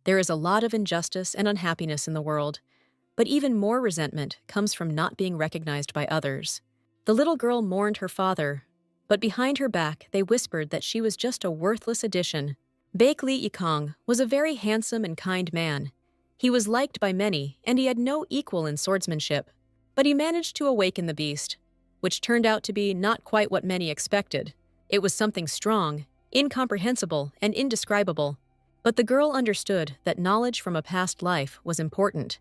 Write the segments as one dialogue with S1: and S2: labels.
S1: There is a lot of injustice and unhappiness in the world, but even more resentment comes from not being recognized by others. The little girl mourned her father, but behind her back they whispered that she was just a worthless addition. Baek Lee Ikong was a very handsome and kind man. He was liked by many, and he had no equal in swordsmanship. But he managed to awaken the beast, which turned out to be not quite what many expected. It was something strong, incomprehensible, and indescribable. But the girl understood that knowledge from a past life was important.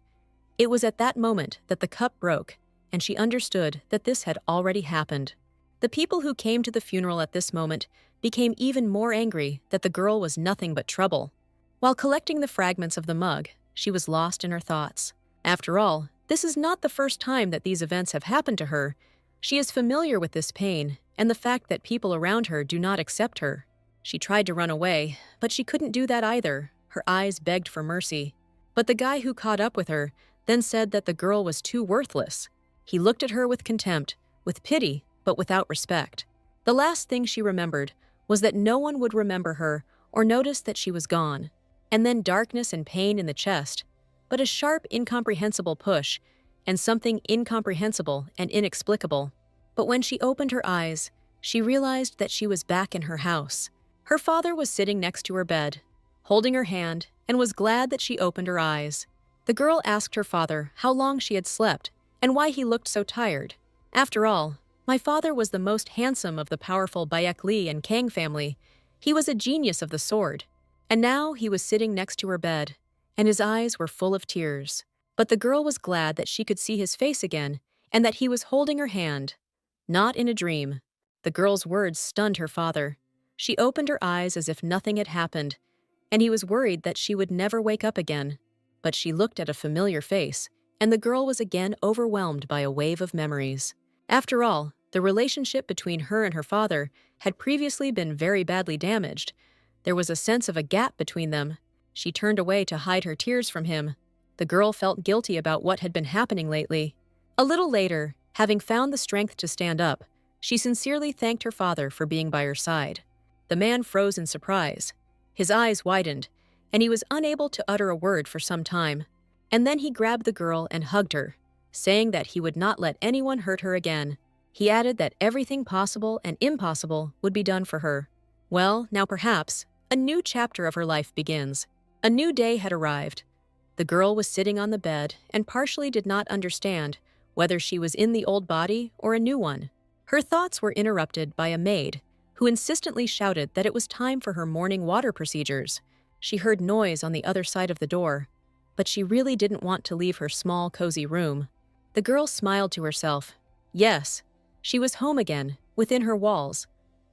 S1: It was at that moment that the cup broke, and she understood that this had already happened. The people who came to the funeral at this moment became even more angry that the girl was nothing but trouble. While collecting the fragments of the mug, she was lost in her thoughts. After all, this is not the first time that these events have happened to her. She is familiar with this pain and the fact that people around her do not accept her. She tried to run away, but she couldn't do that either. Her eyes begged for mercy. But the guy who caught up with her then said that the girl was too worthless. He looked at her with contempt, with pity, but without respect. The last thing she remembered was that no one would remember her or notice that she was gone. And then darkness and pain in the chest, but a sharp, incomprehensible push, and something incomprehensible and inexplicable. But when she opened her eyes, she realized that she was back in her house. Her father was sitting next to her bed, holding her hand, and was glad that she opened her eyes. The girl asked her father how long she had slept and why he looked so tired. After all, my father was the most handsome of the powerful Baek Lee and Kang family. He was a genius of the sword. And now he was sitting next to her bed, and his eyes were full of tears. But the girl was glad that she could see his face again and that he was holding her hand. Not in a dream. The girl's words stunned her father. She opened her eyes as if nothing had happened, and he was worried that she would never wake up again. But she looked at a familiar face, and the girl was again overwhelmed by a wave of memories. After all, the relationship between her and her father had previously been very badly damaged. There was a sense of a gap between them. She turned away to hide her tears from him. The girl felt guilty about what had been happening lately. A little later, having found the strength to stand up, she sincerely thanked her father for being by her side. The man froze in surprise. His eyes widened, and he was unable to utter a word for some time. And then he grabbed the girl and hugged her, saying that he would not let anyone hurt her again. He added that everything possible and impossible would be done for her. Well, now perhaps a new chapter of her life begins. A new day had arrived. The girl was sitting on the bed and partially did not understand whether she was in the old body or a new one. Her thoughts were interrupted by a maid who insistently shouted that it was time for her morning water procedures. She heard noise on the other side of the door, but she really didn't want to leave her small, cozy room. The girl smiled to herself. Yes, she was home again, within her walls.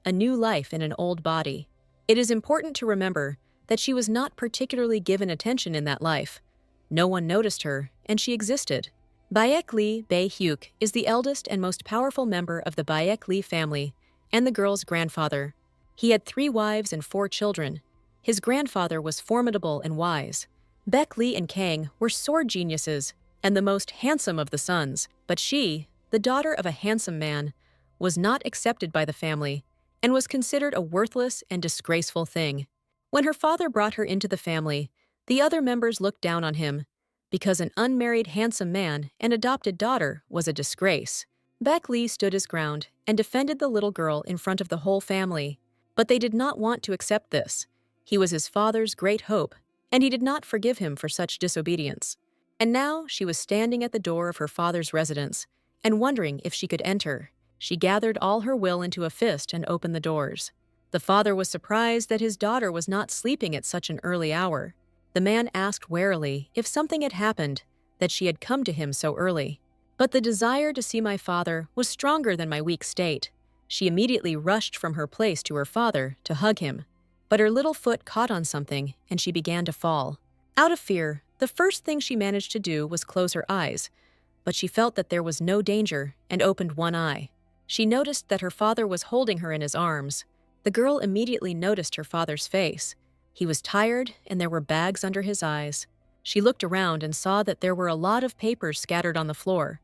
S1: A new life in an old body. It is important to remember that she was not particularly given attention in that life. No one noticed her, and she existed. Baek Lee Bae-hyuk is the eldest and most powerful member of the Baek Lee family, and the girl's grandfather. He had 3 wives and 4 children. His grandfather was formidable and wise. Baek Lee and Kang were sword geniuses and the most handsome of the sons, but she, the daughter of a handsome man, was not accepted by the family and was considered a worthless and disgraceful thing. When her father brought her into the family, the other members looked down on him because an unmarried handsome man and adopted daughter was a disgrace. Baek Lee stood his ground and defended the little girl in front of the whole family, but they did not want to accept this. He was his father's great hope, and he did not forgive him for such disobedience. And now she was standing at the door of her father's residence and wondering if she could enter. She gathered all her will into a fist and opened the doors. The father was surprised that his daughter was not sleeping at such an early hour. The man asked warily if something had happened, that she had come to him so early. But the desire to see my father was stronger than my weak state. She immediately rushed from her place to her father to hug him. But her little foot caught on something, and she began to fall. Out of fear, the first thing she managed to do was close her eyes, but she felt that there was no danger and opened one eye. She noticed that her father was holding her in his arms. The girl immediately noticed her father's face. He was tired, and there were bags under his eyes. She looked around and saw that there were a lot of papers scattered on the floor.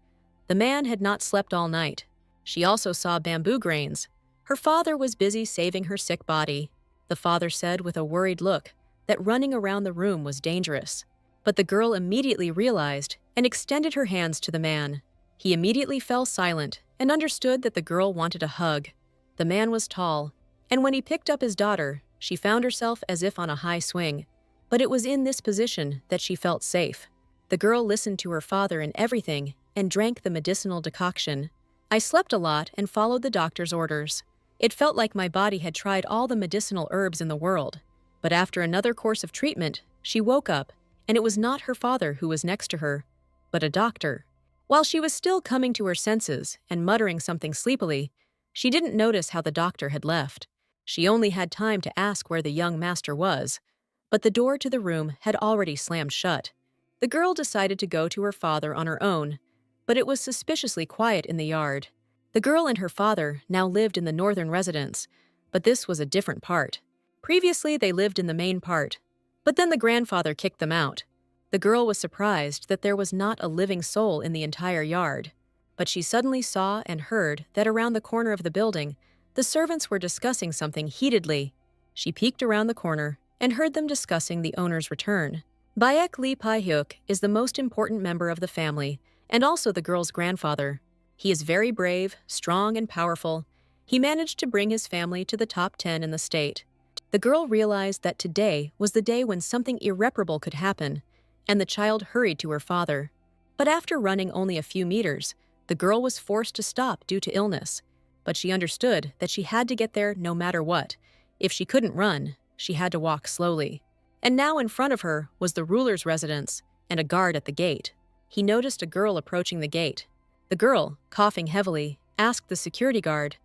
S1: The man had not slept all night. She also saw bamboo grains. Her father was busy saving her sick body. The father said with a worried look that running around the room was dangerous. But the girl immediately realized and extended her hands to the man. He immediately fell silent and understood that the girl wanted a hug. The man was tall, and when he picked up his daughter, she found herself as if on a high swing. But it was in this position that she felt safe. The girl listened to her father in everything and drank the medicinal decoction. I slept a lot and followed the doctor's orders. It felt like my body had tried all the medicinal herbs in the world. But after another course of treatment, she woke up, and it was not her father who was next to her, but a doctor. While she was still coming to her senses and muttering something sleepily, she didn't notice how the doctor had left. She only had time to ask where the young master was, but the door to the room had already slammed shut. The girl decided to go to her father on her own, but it was suspiciously quiet in the yard. The girl and her father now lived in the northern residence, but this was a different part. Previously, they lived in the main part, but then the grandfather kicked them out. The girl was surprised that there was not a living soul in the entire yard, but she suddenly saw and heard that around the corner of the building, the servants were discussing something heatedly. She peeked around the corner and heard them discussing the owner's return. Baek Lee Pai-hyuk is the most important member of the family and also the girl's grandfather. He is very brave, strong, and powerful. He managed to bring his family to the top 10 in the state. The girl realized that today was the day when something irreparable could happen, and the child hurried to her father. But after running only a few meters, the girl was forced to stop due to illness. But she understood that she had to get there no matter what. If she couldn't run, she had to walk slowly. And now in front of her was the ruler's residence and a guard at the gate. He noticed a girl approaching the gate. The girl, coughing heavily, asked the security guard,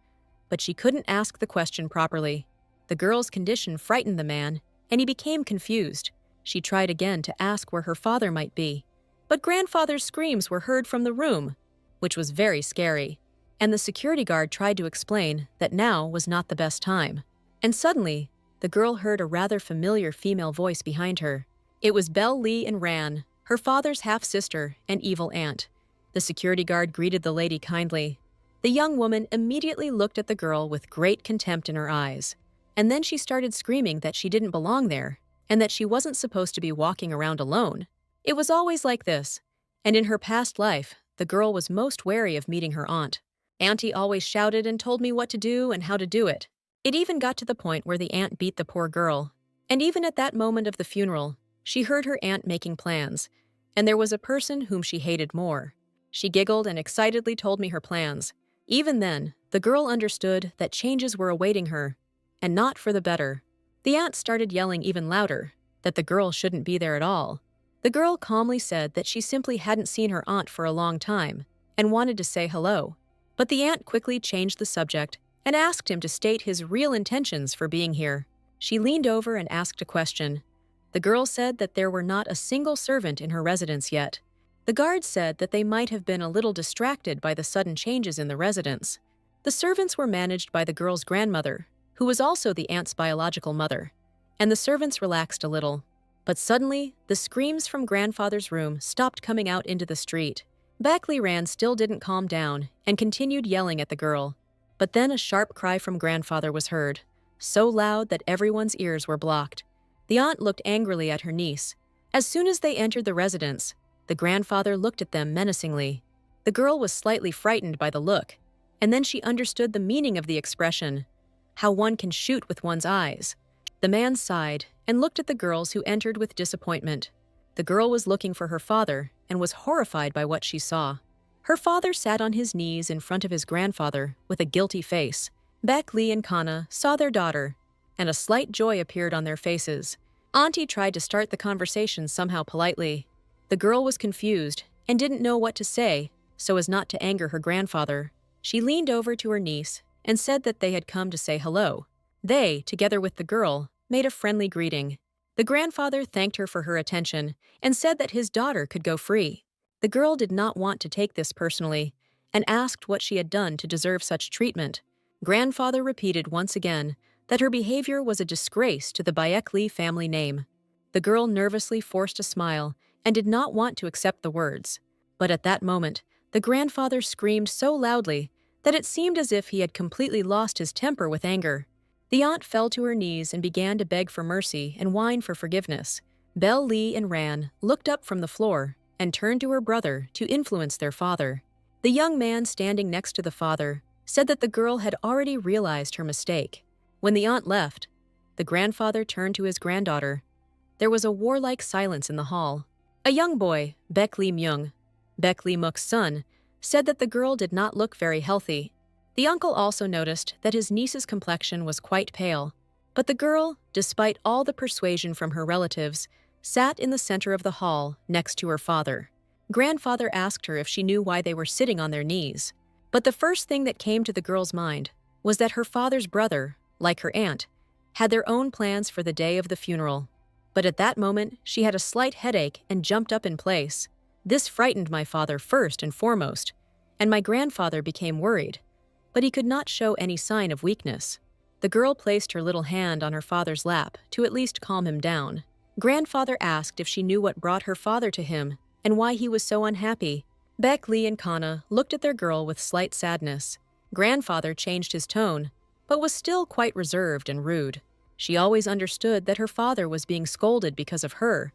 S1: but she couldn't ask the question properly. The girl's condition frightened the man, and he became confused. She tried again to ask where her father might be, but grandfather's screams were heard from the room, which was very scary. And the security guard tried to explain that now was not the best time. And suddenly, the girl heard a rather familiar female voice behind her. It was Belle Lee and Ran, her father's half-sister and evil aunt. The security guard greeted the lady kindly. The young woman immediately looked at the girl with great contempt in her eyes. And then she started screaming that she didn't belong there, and that she wasn't supposed to be walking around alone. It was always like this, and in her past life, the girl was most wary of meeting her aunt. Auntie always shouted and told me what to do and how to do it. It even got to the point where the aunt beat the poor girl. And even at that moment of the funeral, she heard her aunt making plans, and there was a person whom she hated more. She giggled and excitedly told me her plans. Even then, the girl understood that changes were awaiting her, and not for the better. The aunt started yelling even louder, that the girl shouldn't be there at all. The girl calmly said that she simply hadn't seen her aunt for a long time, and wanted to say hello. But the aunt quickly changed the subject and asked him to state his real intentions for being here. She leaned over and asked a question. The girl said that there were not a single servant in her residence yet. The guard said that they might have been a little distracted by the sudden changes in the residence. The servants were managed by the girl's grandmother, who was also the aunt's biological mother, and the servants relaxed a little. But suddenly, the screams from grandfather's room stopped coming out into the street. Baek Ran still didn't calm down and continued yelling at the girl. But then a sharp cry from grandfather was heard, so loud that everyone's ears were blocked. The aunt looked angrily at her niece. As soon as they entered the residence, the grandfather looked at them menacingly. The girl was slightly frightened by the look, and then she understood the meaning of the expression, how one can shoot with one's eyes. The man sighed and looked at the girls who entered with disappointment. The girl was looking for her father and was horrified by what she saw. Her father sat on his knees in front of his grandfather with a guilty face. Baek Lee and Kana saw their daughter, and a slight joy appeared on their faces. Auntie tried to start the conversation somehow politely. The girl was confused and didn't know what to say so as not to anger her grandfather. She leaned over to her niece and said that they had come to say hello. They, together with the girl, made a friendly greeting. The grandfather thanked her for her attention and said that his daughter could go free. The girl did not want to take this personally and asked what she had done to deserve such treatment. Grandfather repeated once again that her behavior was a disgrace to the Baek Lee family name. The girl nervously forced a smile and did not want to accept the words. But at that moment, the grandfather screamed so loudly that it seemed as if he had completely lost his temper with anger. The aunt fell to her knees and began to beg for mercy and whine for forgiveness. Belle Lee and Ran looked up from the floor and turned to her brother to influence their father. The young man standing next to the father said that the girl had already realized her mistake. When the aunt left, the grandfather turned to his granddaughter. There was a warlike silence in the hall. A young boy, Baek Lee Myung, Baek Lee Mook's son, said that the girl did not look very healthy. The uncle also noticed that his niece's complexion was quite pale. But the girl, despite all the persuasion from her relatives, sat in the center of the hall next to her father. Grandfather asked her if she knew why they were sitting on their knees. But the first thing that came to the girl's mind was that her father's brother, like her aunt, had their own plans for the day of the funeral. But at that moment, she had a slight headache and jumped up in place. This frightened my father first and foremost, and my grandfather became worried. But he could not show any sign of weakness. The girl placed her little hand on her father's lap to at least calm him down. Grandfather asked if she knew what brought her father to him and why he was so unhappy. Baek Lee and Kana looked at their girl with slight sadness. Grandfather changed his tone, but was still quite reserved and rude. She always understood that her father was being scolded because of her,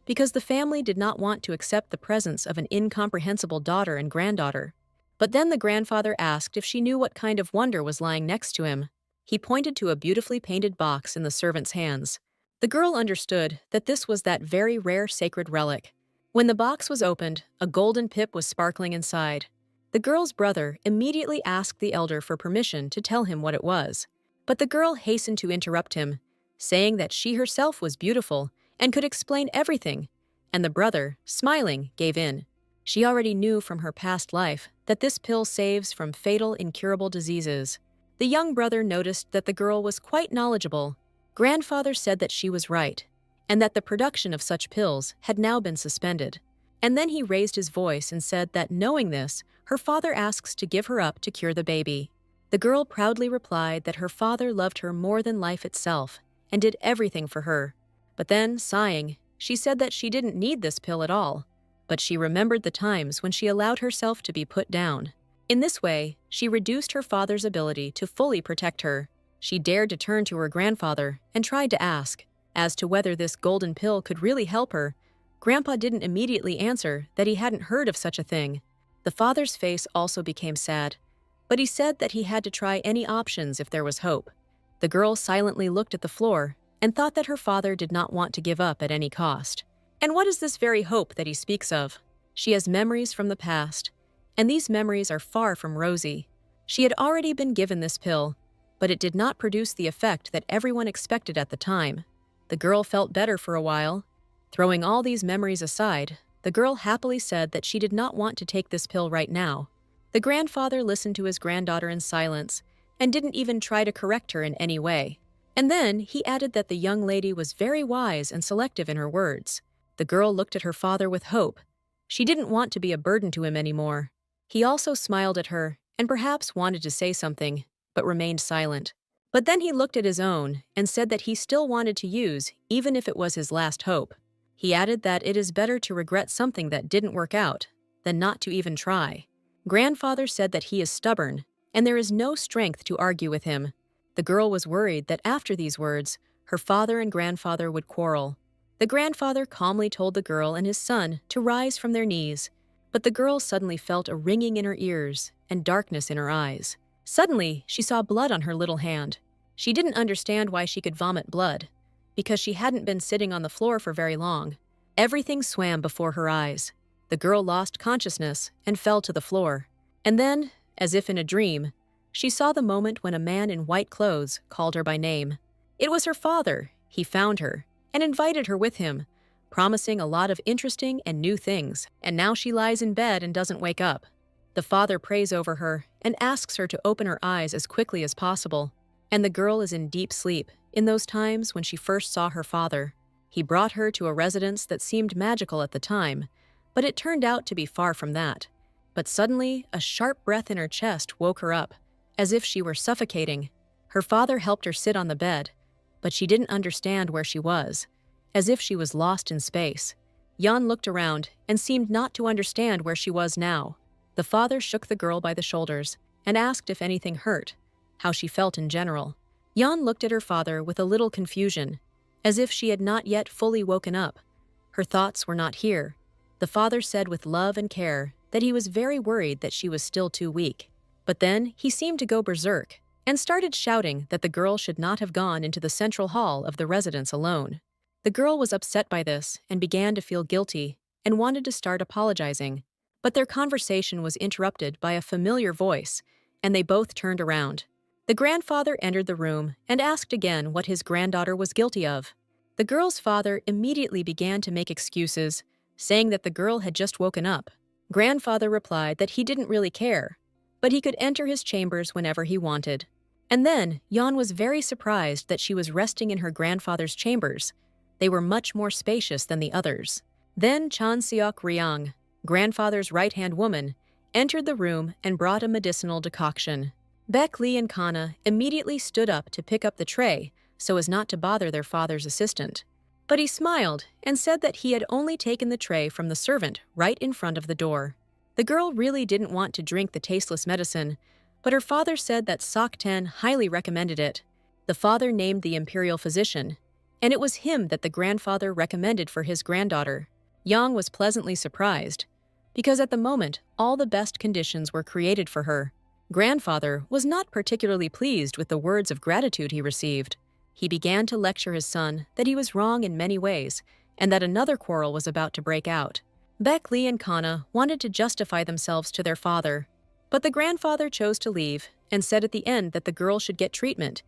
S1: because the family did not want to accept the presence of an incomprehensible daughter and granddaughter. But then the grandfather asked if she knew what kind of wonder was lying next to him. He pointed to a beautifully painted box in the servant's hands. The girl understood that this was that very rare sacred relic. When the box was opened, a golden pip was sparkling inside. The girl's brother immediately asked the elder for permission to tell him what it was. But the girl hastened to interrupt him, saying that she herself was beautiful and could explain everything, and the brother, smiling, gave in. She already knew from her past life that this pill saves from fatal, incurable diseases. The young brother noticed that the girl was quite knowledgeable. Grandfather said that she was right, and that the production of such pills had now been suspended. And then he raised his voice and said that knowing this, her father asks to give her up to cure the baby. The girl proudly replied that her father loved her more than life itself and did everything for her. But then, sighing, she said that she didn't need this pill at all, but she remembered the times when she allowed herself to be put down. In this way, she reduced her father's ability to fully protect her. She dared to turn to her grandfather and tried to ask as to whether this golden pill could really help her. Grandpa didn't immediately answer that he hadn't heard of such a thing. The father's face also became sad, but he said that he had to try any options if there was hope. The girl silently looked at the floor and thought that her father did not want to give up at any cost. And what is this very hope that he speaks of? She has memories from the past, and these memories are far from rosy. She had already been given this pill, but it did not produce the effect that everyone expected at the time. The girl felt better for a while. Throwing all these memories aside, the girl happily said that she did not want to take this pill right now. The grandfather listened to his granddaughter in silence and didn't even try to correct her in any way. And then he added that the young lady was very wise and selective in her words. The girl looked at her father with hope. She didn't want to be a burden to him anymore. He also smiled at her and perhaps wanted to say something, but remained silent. But then he looked at his own and said that he still wanted to use, even if it was his last hope. He added that it is better to regret something that didn't work out than not to even try. Grandfather said that he is stubborn, and there is no strength to argue with him. The girl was worried that after these words, her father and grandfather would quarrel. The grandfather calmly told the girl and his son to rise from their knees, but the girl suddenly felt a ringing in her ears and darkness in her eyes. Suddenly, she saw blood on her little hand. She didn't understand why she could vomit blood, because she hadn't been sitting on the floor for very long. Everything swam before her eyes. The girl lost consciousness and fell to the floor. And then, as if in a dream, she saw the moment when a man in white clothes called her by name. It was her father. He found her and invited her with him, promising a lot of interesting and new things, and now she lies in bed and doesn't wake up. The father prays over her and asks her to open her eyes as quickly as possible, and the girl is in deep sleep in those times when she first saw her father. He brought her to a residence that seemed magical at the time, but it turned out to be far from that. But suddenly, a sharp breath in her chest woke her up, as if she were suffocating. Her father helped her sit on the bed, but she didn't understand where she was, as if she was lost in space. Jan looked around and seemed not to understand where she was now. The father shook the girl by the shoulders and asked if anything hurt, how she felt in general. Yan looked at her father with a little confusion, as if she had not yet fully woken up. Her thoughts were not here. The father said with love and care that he was very worried that she was still too weak. But then he seemed to go berserk and started shouting that the girl should not have gone into the central hall of the residence alone. The girl was upset by this and began to feel guilty and wanted to start apologizing. But their conversation was interrupted by a familiar voice, and they both turned around. The grandfather entered the room and asked again what his granddaughter was guilty of. The girl's father immediately began to make excuses, saying that the girl had just woken up. Grandfather replied that he didn't really care, but he could enter his chambers whenever he wanted. And then Yan was very surprised that she was resting in her grandfather's chambers. They were much more spacious than the others. Then Chan Seok Ryang, grandfather's right-hand woman, entered the room and brought a medicinal decoction. Baek Lee and Kana immediately stood up to pick up the tray so as not to bother their father's assistant. But he smiled and said that he had only taken the tray from the servant right in front of the door. The girl really didn't want to drink the tasteless medicine, but her father said that Sok Ten highly recommended it. The father named the imperial physician, and it was him that the grandfather recommended for his granddaughter. Yang was pleasantly surprised, because at the moment all the best conditions were created for her. Grandfather was not particularly pleased with the words of gratitude he received. He began to lecture his son that he was wrong in many ways, and that another quarrel was about to break out. Baek Lee and Kana wanted to justify themselves to their father, but the grandfather chose to leave and said at the end that the girl should get treatment.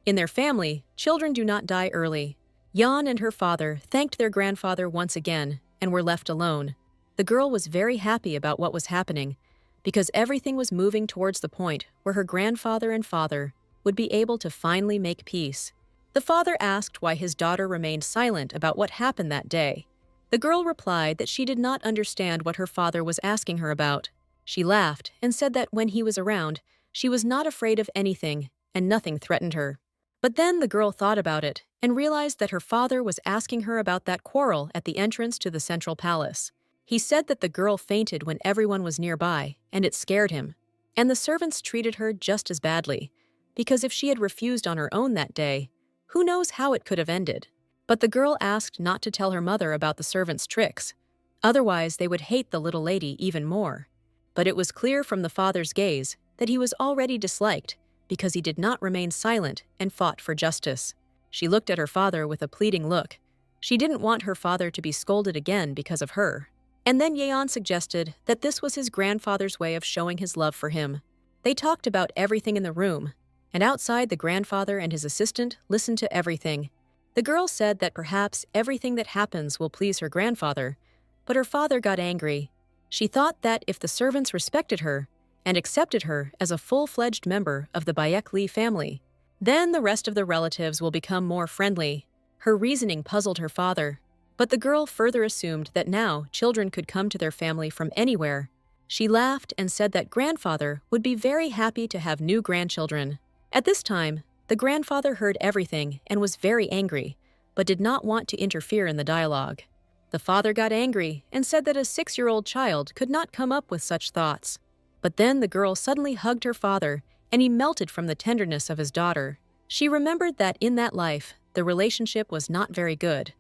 S1: In their family, children do not die early. Yan and her father thanked their grandfather once again and were left alone. The girl was very happy about what was happening, because everything was moving towards the point where her grandfather and father would be able to finally make peace. The father asked why his daughter remained silent about what happened that day. The girl replied that she did not understand what her father was asking her about. She laughed and said that when he was around, she was not afraid of anything and nothing threatened her. But then the girl thought about it and realized that her father was asking her about that quarrel at the entrance to the central palace. He said that the girl fainted when everyone was nearby, and it scared him. And the servants treated her just as badly, because if she had refused on her own that day, who knows how it could have ended. But the girl asked not to tell her mother about the servants' tricks. Otherwise, they would hate the little lady even more. But it was clear from the father's gaze that he was already disliked because he did not remain silent and fought for justice. She looked at her father with a pleading look. She didn't want her father to be scolded again because of her. And then Yeon suggested that this was his grandfather's way of showing his love for him. They talked about everything in the room, and outside the grandfather and his assistant listened to everything. The girl said that perhaps everything that happens will please her grandfather, but her father got angry. She thought that if the servants respected her and accepted her as a full-fledged member of the Baek Lee family, then the rest of the relatives will become more friendly. Her reasoning puzzled her father, but the girl further assumed that now children could come to their family from anywhere. She laughed and said that grandfather would be very happy to have new grandchildren. At this time, the grandfather heard everything and was very angry, but did not want to interfere in the dialogue. The father got angry and said that a 6-year-old child could not come up with such thoughts. But then the girl suddenly hugged her father, and he melted from the tenderness of his daughter. She remembered that in that life, the relationship was not very good.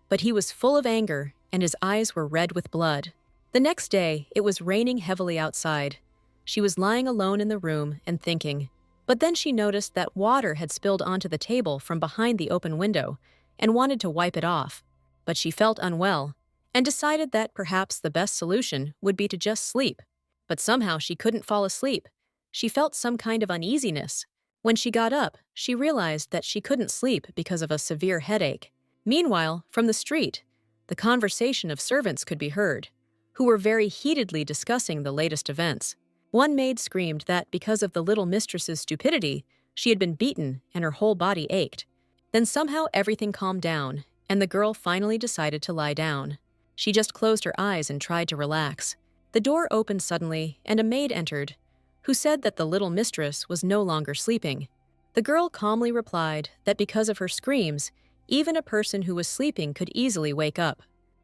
S1: But he was full of anger, and his eyes were red with blood. The next day, it was raining heavily outside. She was lying alone in the room and thinking. But then she noticed that water had spilled onto the table from behind the open window and wanted to wipe it off. But she felt unwell and decided that perhaps the best solution would be to just sleep. But somehow she couldn't fall asleep. She felt some kind of uneasiness. When she got up, she realized that she couldn't sleep because of a severe headache. Meanwhile, from the street, the conversation of servants could be heard, who were very heatedly discussing the latest events. One maid screamed that because of the little mistress's stupidity, she had been beaten and her whole body ached. Then somehow everything calmed down, and the girl finally decided to lie down. She just closed her eyes and tried to relax. The door opened suddenly, and a maid entered, who said that the little mistress was no longer sleeping. The girl calmly replied that because of her screams, even a person who was sleeping could easily wake up.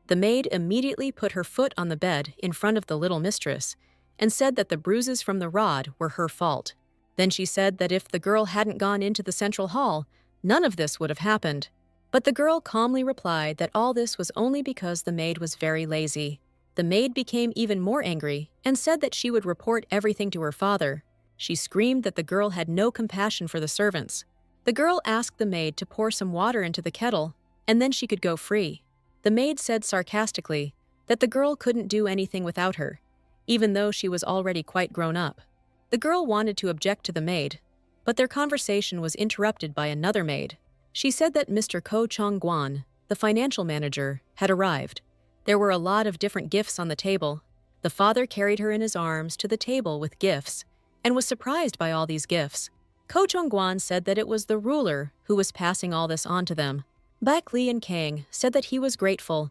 S1: The maid immediately put her foot on the bed in front of the little mistress and said that the bruises from the rod were her fault. Then she said that if the girl hadn't gone into the central hall, none of this would have happened. But the girl calmly replied that all this was only because the maid was very lazy. The maid became even more angry and said that she would report everything to her father. She screamed that the girl had no compassion for the servants. The girl asked the maid to pour some water into the kettle, and then she could go free. The maid said sarcastically that the girl couldn't do anything without her, even though she was already quite grown up. The girl wanted to object to the maid, but their conversation was interrupted by another maid. She said that Mr. Ko Chong-guan, the financial manager, had arrived. There were a lot of different gifts on the table. The father carried her in his arms to the table with gifts and was surprised by all these gifts. Ko Chong-guan said that it was the ruler who was passing all this on to them. Bak Li and Kang said that he was grateful,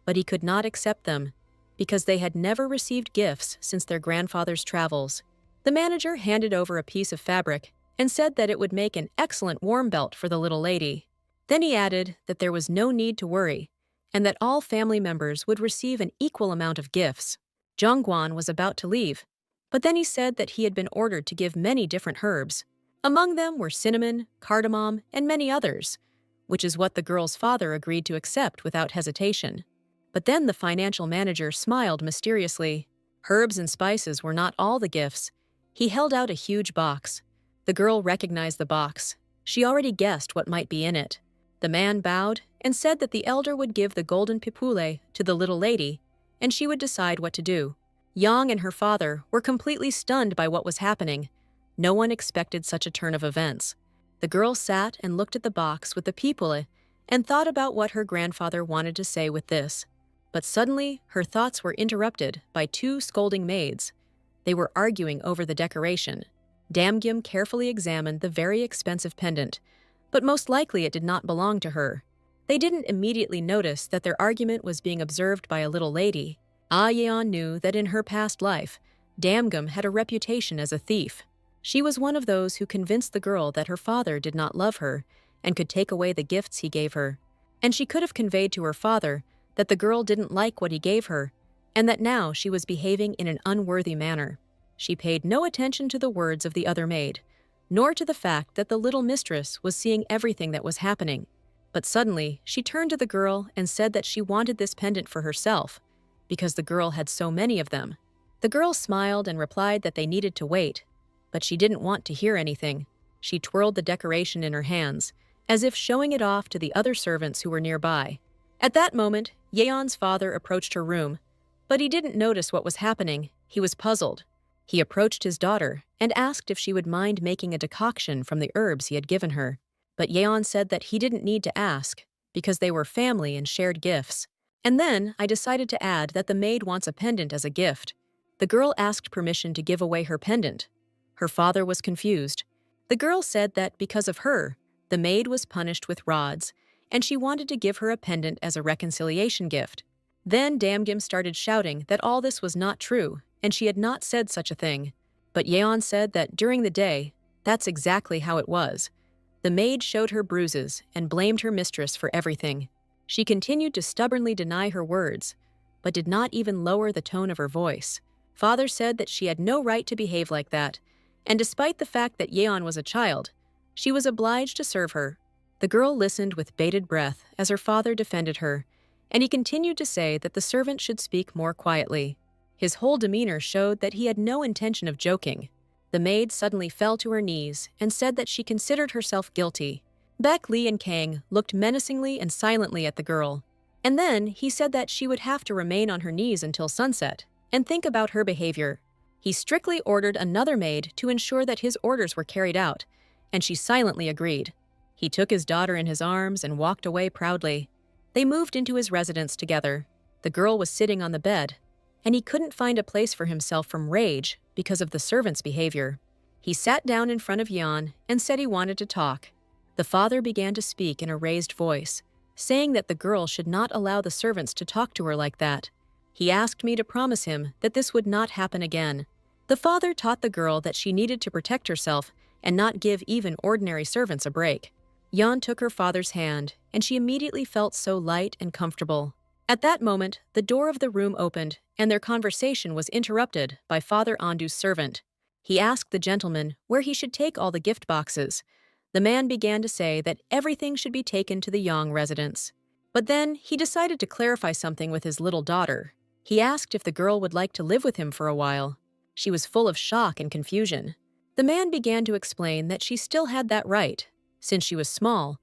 S1: but he could not accept them because they had never received gifts since their grandfather's travels. The manager handed over a piece of fabric and said that it would make an excellent warm belt for the little lady. Then he added that there was no need to worry and that all family members would receive an equal amount of gifts. Zhongguan was about to leave, but then he said that he had been ordered to give many different herbs. Among them were cinnamon, cardamom, and many others, which is what the girl's father agreed to accept without hesitation. But then the financial manager smiled mysteriously. Herbs and spices were not all the gifts. He held out a huge box. The girl recognized the box. She already guessed what might be in it. The man bowed and said that the elder would give the golden pipule to the little lady, and she would decide what to do. Yang and her father were completely stunned by what was happening. No one expected such a turn of events. The girl sat and looked at the box with the pipule and thought about what her grandfather wanted to say with this. But suddenly, her thoughts were interrupted by two scolding maids. They were arguing over the decoration. Damgyum carefully examined the very expensive pendant, but most likely it did not belong to her. They didn't immediately notice that their argument was being observed by a little lady. Ah Yeon knew that in her past life, Damgyum had a reputation as a thief. She was one of those who convinced the girl that her father did not love her and could take away the gifts he gave her. And she could have conveyed to her father that the girl didn't like what he gave her and that now she was behaving in an unworthy manner. She paid no attention to the words of the other maid, nor to the fact that the little mistress was seeing everything that was happening. But suddenly, she turned to the girl and said that she wanted this pendant for herself, because the girl had so many of them. The girl smiled and replied that they needed to wait, but she didn't want to hear anything. She twirled the decoration in her hands, as if showing it off to the other servants who were nearby. At that moment, Yeon's father approached her room, but he didn't notice what was happening. He was puzzled. He approached his daughter and asked if she would mind making a decoction from the herbs he had given her. But Yeon said that he didn't need to ask, because they were family and shared gifts. And then I decided to add that the maid wants a pendant as a gift. The girl asked permission to give away her pendant. Her father was confused. The girl said that because of her, the maid was punished with rods, and she wanted to give her a pendant as a reconciliation gift. Then Damgyum started shouting that all this was not true, and she had not said such a thing. But Yeon said that during the day, that's exactly how it was. The maid showed her bruises and blamed her mistress for everything. She continued to stubbornly deny her words, but did not even lower the tone of her voice. Father said that she had no right to behave like that, and despite the fact that Yeon was a child, she was obliged to serve her. The girl listened with bated breath as her father defended her, and he continued to say that the servant should speak more quietly. His whole demeanor showed that he had no intention of joking. The maid suddenly fell to her knees and said that she considered herself guilty. Bak Li and Kang looked menacingly and silently at the girl. And then he said that she would have to remain on her knees until sunset and think about her behavior. He strictly ordered another maid to ensure that his orders were carried out, and she silently agreed. He took his daughter in his arms and walked away proudly. They moved into his residence together. The girl was sitting on the bed, and he couldn't find a place for himself from rage because of the servant's behavior. He sat down in front of Yeon and said he wanted to talk. The father began to speak in a raised voice, saying that the girl should not allow the servants to talk to her like that. He asked me to promise him that this would not happen again. The father taught the girl that she needed to protect herself and not give even ordinary servants a break. Yeon took her father's hand, and she immediately felt so light and comfortable. At that moment, the door of the room opened, and their conversation was interrupted by Father Andu's servant. He asked the gentleman where he should take all the gift boxes. The man began to say that everything should be taken to the Yang residence. But then he decided to clarify something with his little daughter. He asked if the girl would like to live with him for a while. She was full of shock and confusion. The man began to explain that she still had that right, since she was small,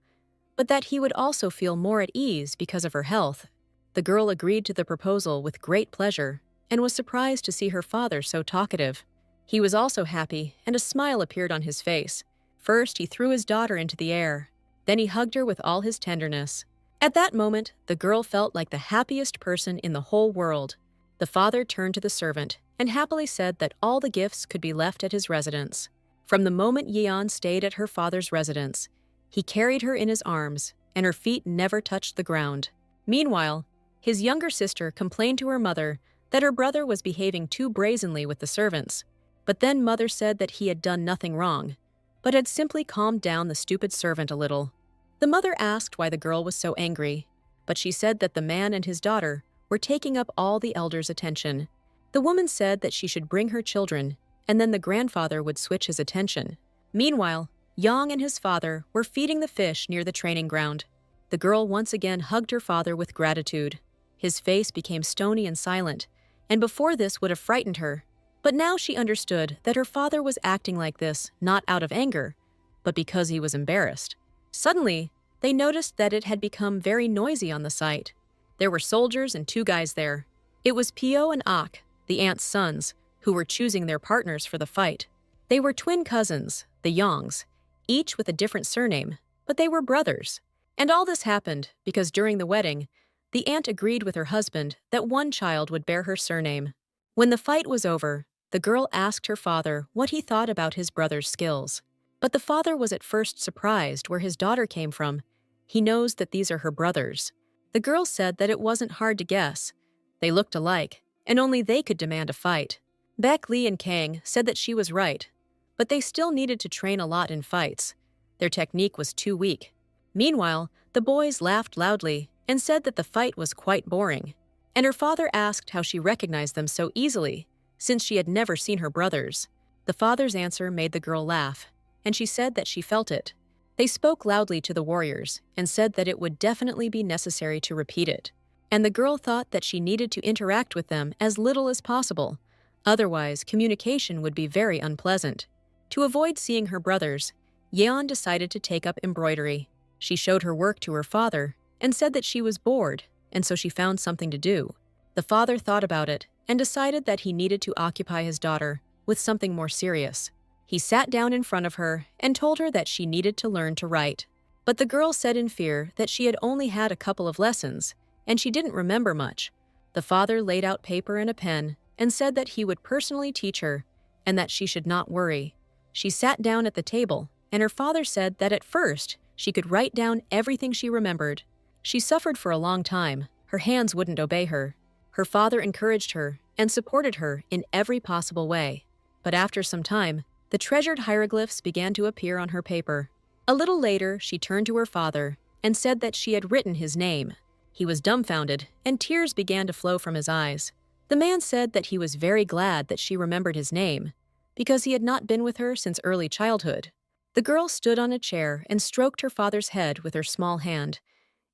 S1: but that he would also feel more at ease because of her health. The girl agreed to the proposal with great pleasure and was surprised to see her father so talkative. He was also happy, and a smile appeared on his face. First, he threw his daughter into the air. Then he hugged her with all his tenderness. At that moment, the girl felt like the happiest person in the whole world. The father turned to the servant and happily said that all the gifts could be left at his residence. From the moment Yeon stayed at her father's residence, he carried her in his arms, and her feet never touched the ground. Meanwhile, his younger sister complained to her mother that her brother was behaving too brazenly with the servants. But then mother said that he had done nothing wrong, but had simply calmed down the stupid servant a little. The mother asked why the girl was so angry, but she said that the man and his daughter were taking up all the elders' attention. The woman said that she should bring her children, and then the grandfather would switch his attention. Meanwhile, Yang and his father were feeding the fish near the training ground. The girl once again hugged her father with gratitude. His face became stony and silent, and before this would have frightened her. But now she understood that her father was acting like this not out of anger, but because he was embarrassed. Suddenly, they noticed that it had become very noisy on the site. There were soldiers and two guys there. It was Pio and Ak, the aunt's sons, who were choosing their partners for the fight. They were twin cousins, the Yangs, each with a different surname, but they were brothers. And all this happened because during the wedding, the aunt agreed with her husband that one child would bear her surname. When the fight was over, the girl asked her father what he thought about his brother's skills. But the father was at first surprised where his daughter came from. He knows that these are her brothers. The girl said that it wasn't hard to guess. They looked alike, and only they could demand a fight. Baek Lee and Kang said that she was right, but they still needed to train a lot in fights. Their technique was too weak. Meanwhile, the boys laughed loudly and said that the fight was quite boring. And her father asked how she recognized them so easily, since she had never seen her brothers. The father's answer made the girl laugh, and she said that she felt it. They spoke loudly to the warriors and said that it would definitely be necessary to repeat it. And the girl thought that she needed to interact with them as little as possible. Otherwise, communication would be very unpleasant. To avoid seeing her brothers, Yeon decided to take up embroidery. She showed her work to her father and said that she was bored, and so she found something to do. The father thought about it and decided that he needed to occupy his daughter with something more serious. He sat down in front of her and told her that she needed to learn to write. But the girl said in fear that she had only had a couple of lessons, and she didn't remember much. The father laid out paper and a pen and said that he would personally teach her and that she should not worry. She sat down at the table, and her father said that at first she could write down everything she remembered. She suffered for a long time. Her hands wouldn't obey her. Her father encouraged her and supported her in every possible way. But after some time, the treasured hieroglyphs began to appear on her paper. A little later, she turned to her father and said that she had written his name. He was dumbfounded, and tears began to flow from his eyes. The man said that he was very glad that she remembered his name, because he had not been with her since early childhood. The girl stood on a chair and stroked her father's head with her small hand,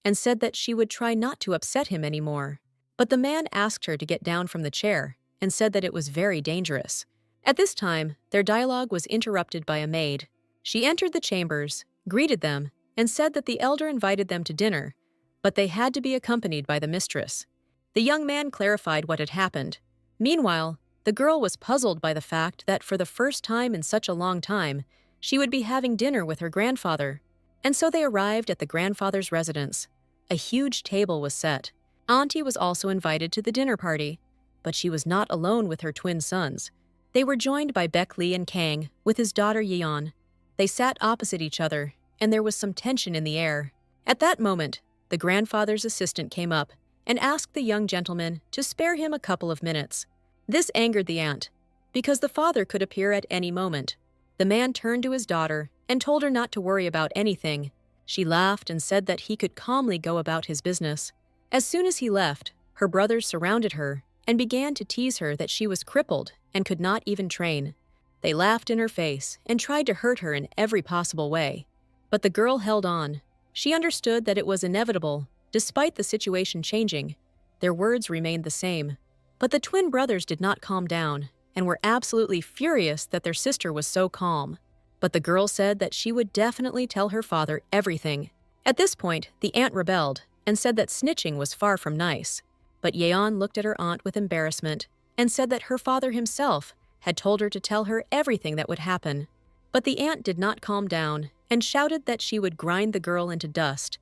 S1: and said that she would try not to upset him anymore. But the man asked her to get down from the chair and said that it was very dangerous. At this time, their dialogue was interrupted by a maid. She entered the chambers, greeted them, and said that the elder invited them to dinner, but they had to be accompanied by the mistress. The young man clarified what had happened. Meanwhile, the girl was puzzled by the fact that for the first time in such a long time, she would be having dinner with her grandfather. And so they arrived at the grandfather's residence. A huge table was set. Auntie was also invited to the dinner party, but she was not alone with her twin sons. They were joined by Baek Lee and Kang, with his daughter Yeon. They sat opposite each other, and there was some tension in the air. At that moment, the grandfather's assistant came up and asked the young gentleman to spare him a couple of minutes. This angered the aunt, because the father could appear at any moment. The man turned to his daughter and told her not to worry about anything. She laughed and said that he could calmly go about his business. As soon as he left, her brothers surrounded her and began to tease her that she was crippled and could not even train. They laughed in her face and tried to hurt her in every possible way. But the girl held on. She understood that it was inevitable, despite the situation changing. Their words remained the same. But the twin brothers did not calm down and were absolutely furious that their sister was so calm. But the girl said that she would definitely tell her father everything. At this point, the aunt rebelled and said that snitching was far from nice. But Yeon looked at her aunt with embarrassment and said that her father himself had told her to tell her everything that would happen. But the aunt did not calm down and shouted that she would grind the girl into dust.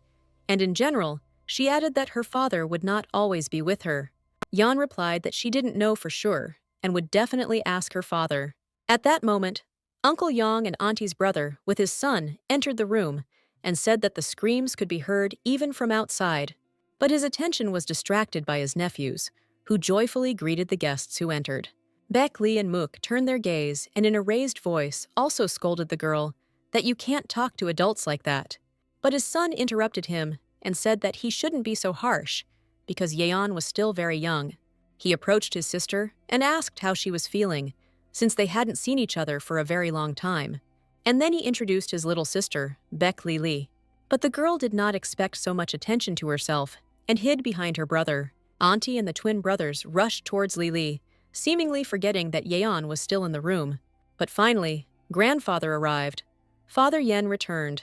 S1: And in general, she added that her father would not always be with her. Yeon replied that she didn't know for sure and would definitely ask her father. At that moment, Uncle Yong and Auntie's brother, with his son, entered the room and said that the screams could be heard even from outside. But his attention was distracted by his nephews, who joyfully greeted the guests who entered. Baek Lee and Mook turned their gaze and in a raised voice also scolded the girl that you can't talk to adults like that. But his son interrupted him and said that he shouldn't be so harsh because Yeon was still very young. He approached his sister and asked how she was feeling, since they hadn't seen each other for a very long time. And then he introduced his little sister, Baek Lee. But the girl did not expect so much attention to herself and hid behind her brother. Auntie and the twin brothers rushed towards Lee, seemingly forgetting that Yeon was still in the room. But finally, grandfather arrived. Father Yen returned,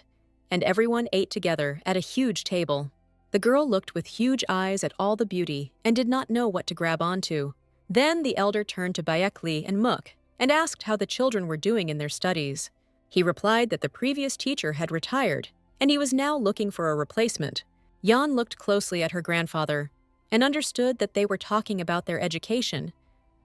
S1: and everyone ate together at a huge table. The girl looked with huge eyes at all the beauty and did not know what to grab onto. Then the elder turned to Baek Lee and Mook and asked how the children were doing in their studies. He replied that the previous teacher had retired, and he was now looking for a replacement. Yeon looked closely at her grandfather and understood that they were talking about their education.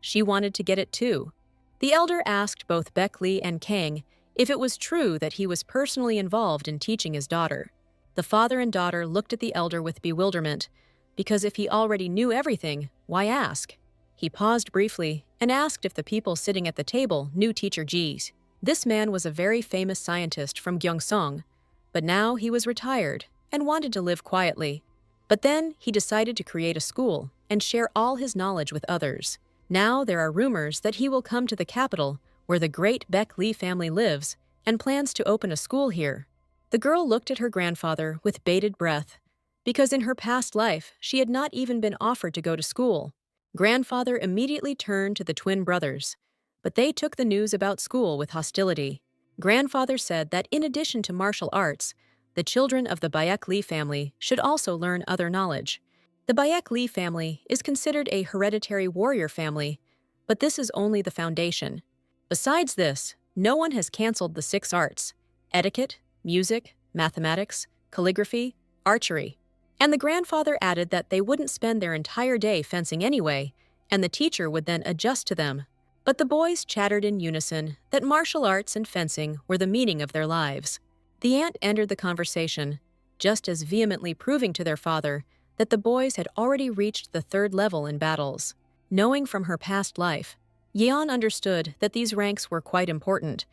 S1: She wanted to get it too. The elder asked both Baek Lee and Kang if it was true that he was personally involved in teaching his daughter. The father and daughter looked at the elder with bewilderment, because if he already knew everything, why ask? He paused briefly and asked if the people sitting at the table knew Teacher Ji's. This man was a very famous scientist from Gyeongsong, but now he was retired and wanted to live quietly. But then he decided to create a school and share all his knowledge with others. Now there are rumors that he will come to the capital where the great Baek Lee family lives and plans to open a school here. The girl looked at her grandfather with bated breath, because in her past life she had not even been offered to go to school. Grandfather immediately turned to the twin brothers, but they took the news about school with hostility. Grandfather said that in addition to martial arts, the children of the Baek Lee family should also learn other knowledge. The Baek Lee family is considered a hereditary warrior family, but this is only the foundation. Besides this, no one has canceled the 6 arts: etiquette, music, mathematics, calligraphy, archery. And the grandfather added that they wouldn't spend their entire day fencing anyway, and the teacher would then adjust to them. But the boys chattered in unison that martial arts and fencing were the meaning of their lives. The aunt entered the conversation, just as vehemently proving to their father that the boys had already reached the 3rd level in battles. Knowing from her past life, Yeon understood that these ranks were quite important,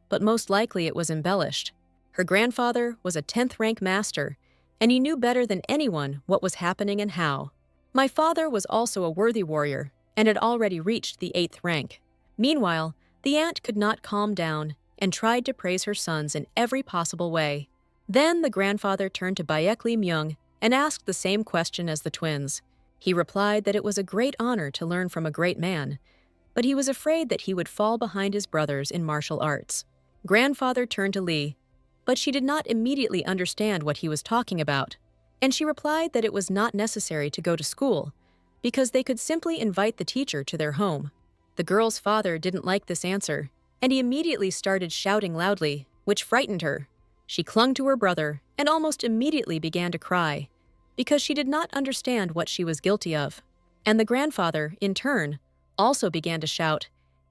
S1: but most likely it was embellished. Her grandfather was a 10th rank master, and he knew better than anyone what was happening and how. My father was also a worthy warrior and had already reached the 8th rank. Meanwhile, the aunt could not calm down and tried to praise her sons in every possible way. Then the grandfather turned to Baek Lee Myung and asked the same question as the twins. He replied that it was a great honor to learn from a great man, but he was afraid that he would fall behind his brothers in martial arts. Grandfather turned to Lee, but she did not immediately understand what he was talking about, and she replied that it was not necessary to go to school because they could simply invite the teacher to their home. The girl's father didn't like this answer, and he immediately started shouting loudly, which frightened her. She clung to her brother and almost immediately began to cry because she did not understand what she was guilty of. And the grandfather, in turn, also began to shout.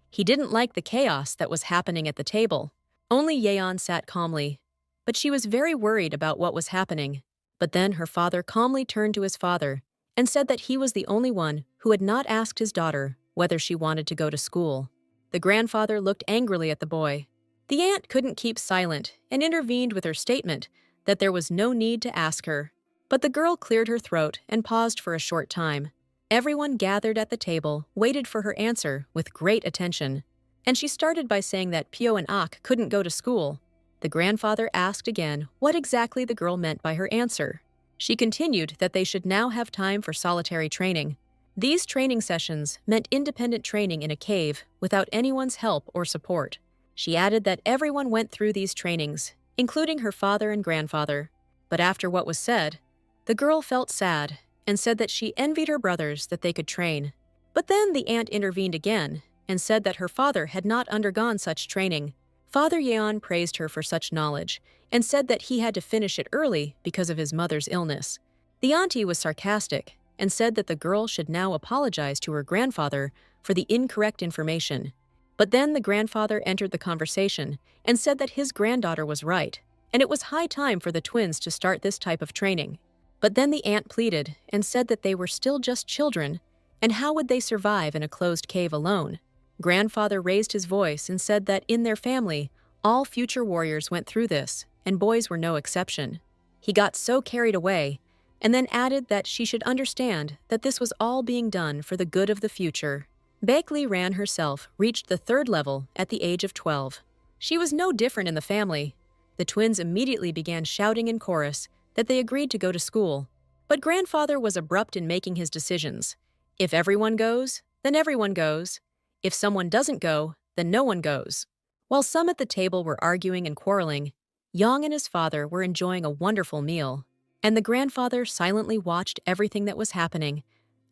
S1: He didn't like the chaos that was happening at the table. Only Yeon sat calmly, but she was very worried about what was happening. But then her father calmly turned to his father and said that he was the only one who had not asked his daughter whether she wanted to go to school. The grandfather looked angrily at the boy. The aunt couldn't keep silent and intervened with her statement that there was no need to ask her. But the girl cleared her throat and paused for a short time. Everyone gathered at the table waited for her answer with great attention. and she started by saying that Pio and Ak couldn't go to school. The grandfather asked again what exactly the girl meant by her answer. She continued that they should now have time for solitary training. These training sessions meant independent training in a cave without anyone's help or support. She added that everyone went through these trainings, including her father and grandfather. But after what was said, the girl felt sad and said that she envied her brothers that they could train. But then the aunt intervened again and said that her father had not undergone such training. Father Yeon praised her for such knowledge and said that he had to finish it early because of his mother's illness. The auntie was sarcastic and said that the girl should now apologize to her grandfather for the incorrect information. But then the grandfather entered the conversation and said that his granddaughter was right, and it was high time for the twins to start this type of training. But then the aunt pleaded and said that they were still just children, and how would they survive in a closed cave alone? Grandfather raised his voice and said that in their family, all future warriors went through this, and boys were no exception. He got so carried away, and then added that she should understand that this was all being done for the good of the future. Baekli Ran herself reached the 3rd level at the age of 12. She was no different in the family. The twins immediately began shouting in chorus that they agreed to go to school. But grandfather was abrupt in making his decisions. If everyone goes, then everyone goes. If someone doesn't go, then no one goes. While some at the table were arguing and quarreling, Yang and his father were enjoying a wonderful meal, and the grandfather silently watched everything that was happening,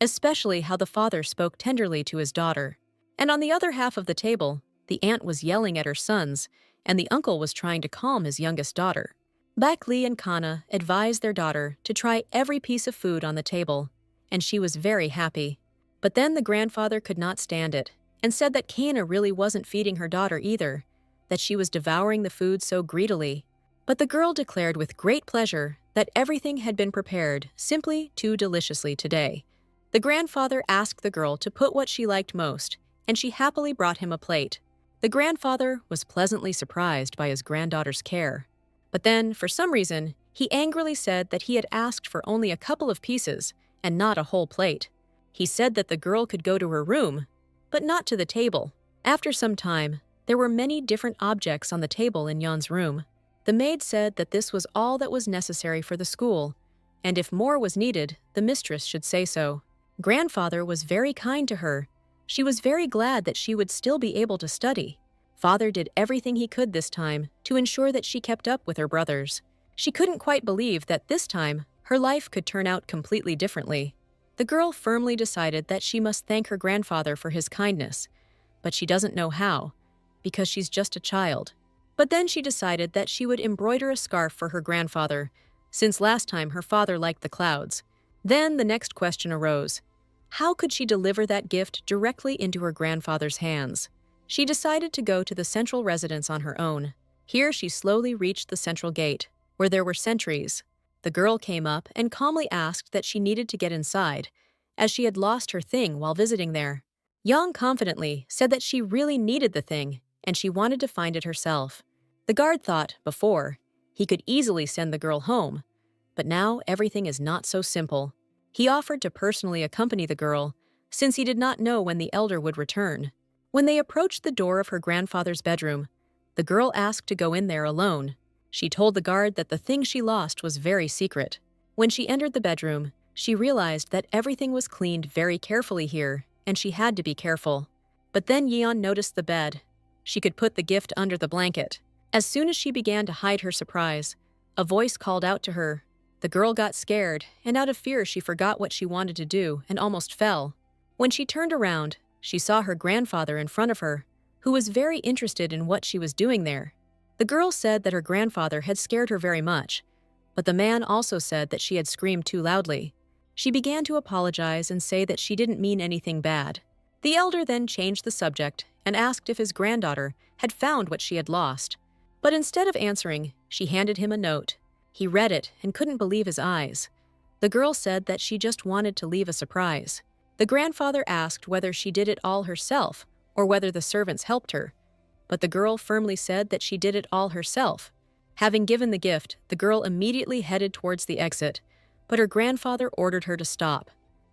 S1: especially how the father spoke tenderly to his daughter. And on the other half of the table, the aunt was yelling at her sons, and the uncle was trying to calm his youngest daughter. Bak Lee and Kana advised their daughter to try every piece of food on the table, and she was very happy. But then the grandfather could not stand it, and said that Kana really wasn't feeding her daughter either, that she was devouring the food so greedily. But the girl declared with great pleasure that everything had been prepared simply too deliciously today. The grandfather asked the girl to put what she liked most, and she happily brought him a plate. The grandfather was pleasantly surprised by his granddaughter's care. But then, for some reason, he angrily said that he had asked for only a couple of pieces and not a whole plate. He said that the girl could go to her room, but not to the table. After some time, there were many different objects on the table in Yeon's room. The maid said that this was all that was necessary for the school, and if more was needed, the mistress should say so. Grandfather was very kind to her. She was very glad that she would still be able to study. Father did everything he could this time to ensure that she kept up with her brothers. She couldn't quite believe that this time her life could turn out completely differently. The girl firmly decided that she must thank her grandfather for his kindness, but she doesn't know how, because she's just a child. But then she decided that she would embroider a scarf for her grandfather, since last time her father liked the clouds. Then the next question arose. How could she deliver that gift directly into her grandfather's hands? She decided to go to the central residence on her own. Here she slowly reached the central gate, where there were sentries. The girl came up and calmly asked that she needed to get inside, as she had lost her thing while visiting there. Yang confidently said that she really needed the thing, and she wanted to find it herself. The guard thought, before, he could easily send the girl home, but now everything is not so simple. He offered to personally accompany the girl, since he did not know when the elder would return. When they approached the door of her grandfather's bedroom, the girl asked to go in there alone. She told the guard that the thing she lost was very secret. When she entered the bedroom, she realized that everything was cleaned very carefully here, and she had to be careful. But then Yeon noticed the bed. She could put the gift under the blanket. As soon as she began to hide her surprise, a voice called out to her. The girl got scared, and out of fear she forgot what she wanted to do and almost fell. When she turned around, she saw her grandfather in front of her, who was very interested in what she was doing there. The girl said that her grandfather had scared her very much, but the man also said that she had screamed too loudly. She began to apologize and say that she didn't mean anything bad. The elder then changed the subject and asked if his granddaughter had found what she had lost. But instead of answering, she handed him a note. He read it and couldn't believe his eyes. The girl said that she just wanted to leave a surprise. The grandfather asked whether she did it all herself or whether the servants helped her, but the girl firmly said that she did it all herself. Having given the gift, the girl immediately headed towards the exit, but her grandfather ordered her to stop.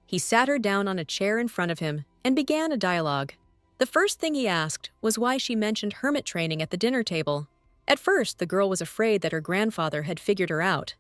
S1: He sat her down on a chair in front of him and began a dialogue. The first thing he asked was why she mentioned hermit training at the dinner table. At first, the girl was afraid that her grandfather had figured her out,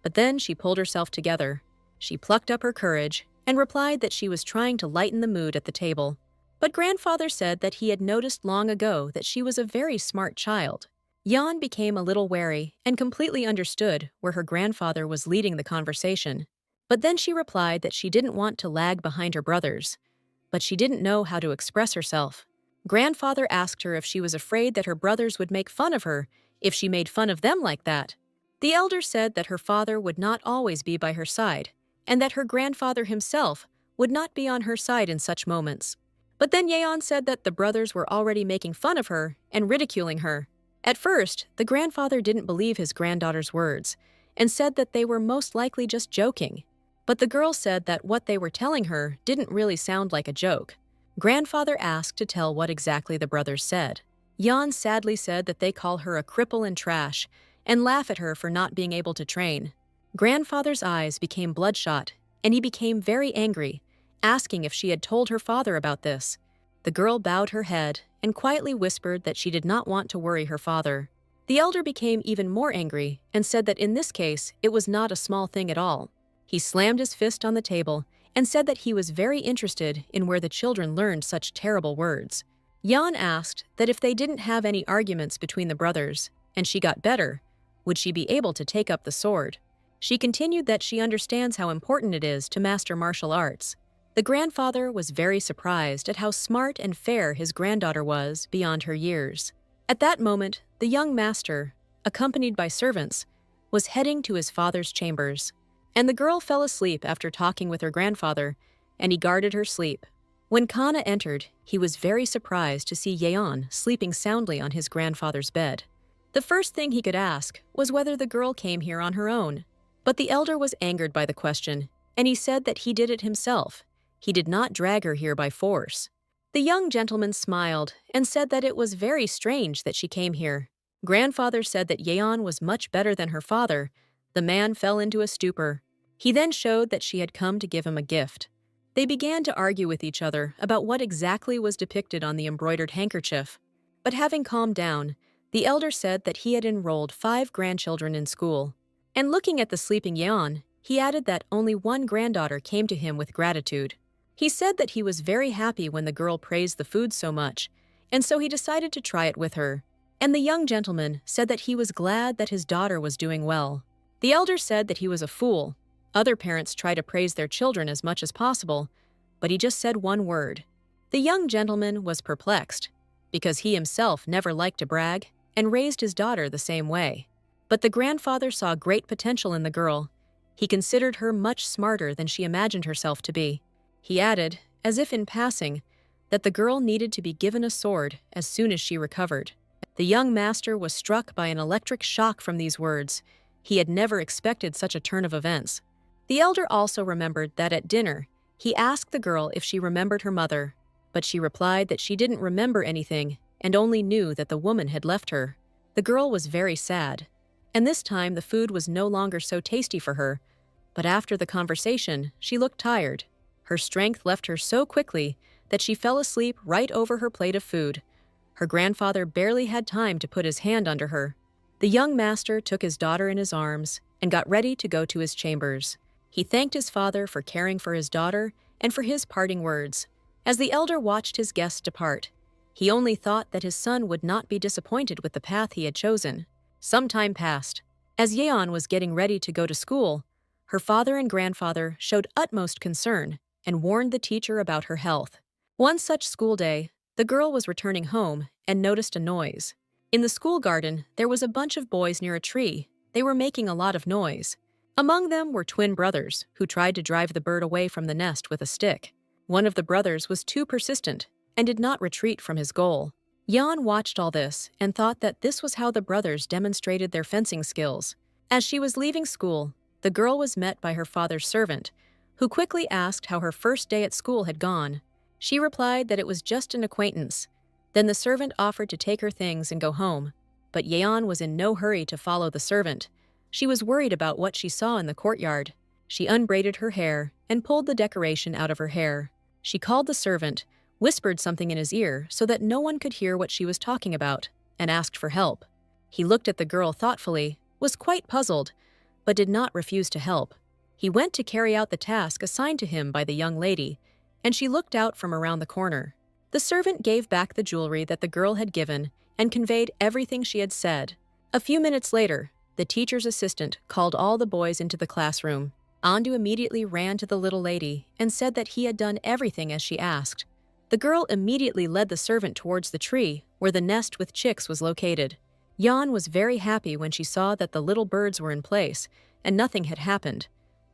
S1: but then she pulled herself together. She plucked up her courage and replied that she was trying to lighten the mood at the table. But grandfather said that he had noticed long ago that she was a very smart child. Jan became a little wary and completely understood where her grandfather was leading the conversation. But then she replied that she didn't want to lag behind her brothers, but she didn't know how to express herself. Grandfather asked her if she was afraid that her brothers would make fun of her if she made fun of them like that. The elder said that her father would not always be by her side, and that her grandfather himself would not be on her side in such moments. But then Yeon said that the brothers were already making fun of her and ridiculing her. At first, the grandfather didn't believe his granddaughter's words and said that they were most likely just joking. But the girl said that what they were telling her didn't really sound like a joke. Grandfather asked to tell what exactly the brothers said. Jan sadly said that they call her a cripple and trash and laugh at her for not being able to train. Grandfather's eyes became bloodshot, and he became very angry, asking if she had told her father about this. The girl bowed her head and quietly whispered that she did not want to worry her father. The elder became even more angry and said that in this case, it was not a small thing at all. He slammed his fist on the table and said that he was very interested in where the children learned such terrible words. Jan asked that if they didn't have any arguments between the brothers, and she got better, would she be able to take up the sword? She continued that she understands how important it is to master martial arts. The grandfather was very surprised at how smart and fair his granddaughter was beyond her years. At that moment, the young master, accompanied by servants, was heading to his father's chambers, and the girl fell asleep after talking with her grandfather, and he guarded her sleep. When Kana entered, he was very surprised to see Yeon sleeping soundly on his grandfather's bed. The first thing he could ask was whether the girl came here on her own. But the elder was angered by the question, and he said that he did it himself. He did not drag her here by force. The young gentleman smiled and said that it was very strange that she came here. Grandfather said that Yeon was much better than her father. The man fell into a stupor. He then showed that she had come to give him a gift. They began to argue with each other about what exactly was depicted on the embroidered handkerchief. But having calmed down, the elder said that he had enrolled 5 grandchildren in school. And looking at the sleeping Yeon, he added that only one granddaughter came to him with gratitude. He said that he was very happy when the girl praised the food so much, and so he decided to try it with her. And the young gentleman said that he was glad that his daughter was doing well. The elder said that he was a fool. Other parents try to praise their children as much as possible, but he just said one word. The young gentleman was perplexed, because he himself never liked to brag and raised his daughter the same way. But the grandfather saw great potential in the girl. He considered her much smarter than she imagined herself to be. He added, as if in passing, that the girl needed to be given a sword as soon as she recovered. The young master was struck by an electric shock from these words. He had never expected such a turn of events. The elder also remembered that at dinner, he asked the girl if she remembered her mother, but she replied that she didn't remember anything and only knew that the woman had left her. The girl was very sad, and this time the food was no longer so tasty for her, but after the conversation, she looked tired. Her strength left her so quickly that she fell asleep right over her plate of food. Her grandfather barely had time to put his hand under her. The young master took his daughter in his arms and got ready to go to his chambers. He thanked his father for caring for his daughter and for his parting words. As the elder watched his guests depart, he only thought that his son would not be disappointed with the path he had chosen. Some time passed. As Yeon was getting ready to go to school, her father and grandfather showed utmost concern and warned the teacher about her health. One such school day, the girl was returning home and noticed a noise. In the school garden, there was a bunch of boys near a tree. They were making a lot of noise. Among them were twin brothers who tried to drive the bird away from the nest with a stick. One of the brothers was too persistent and did not retreat from his goal. Yeon watched all this and thought that this was how the brothers demonstrated their fencing skills. As she was leaving school, the girl was met by her father's servant, who quickly asked how her first day at school had gone. She replied that it was just an acquaintance. Then the servant offered to take her things and go home, but Yeon was in no hurry to follow the servant. She was worried about what she saw in the courtyard. She unbraided her hair and pulled the decoration out of her hair. She called the servant, whispered something in his ear so that no one could hear what she was talking about, and asked for help. He looked at the girl thoughtfully, was quite puzzled, but did not refuse to help. He went to carry out the task assigned to him by the young lady, and she looked out from around the corner. The servant gave back the jewelry that the girl had given and conveyed everything she had said. A few minutes later, the teacher's assistant called all the boys into the classroom. Andu immediately ran to the little lady and said that he had done everything as she asked. The girl immediately led the servant towards the tree where the nest with chicks was located. Yan was very happy when she saw that the little birds were in place and nothing had happened.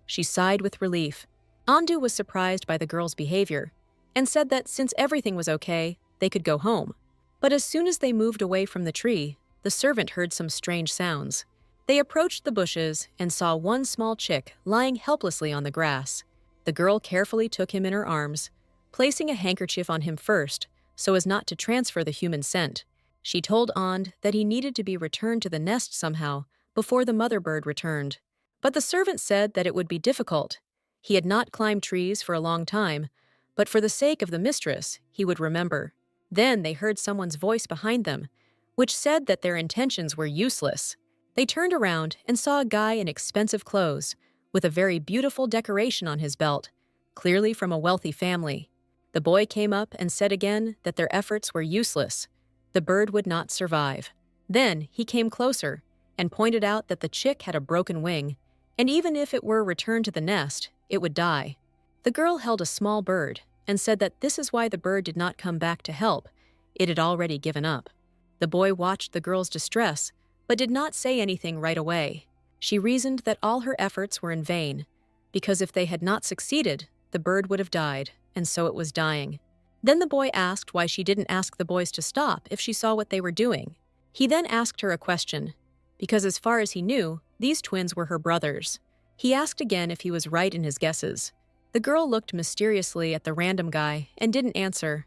S1: She sighed with relief. Andu was surprised by the girl's behavior and said that since everything was okay, they could go home. But as soon as they moved away from the tree, the servant heard some strange sounds. They approached the bushes and saw one small chick lying helplessly on the grass. The girl carefully took him in her arms, placing a handkerchief on him first so as not to transfer the human scent. She told And that he needed to be returned to the nest somehow before the mother bird returned. But the servant said that it would be difficult. He had not climbed trees for a long time, but for the sake of the mistress, he would remember. Then they heard someone's voice behind them, which said that their intentions were useless. They turned around and saw a guy in expensive clothes, with a very beautiful decoration on his belt, clearly from a wealthy family. The boy came up and said again that their efforts were useless. The bird would not survive. Then he came closer and pointed out that the chick had a broken wing, and even if it were returned to the nest, it would die. The girl held a small bird and said that this is why the bird did not come back to help. It had already given up. The boy watched the girl's distress, but did not say anything right away. She reasoned that all her efforts were in vain, because if they had not succeeded, the bird would have died, and so it was dying. Then the boy asked why she didn't ask the boys to stop if she saw what they were doing. He then asked her a question, because as far as he knew, these twins were her brothers. He asked again if he was right in his guesses. The girl looked mysteriously at the random guy and didn't answer,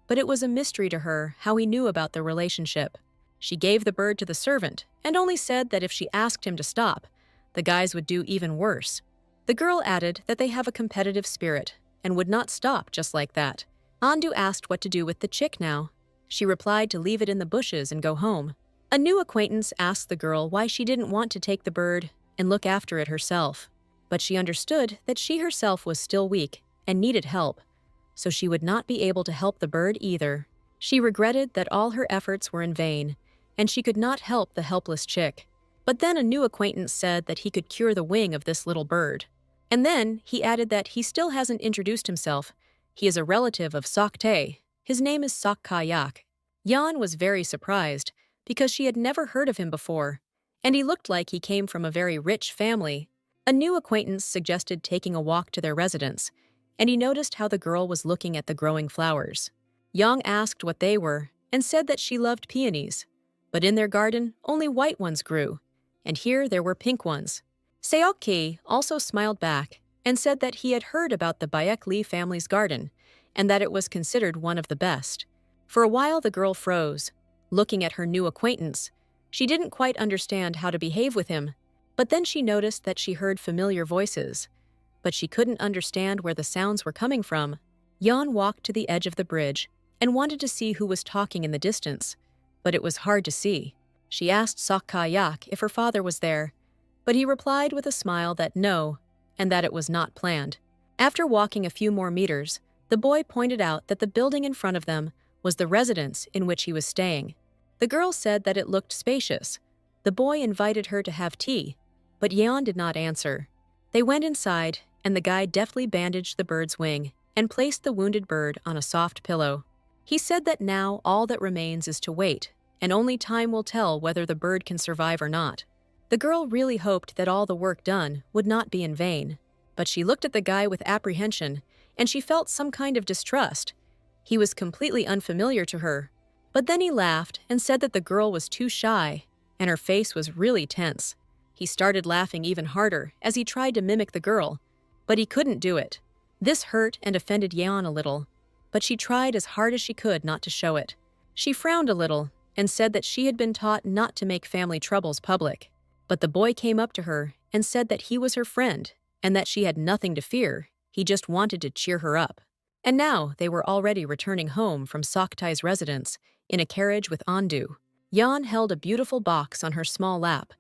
S1: but it was a mystery to her how he knew about the relationship. She gave the bird to the servant and only said that if she asked him to stop, the guys would do even worse. The girl added that they have a competitive spirit and would not stop just like that. Andu asked what to do with the chick now. She replied to leave it in the bushes and go home. A new acquaintance asked the girl why she didn't want to take the bird and look after it herself, but she understood that she herself was still weak and needed help, so she would not be able to help the bird either. She regretted that all her efforts were in vain, and she could not help the helpless chick. But then a new acquaintance said that he could cure the wing of this little bird. And then he added that he still hasn't introduced himself. He is a relative of Sakte. His name is Sakkayak. Yan was very surprised because she had never heard of him before, and he looked like he came from a very rich family. A new acquaintance suggested taking a walk to their residence, and he noticed how the girl was looking at the growing flowers. Yang asked what they were and said that she loved peonies, but in their garden only white ones grew, and here there were pink ones. Seokki also smiled back and said that he had heard about the Bayek Lee family's garden and that it was considered one of the best. For a while the girl froze, looking at her new acquaintance. She didn't quite understand how to behave with him, but then she noticed that she heard familiar voices, but she couldn't understand where the sounds were coming from. Yan walked to the edge of the bridge and wanted to see who was talking in the distance, but it was hard to see. She asked Sakkayak if her father was there, but he replied with a smile that no, and that it was not planned. After walking a few more meters, the boy pointed out that the building in front of them was the residence in which he was staying. The girl said that it looked spacious. The boy invited her to have tea, but Yeon did not answer. They went inside, and the guy deftly bandaged the bird's wing and placed the wounded bird on a soft pillow. He said that now all that remains is to wait, and only time will tell whether the bird can survive or not. The girl really hoped that all the work done would not be in vain, but she looked at the guy with apprehension, and she felt some kind of distrust. He was completely unfamiliar to her, but then he laughed and said that the girl was too shy, and her face was really tense. He started laughing even harder as he tried to mimic the girl, but he couldn't do it. This hurt and offended Yeon a little, but she tried as hard as she could not to show it. She frowned a little and said that she had been taught not to make family troubles public. But the boy came up to her and said that he was her friend and that she had nothing to fear. He just wanted to cheer her up. And now they were already returning home from Soktai's residence in a carriage with Andu. Yan held a beautiful box on her small lap,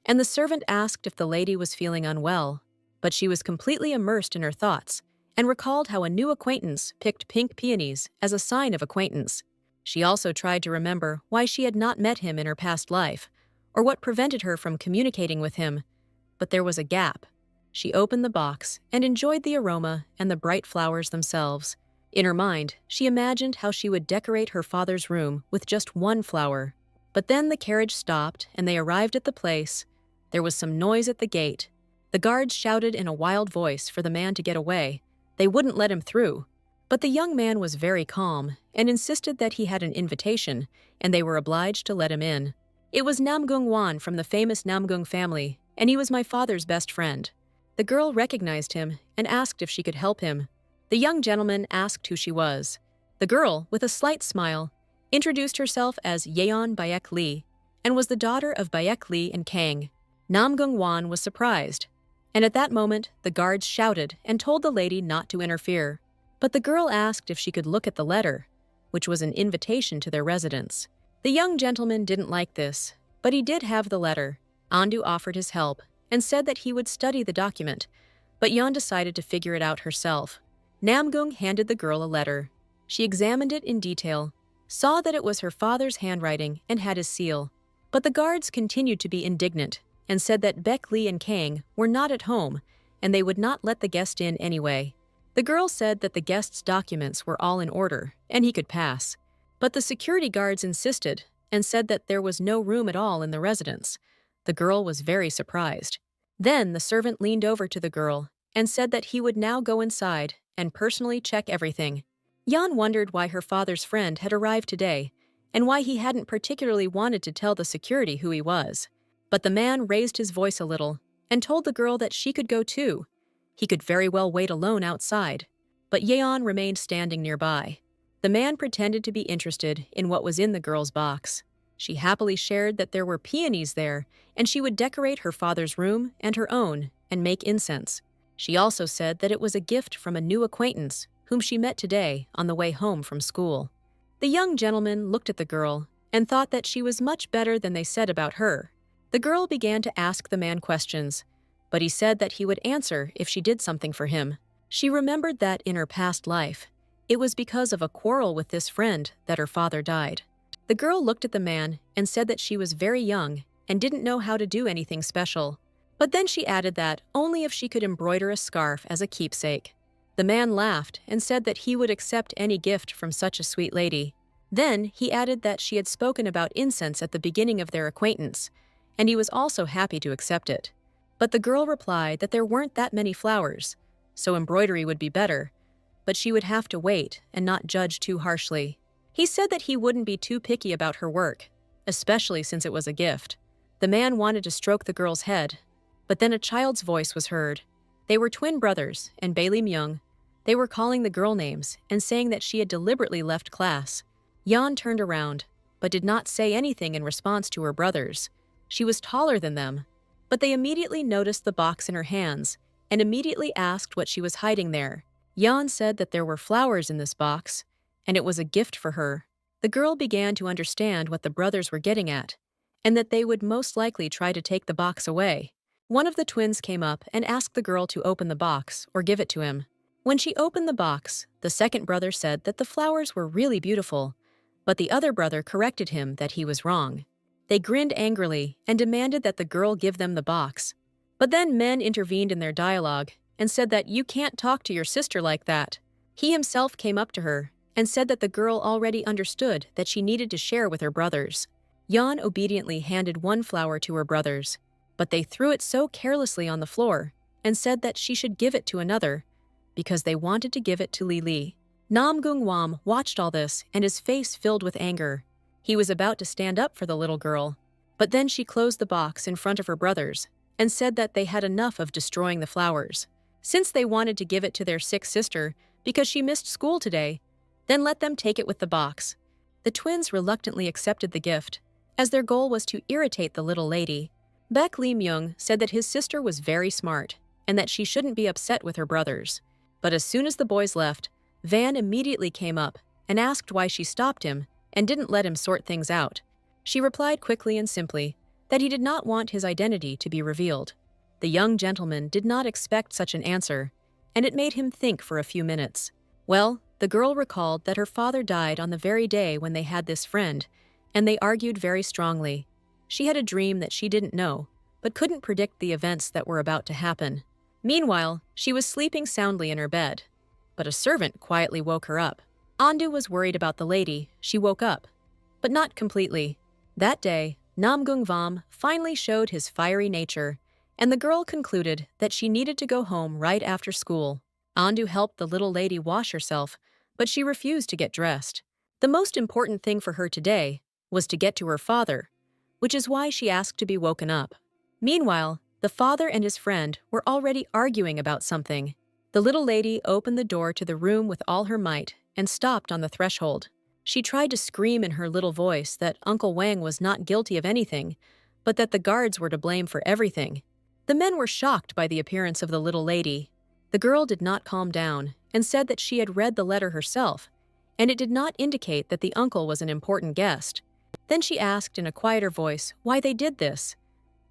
S1: and the servant asked if the lady was feeling unwell, but she was completely immersed in her thoughts and recalled how a new acquaintance picked pink peonies as a sign of acquaintance. She also tried to remember why she had not met him in her past life, or what prevented her from communicating with him, but there was a gap. She opened the box and enjoyed the aroma and the bright flowers themselves. In her mind, she imagined how she would decorate her father's room with just one flower. But then the carriage stopped and they arrived at the place. There was some noise at the gate. The guards shouted in a wild voice for the man to get away. They wouldn't let him through. But the young man was very calm and insisted that he had an invitation, and they were obliged to let him in. It was Namgung Wan from the famous Namgung family, and he was my father's best friend. The girl recognized him and asked if she could help him. The young gentleman asked who she was. The girl, with a slight smile, introduced herself as Yeon Bayek Lee and was the daughter of Bayek Lee and Kang. Namgung Wan was surprised, and at that moment the guards shouted and told the lady not to interfere. But the girl asked if she could look at the letter, which was an invitation to their residence. The young gentleman didn't like this, but he did have the letter. Andu offered his help and said that he would study the document, but Yeon decided to figure it out herself. Namgung handed the girl a letter. She examined it in detail, saw that it was her father's handwriting and had his seal. But the guards continued to be indignant and said that Baek Lee and Kang were not at home and they would not let the guest in anyway. The girl said that the guest's documents were all in order and he could pass. But the security guards insisted and said that there was no room at all in the residence. The girl was very surprised. Then the servant leaned over to the girl and said that he would now go inside and personally check everything. Yeon wondered why her father's friend had arrived today and why he hadn't particularly wanted to tell the security who he was. But the man raised his voice a little and told the girl that she could go too. He could very well wait alone outside. But Yeon remained standing nearby. The man pretended to be interested in what was in the girl's box. She happily shared that there were peonies there, and she would decorate her father's room and her own and make incense. She also said that it was a gift from a new acquaintance whom she met today on the way home from school. The young gentleman looked at the girl and thought that she was much better than they said about her. The girl began to ask the man questions, but he said that he would answer if she did something for him. She remembered that in her past life, it was because of a quarrel with this friend that her father died. The girl looked at the man and said that she was very young and didn't know how to do anything special. But then she added that only if she could embroider a scarf as a keepsake. The man laughed and said that he would accept any gift from such a sweet lady. Then he added that she had spoken about incense at the beginning of their acquaintance, and he was also happy to accept it. But the girl replied that there weren't that many flowers, so embroidery would be better, but she would have to wait and not judge too harshly. He said that he wouldn't be too picky about her work, especially since it was a gift. The man wanted to stroke the girl's head, but then a child's voice was heard. They were twin brothers, and Bailey Myung. They were calling the girl names and saying that she had deliberately left class. Yeon turned around, but did not say anything in response to her brothers. She was taller than them, but they immediately noticed the box in her hands and immediately asked what she was hiding there. Yeon said that there were flowers in this box, and it was a gift for her. The girl began to understand what the brothers were getting at, and that they would most likely try to take the box away. One of the twins came up and asked the girl to open the box or give it to him. When she opened the box, the second brother said that the flowers were really beautiful, but the other brother corrected him that he was wrong. They grinned angrily and demanded that the girl give them the box. But then men intervened in their dialogue and said that you can't talk to your sister like that. He himself came up to her and said that the girl already understood that she needed to share with her brothers. Yeon obediently handed one flower to her brothers, but they threw it so carelessly on the floor and said that she should give it to another because they wanted to give it to Li. Namgung Wam watched all this and his face filled with anger. He was about to stand up for the little girl, but then she closed the box in front of her brothers and said that they had enough of destroying the flowers. Since they wanted to give it to their sick sister because she missed school today, then let them take it with the box. The twins reluctantly accepted the gift, as their goal was to irritate the little lady. Baek Lee Myung said that his sister was very smart and that she shouldn't be upset with her brothers. But as soon as the boys left, Van immediately came up and asked why she stopped him and didn't let him sort things out. She replied quickly and simply that he did not want his identity to be revealed. The young gentleman did not expect such an answer, and it made him think for a few minutes. Well, the girl recalled that her father died on the very day when they had this friend, and they argued very strongly. She had a dream that she didn't know, but couldn't predict the events that were about to happen. Meanwhile, she was sleeping soundly in her bed, but a servant quietly woke her up. Andu was worried about the lady. She woke up, but not completely. That day, Namgung Vam finally showed his fiery nature, and the girl concluded that she needed to go home right after school. Andu helped the little lady wash herself, but she refused to get dressed. The most important thing for her today was to get to her father, which is why she asked to be woken up. Meanwhile, the father and his friend were already arguing about something. The little lady opened the door to the room with all her might and stopped on the threshold. She tried to scream in her little voice that Uncle Wang was not guilty of anything, but that the guards were to blame for everything. The men were shocked by the appearance of the little lady. The girl did not calm down and said that she had read the letter herself, and it did not indicate that the uncle was an important guest. Then she asked in a quieter voice why they did this.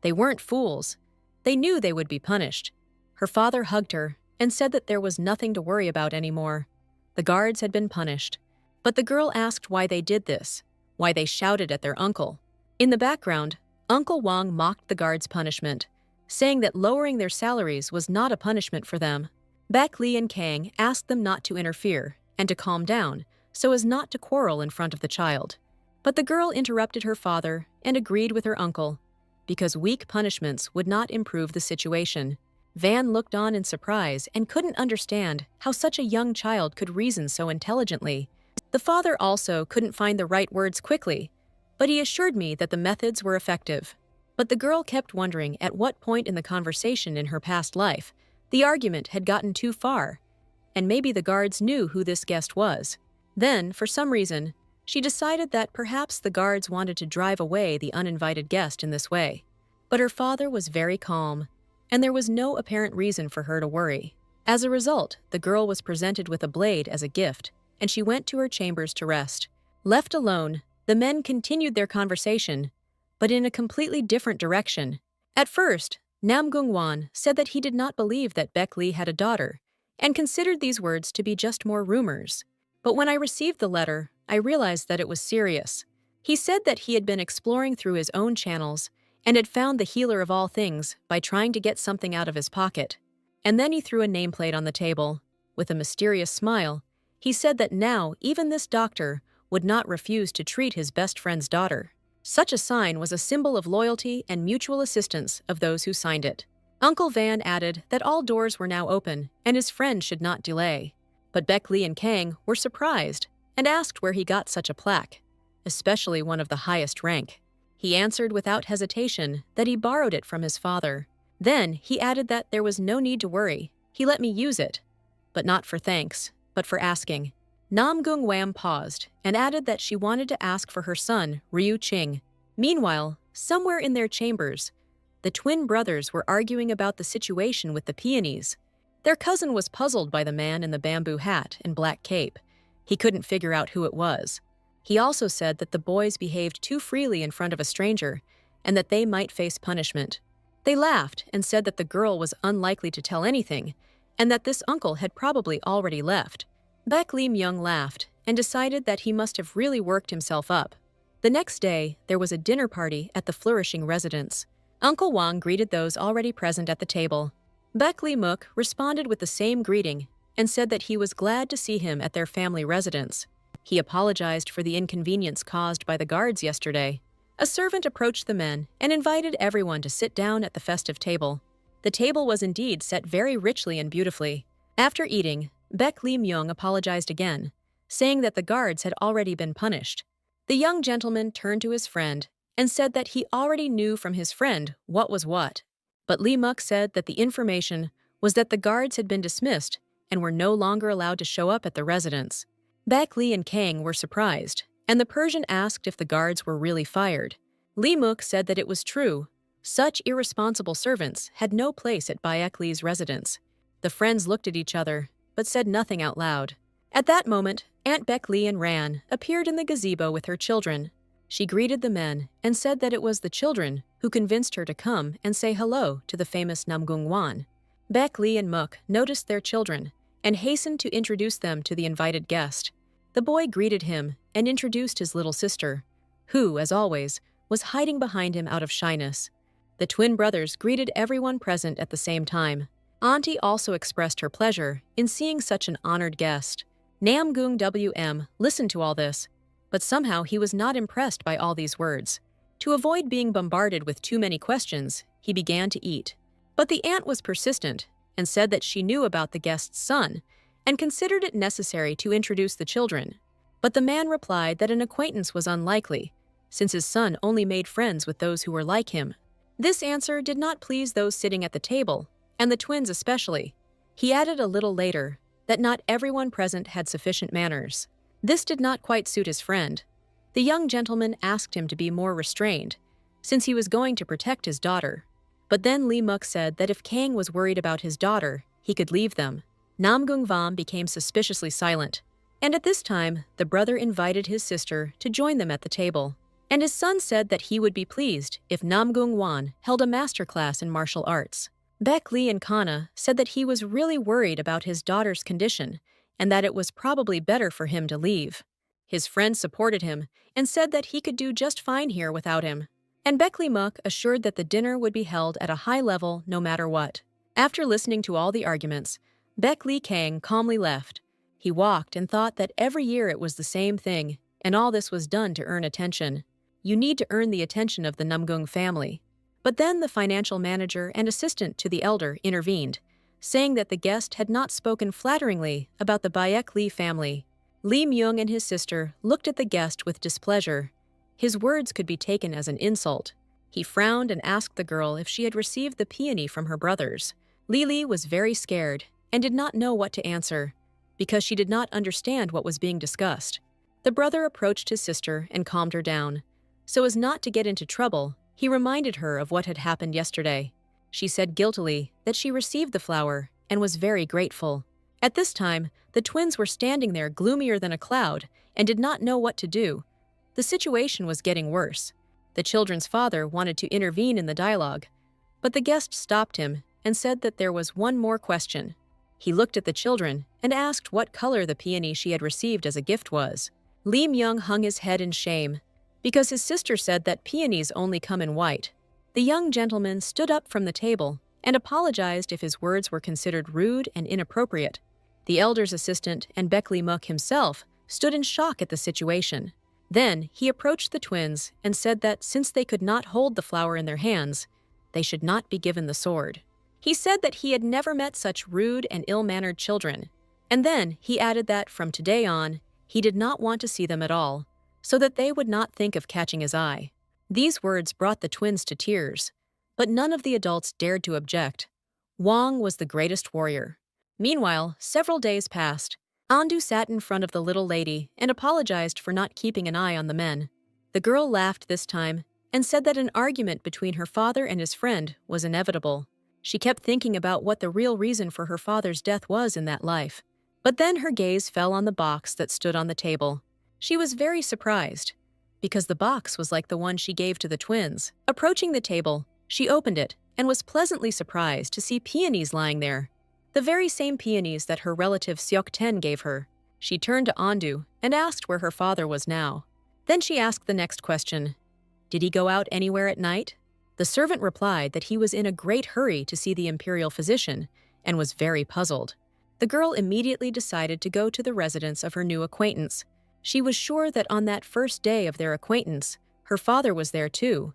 S1: They weren't fools. They knew they would be punished. Her father hugged her and said that there was nothing to worry about anymore. The guards had been punished. But the girl asked why they did this, why they shouted at their uncle. In the background, Uncle Wang mocked the guards' punishment, saying that lowering their salaries was not a punishment for them. Beck Li and Kang asked them not to interfere and to calm down so as not to quarrel in front of the child. But the girl interrupted her father and agreed with her uncle, because weak punishments would not improve the situation. Van looked on in surprise and couldn't understand how such a young child could reason so intelligently. The father also couldn't find the right words quickly, but he assured me that the methods were effective. But the girl kept wondering at what point in the conversation in her past life the argument had gotten too far, and maybe the guards knew who this guest was. Then, for some reason, she decided that perhaps the guards wanted to drive away the uninvited guest in this way. But her father was very calm, and there was no apparent reason for her to worry. As a result, the girl was presented with a blade as a gift, and she went to her chambers to rest. Left alone, the men continued their conversation, but in a completely different direction. At first, Namgung Wan said that he did not believe that Beck Li had a daughter, and considered these words to be just more rumors. But when I received the letter, I realized that it was serious. He said that he had been exploring through his own channels and had found the healer of all things by trying to get something out of his pocket. And then he threw a nameplate on the table. With a mysterious smile, he said that now even this doctor would not refuse to treat his best friend's daughter. Such a sign was a symbol of loyalty and mutual assistance of those who signed it. Uncle Van added that all doors were now open and his friend should not delay. But Beck Li and Kang were surprised and asked where he got such a plaque, especially one of the highest rank. He answered without hesitation that he borrowed it from his father. Then he added that there was no need to worry. He let me use it, but not for thanks, but for asking. Namgung Wam paused and added that she wanted to ask for her son, Ryu Qing. Meanwhile, somewhere in their chambers, the twin brothers were arguing about the situation with the peonies. Their cousin was puzzled by the man in the bamboo hat and black cape. He couldn't figure out who it was. He also said that the boys behaved too freely in front of a stranger and that they might face punishment. They laughed and said that the girl was unlikely to tell anything and that this uncle had probably already left. Beck Li Myung laughed and decided that he must have really worked himself up. The next day, there was a dinner party at the flourishing residence. Uncle Wang greeted those already present at the table. Beck Li Mook responded with the same greeting and said that he was glad to see him at their family residence. He apologized for the inconvenience caused by the guards yesterday. A servant approached the men and invited everyone to sit down at the festive table. The table was indeed set very richly and beautifully. After eating, Beck Li Myung apologized again, saying that the guards had already been punished. The young gentleman turned to his friend and said that he already knew from his friend what was what. But Li Muk said that the information was that the guards had been dismissed and were no longer allowed to show up at the residence. Beck Li and Kang were surprised, and the Persian asked if the guards were really fired. Li Muk said that it was true. Such irresponsible servants had no place at Baek Li's residence. The friends looked at each other, but said nothing out loud. At that moment, Aunt Beckley and Ran appeared in the gazebo with her children. She greeted the men and said that it was the children who convinced her to come and say hello to the famous Namgung Wan. Beckley and Mook noticed their children and hastened to introduce them to the invited guest. The boy greeted him and introduced his little sister, who, as always, was hiding behind him out of shyness. The twin brothers greeted everyone present at the same time. Auntie also expressed her pleasure in seeing such an honored guest. Namgung WM listened to all this, but somehow he was not impressed by all these words. To avoid being bombarded with too many questions, he began to eat. But the aunt was persistent and said that she knew about the guest's son and considered it necessary to introduce the children. But the man replied that an acquaintance was unlikely, since his son only made friends with those who were like him. This answer did not please those sitting at the table, and the twins especially. He added a little later that not everyone present had sufficient manners. This did not quite suit his friend. The young gentleman asked him to be more restrained, since he was going to protect his daughter. But then Lee Muk said that if Kang was worried about his daughter, he could leave them. Namgung Vam became suspiciously silent, and at this time, the brother invited his sister to join them at the table. And his son said that he would be pleased if Namgung Wan held a master class in martial arts. Baek Lee and Kana said that he was really worried about his daughter's condition and that it was probably better for him to leave. His friend supported him and said that he could do just fine here without him. And Baek Lee Muk assured that the dinner would be held at a high level no matter what. After listening to all the arguments, Baek Lee Kang calmly left. He walked and thought that every year it was the same thing, and all this was done to earn attention. You need to earn the attention of the Namgung family. But then the financial manager and assistant to the elder intervened, saying that the guest had not spoken flatteringly about the Baek Lee family. Lee Myung and his sister looked at the guest with displeasure. His words could be taken as an insult. He frowned and asked the girl if she had received the peony from her brothers. Lily was very scared and did not know what to answer, because she did not understand what was being discussed. The brother approached his sister and calmed her down. So as not to get into trouble, he reminded her of what had happened yesterday. She said guiltily that she received the flower and was very grateful. At this time, the twins were standing there gloomier than a cloud and did not know what to do. The situation was getting worse. The children's father wanted to intervene in the dialogue, but the guest stopped him and said that there was one more question. He looked at the children and asked what color the peony she had received as a gift was. Lee Myung hung his head in shame, because his sister said that peonies only come in white. The young gentleman stood up from the table and apologized if his words were considered rude and inappropriate. The elder's assistant and Baek Lee Muk himself stood in shock at the situation. Then he approached the twins and said that since they could not hold the flower in their hands, they should not be given the sword. He said that he had never met such rude and ill-mannered children, and then he added that from today on, he did not want to see them at all, so that they would not think of catching his eye. These words brought the twins to tears, but none of the adults dared to object. Wang was the greatest warrior. Meanwhile, several days passed. Andu sat in front of the little lady and apologized for not keeping an eye on the men. The girl laughed this time and said that an argument between her father and his friend was inevitable. She kept thinking about what the real reason for her father's death was in that life. But then her gaze fell on the box that stood on the table. She was very surprised, because the box was like the one she gave to the twins. Approaching the table, she opened it and was pleasantly surprised to see peonies lying there. The very same peonies that her relative Seok Ten gave her. She turned to Andu and asked where her father was now. Then she asked the next question. Did he go out anywhere at night? The servant replied that he was in a great hurry to see the imperial physician and was very puzzled. The girl immediately decided to go to the residence of her new acquaintance. She was sure that on that first day of their acquaintance, her father was there too,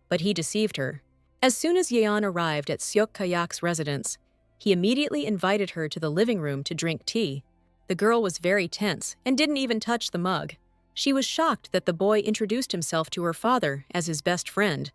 S1: but he deceived her. As soon as Yeon arrived at Seok Kayak's residence, he immediately invited her to the living room to drink tea. The girl was very tense and didn't even touch the mug. She was shocked that the boy introduced himself to her father as his best friend,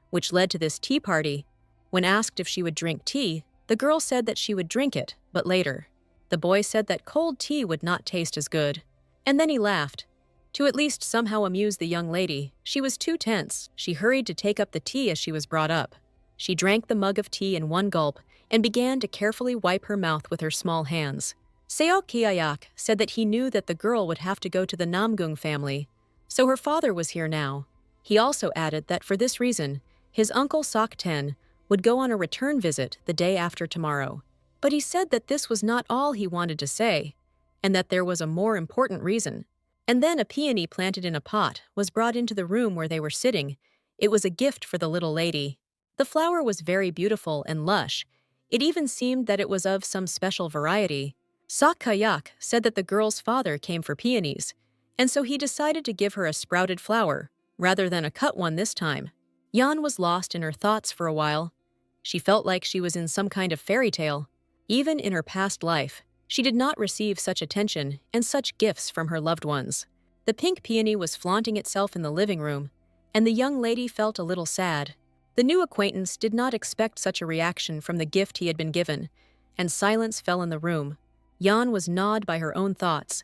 S1: which led to this tea party. When asked if she would drink tea, the girl said that she would drink it, but later. The boy said that cold tea would not taste as good. And then he laughed. To at least somehow amuse the young lady, she was too tense. She hurried to take up the tea as she was brought up. She drank the mug of tea in one gulp and began to carefully wipe her mouth with her small hands. Seok Kyayak said that he knew that the girl would have to go to the Namgung family, so her father was here now. He also added that for this reason, his uncle Sok Ten would go on a return visit the day after tomorrow. But he said that this was not all he wanted to say, and that there was a more important reason. And then a peony planted in a pot was brought into the room where they were sitting. It was a gift for the little lady. The flower was very beautiful and lush. It even seemed that it was of some special variety. Sok Kayak said that the girl's father came for peonies, and so he decided to give her a sprouted flower, rather than a cut one this time. Yan was lost in her thoughts for a while. She felt like she was in some kind of fairy tale. Even in her past life, she did not receive such attention and such gifts from her loved ones. The pink peony was flaunting itself in the living room, and the young lady felt a little sad. The new acquaintance did not expect such a reaction from the gift he had been given, and silence fell in the room. Yan was gnawed by her own thoughts.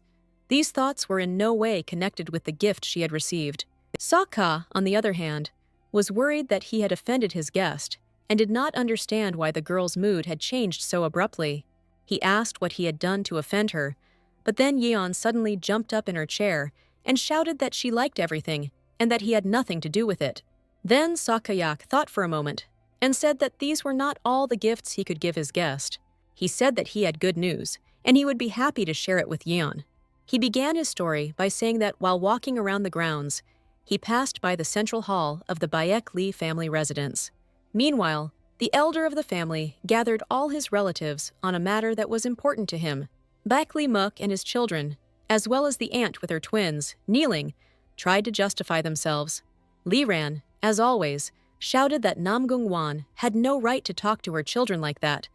S1: These thoughts were in no way connected with the gift she had received. Sokka, on the other hand, was worried that he had offended his guest and did not understand why the girl's mood had changed so abruptly. He asked what he had done to offend her, but then Yeon suddenly jumped up in her chair and shouted that she liked everything and that he had nothing to do with it. Then Sakayak thought for a moment and said that these were not all the gifts he could give his guest. He said that he had good news, and he would be happy to share it with Yeon. He began his story by saying that while walking around the grounds, he passed by the central hall of the Bayek Lee family residence. Meanwhile, the elder of the family gathered all his relatives on a matter that was important to him. Baek Lee Muk and his children, as well as the aunt with her twins, kneeling, tried to justify themselves. Lee Ran, as always, shouted that Namgung Wan had no right to talk to her children like that.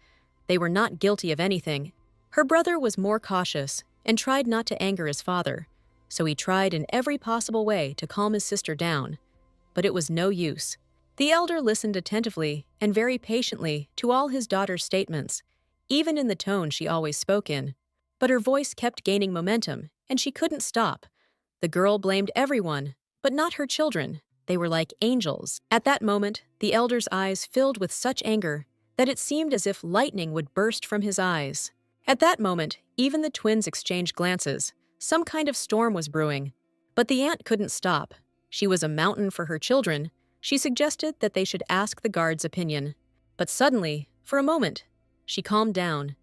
S1: They were not guilty of anything. Her brother was more cautious and tried not to anger his father, so he tried in every possible way to calm his sister down. But it was no use. The elder listened attentively and very patiently to all his daughter's statements, even in the tone she always spoke in. But her voice kept gaining momentum, and she couldn't stop. The girl blamed everyone, but not her children. They were like angels. At that moment, the elder's eyes filled with such anger that it seemed as if lightning would burst from his eyes. At that moment, even the twins exchanged glances. Some kind of storm was brewing. But the aunt couldn't stop. She was a mountain for her children. She suggested that they should ask the guard's opinion. But suddenly, for a moment, she calmed down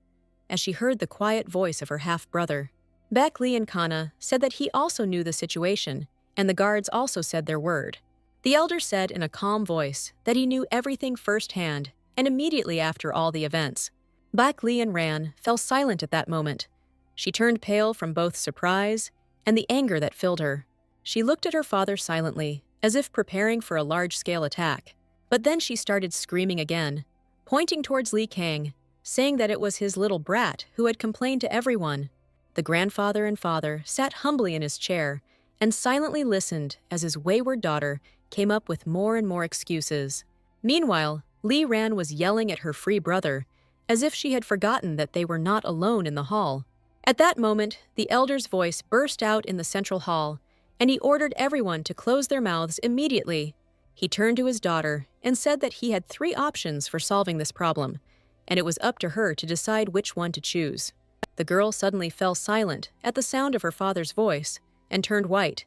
S1: as she heard the quiet voice of her half-brother. Baek Lee and Kana said that he also knew the situation, and the guards also said their word. The elder said in a calm voice that he knew everything firsthand, and immediately after all the events. Baek Lee and Ran fell silent at that moment. She turned pale from both surprise and the anger that filled her. She looked at her father silently, as if preparing for a large-scale attack. But then she started screaming again, pointing towards Lee Kang, saying that it was his little brat who had complained to everyone. The grandfather and father sat humbly in his chair and silently listened as his wayward daughter came up with more and more excuses. Meanwhile, Lee Ran was yelling at her free brother, as if she had forgotten that they were not alone in the hall. At that moment, the elder's voice burst out in the central hall, and he ordered everyone to close their mouths immediately. He turned to his daughter and said that he had 3 options for solving this problem, and it was up to her to decide which one to choose. The girl suddenly fell silent at the sound of her father's voice and turned white.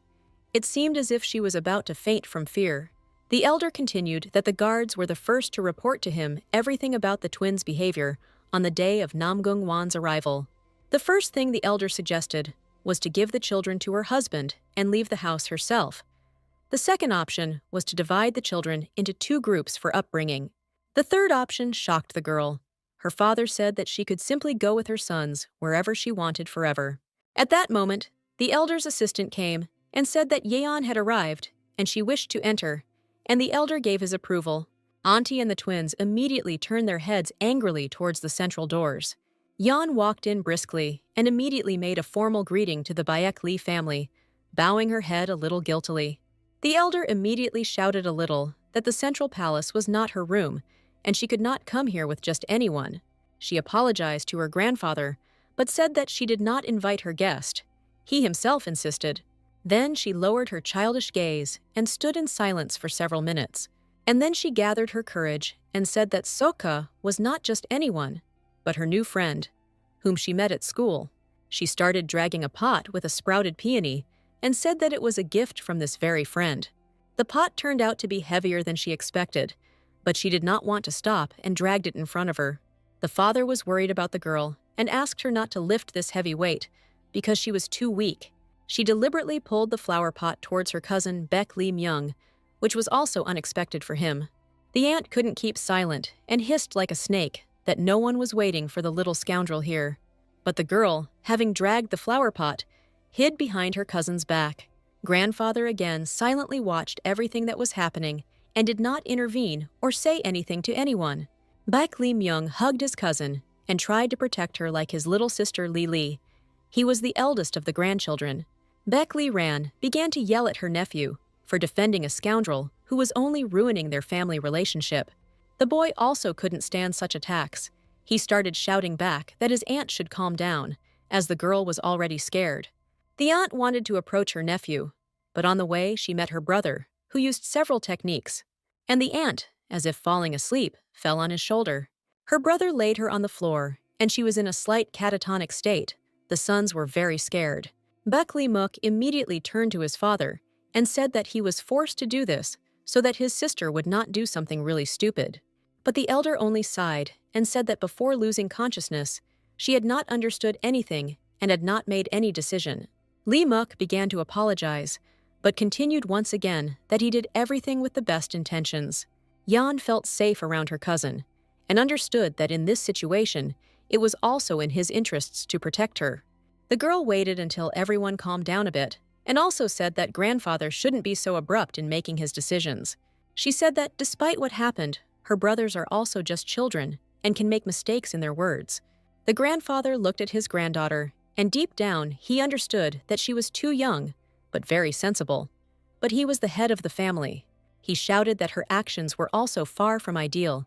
S1: It seemed as if she was about to faint from fear. The elder continued that the guards were the first to report to him everything about the twins' behavior on the day of Namgung Wan's arrival. The first thing the elder suggested was to give the children to her husband and leave the house herself. The second option was to divide the children into 2 groups for upbringing. The third option shocked the girl. Her father said that she could simply go with her sons wherever she wanted forever. At that moment, the elder's assistant came and said that Yeon had arrived and she wished to enter, and the elder gave his approval. Auntie and the twins immediately turned their heads angrily towards the central doors. Yeon walked in briskly and immediately made a formal greeting to the Bayek Lee family, bowing her head a little guiltily. The elder immediately shouted a little that the central palace was not her room, and she could not come here with just anyone. She apologized to her grandfather, but said that she did not invite her guest. He himself insisted. Then she lowered her childish gaze and stood in silence for several minutes. And then she gathered her courage and said that Sokka was not just anyone, but her new friend, whom she met at school. She started dragging a pot with a sprouted peony and said that it was a gift from this very friend. The pot turned out to be heavier than she expected, but she did not want to stop and dragged it in front of her. The father was worried about the girl and asked her not to lift this heavy weight because she was too weak. She deliberately pulled the flower pot towards her cousin Baek Lee Myung, which was also unexpected for him. The aunt couldn't keep silent and hissed like a snake that no one was waiting for the little scoundrel here. But the girl, having dragged the flower pot, hid behind her cousin's back. Grandfather again silently watched everything that was happening and did not intervene or say anything to anyone. Baek Lee Myung hugged his cousin and tried to protect her like his little sister Lee Lee. He was the eldest of the grandchildren. Baek Lee began to yell at her nephew for defending a scoundrel who was only ruining their family relationship. The boy also couldn't stand such attacks. He started shouting back that his aunt should calm down, as the girl was already scared. The aunt wanted to approach her nephew, but on the way she met her brother, who used several techniques. And the aunt, as if falling asleep, fell on his shoulder. Her brother laid her on the floor, and she was in a slight catatonic state. The sons were very scared. Baek Lee Mook immediately turned to his father and said that he was forced to do this so that his sister would not do something really stupid. But the elder only sighed and said that before losing consciousness, she had not understood anything and had not made any decision. Lee Mook began to apologize, but continued once again that he did everything with the best intentions. Yan felt safe around her cousin and understood that in this situation, it was also in his interests to protect her. The girl waited until everyone calmed down a bit and also said that grandfather shouldn't be so abrupt in making his decisions. She said that despite what happened, her brothers are also just children and can make mistakes in their words. The grandfather looked at his granddaughter, and deep down he understood that she was too young, but very sensible. But he was the head of the family. He shouted that her actions were also far from ideal,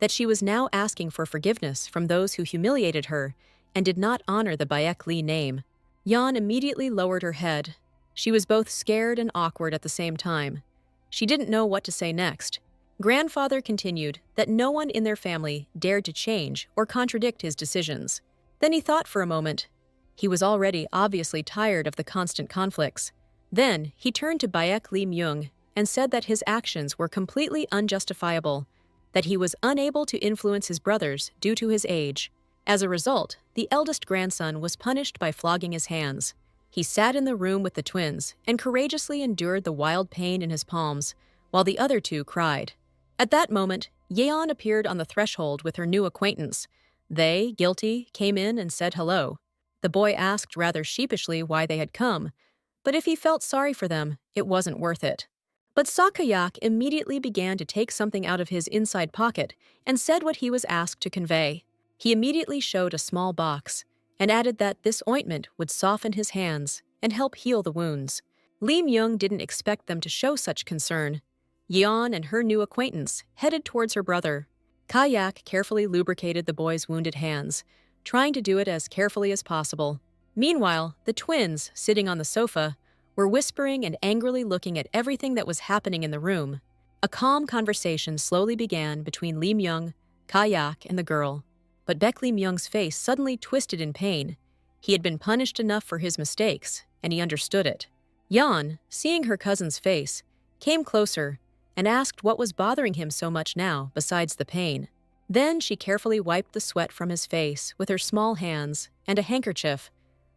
S1: that she was now asking for forgiveness from those who humiliated her and did not honor the Baek Lee name. Yan immediately lowered her head. She was both scared and awkward at the same time. She didn't know what to say next. Grandfather continued that no one in their family dared to change or contradict his decisions. Then he thought for a moment. He was already obviously tired of the constant conflicts. Then he turned to Baek Lee Myung and said that his actions were completely unjustifiable, that he was unable to influence his brothers due to his age. As a result, the eldest grandson was punished by flogging his hands. He sat in the room with the twins and courageously endured the wild pain in his palms, while the other two cried. At that moment, Yeon appeared on the threshold with her new acquaintance. They, guilty, came in and said hello. The boy asked rather sheepishly why they had come, but if he felt sorry for them, it wasn't worth it. But Sakayak immediately began to take something out of his inside pocket and said what he was asked to convey. He immediately showed a small box and added that this ointment would soften his hands and help heal the wounds. Lee Myung didn't expect them to show such concern. Yeon and her new acquaintance headed towards her brother. Kayak carefully lubricated the boy's wounded hands, trying to do it as carefully as possible. Meanwhile, the twins, sitting on the sofa, were whispering and angrily looking at everything that was happening in the room. A calm conversation slowly began between Lee Myung, Kayak, and the girl. But Baek Lee Myung's face suddenly twisted in pain. He had been punished enough for his mistakes, and he understood it. Yeon, seeing her cousin's face, came closer and asked what was bothering him so much now besides the pain. Then she carefully wiped the sweat from his face with her small hands and a handkerchief,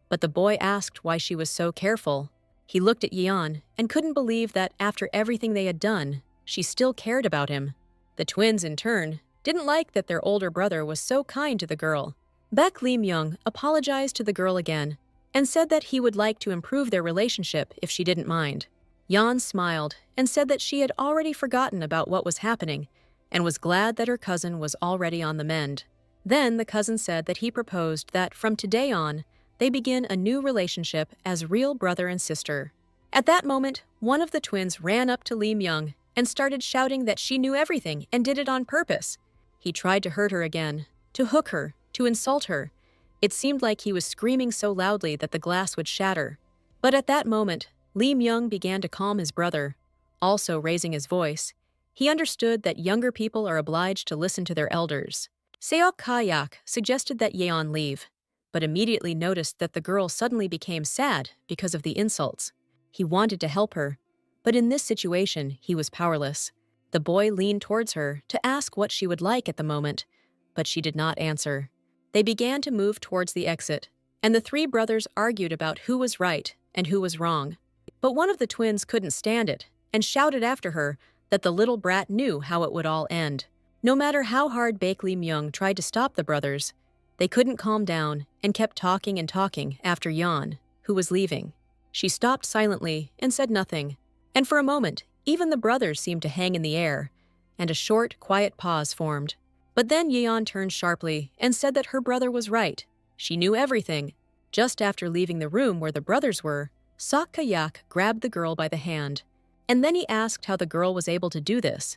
S1: but the boy asked why she was so careful. He looked at Yeon and couldn't believe that after everything they had done, she still cared about him. The twins, in turn, didn't like that their older brother was so kind to the girl. Baek Lee Myung apologized to the girl again and said that he would like to improve their relationship if she didn't mind. Yeon smiled and said that she had already forgotten about what was happening and was glad that her cousin was already on the mend. Then the cousin said that he proposed that from today on, they begin a new relationship as real brother and sister. At that moment, one of the twins ran up to Lee Myung and started shouting that she knew everything and did it on purpose. He tried to hurt her again, to hook her, to insult her. It seemed like he was screaming so loudly that the glass would shatter. But at that moment, Lee Myung began to calm his brother, also raising his voice. He understood that younger people are obliged to listen to their elders. Seok Kayak suggested that Yeon leave, but immediately noticed that the girl suddenly became sad because of the insults. He wanted to help her, but in this situation, he was powerless. The boy leaned towards her to ask what she would like at the moment, but she did not answer. They began to move towards the exit, and the three brothers argued about who was right and who was wrong. But one of the twins couldn't stand it and shouted after her that the little brat knew how it would all end. No matter how hard Baek Lee Myung tried to stop the brothers, they couldn't calm down and kept talking and talking after Yeon, who was leaving. She stopped silently and said nothing, and for a moment, even the brothers seemed to hang in the air, and a short, quiet pause formed. But then Yeon turned sharply and said that her brother was right. She knew everything. Just after leaving the room where the brothers were, Sok Kayak grabbed the girl by the hand, and then he asked how the girl was able to do this.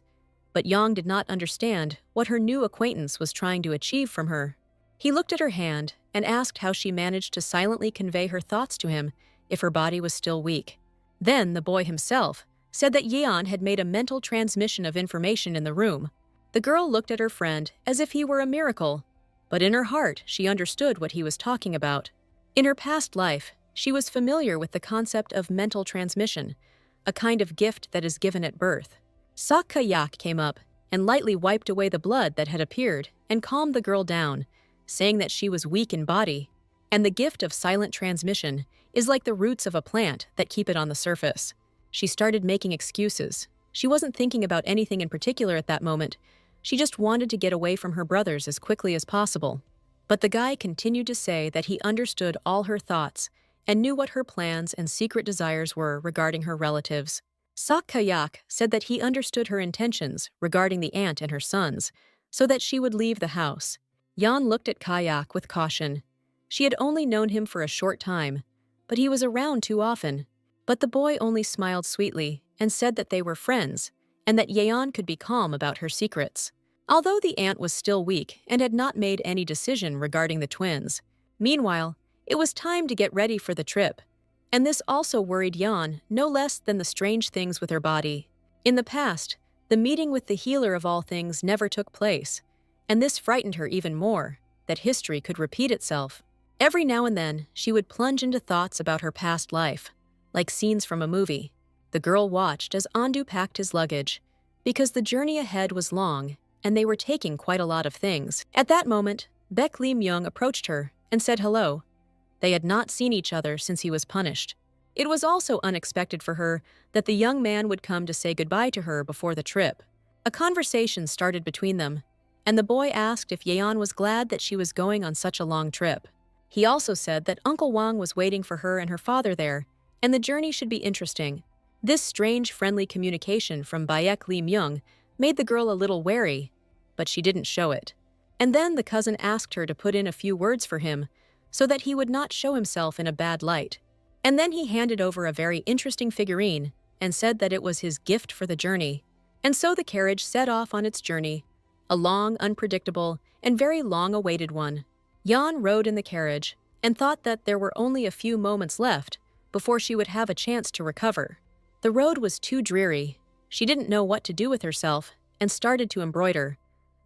S1: But Yeon did not understand what her new acquaintance was trying to achieve from her. He looked at her hand and asked how she managed to silently convey her thoughts to him if her body was still weak. Then the boy himself said that Yeon had made a mental transmission of information in the room. The girl looked at her friend as if he were a miracle, but in her heart she understood what he was talking about. In her past life, she was familiar with the concept of mental transmission, a kind of gift that is given at birth. Sok Kayak came up and lightly wiped away the blood that had appeared and calmed the girl down, saying that she was weak in body, and the gift of silent transmission is like the roots of a plant that keep it on the surface. She started making excuses. She wasn't thinking about anything in particular at that moment. She just wanted to get away from her brothers as quickly as possible. But the guy continued to say that he understood all her thoughts and knew what her plans and secret desires were regarding her relatives. Sok Kayak said that he understood her intentions regarding the aunt and her sons, so that she would leave the house. Yeon looked at Kayak with caution. She had only known him for a short time, but he was around too often. But the boy only smiled sweetly and said that they were friends, and that Yeon could be calm about her secrets. Although the aunt was still weak and had not made any decision regarding the twins. Meanwhile, it was time to get ready for the trip, and this also worried Yeon no less than the strange things with her body. In the past, the meeting with the healer of all things never took place, and this frightened her even more, that history could repeat itself. Every now and then, she would plunge into thoughts about her past life, like scenes from a movie. The girl watched as Andu packed his luggage, because the journey ahead was long, and they were taking quite a lot of things. At that moment, Baek Lee Myung approached her and said hello. They had not seen each other since he was punished. It was also unexpected for her that the young man would come to say goodbye to her before the trip. A conversation started between them, and the boy asked if Yeon was glad that she was going on such a long trip. He also said that Uncle Wang was waiting for her and her father there, and the journey should be interesting. This strange, friendly communication from Baek Lee Myung made the girl a little wary, but she didn't show it. And then the cousin asked her to put in a few words for him, so that he would not show himself in a bad light. And then he handed over a very interesting figurine and said that it was his gift for the journey. And so the carriage set off on its journey, a long, unpredictable, and very long-awaited one. Yeon rode in the carriage and thought that there were only a few moments left before she would have a chance to recover. The road was too dreary. She didn't know what to do with herself and started to embroider,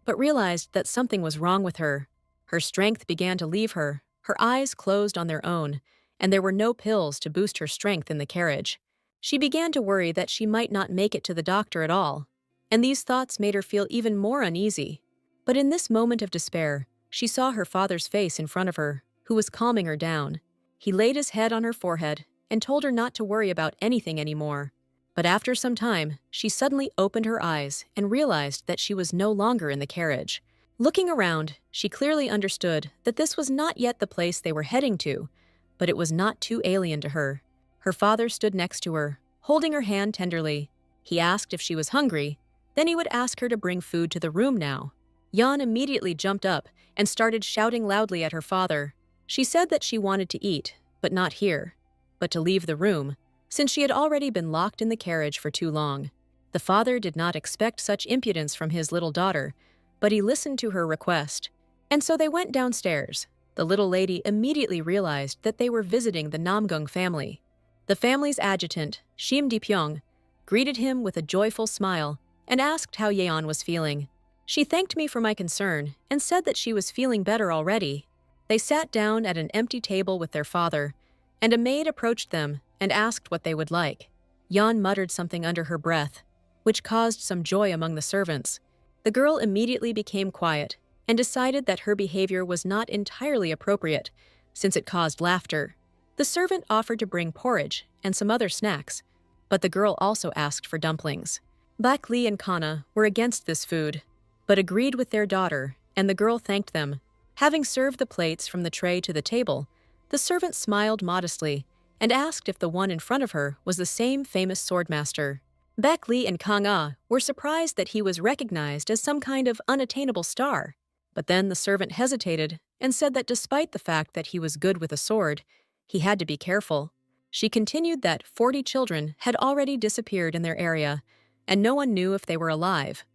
S1: but realized that something was wrong with her. Her strength began to leave her. Her eyes closed on their own, and there were no pills to boost her strength in the carriage. She began to worry that she might not make it to the doctor at all, and these thoughts made her feel even more uneasy. But in this moment of despair, she saw her father's face in front of her, who was calming her down. He laid his head on her forehead and told her not to worry about anything anymore. But after some time, she suddenly opened her eyes and realized that she was no longer in the carriage. Looking around, she clearly understood that this was not yet the place they were heading to, but it was not too alien to her. Her father stood next to her, holding her hand tenderly. He asked if she was hungry, then he would ask her to bring food to the room now. Yeon immediately jumped up and started shouting loudly at her father. She said that she wanted to eat, but not here, but to leave the room, since she had already been locked in the carriage for too long. The father did not expect such impudence from his little daughter, but he listened to her request, and so they went downstairs. The little lady immediately realized that they were visiting the Namgung family. The family's adjutant, Shim Dipyong, greeted him with a joyful smile and asked how Yeon was feeling. She thanked me for my concern and said that she was feeling better already. They sat down at an empty table with their father, and a maid approached them and asked what they would like. Yan muttered something under her breath, which caused some joy among the servants. The girl immediately became quiet and decided that her behavior was not entirely appropriate, since it caused laughter. The servant offered to bring porridge and some other snacks, but the girl also asked for dumplings. Bak Li and Kana were against this food, but agreed with their daughter, and the girl thanked them. Having served the plates from the tray to the table, the servant smiled modestly and asked if the one in front of her was the same famous swordmaster. Bak Li and Kang Ah were surprised that he was recognized as some kind of unattainable star. But then the servant hesitated and said that despite the fact that he was good with a sword, he had to be careful. She continued that 40 children had already disappeared in their area, and no one knew if they were alive,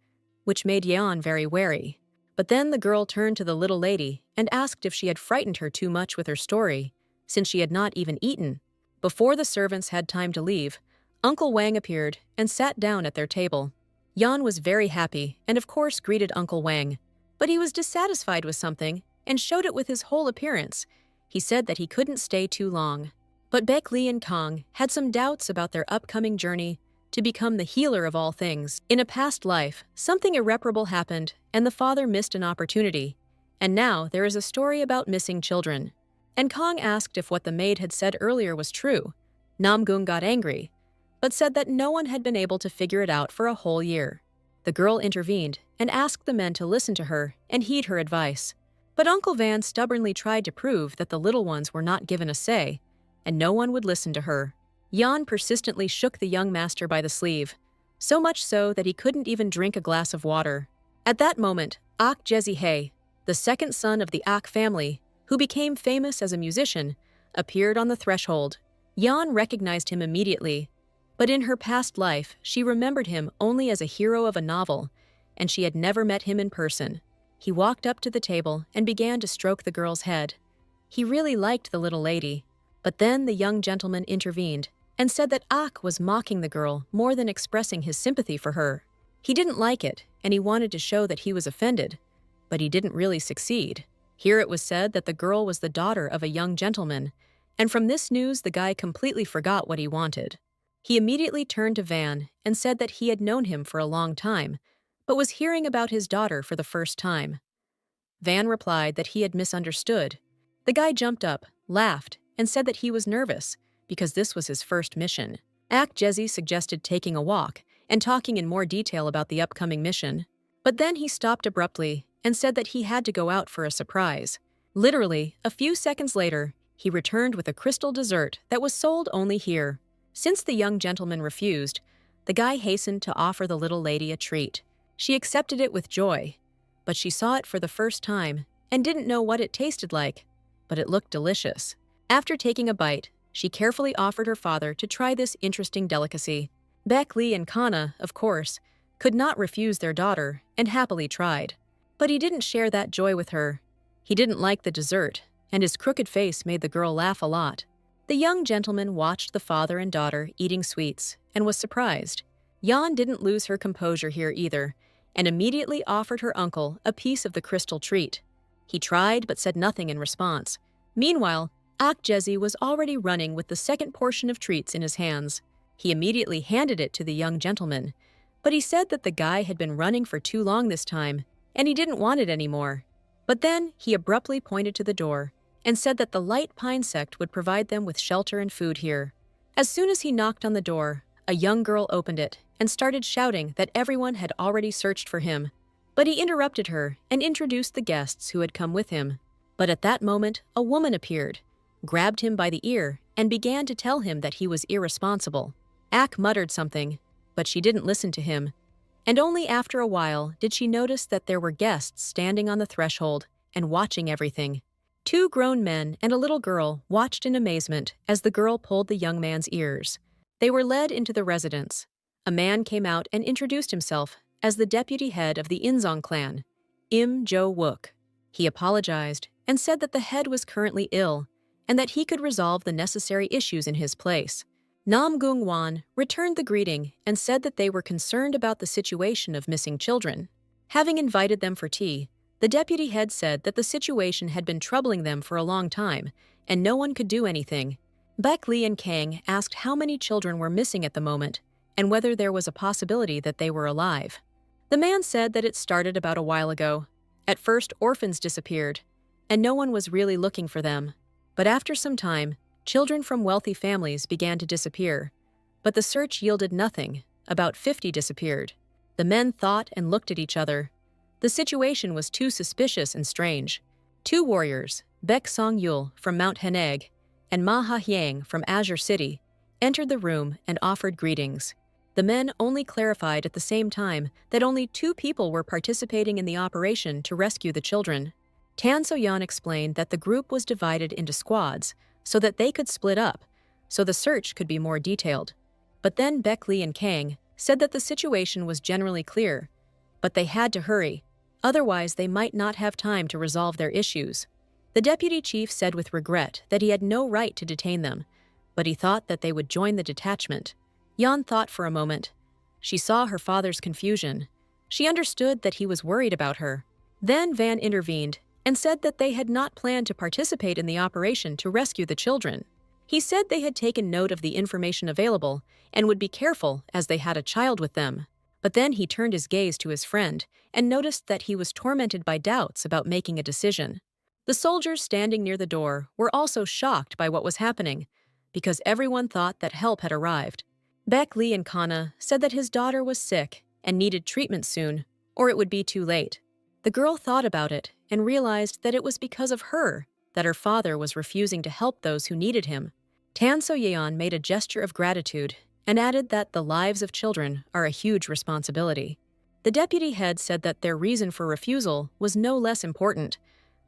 S1: which made Yeon very wary. But then the girl turned to the little lady and asked if she had frightened her too much with her story, since she had not even eaten. Before the servants had time to leave, Uncle Wang appeared and sat down at their table. Yeon was very happy and of course greeted Uncle Wang, but he was dissatisfied with something and showed it with his whole appearance. He said that he couldn't stay too long. But Baek Lee and Kang had some doubts about their upcoming journey to become the healer of all things. In a past life, something irreparable happened and the father missed an opportunity. And now there is a story about missing children. And Kang asked if what the maid had said earlier was true. Namgung got angry, but said that no one had been able to figure it out for a whole year. The girl intervened and asked the men to listen to her and heed her advice. But Uncle Van stubbornly tried to prove that the little ones were not given a say, and no one would listen to her. Yan persistently shook the young master by the sleeve, so much so that he couldn't even drink a glass of water. At that moment, Ak Jezi-hye, the second son of the Ak family, who became famous as a musician, appeared on the threshold. Yan recognized him immediately, but in her past life, she remembered him only as a hero of a novel, and she had never met him in person. He walked up to the table and began to stroke the girl's head. He really liked the little lady, but then the young gentleman intervened and said that Ak was mocking the girl more than expressing his sympathy for her. He didn't like it, and he wanted to show that he was offended, but he didn't really succeed. Here it was said that the girl was the daughter of a young gentleman, and from this news the guy completely forgot what he wanted. He immediately turned to Van and said that he had known him for a long time, but was hearing about his daughter for the first time. Van replied that he had misunderstood. The guy jumped up, laughed, and said that he was nervous because this was his first mission. Ak Jezi suggested taking a walk and talking in more detail about the upcoming mission, but then he stopped abruptly and said that he had to go out for a surprise. Literally, a few seconds later, he returned with a crystal dessert that was sold only here. Since the young gentleman refused, the guy hastened to offer the little lady a treat. She accepted it with joy, but she saw it for the first time and didn't know what it tasted like, but it looked delicious. After taking a bite, she carefully offered her father to try this interesting delicacy. Baek Lee and Kana, of course, could not refuse their daughter and happily tried. But he didn't share that joy with her. He didn't like the dessert, and his crooked face made the girl laugh a lot. The young gentleman watched the father and daughter eating sweets and was surprised. Yan didn't lose her composure here either, and immediately offered her uncle a piece of the crystal treat. He tried but said nothing in response. Meanwhile, Ak Jezi was already running with the second portion of treats in his hands. He immediately handed it to the young gentleman, but he said that the guy had been running for too long this time, and he didn't want it anymore. But then he abruptly pointed to the door and said that the Light Pine sect would provide them with shelter and food here. As soon as he knocked on the door, a young girl opened it and started shouting that everyone had already searched for him. But he interrupted her and introduced the guests who had come with him. But at that moment, a woman appeared, grabbed him by the ear, and began to tell him that he was irresponsible. Ak muttered something, but she didn't listen to him. And only after a while did she notice that there were guests standing on the threshold and watching everything. 2 grown men and a little girl watched in amazement as the girl pulled the young man's ears. They were led into the residence. A man came out and introduced himself as the deputy head of the Inzong clan, Im Jo-wook. He apologized and said that the head was currently ill and that he could resolve the necessary issues in his place. Nam Gung-wan returned the greeting and said that they were concerned about the situation of missing children. Having invited them for tea, The deputy head said that the situation had been troubling them for a long time, and no one could do anything. Baek Lee and Kang asked how many children were missing at the moment, and whether there was a possibility that they were alive. The man said that it started about a while ago. At first, orphans disappeared, and no one was really looking for them. But after some time, children from wealthy families began to disappear. But the search yielded nothing. About 50 disappeared. The men thought and looked at each other. The situation was too suspicious and strange. Two warriors, Baek Song-yul from Mount Heneg and Ma Ha-hyang from Azure City, entered the room and offered greetings. The men only clarified at the same time that only 2 people were participating in the operation to rescue the children. Tan So-yeon explained that the group was divided into squads so that they could split up, so the search could be more detailed. But then Baek Lee and Kang said that the situation was generally clear, but they had to hurry, otherwise they might not have time to resolve their issues. The deputy chief said with regret that he had no right to detain them, but he thought that they would join the detachment. Yeon thought for a moment. She saw her father's confusion. She understood that he was worried about her. Then Van intervened and said that they had not planned to participate in the operation to rescue the children. He said they had taken note of the information available and would be careful as they had a child with them. But then he turned his gaze to his friend and noticed that he was tormented by doubts about making a decision. The soldiers standing near the door were also shocked by what was happening, because everyone thought that help had arrived. Baek Lee and Kana said that his daughter was sick and needed treatment soon, or it would be too late. The girl thought about it and realized that it was because of her that her father was refusing to help those who needed him. Tan So-yeon made a gesture of gratitude and added that the lives of children are a huge responsibility. The deputy head said that their reason for refusal was no less important,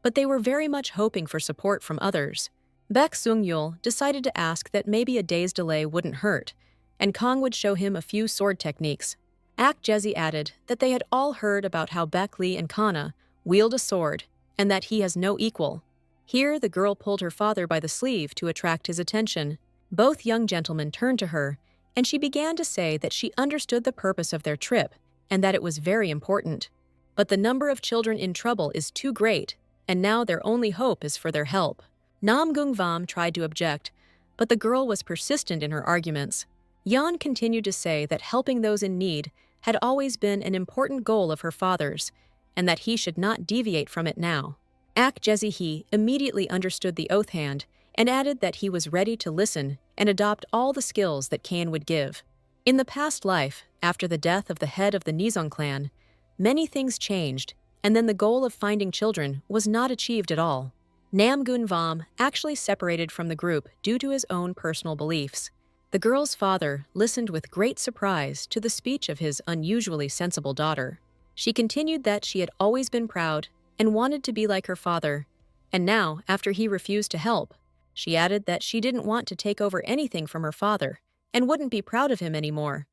S1: but they were very much hoping for support from others. Baek Sung-yul decided to ask that maybe a day's delay wouldn't hurt, and Kang would show him a few sword techniques. Ak Jezi added that they had all heard about how Baek Lee and Kana wield a sword and that he has no equal. Here, the girl pulled her father by the sleeve to attract his attention. Both young gentlemen turned to her, and she began to say that she understood the purpose of their trip and that it was very important. But the number of children in trouble is too great, and now their only hope is for their help. Nam Gung Vam tried to object, but the girl was persistent in her arguments. Yeon continued to say that helping those in need had always been an important goal of her father's, and that he should not deviate from it now. Ak Jezi-hee immediately understood the oath hand and added that he was ready to listen and adopt all the skills that Kane would give. In the past life, after the death of the head of the Nizong clan, many things changed, and then the goal of finding children was not achieved at all. Nam Gun Vam actually separated from the group due to his own personal beliefs. The girl's father listened with great surprise to the speech of his unusually sensible daughter. She continued that she had always been proud and wanted to be like her father, and now, after he refused to help, she added that she didn't want to take over anything from her father and wouldn't be proud of him anymore.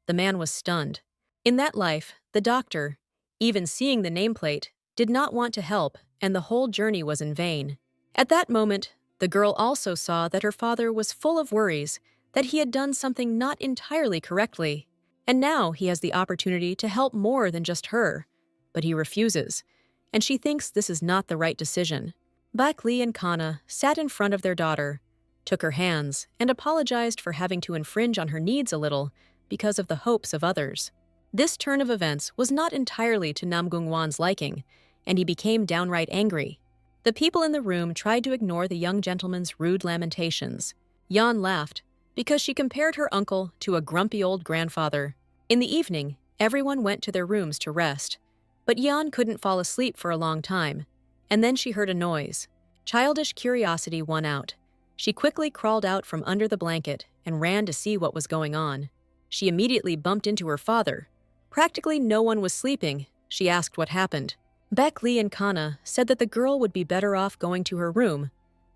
S1: The man was stunned. In that life, the doctor, even seeing the nameplate, did not want to help, and the whole journey was in vain. At that moment, the girl also saw that her father was full of worries that he had done something not entirely correctly, and now he has the opportunity to help more than just her. But he refuses, and she thinks this is not the right decision. Baek Lee and Kana sat in front of their daughter, took her hands, and apologized for having to infringe on her needs a little because of the hopes of others. This turn of events was not entirely to Nam Gung Wan's liking, and he became downright angry. The people in the room tried to ignore the young gentleman's rude lamentations. Yeon laughed, because she compared her uncle to a grumpy old grandfather. In the evening, everyone went to their rooms to rest, but Yeon couldn't fall asleep for a long time, and then she heard a noise. Childish curiosity won out. She quickly crawled out from under the blanket and ran to see what was going on. She immediately bumped into her father. Practically no one was sleeping. She asked what happened. Baek Lee and Kana said that the girl would be better off going to her room.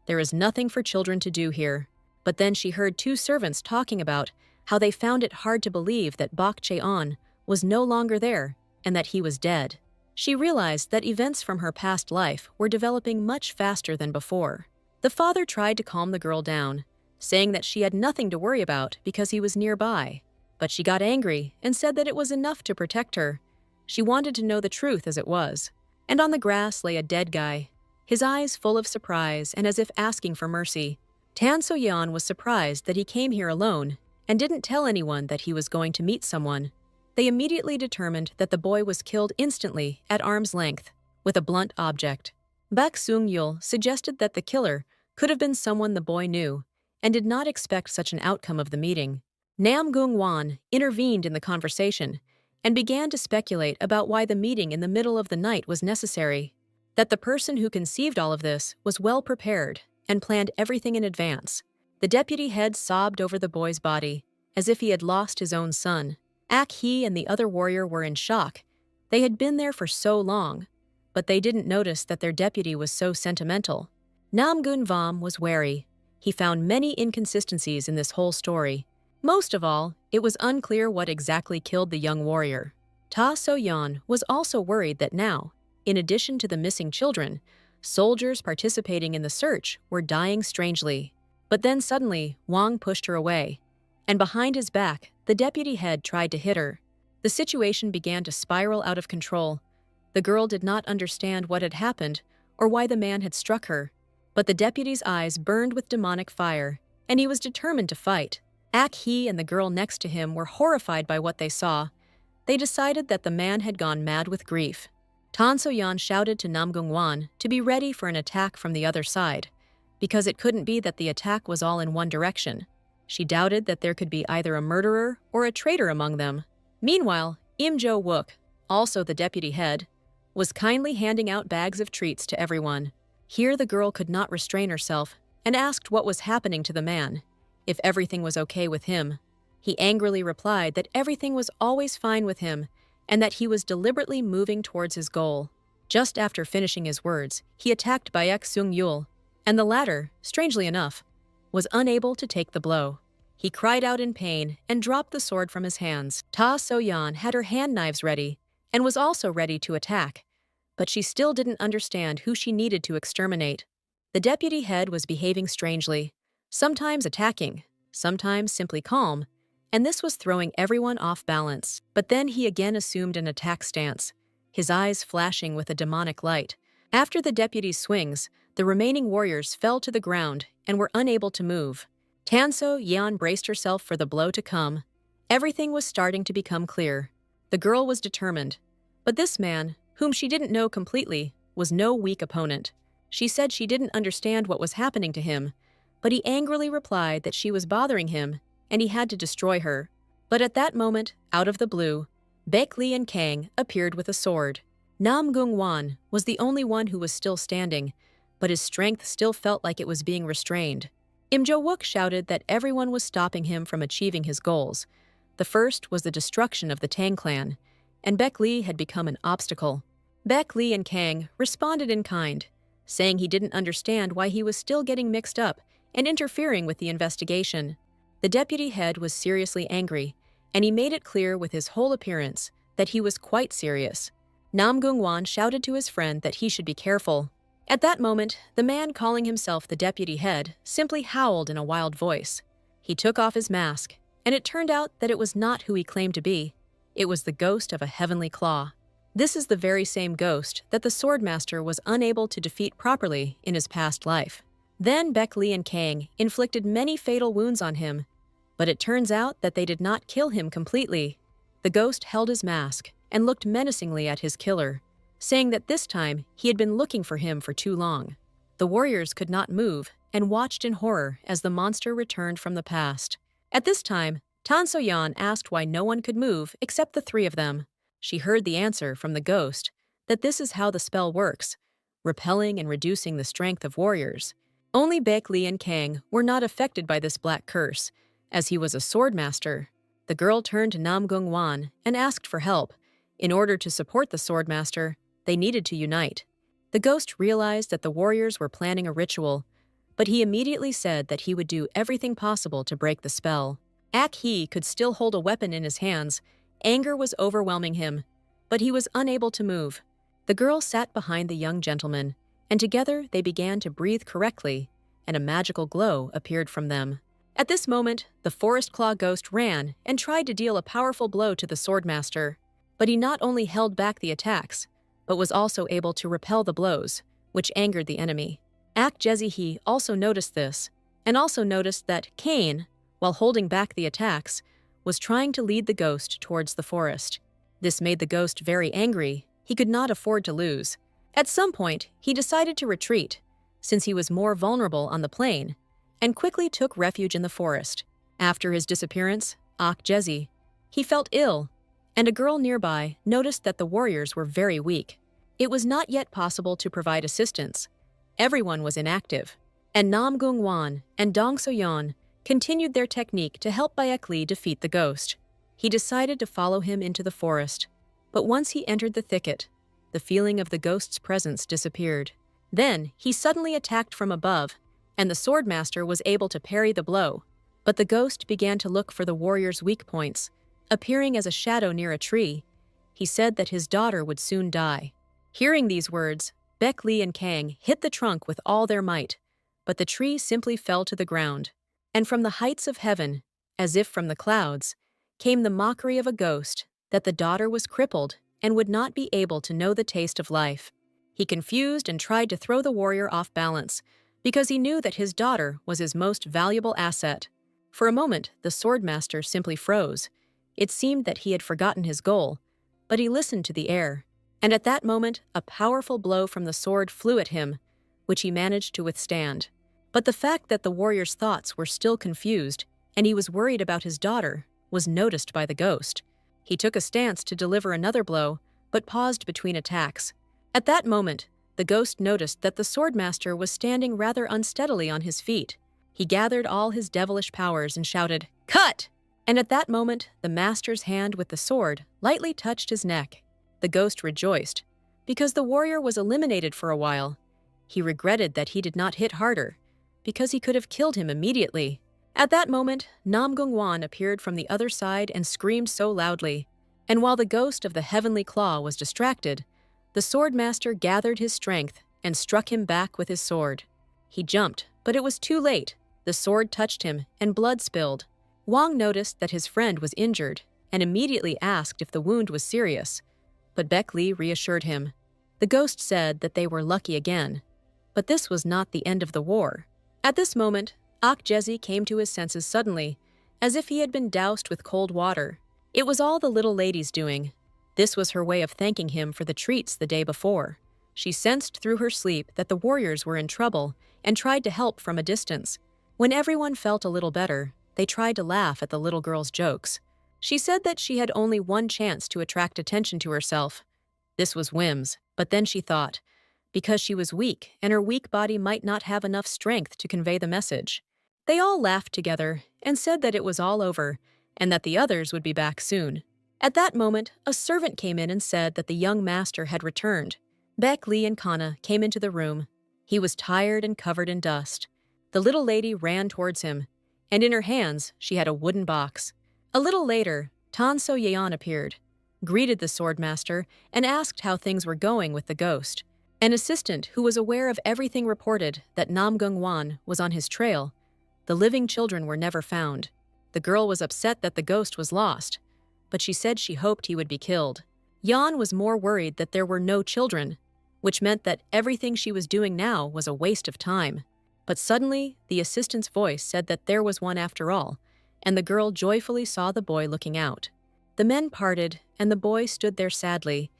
S1: There is nothing for children to do here. But then she heard 2 servants talking about how they found it hard to believe that Bok Cheon was no longer there and that he was dead. She realized that events from her past life were developing much faster than before. The father tried to calm the girl down, saying that she had nothing to worry about because he was nearby. But she got angry and said that it was enough to protect her. She wanted to know the truth as it was. and on the grass lay a dead guy, his eyes full of surprise and as if asking for mercy. Tan So-yeon was surprised that he came here alone and didn't tell anyone that he was going to meet someone. They immediately determined that the boy was killed instantly at arm's length with a blunt object. Bak Sung-yul suggested that the killer could have been someone the boy knew and did not expect such an outcome of the meeting. Nam Gung-wan intervened in the conversation and began to speculate about why the meeting in the middle of the night was necessary, that the person who conceived all of this was well prepared and planned everything in advance. The deputy head sobbed over the boy's body, as if he had lost his own son. Ak-hee and the other warrior were in shock. They had been there for so long, but they didn't notice that their deputy was so sentimental. Nam Gun-vam was wary. He found many inconsistencies in this whole story. Most of all, it was unclear what exactly killed the young warrior. Ta So-yeon was also worried that now, in addition to the missing children, soldiers participating in the search were dying strangely. But then suddenly, Wang pushed her away, and behind his back, the deputy head tried to hit her. The situation began to spiral out of control. The girl did not understand what had happened or why the man had struck her, but the deputy's eyes burned with demonic fire, and he was determined to fight. Ak-hee and the girl next to him were horrified by what they saw. They decided that the man had gone mad with grief. Tan So-yeon shouted to Nam Gung-wan to be ready for an attack from the other side, because it couldn't be that the attack was all in one direction. She doubted that there could be either a murderer or a traitor among them. Meanwhile, Im Jo-wook, also the deputy head, was kindly handing out bags of treats to everyone. Here the girl could not restrain herself and asked what was happening to the man, if everything was okay with him. He angrily replied that everything was always fine with him and that he was deliberately moving towards his goal. Just after finishing his words, he attacked Baek Sung-yul, and the latter, strangely enough, was unable to take the blow. He cried out in pain and dropped the sword from his hands. Ta So-yeon had her hand knives ready and was also ready to attack, but she still didn't understand who she needed to exterminate. The deputy head was behaving strangely, sometimes attacking, sometimes simply calm, and this was throwing everyone off balance. But then he again assumed an attack stance, his eyes flashing with a demonic light. After the deputy's swings, the remaining warriors fell to the ground and were unable to move. Tan So-yeon braced herself for the blow to come. Everything was starting to become clear. The girl was determined, but this man, whom she didn't know completely, was no weak opponent. She said she didn't understand what was happening to him, but he angrily replied that she was bothering him and he had to destroy her. But at that moment, out of the blue, Baek Lee and Kang appeared with a sword. Nam Gung-wan was the only one who was still standing, but his strength still felt like it was being restrained. Im Jo-wook shouted that everyone was stopping him from achieving his goals. The first was the destruction of the Tang clan, and Baek Lee had become an obstacle. Baek Lee and Kang responded in kind, saying he didn't understand why he was still getting mixed up and interfering with the investigation. The deputy head was seriously angry, and he made it clear with his whole appearance that he was quite serious. Nam Gung-wan shouted to his friend that he should be careful. At that moment, the man calling himself the deputy head simply howled in a wild voice. He took off his mask, and it turned out that it was not who he claimed to be. It was the ghost of a heavenly claw. This is the very same ghost that the swordmaster was unable to defeat properly in his past life. Then Baek Lee and Kang inflicted many fatal wounds on him, but it turns out that they did not kill him completely. The ghost held his mask and looked menacingly at his killer, saying that this time he had been looking for him for too long. The warriors could not move and watched in horror as the monster returned from the past. At this time, Tan So-yeon asked why no one could move except the three of them. She heard the answer from the ghost that this is how the spell works, repelling and reducing the strength of warriors. Only Baek Lee and Kang were not affected by this black curse, as he was a swordmaster. The girl turned to Nam Gung-wan and asked for help. In order to support the swordmaster, they needed to unite. The ghost realized that the warriors were planning a ritual, but he immediately said that he would do everything possible to break the spell. Ak-hee could still hold a weapon in his hands. Anger was overwhelming him, but he was unable to move. The girl sat behind the young gentleman, and together they began to breathe correctly, and a magical glow appeared from them. At this moment, the Forest Claw ghost ran and tried to deal a powerful blow to the swordmaster, but he not only held back the attacks, but was also able to repel the blows, which angered the enemy. Akjezihi also noticed this, and also noticed that Cain, while holding back the attacks, was trying to lead the ghost towards the forest. This made the ghost very angry. He could not afford to lose. At some point, he decided to retreat, since he was more vulnerable on the plain, and quickly took refuge in the forest. After his disappearance, Akjezi, he felt ill, and a girl nearby noticed that the warriors were very weak. It was not yet possible to provide assistance. Everyone was inactive, and Nam Gungwan and Dong Soyeon continued their technique to help Baekli defeat the ghost. He decided to follow him into the forest, but once he entered the thicket, the feeling of the ghost's presence disappeared. Then he suddenly attacked from above, and the swordmaster was able to parry the blow. But the ghost began to look for the warrior's weak points, appearing as a shadow near a tree. He said that his daughter would soon die. Hearing these words, Baek Lee and Kang hit the trunk with all their might, but the tree simply fell to the ground. And from the heights of heaven, as if from the clouds, came the mockery of a ghost that the daughter was crippled and would not be able to know the taste of life. He confused and tried to throw the warrior off balance because he knew that his daughter was his most valuable asset. For a moment, the swordmaster simply froze. It seemed that he had forgotten his goal, but he listened to the air, and at that moment, a powerful blow from the sword flew at him, which he managed to withstand. But the fact that the warrior's thoughts were still confused and he was worried about his daughter was noticed by the ghost. He took a stance to deliver another blow, but paused between attacks. At that moment, the ghost noticed that the swordmaster was standing rather unsteadily on his feet. He gathered all his devilish powers and shouted, "Cut!" And at that moment, the master's hand with the sword lightly touched his neck. The ghost rejoiced, because the warrior was eliminated for a while. He regretted that he did not hit harder, because he could have killed him immediately. At that moment, Nam Gungwan appeared from the other side and screamed so loudly. And while the ghost of the heavenly claw was distracted, the swordmaster gathered his strength and struck him back with his sword. He jumped, but it was too late. The sword touched him, and blood spilled. Wang noticed that his friend was injured and immediately asked if the wound was serious, but Baek Lee reassured him. The ghost said that they were lucky again, but this was not the end of the war. At this moment, Akjezi came to his senses suddenly, as if he had been doused with cold water. It was all the little lady's doing. This was her way of thanking him for the treats the day before. She sensed through her sleep that the warriors were in trouble and tried to help from a distance. When everyone felt a little better, they tried to laugh at the little girl's jokes. She said that she had only one chance to attract attention to herself. This was whims, but then she thought, because she was weak and her weak body might not have enough strength to convey the message. They all laughed together and said that it was all over and that the others would be back soon. At that moment, a servant came in and said that the young master had returned. Baek Lee and Kana came into the room. He was tired and covered in dust. The little lady ran towards him, and in her hands she had a wooden box. A little later, Tan So Yeon appeared, greeted the swordmaster, and asked how things were going with the ghost. An assistant who was aware of everything reported that Nam Gungwan was on his trail. The living children were never found. The girl was upset that the ghost was lost, but she said she hoped he would be killed. Yan was more worried that there were no children, which meant that everything she was doing now was a waste of time. But suddenly, the assistant's voice said that there was one after all, and the girl joyfully saw the boy looking out. The men parted, and the boy stood there sadly.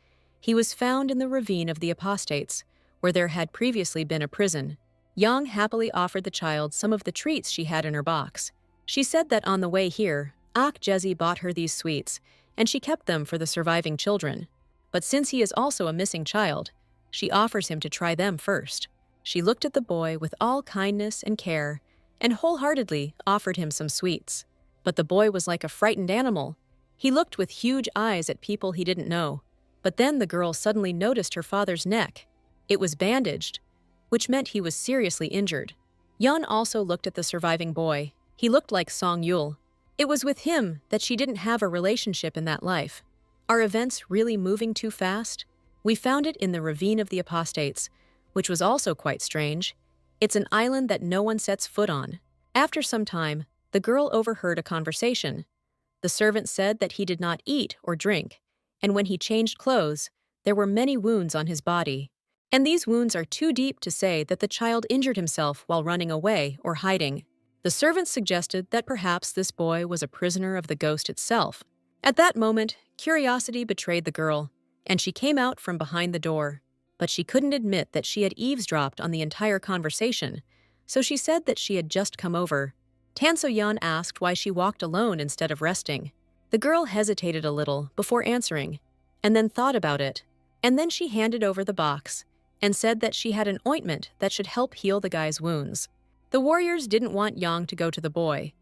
S1: He was found in the ravine of the apostates, where there had previously been a prison. Yang happily offered the child some of the treats she had in her box. She said that on the way here, Akjezi bought her these sweets, and she kept them for the surviving children. But since he is also a missing child, she offers him to try them first. She looked at the boy with all kindness and care, and wholeheartedly offered him some sweets. But the boy was like a frightened animal. He looked with huge eyes at people he didn't know. But then the girl suddenly noticed her father's neck. It was bandaged, which meant he was seriously injured. Yun also looked at the surviving boy. He looked like Song Yul. It was with him that she didn't have a relationship in that life. Are events really moving too fast? We found it in the ravine of the apostates, which was also quite strange. It's an island that no one sets foot on. After some time, the girl overheard a conversation. The servant said that he did not eat or drink, and when he changed clothes, there were many wounds on his body. And these wounds are too deep to say that the child injured himself while running away or hiding. The servants suggested that perhaps this boy was a prisoner of the ghost itself. At that moment, curiosity betrayed the girl, and she came out from behind the door. But she couldn't admit that she had eavesdropped on the entire conversation, so she said that she had just come over. Tan So-yeon asked why she walked alone instead of resting. The girl hesitated a little before answering, and then thought about it. And then she handed over the box and said that she had an ointment that should help heal the guy's wounds. The warriors didn't want Yang to go to the boy,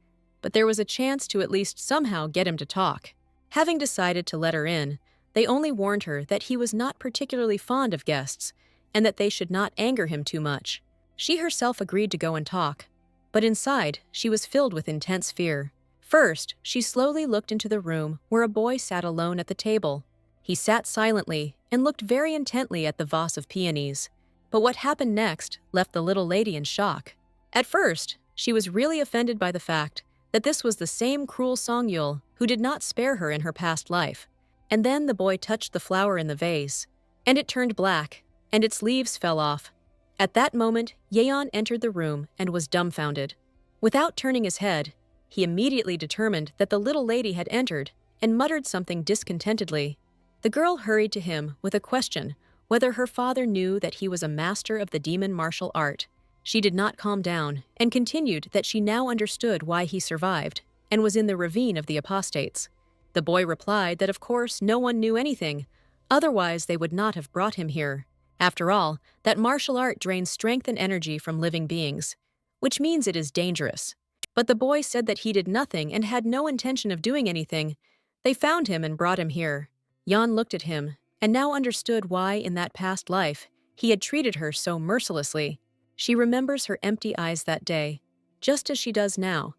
S1: but there was a chance to at least somehow get him to talk. Having decided to let her in, they only warned her that he was not particularly fond of guests and that they should not anger him too much. She herself agreed to go and talk, but inside, she was filled with intense fear. First, she slowly looked into the room where a boy sat alone at the table. He sat silently and looked very intently at the vase of peonies. But what happened next left the little lady in shock. At first, she was really offended by the fact that this was the same cruel Song-yul who did not spare her in her past life. And then the boy touched the flower in the vase, and it turned black, and its leaves fell off. At that moment, Yeon entered the room and was dumbfounded. Without turning his head, he immediately determined that the little lady had entered and muttered something discontentedly. The girl hurried to him with a question whether her father knew that he was a master of the demon martial art. She did not calm down and continued that she now understood why he survived and was in the ravine of the apostates. The boy replied that of course no one knew anything, otherwise they would not have brought him here. After all, that martial art drains strength and energy from living beings, which means it is dangerous. But the boy said that he did nothing and had no intention of doing anything. They found him and brought him here. Yeon looked at him and now understood why in that past life he had treated her so mercilessly. She remembers her empty eyes that day, just as she does now.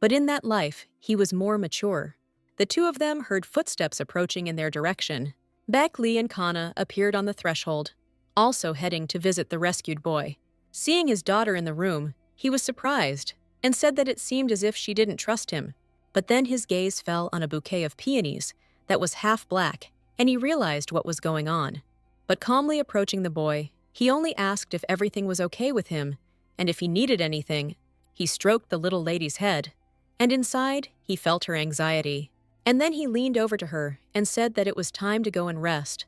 S1: But in that life, he was more mature. The two of them heard footsteps approaching in their direction. Baek Lee and Kana appeared on the threshold, also heading to visit the rescued boy. Seeing his daughter in the room, he was surprised and said that it seemed as if she didn't trust him. But then his gaze fell on a bouquet of peonies that was half black, and he realized what was going on. But calmly approaching the boy, he only asked if everything was okay with him, and if he needed anything. He stroked the little lady's head, and inside, he felt her anxiety. And then he leaned over to her and said that it was time to go and rest.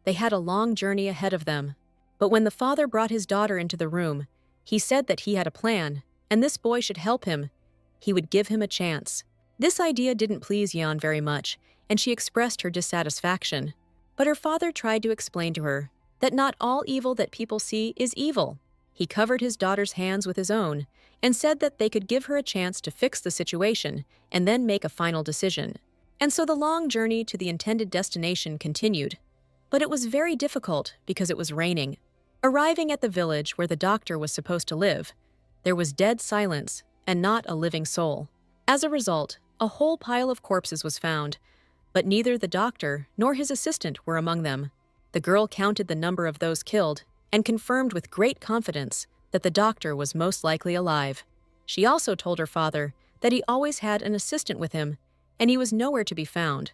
S1: They had a long journey ahead of them. But when the father brought his daughter into the room, he said that he had a plan, and this boy should help him. He would give him a chance. This idea didn't please Yeon very much, and she expressed her dissatisfaction. But her father tried to explain to her that not all evil that people see is evil. He covered his daughter's hands with his own and said that they could give her a chance to fix the situation and then make a final decision. And so the long journey to the intended destination continued. But it was very difficult because it was raining. Arriving at the village where the doctor was supposed to live, there was dead silence and not a living soul. As a result, a whole pile of corpses was found, but neither the doctor nor his assistant were among them. The girl counted the number of those killed and confirmed with great confidence that the doctor was most likely alive. She also told her father that he always had an assistant with him, and he was nowhere to be found.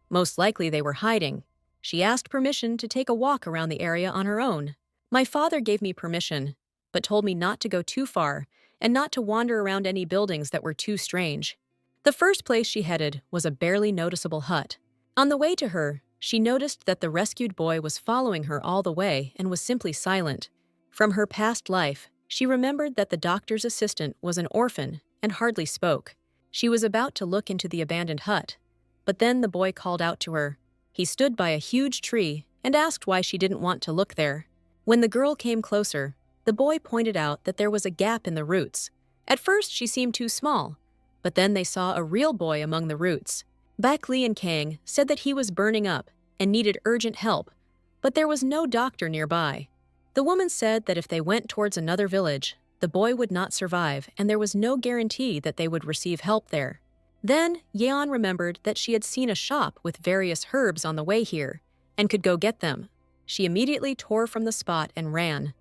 S1: Most likely they were hiding. She asked permission to take a walk around the area on her own. My father gave me permission, but told me not to go too far and not to wander around any buildings that were too strange. The first place she headed was a barely noticeable hut. On the way to her, she noticed that the rescued boy was following her all the way and was simply silent. From her past life, she remembered that the doctor's assistant was an orphan and hardly spoke. She was about to look into the abandoned hut, but then the boy called out to her. He stood by a huge tree and asked why she didn't want to look there. When the girl came closer, the boy pointed out that there was a gap in the roots. At first, she seemed too small, but then they saw a real boy among the roots. Baek Lee and Kang said that he was burning up and needed urgent help, but there was no doctor nearby. The woman said that if they went towards another village, the boy would not survive and there was no guarantee that they would receive help there. Then, Yeon remembered that she had seen a shop with various herbs on the way here and could go get them. She immediately tore from the spot and ran.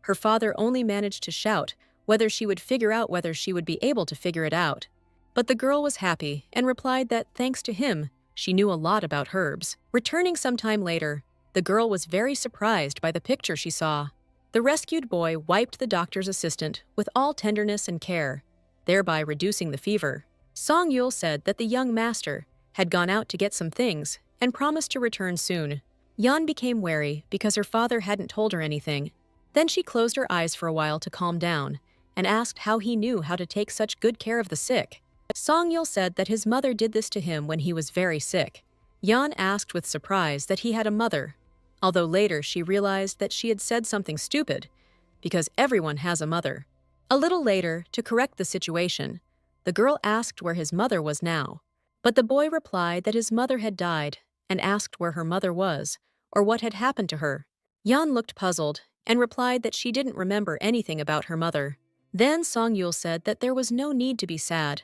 S1: Her father only managed to shout whether she would figure out whether she would be able to figure it out. But the girl was happy and replied that thanks to him, she knew a lot about herbs. Returning some time later, The girl was very surprised by the picture she saw. The rescued boy wiped the doctor's assistant with all tenderness and care, thereby reducing the fever. Song Yul said that the young master had gone out to get some things and promised to return soon. Yeon became wary because her father hadn't told her anything. Then she closed her eyes for a while to calm down and asked how he knew how to take such good care of the sick. Song Yul said that his mother did this to him when he was very sick. Yeon asked with surprise that he had a mother, although later she realized that she had said something stupid, because everyone has a mother. A little later, to correct the situation, the girl asked where his mother was now, but the boy replied that his mother had died and asked where her mother was or what had happened to her. Yeon looked puzzled and replied that she didn't remember anything about her mother. Then Song Yul said that there was no need to be sad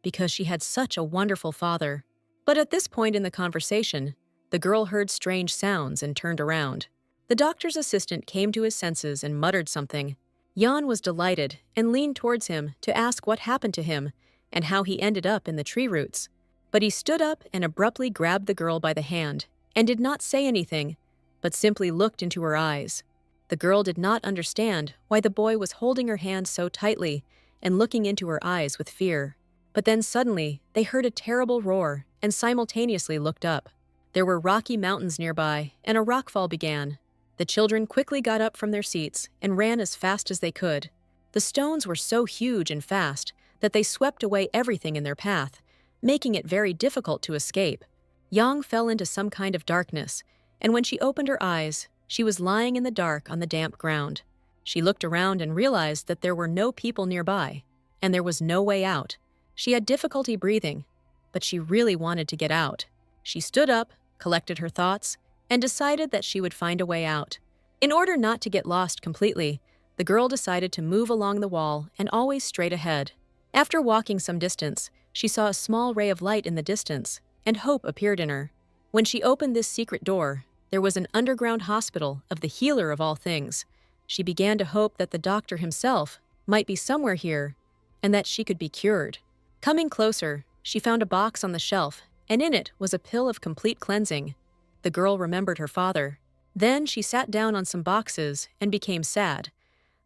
S1: because she had such a wonderful father. But at this point in the conversation, the girl heard strange sounds and turned around. The doctor's assistant came to his senses and muttered something. Yeon was delighted and leaned towards him to ask what happened to him and how he ended up in the tree roots. But he stood up and abruptly grabbed the girl by the hand and did not say anything, but simply looked into her eyes. The girl did not understand why the boy was holding her hand so tightly and looking into her eyes with fear. But then suddenly, they heard a terrible roar and simultaneously looked up. There were rocky mountains nearby, and a rockfall began. The children quickly got up from their seats and ran as fast as they could. The stones were so huge and fast that they swept away everything in their path, making it very difficult to escape. Yang fell into some kind of darkness, and when she opened her eyes, she was lying in the dark on the damp ground. She looked around and realized that there were no people nearby, and there was no way out. She had difficulty breathing, but she really wanted to get out. She stood up, collected her thoughts, and decided that she would find a way out. In order not to get lost completely, the girl decided to move along the wall and always straight ahead. After walking some distance, she saw a small ray of light in the distance, and hope appeared in her. When she opened this secret door, there was an underground hospital of the healer of all things. She began to hope that the doctor himself might be somewhere here and that she could be cured. Coming closer, she found a box on the shelf, and in it was a pill of complete cleansing. The girl remembered her father. Then she sat down on some boxes and became sad.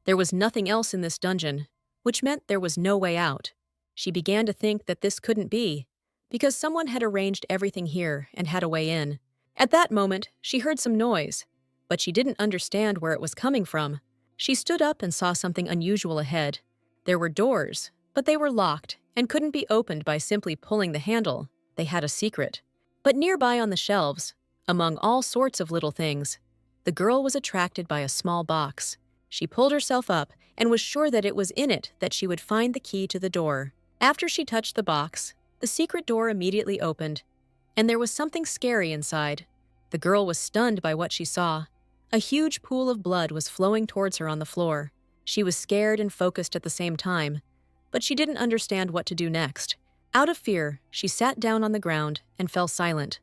S1: There was nothing else in this dungeon, which meant there was no way out. She began to think that this couldn't be, because someone had arranged everything here and had a way in. At that moment, she heard some noise, but she didn't understand where it was coming from. She stood up and saw something unusual ahead. There were doors, but they were locked and couldn't be opened by simply pulling the handle. They had a secret. But nearby on the shelves, among all sorts of little things, the girl was attracted by a small box. She pulled herself up and was sure that it was in it that she would find the key to the door. After she touched the box, the secret door immediately opened, and there was something scary inside. The girl was stunned by what she saw. A huge pool of blood was flowing towards her on the floor. She was scared and focused at the same time, but she didn't understand what to do next. Out of fear, she sat down on the ground and fell silent.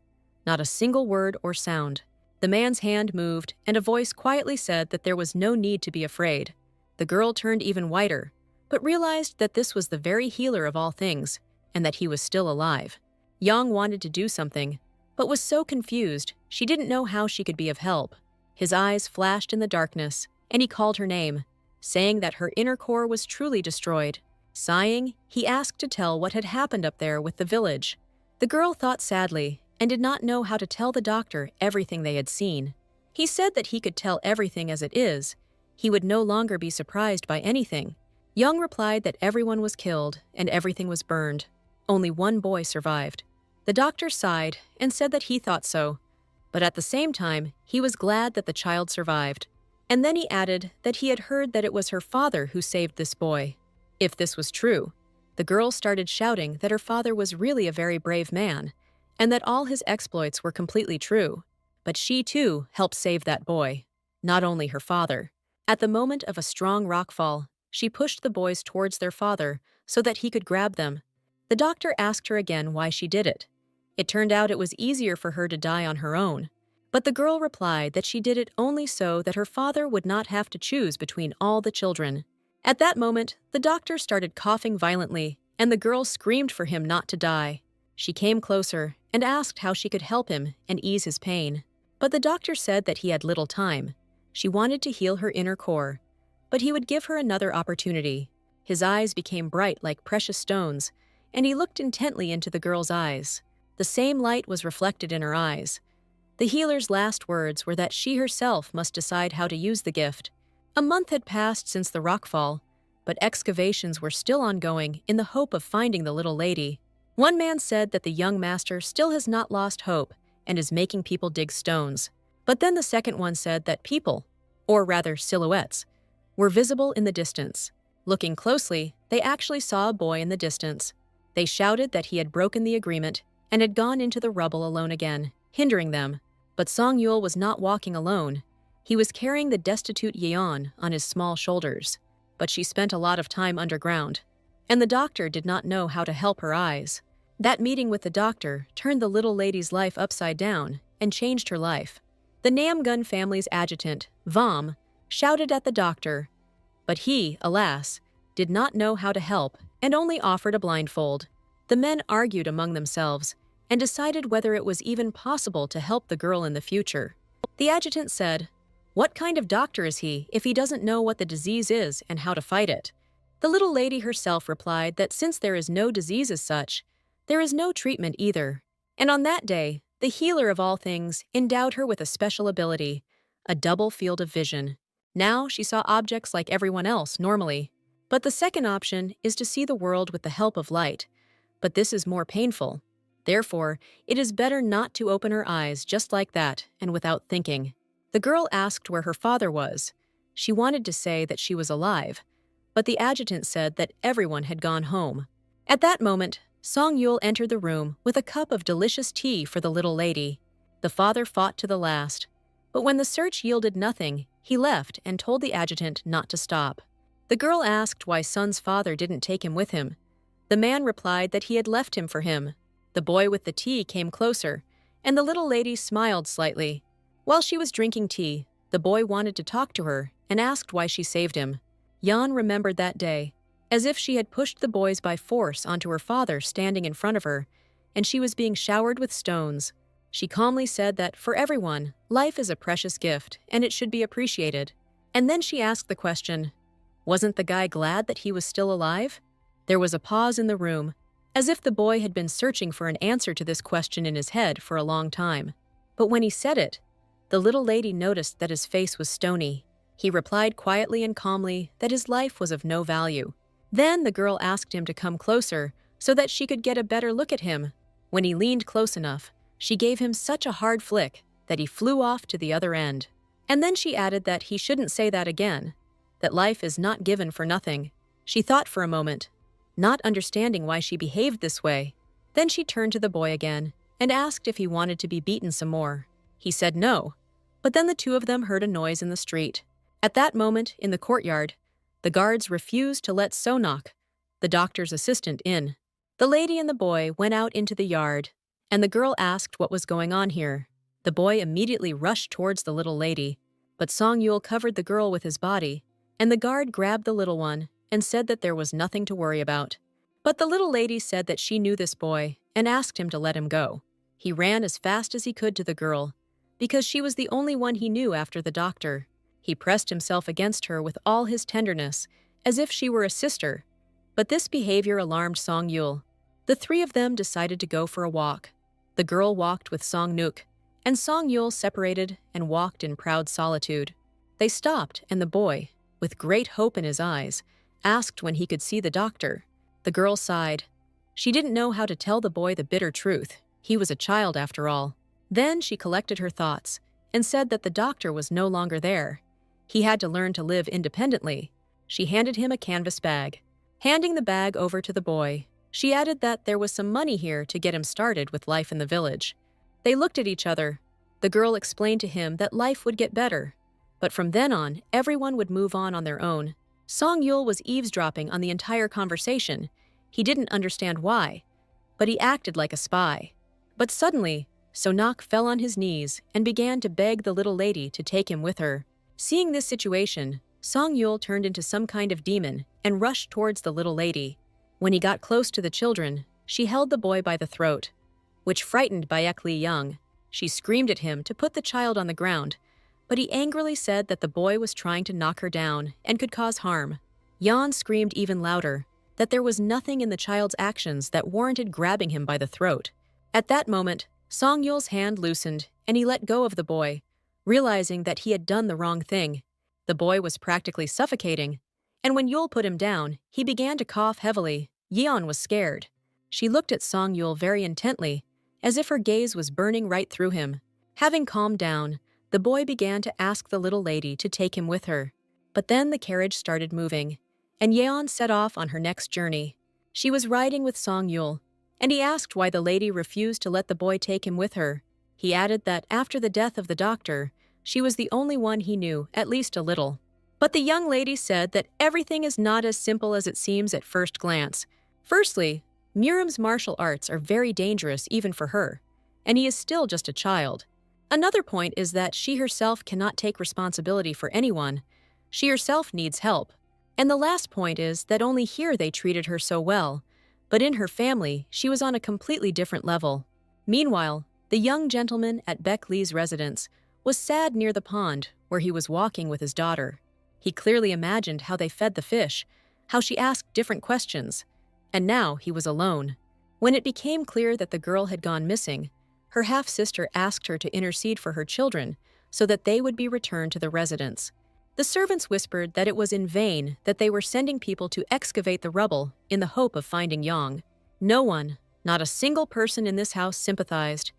S1: Not a single word or sound. The man's hand moved, and a voice quietly said that there was no need to be afraid. The girl turned even whiter, but realized that this was the very healer of all things, and that he was still alive. Yang wanted to do something, but was so confused she didn't know how she could be of help. His eyes flashed in the darkness, and he called her name, saying that her inner core was truly destroyed. Sighing, he asked to tell what had happened up there with the village. The girl thought sadly and did not know how to tell the doctor everything they had seen. He said that he could tell everything as it is. He would no longer be surprised by anything. Young replied that everyone was killed and everything was burned. Only one boy survived. The doctor sighed and said that he thought so, but at the same time, he was glad that the child survived. And then he added that he had heard that it was her father who saved this boy. If this was true, the girl started shouting that her father was really a very brave man, and that all his exploits were completely true. But she, too, helped save that boy, not only her father. At the moment of a strong rockfall, she pushed the boys towards their father so that he could grab them. The doctor asked her again why she did it. It turned out it was easier for her to die on her own. But the girl replied that she did it only so that her father would not have to choose between all the children. At that moment, the doctor started coughing violently, and the girl screamed for him not to die. She came closer and asked how she could help him and ease his pain. But the doctor said that he had little time. She wanted to heal her inner core, but he would give her another opportunity. His eyes became bright like precious stones, and he looked intently into the girl's eyes. The same light was reflected in her eyes. The healer's last words were that she herself must decide how to use the gift. A month had passed since the rockfall, but excavations were still ongoing in the hope of finding the little lady. One man said that the young master still has not lost hope and is making people dig stones. But then the second one said that people, or rather silhouettes, were visible in the distance. Looking closely, they actually saw a boy in the distance. They shouted that he had broken the agreement and had gone into the rubble alone again, hindering them. But Song Yul was not walking alone. He was carrying the destitute Yeon on his small shoulders. But she spent a lot of time underground, and the doctor did not know how to help her eyes. That meeting with the doctor turned the little lady's life upside down and changed her life. The Namgun family's adjutant, Vam, shouted at the doctor, but he, alas, did not know how to help and only offered a blindfold. The men argued among themselves and decided whether it was even possible to help the girl in the future. The adjutant said, "What kind of doctor is he if he doesn't know what the disease is and how to fight it?" The little lady herself replied that since there is no disease as such, there is no treatment either. And on that day, the healer of all things endowed her with a special ability, a double field of vision. Now she saw objects like everyone else normally. But the second option is to see the world with the help of light. But this is more painful. Therefore, it is better not to open her eyes just like that and without thinking. The girl asked where her father was. She wanted to say that she was alive, but the adjutant said that everyone had gone home. At that moment, Song Yul entered the room with a cup of delicious tea for the little lady. The father fought to the last, but when the search yielded nothing, he left and told the adjutant not to stop. The girl asked why Son's father didn't take him with him. The man replied that he had left him for him. The boy with the tea came closer, and the little lady smiled slightly. While she was drinking tea, the boy wanted to talk to her and asked why she saved him. Yan remembered that day, as if she had pushed the boys by force onto her father standing in front of her, and she was being showered with stones. She calmly said that for everyone, life is a precious gift and it should be appreciated. And then she asked the question, wasn't the guy glad that he was still alive? There was a pause in the room, as if the boy had been searching for an answer to this question in his head for a long time. But when he said it, the little lady noticed that his face was stony. He replied quietly and calmly that his life was of no value. Then the girl asked him to come closer so that she could get a better look at him. When he leaned close enough, she gave him such a hard flick that he flew off to the other end. And then she added that he shouldn't say that again, that life is not given for nothing. She thought for a moment, not understanding why she behaved this way. Then she turned to the boy again and asked if he wanted to be beaten some more. He said no, but then the two of them heard a noise in the street. At that moment, in the courtyard, the guards refused to let Sonok, the doctor's assistant, in. The lady and the boy went out into the yard, and the girl asked what was going on here. The boy immediately rushed towards the little lady, but Song Yul covered the girl with his body, and the guard grabbed the little one and said that there was nothing to worry about. But the little lady said that she knew this boy and asked him to let him go. He ran as fast as he could to the girl, because she was the only one he knew after the doctor. He pressed himself against her with all his tenderness, as if she were a sister. But this behavior alarmed Song Yul. The three of them decided to go for a walk. The girl walked with Song Nuk, and Song Yul separated and walked in proud solitude. They stopped, and the boy, with great hope in his eyes, asked when he could see the doctor. The girl sighed. She didn't know how to tell the boy the bitter truth. He was a child after all. Then she collected her thoughts and said that the doctor was no longer there. He had to learn to live independently. She handed him a canvas bag. Handing the bag over to the boy, she added that there was some money here to get him started with life in the village. They looked at each other. The girl explained to him that life would get better, but from then on, everyone would move on their own. Song Yul was eavesdropping on the entire conversation. He didn't understand why, but he acted like a spy. But suddenly, Sonok fell on his knees and began to beg the little lady to take him with her. Seeing this situation, Song Yul turned into some kind of demon and rushed towards the little lady. When he got close to the children, she held the boy by the throat, which frightened Baek Li Young. She screamed at him to put the child on the ground, but he angrily said that the boy was trying to knock her down and could cause harm. Yeon screamed even louder that there was nothing in the child's actions that warranted grabbing him by the throat. At that moment, Song-yul's hand loosened and he let go of the boy, realizing that he had done the wrong thing. The boy was practically suffocating, and when Yul put him down, he began to cough heavily. Yeon was scared. She looked at Song-yul very intently, as if her gaze was burning right through him. Having calmed down, the boy began to ask the little lady to take him with her. But then the carriage started moving, and Yeon set off on her next journey. She was riding with Song-yul, and he asked why the lady refused to let the boy take him with her. He added that after the death of the doctor, she was the only one he knew, at least a little. But the young lady said that everything is not as simple as it seems at first glance. Firstly, Miriam's martial arts are very dangerous even for her, and he is still just a child. Another point is that she herself cannot take responsibility for anyone. She herself needs help. And the last point is that only here they treated her so well, but in her family, she was on a completely different level. Meanwhile, the young gentleman at Beck Lee's residence was sad near the pond where he was walking with his daughter. He clearly imagined how they fed the fish, how she asked different questions, and now he was alone. When it became clear that the girl had gone missing, her half-sister asked her to intercede for her children so that they would be returned to the residence. The servants whispered that it was in vain that they were sending people to excavate the rubble in the hope of finding Yang. No one, not a single person in this house sympathized,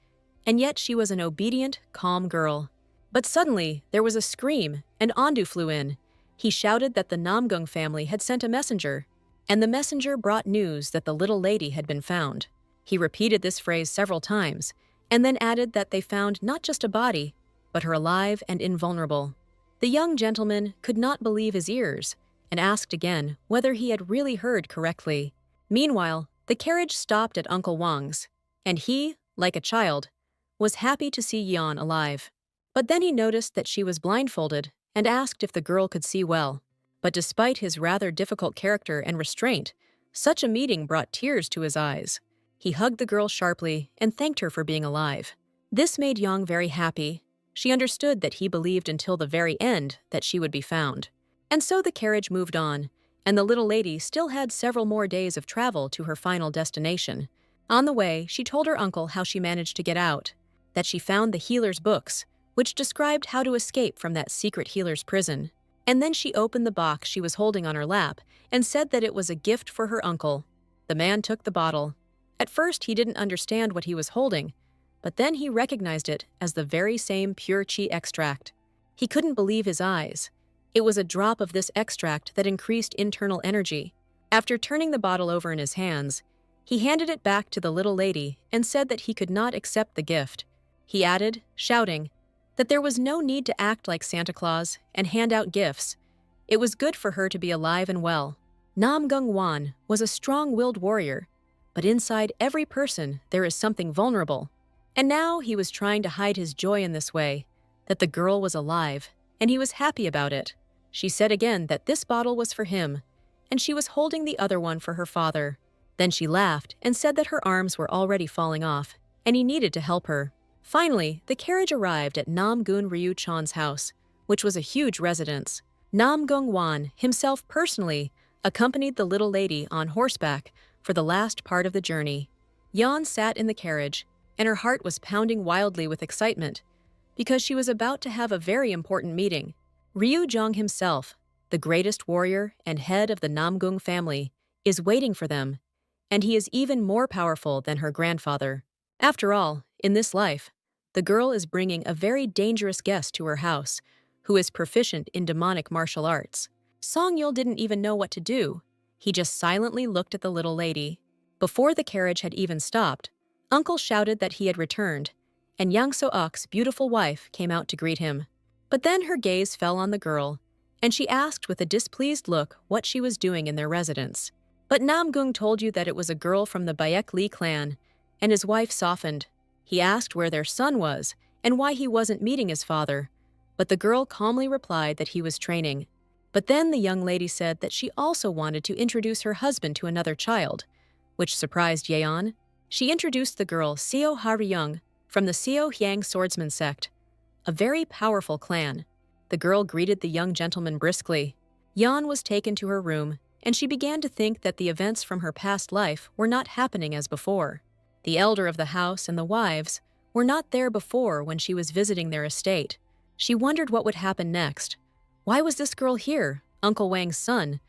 S1: and yet she was an obedient, calm girl. But suddenly, there was a scream, and Ondu flew in. He shouted that the Namgung family had sent a messenger, and the messenger brought news that the little lady had been found. He repeated this phrase several times, and then added that they found not just a body, but her alive and invulnerable. The young gentleman could not believe his ears, and asked again whether he had really heard correctly. Meanwhile, the carriage stopped at Uncle Wang's, and he, like a child, was happy to see Yeon alive. But then he noticed that she was blindfolded and asked if the girl could see well. But despite his rather difficult character and restraint, such a meeting brought tears to his eyes. He hugged the girl sharply and thanked her for being alive. This made Yang very happy. She understood that he believed until the very end that she would be found. And so the carriage moved on, and the little lady still had several more days of travel to her final destination. On the way, she told her uncle how she managed to get out, that she found the healer's books, which described how to escape from that secret healer's prison. And then she opened the box she was holding on her lap and said that it was a gift for her uncle. The man took the bottle. At first, he didn't understand what he was holding, but then he recognized it as the very same pure qi extract. He couldn't believe his eyes. It was a drop of this extract that increased internal energy. After turning the bottle over in his hands, he handed it back to the little lady and said that he could not accept the gift. He added, shouting, that there was no need to act like Santa Claus and hand out gifts. It was good for her to be alive and well. Nam Gung Wan was a strong-willed warrior, but inside every person there is something vulnerable. And now he was trying to hide his joy in this way, that the girl was alive, and he was happy about it. She said again that this bottle was for him, and she was holding the other one for her father. Then she laughed and said that her arms were already falling off, and he needed to help her. Finally, the carriage arrived at Nam Gun Ryu Chan's house, which was a huge residence. Nam Gung Wan himself personally accompanied the little lady on horseback for the last part of the journey. Yeon sat in the carriage, and her heart was pounding wildly with excitement, because she was about to have a very important meeting. Ryu Jong himself, the greatest warrior and head of the Namgung family, is waiting for them, and he is even more powerful than her grandfather. After all, in this life, the girl is bringing a very dangerous guest to her house, who is proficient in demonic martial arts. Song-yul didn't even know what to do. He just silently looked at the little lady. Before the carriage had even stopped, Uncle shouted that he had returned, and Yang So-uk's beautiful wife came out to greet him. But then her gaze fell on the girl, and she asked with a displeased look what she was doing in their residence. But Namgung told you that it was a girl from the Bayek Lee clan, and his wife softened. He asked where their son was and why he wasn't meeting his father, but the girl calmly replied that he was training. But then the young lady said that she also wanted to introduce her husband to another child, which surprised Yeon. She introduced the girl Seo Haryung from the Xiao Hyang swordsman sect, a very powerful clan. The girl greeted the young gentleman briskly. Yan was taken to her room, and she began to think that the events from her past life were not happening as before. The elder of the house and the wives were not there before when she was visiting their estate. She wondered what would happen next. Why was this girl here, Uncle Wang's son?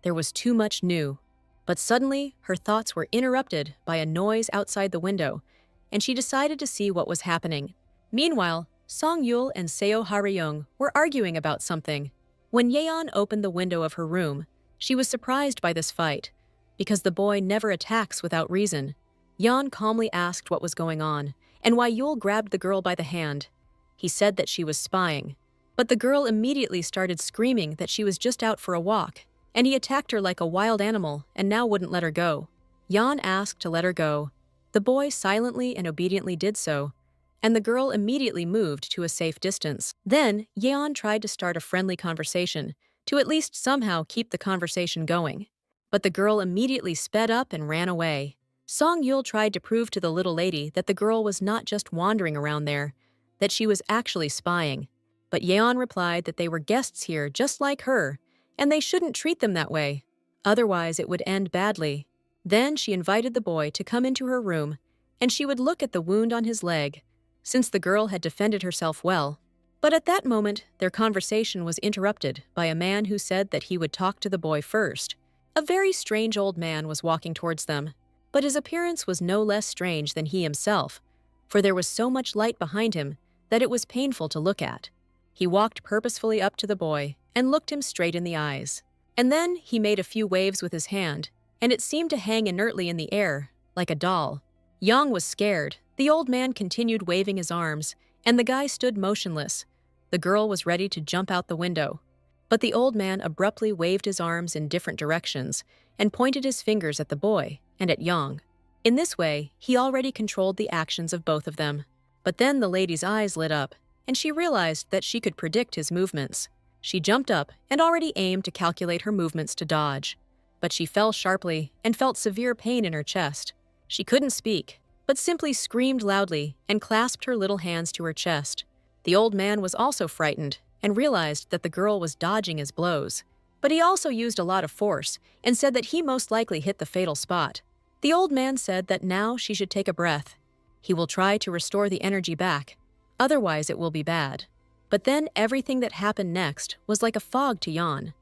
S1: There was too much new. But suddenly, her thoughts were interrupted by a noise outside the window, and she decided to see what was happening. Meanwhile, Song Yul and Seo Haryong were arguing about something. When Yeon opened the window of her room, she was surprised by this fight, because the boy never attacks without reason. Yeon calmly asked what was going on, and why Yul grabbed the girl by the hand. He said that she was spying, but the girl immediately started screaming that she was just out for a walk, and he attacked her like a wild animal and now wouldn't let her go. Yeon asked to let her go. The boy silently and obediently did so, and the girl immediately moved to a safe distance. Then, Yeon tried to start a friendly conversation, to at least somehow keep the conversation going. But the girl immediately sped up and ran away. Song Yul tried to prove to the little lady that the girl was not just wandering around there, that she was actually spying. But Yeon replied that they were guests here just like her, and they shouldn't treat them that way. Otherwise, it would end badly. Then she invited the boy to come into her room, and she would look at the wound on his leg, since the girl had defended herself well. But at that moment, their conversation was interrupted by a man who said that he would talk to the boy first. A very strange old man was walking towards them, but his appearance was no less strange than he himself, for there was so much light behind him that it was painful to look at. He walked purposefully up to the boy and looked him straight in the eyes. And then he made a few waves with his hand, and it seemed to hang inertly in the air, like a doll. Yang was scared. The old man continued waving his arms, and the guy stood motionless. The girl was ready to jump out the window. But the old man abruptly waved his arms in different directions and pointed his fingers at the boy and at Yang. In this way, he already controlled the actions of both of them. But then the lady's eyes lit up, and she realized that she could predict his movements. She jumped up and already aimed to calculate her movements to dodge. But she fell sharply and felt severe pain in her chest. She couldn't speak, but simply screamed loudly and clasped her little hands to her chest. The old man was also frightened and realized that the girl was dodging his blows. But he also used a lot of force and said that he most likely hit the fatal spot. The old man said that now she should take a breath. He will try to restore the energy back, otherwise it will be bad. But then everything that happened next was like a fog to Yan.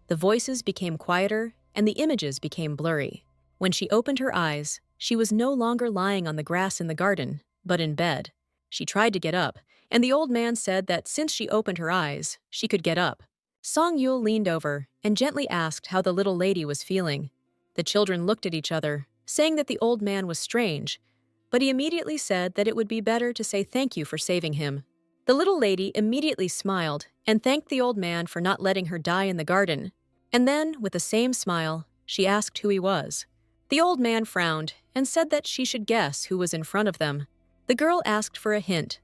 S1: The voices became quieter and the images became blurry. When she opened her eyes, she was no longer lying on the grass in the garden, but in bed. She tried to get up, and the old man said that since she opened her eyes, she could get up. Song Yul leaned over and gently asked how the little lady was feeling. The children looked at each other, saying that the old man was strange, but he immediately said that it would be better to say thank you for saving him. The little lady immediately smiled and thanked the old man for not letting her die in the garden. And then, with the same smile, she asked who he was. The old man frowned and said that she should guess who was in front of them. The girl asked for a hint.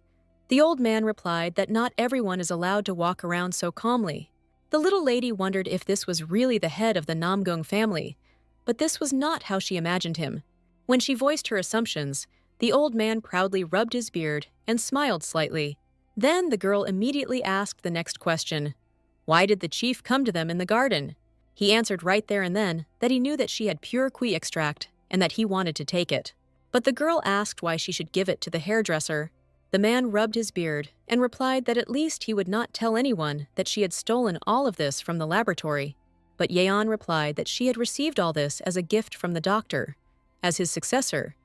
S1: The old man replied that not everyone is allowed to walk around so calmly. The little lady wondered if this was really the head of the Namgung family, but this was not how she imagined him. When she voiced her assumptions, the old man proudly rubbed his beard and smiled slightly. Then the girl immediately asked the next question. Why did the chief come to them in the garden? He answered right there and then that he knew that she had pure kui extract and that he wanted to take it. But the girl asked why she should give it to the hairdresser. The man rubbed his beard and replied that at least he would not tell anyone that she had stolen all of this from the laboratory. But Yeon replied that she had received all this as a gift from the doctor, as his successor,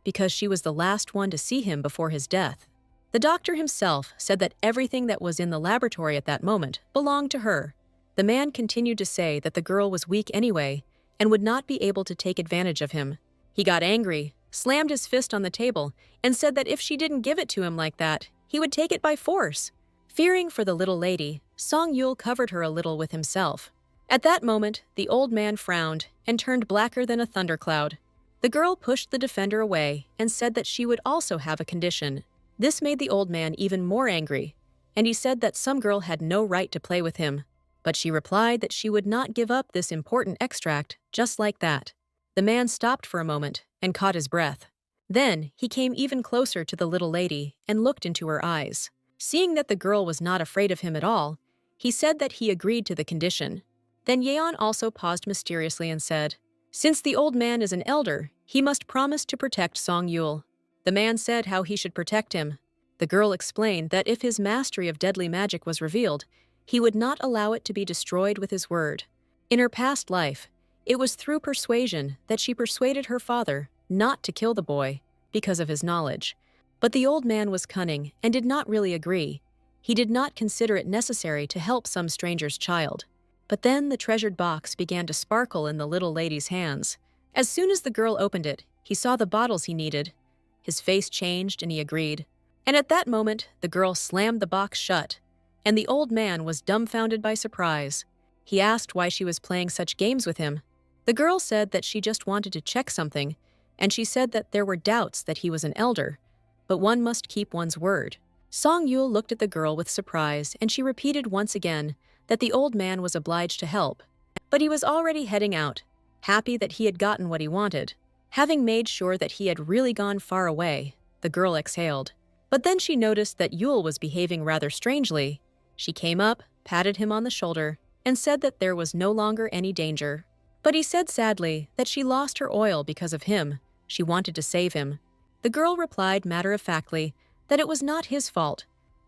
S1: because she was the last one to see him before his death. The doctor himself said that everything that was in the laboratory at that moment belonged to her. The man continued to say that the girl was weak anyway and would not be able to take advantage of him. He got angry, slammed his fist on the table, and said that if she didn't give it to him like that, he would take it by force. Fearing for the little lady, Song Yul covered her a little with himself. At that moment, the old man frowned and turned blacker than a thundercloud. The girl pushed the defender away and said that she would also have a condition. This made the old man even more angry, and he said that some girl had no right to play with him. But she replied that she would not give up this important extract just like that. The man stopped for a moment and caught his breath. Then he came even closer to the little lady and looked into her eyes. Seeing that the girl was not afraid of him at all, he said that he agreed to the condition. Then Yeon also paused mysteriously and said, "Since the old man is an elder, he must promise to protect Song Yul." The man said how he should protect him. The girl explained that if his mastery of deadly magic was revealed, he would not allow it to be destroyed with his word. In her past life, it was through persuasion that she persuaded her father not to kill the boy because of his knowledge. But the old man was cunning and did not really agree. He did not consider it necessary to help some stranger's child. But then the treasured box began to sparkle in the little lady's hands. As soon as the girl opened it, he saw the bottles he needed. His face changed and he agreed. And at that moment, the girl slammed the box shut, and the old man was dumbfounded by surprise. He asked why she was playing such games with him. The girl said that she just wanted to check something, and she said that there were doubts that he was an elder, but one must keep one's word. Song Yul looked at the girl with surprise, and she repeated once again that the old man was obliged to help. But he was already heading out, happy that he had gotten what he wanted. Having made sure that he had really gone far away, the girl exhaled. But then she noticed that Yul was behaving rather strangely. She came up, patted him on the shoulder, and said that there was no longer any danger. But he said sadly that she lost her oil because of him. She wanted to save him. The girl replied matter-of-factly that it was not his fault,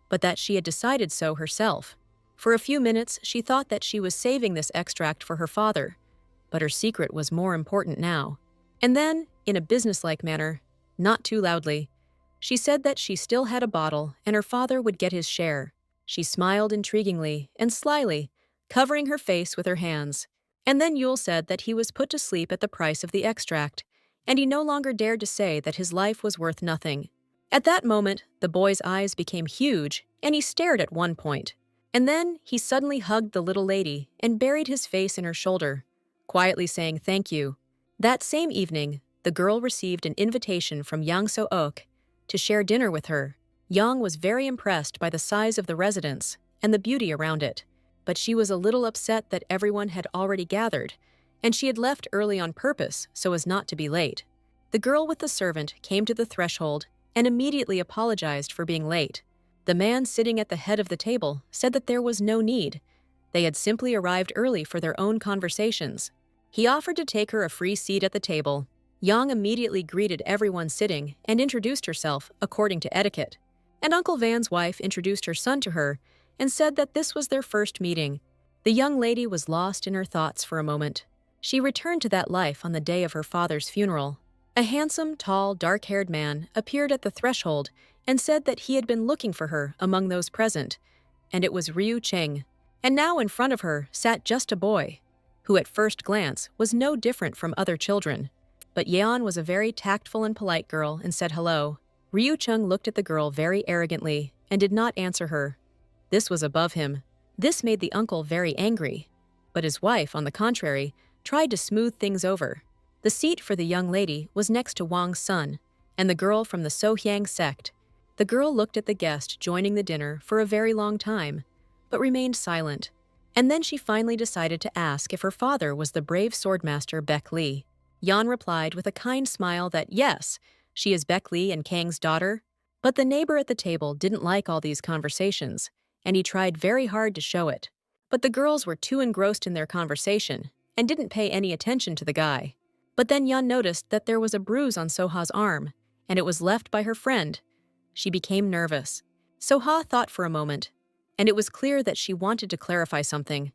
S1: but that she had decided so herself. For a few minutes, she thought that she was saving this extract for her father, but her secret was more important now. And then, in a businesslike manner, not too loudly, she said that she still had a bottle and her father would get his share. She smiled intriguingly and slyly, covering her face with her hands. And then Yul said that he was put to sleep at the price of the extract, and he no longer dared to say that his life was worth nothing. At that moment, the boy's eyes became huge, and he stared at one point. And then he suddenly hugged the little lady and buried his face in her shoulder, quietly saying thank you. That same evening, the girl received an invitation from Yang So-ok to share dinner with her. Yang was very impressed by the size of the residence and the beauty around it, but she was a little upset that everyone had already gathered, and she had left early on purpose so as not to be late. The girl with the servant came to the threshold and immediately apologized for being late. The man sitting at the head of the table said that there was no need. They had simply arrived early for their own conversations. He offered to take her a free seat at the table. Yang immediately greeted everyone sitting and introduced herself according to etiquette. And Uncle Van's wife introduced her son to her and said that this was their first meeting. The young lady was lost in her thoughts for a moment. She returned to that life on the day of her father's funeral. A handsome, tall, dark-haired man appeared at the threshold and said that he had been looking for her among those present, and it was Ryu Cheng. And now in front of her sat just a boy, who at first glance was no different from other children. But Yeon was a very tactful and polite girl and said hello. Ryu Chung looked at the girl very arrogantly and did not answer her. This was above him. This made the uncle very angry. But his wife, on the contrary, tried to smooth things over. The seat for the young lady was next to Wang's son, and the girl from the Sohyang sect. The girl looked at the guest joining the dinner for a very long time, but remained silent. And then she finally decided to ask if her father was the brave swordmaster Baek Lee. Yan replied with a kind smile that yes, she is Baek Lee and Kang's daughter. But the neighbor at the table didn't like all these conversations, and he tried very hard to show it. But the girls were too engrossed in their conversation and didn't pay any attention to the guy. But then Yan noticed that there was a bruise on Soha's arm, and it was left by her friend. She became nervous. Soha thought for a moment, and it was clear that she wanted to clarify something.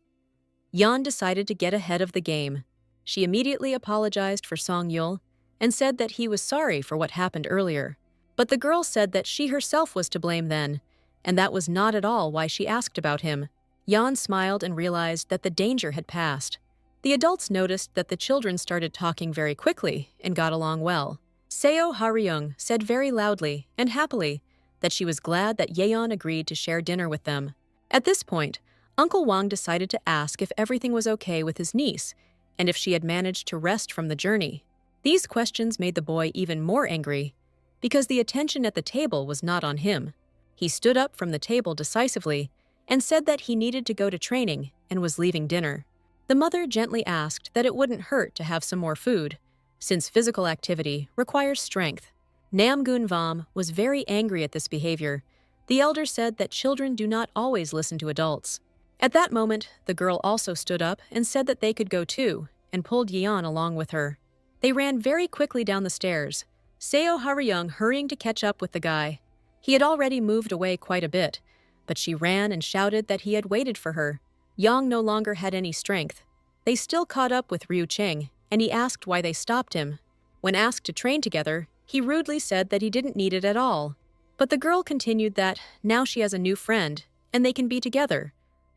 S1: Yan decided to get ahead of the game. She immediately apologized for Song Yul and said that he was sorry for what happened earlier. But the girl said that she herself was to blame then, and that was not at all why she asked about him. Yan smiled and realized that the danger had passed. The adults noticed that the children started talking very quickly and got along well. Seo Haryung said very loudly and happily that she was glad that Yeon agreed to share dinner with them. At this point, Uncle Wang decided to ask if everything was okay with his niece and if she had managed to rest from the journey. These questions made the boy even more angry because the attention at the table was not on him. He stood up from the table decisively and said that he needed to go to training and was leaving dinner. The mother gently asked that it wouldn't hurt to have some more food, since physical activity requires strength. Namgun Vam was very angry at this behavior. The elder said that children do not always listen to adults. At that moment, the girl also stood up and said that they could go too, and pulled Yeon along with her. They ran very quickly down the stairs, Seo Haryung hurrying to catch up with the guy. He had already moved away quite a bit, but she ran and shouted that he had waited for her. Yang no longer had any strength. They still caught up with Ryu Cheng, and he asked why they stopped him. When asked to train together, he rudely said that he didn't need it at all. But the girl continued that now she has a new friend, and they can be together.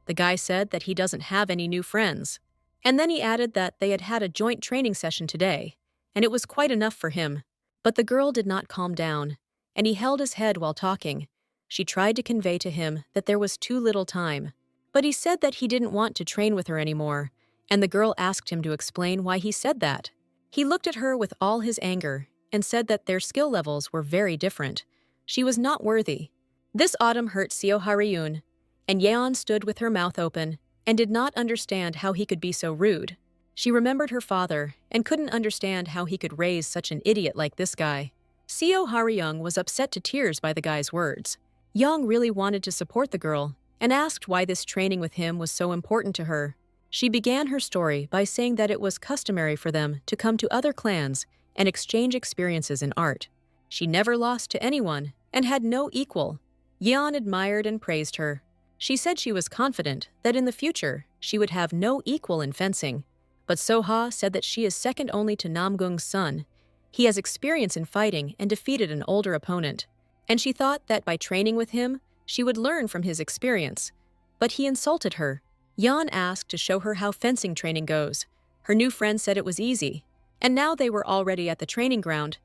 S1: The guy said that he doesn't have any new friends. And then he added that they had had a joint training session today, and it was quite enough for him. But the girl did not calm down, and he held his head while talking. She tried to convey to him that there was too little time. But he said that he didn't want to train with her anymore, and the girl asked him to explain why he said that. He looked at her with all his anger and said that their skill levels were very different. She was not worthy. This autumn hurt Seo Haryun, and Yeon stood with her mouth open and did not understand how he could be so rude. She remembered her father and couldn't understand how he could raise such an idiot like this guy. Seo Haryung was upset to tears by the guy's words. Young really wanted to support the girl and asked why this training with him was so important to her. She began her story by saying that it was customary for them to come to other clans and exchange experiences in art. She never lost to anyone and had no equal. Yeon admired and praised her. She said she was confident that in the future she would have no equal in fencing. But Soha said that she is second only to Namgung's son. He has experience in fighting and defeated an older opponent. And she thought that by training with him, she would learn from his experience. But he insulted her. Yeon asked to show her how fencing training goes. Her new friend said it was easy. And now they were already at the training ground.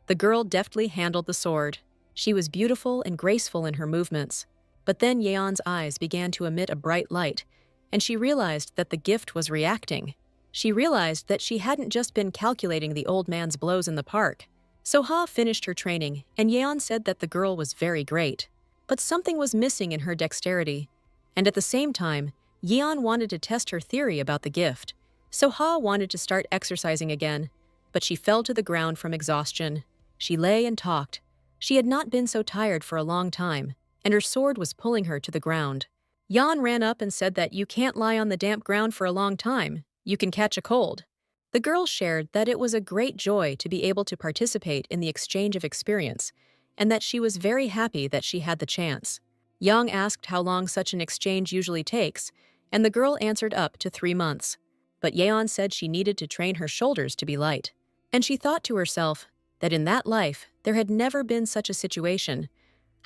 S1: The girl deftly handled the sword. She was beautiful and graceful in her movements. But then Yeon's eyes began to emit a bright light, and she realized that the gift was reacting. She realized that she hadn't just been calculating the old man's blows in the park. Soha finished her training, and Yeon said that the girl was very great. But something was missing in her dexterity. And at the same time, Yeon wanted to test her theory about the gift. Soha wanted to start exercising again, but she fell to the ground from exhaustion. She lay and talked. She had not been so tired for a long time, and her sword was pulling her to the ground. Yeon ran up and said that you can't lie on the damp ground for a long time. You can catch a cold. The girl shared that it was a great joy to be able to participate in the exchange of experience, and that she was very happy that she had the chance. Yang asked how long such an exchange usually takes, and the girl answered up to 3 months. But Yeon said she needed to train her shoulders to be light. And she thought to herself that in that life there had never been such a situation.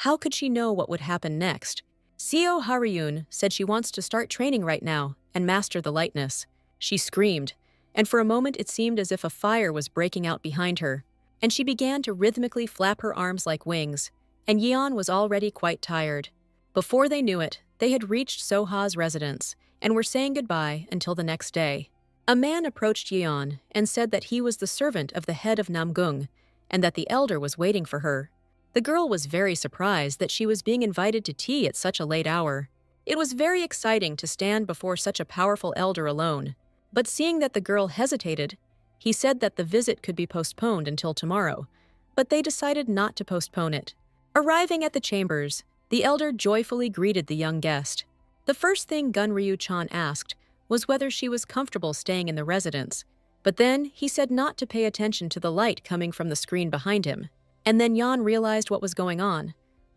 S1: How could she know what would happen next? Seo Haryun said she wants to start training right now and master the lightness. She screamed, and for a moment it seemed as if a fire was breaking out behind her, and she began to rhythmically flap her arms like wings, and Yeon was already quite tired. Before they knew it, they had reached Soha's residence and were saying goodbye until the next day. A man approached Yeon and said that he was the servant of the head of Namgung and that the elder was waiting for her. The girl was very surprised that she was being invited to tea at such a late hour. It was very exciting to stand before such a powerful elder alone. But seeing that the girl hesitated, he said that the visit could be postponed until tomorrow, but they decided not to postpone it. Arriving at the chambers, the elder joyfully greeted the young guest. The first thing Gun Ryu-chan asked was whether she was comfortable staying in the residence, but then he said not to pay attention to the light coming from the screen behind him. And then Yeon realized what was going on.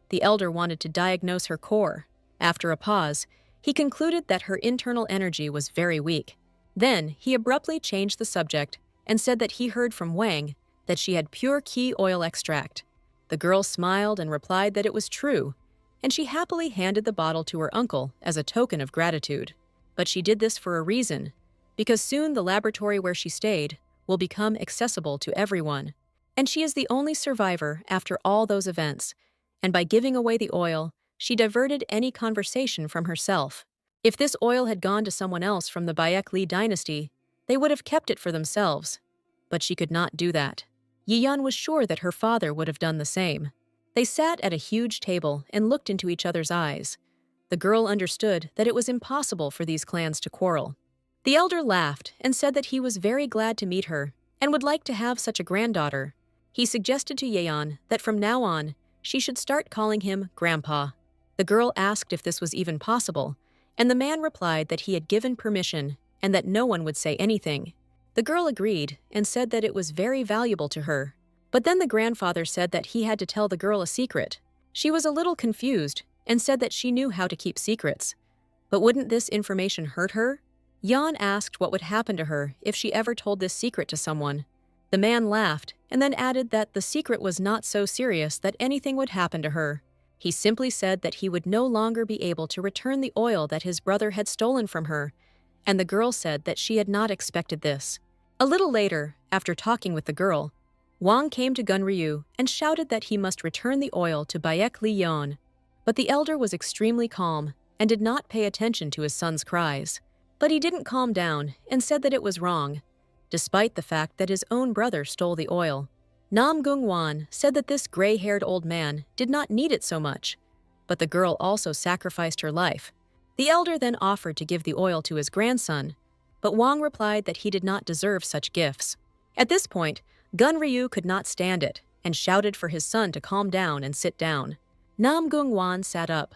S1: The elder wanted to diagnose her core. After a pause, he concluded that her internal energy was very weak. Then he abruptly changed the subject and said that he heard from Wang that she had pure key oil extract. The girl smiled and replied that it was true, and she happily handed the bottle to her uncle as a token of gratitude. But she did this for a reason, because soon the laboratory where she stayed will become accessible to everyone. And she is the only survivor after all those events, and by giving away the oil, she diverted any conversation from herself. If this oil had gone to someone else from the Bayek Li dynasty, they would have kept it for themselves. But she could not do that. Yi-yeon was sure that her father would have done the same. They sat at a huge table and looked into each other's eyes. The girl understood that it was impossible for these clans to quarrel. The elder laughed and said that he was very glad to meet her and would like to have such a granddaughter. He suggested to Yeon that from now on, she should start calling him Grandpa. The girl asked if this was even possible, and the man replied that he had given permission and that no one would say anything. The girl agreed and said that it was very valuable to her. But then the grandfather said that he had to tell the girl a secret. She was a little confused and said that she knew how to keep secrets. But wouldn't this information hurt her? Yeon asked what would happen to her if she ever told this secret to someone. The man laughed and then added that the secret was not so serious that anything would happen to her. He simply said that he would no longer be able to return the oil that his brother had stolen from her, and the girl said that she had not expected this. A little later, after talking with the girl, Wang came to Gunryu and shouted that he must return the oil to Baek Lee Yeon. But the elder was extremely calm and did not pay attention to his son's cries. But he didn't calm down and said that it was wrong, despite the fact that his own brother stole the oil. Nam Gung-wan said that this gray-haired old man did not need it so much, but the girl also sacrificed her life. The elder then offered to give the oil to his grandson, but Wang replied that he did not deserve such gifts. At this point, Gunryu could not stand it and shouted for his son to calm down and sit down. Nam Gung-wan sat up,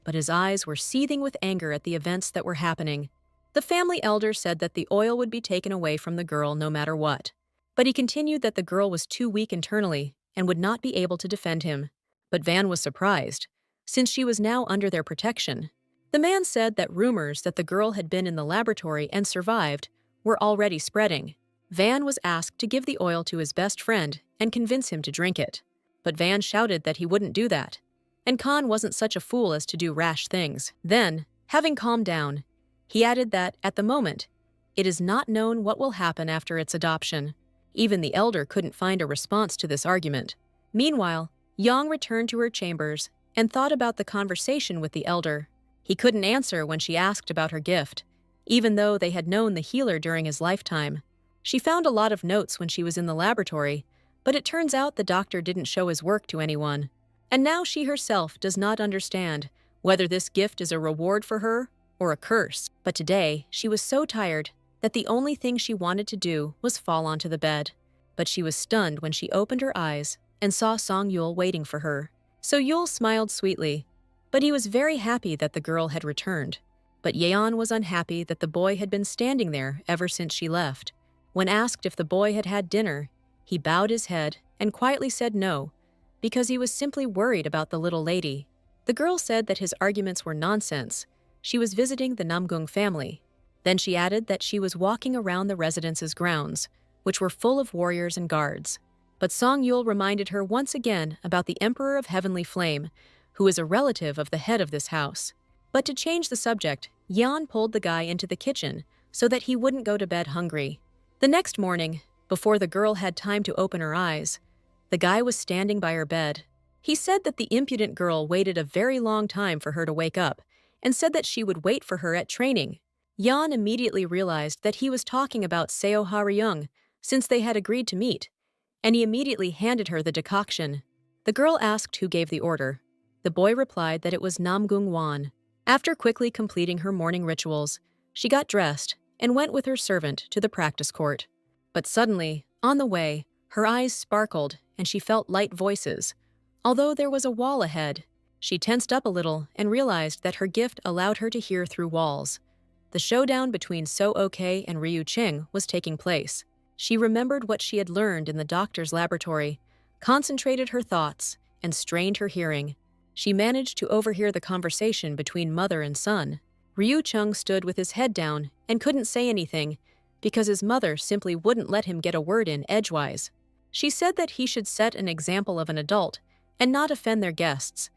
S1: but his eyes were seething with anger at the events that were happening. The family elder said that the oil would be taken away from the girl no matter what. But he continued that the girl was too weak internally and would not be able to defend him. But Van was surprised, since she was now under their protection. The man said that rumors that the girl had been in the laboratory and survived were already spreading. Van was asked to give the oil to his best friend and convince him to drink it. But Van shouted that he wouldn't do that. And Khan wasn't such a fool as to do rash things. Then, having calmed down, he added that, at the moment, it is not known what will happen after its adoption. Even the elder couldn't find a response to this argument. Meanwhile, Yang returned to her chambers and thought about the conversation with the elder. He couldn't answer when she asked about her gift, even though they had known the healer during his lifetime. She found a lot of notes when she was in the laboratory, but it turns out the doctor didn't show his work to anyone. And now she herself does not understand whether this gift is a reward for her or a curse. But today, she was so tired that the only thing she wanted to do was fall onto the bed. But she was stunned when she opened her eyes and saw Song Yul waiting for her. So Yul smiled sweetly, but he was very happy that the girl had returned. But Yeon was unhappy that the boy had been standing there ever since she left. When asked if the boy had had dinner, he bowed his head and quietly said no, because he was simply worried about the little lady. The girl said that his arguments were nonsense. She was visiting the Namgung family. Then she added that she was walking around the residence's grounds, which were full of warriors and guards. But Song Yul reminded her once again about the Emperor of Heavenly Flame, who is a relative of the head of this house. But to change the subject, Yeon pulled the guy into the kitchen so that he wouldn't go to bed hungry. The next morning, before the girl had time to open her eyes, the guy was standing by her bed. He said that the impudent girl waited a very long time for her to wake up, and said that she would wait for her at training. Yeon immediately realized that he was talking about Seo Ha-ryung, since they had agreed to meet, and he immediately handed her the decoction. The girl asked who gave the order. The boy replied that it was Nam Gung-wan. After quickly completing her morning rituals, she got dressed and went with her servant to the practice court. But suddenly, on the way, her eyes sparkled and she felt light voices. Although there was a wall ahead, she tensed up a little and realized that her gift allowed her to hear through walls. The showdown between So Ok and Ryu Ching was taking place. She remembered what she had learned in the doctor's laboratory, concentrated her thoughts, and strained her hearing. She managed to overhear the conversation between mother and son. Ryu Chung stood with his head down and couldn't say anything because his mother simply wouldn't let him get a word in edgewise. She said that he should set an example of an adult and not offend their guests,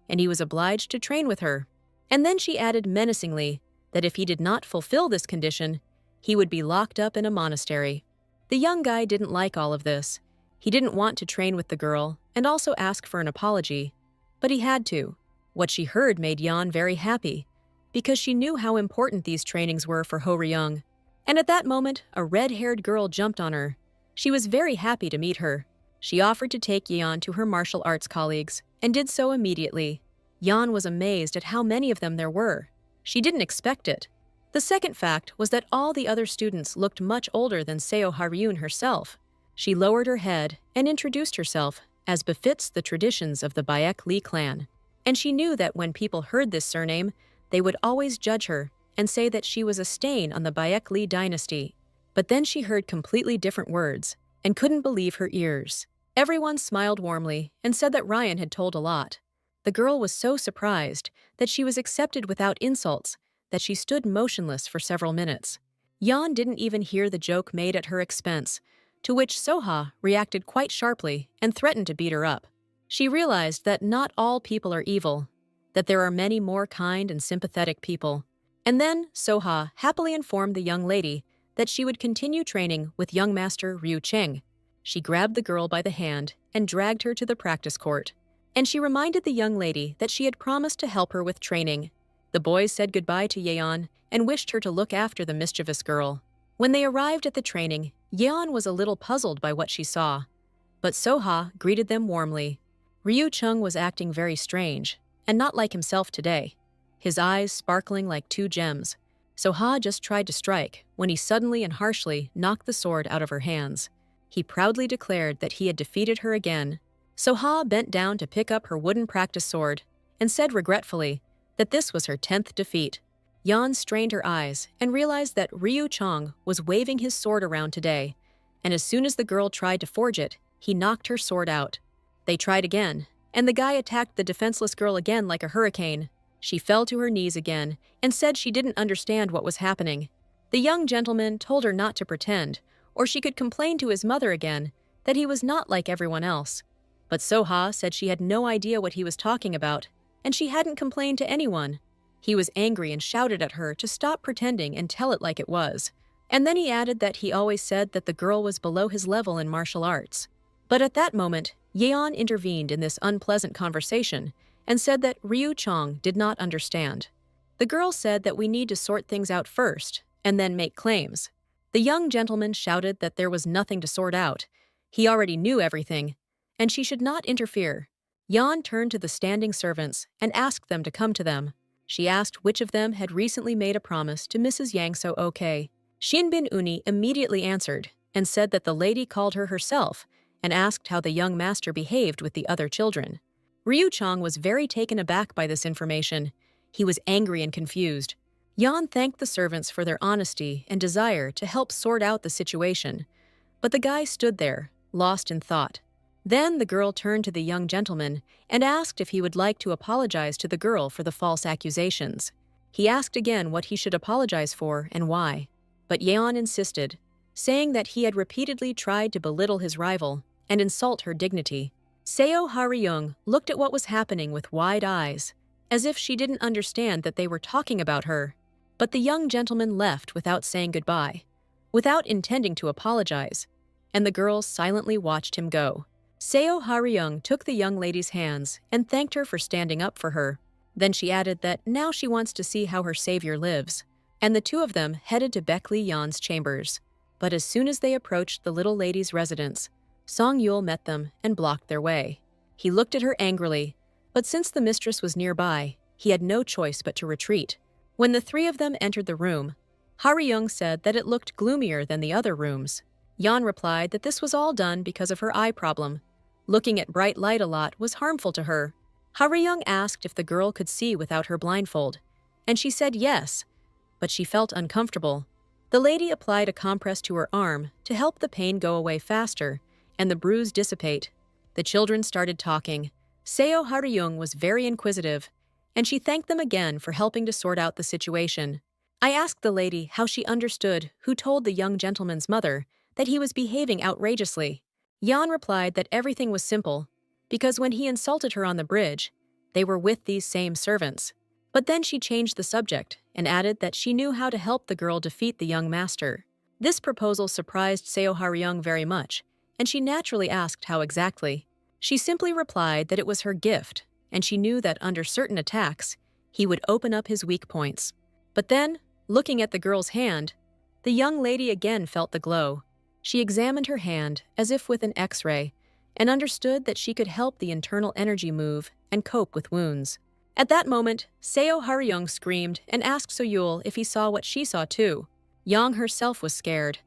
S1: and he was obliged to train with her. And then she added menacingly that if he did not fulfill this condition, he would be locked up in a monastery. The young guy didn't like all of this. He didn't want to train with the girl and also ask for an apology, but he had to. What she heard made Yeon very happy, because she knew how important these trainings were for Ho-ryung. And at that moment, a red-haired girl jumped on her. She was very happy to meet her. She offered to take Yeon to her martial arts colleagues, and did so immediately. Yeon was amazed at how many of them there were. She didn't expect it. The second fact was that all the other students looked much older than Seo Ha-ryun herself. She lowered her head and introduced herself as befits the traditions of the Bayek Li clan. And she knew that when people heard this surname, they would always judge her and say that she was a stain on the Bayek Li dynasty. But then she heard completely different words and couldn't believe her ears. Everyone smiled warmly and said that Ryan had told a lot. The girl was so surprised that she was accepted without insults that she stood motionless for several minutes. Yan didn't even hear the joke made at her expense, to which Soha reacted quite sharply and threatened to beat her up. She realized that not all people are evil, that there are many more kind and sympathetic people. And then Soha happily informed the young lady that she would continue training with young master Ryu Cheng. She grabbed the girl by the hand and dragged her to the practice court. And she reminded the young lady that she had promised to help her with training. The boys said goodbye to Yeon and wished her to look after the mischievous girl. When they arrived at the training, Yeon was a little puzzled by what she saw. But Soha greeted them warmly. Ryu Chung was acting very strange, and not like himself today. His eyes sparkling like two gems. Soha just tried to strike when he suddenly and harshly knocked the sword out of her hands. He proudly declared that he had defeated her again. Soha bent down to pick up her wooden practice sword and said regretfully that this was her 10th defeat. Yeon strained her eyes and realized that Ryu Chong was waving his sword around today, and as soon as the girl tried to forge it, he knocked her sword out. They tried again, and the guy attacked the defenseless girl again like a hurricane. She fell to her knees again and said she didn't understand what was happening. The young gentleman told her not to pretend, or she could complain to his mother again that he was not like everyone else. But Soha said she had no idea what he was talking about, and she hadn't complained to anyone. He was angry and shouted at her to stop pretending and tell it like it was. And then he added that he always said that the girl was below his level in martial arts. But at that moment, Yeon intervened in this unpleasant conversation and said that Ryu Chong did not understand. The girl said that we need to sort things out first and then make claims. The young gentleman shouted that there was nothing to sort out. He already knew everything, and she should not interfere. Yeon turned to the standing servants and asked them to come to them. She asked which of them had recently made a promise to Mrs. Yang So okay. Shin Bin Uni immediately answered and said that the lady called her herself and asked how the young master behaved with the other children. Ryu Chong was very taken aback by this information. He was angry and confused. Yeon thanked the servants for their honesty and desire to help sort out the situation, but the guy stood there, lost in thought. Then the girl turned to the young gentleman and asked if he would like to apologize to the girl for the false accusations. He asked again what he should apologize for and why, but Yeon insisted, saying that he had repeatedly tried to belittle his rival and insult her dignity. Seo Ha-ryung looked at what was happening with wide eyes, as if she didn't understand that they were talking about her. But the young gentleman left without saying goodbye, without intending to apologize, and the girls silently watched him go. Seo Ha-ryung took the young lady's hands and thanked her for standing up for her. Then she added that now she wants to see how her savior lives, and the two of them headed to Baek-lee Yeon's chambers. But as soon as they approached the little lady's residence, Song Yul met them and blocked their way. He looked at her angrily, but since the mistress was nearby, he had no choice but to retreat. When the three of them entered the room, Ha-ryung said that it looked gloomier than the other rooms. Yeon replied that this was all done because of her eye problem. Looking at bright light a lot was harmful to her. Ha-ryung asked if the girl could see without her blindfold, and she said yes, but she felt uncomfortable. The lady applied a compress to her arm to help the pain go away faster and the bruise dissipate. The children started talking. Seo Ha-ryung was very inquisitive, and she thanked them again for helping to sort out the situation. I asked the lady how she understood who told the young gentleman's mother that he was behaving outrageously. Yeon replied that everything was simple, because when he insulted her on the bridge, they were with these same servants. But then she changed the subject and added that she knew how to help the girl defeat the young master. This proposal surprised Seo Ha-ryung very much, and she naturally asked how exactly. She simply replied that it was her gift, and she knew that under certain attacks, he would open up his weak points. But then, looking at the girl's hand, the young lady again felt the glow. She examined her hand as if with an X-ray and understood that she could help the internal energy move and cope with wounds. At that moment, Seo Ha-ryung screamed and asked Soyul if he saw what she saw too. Yang herself was scared,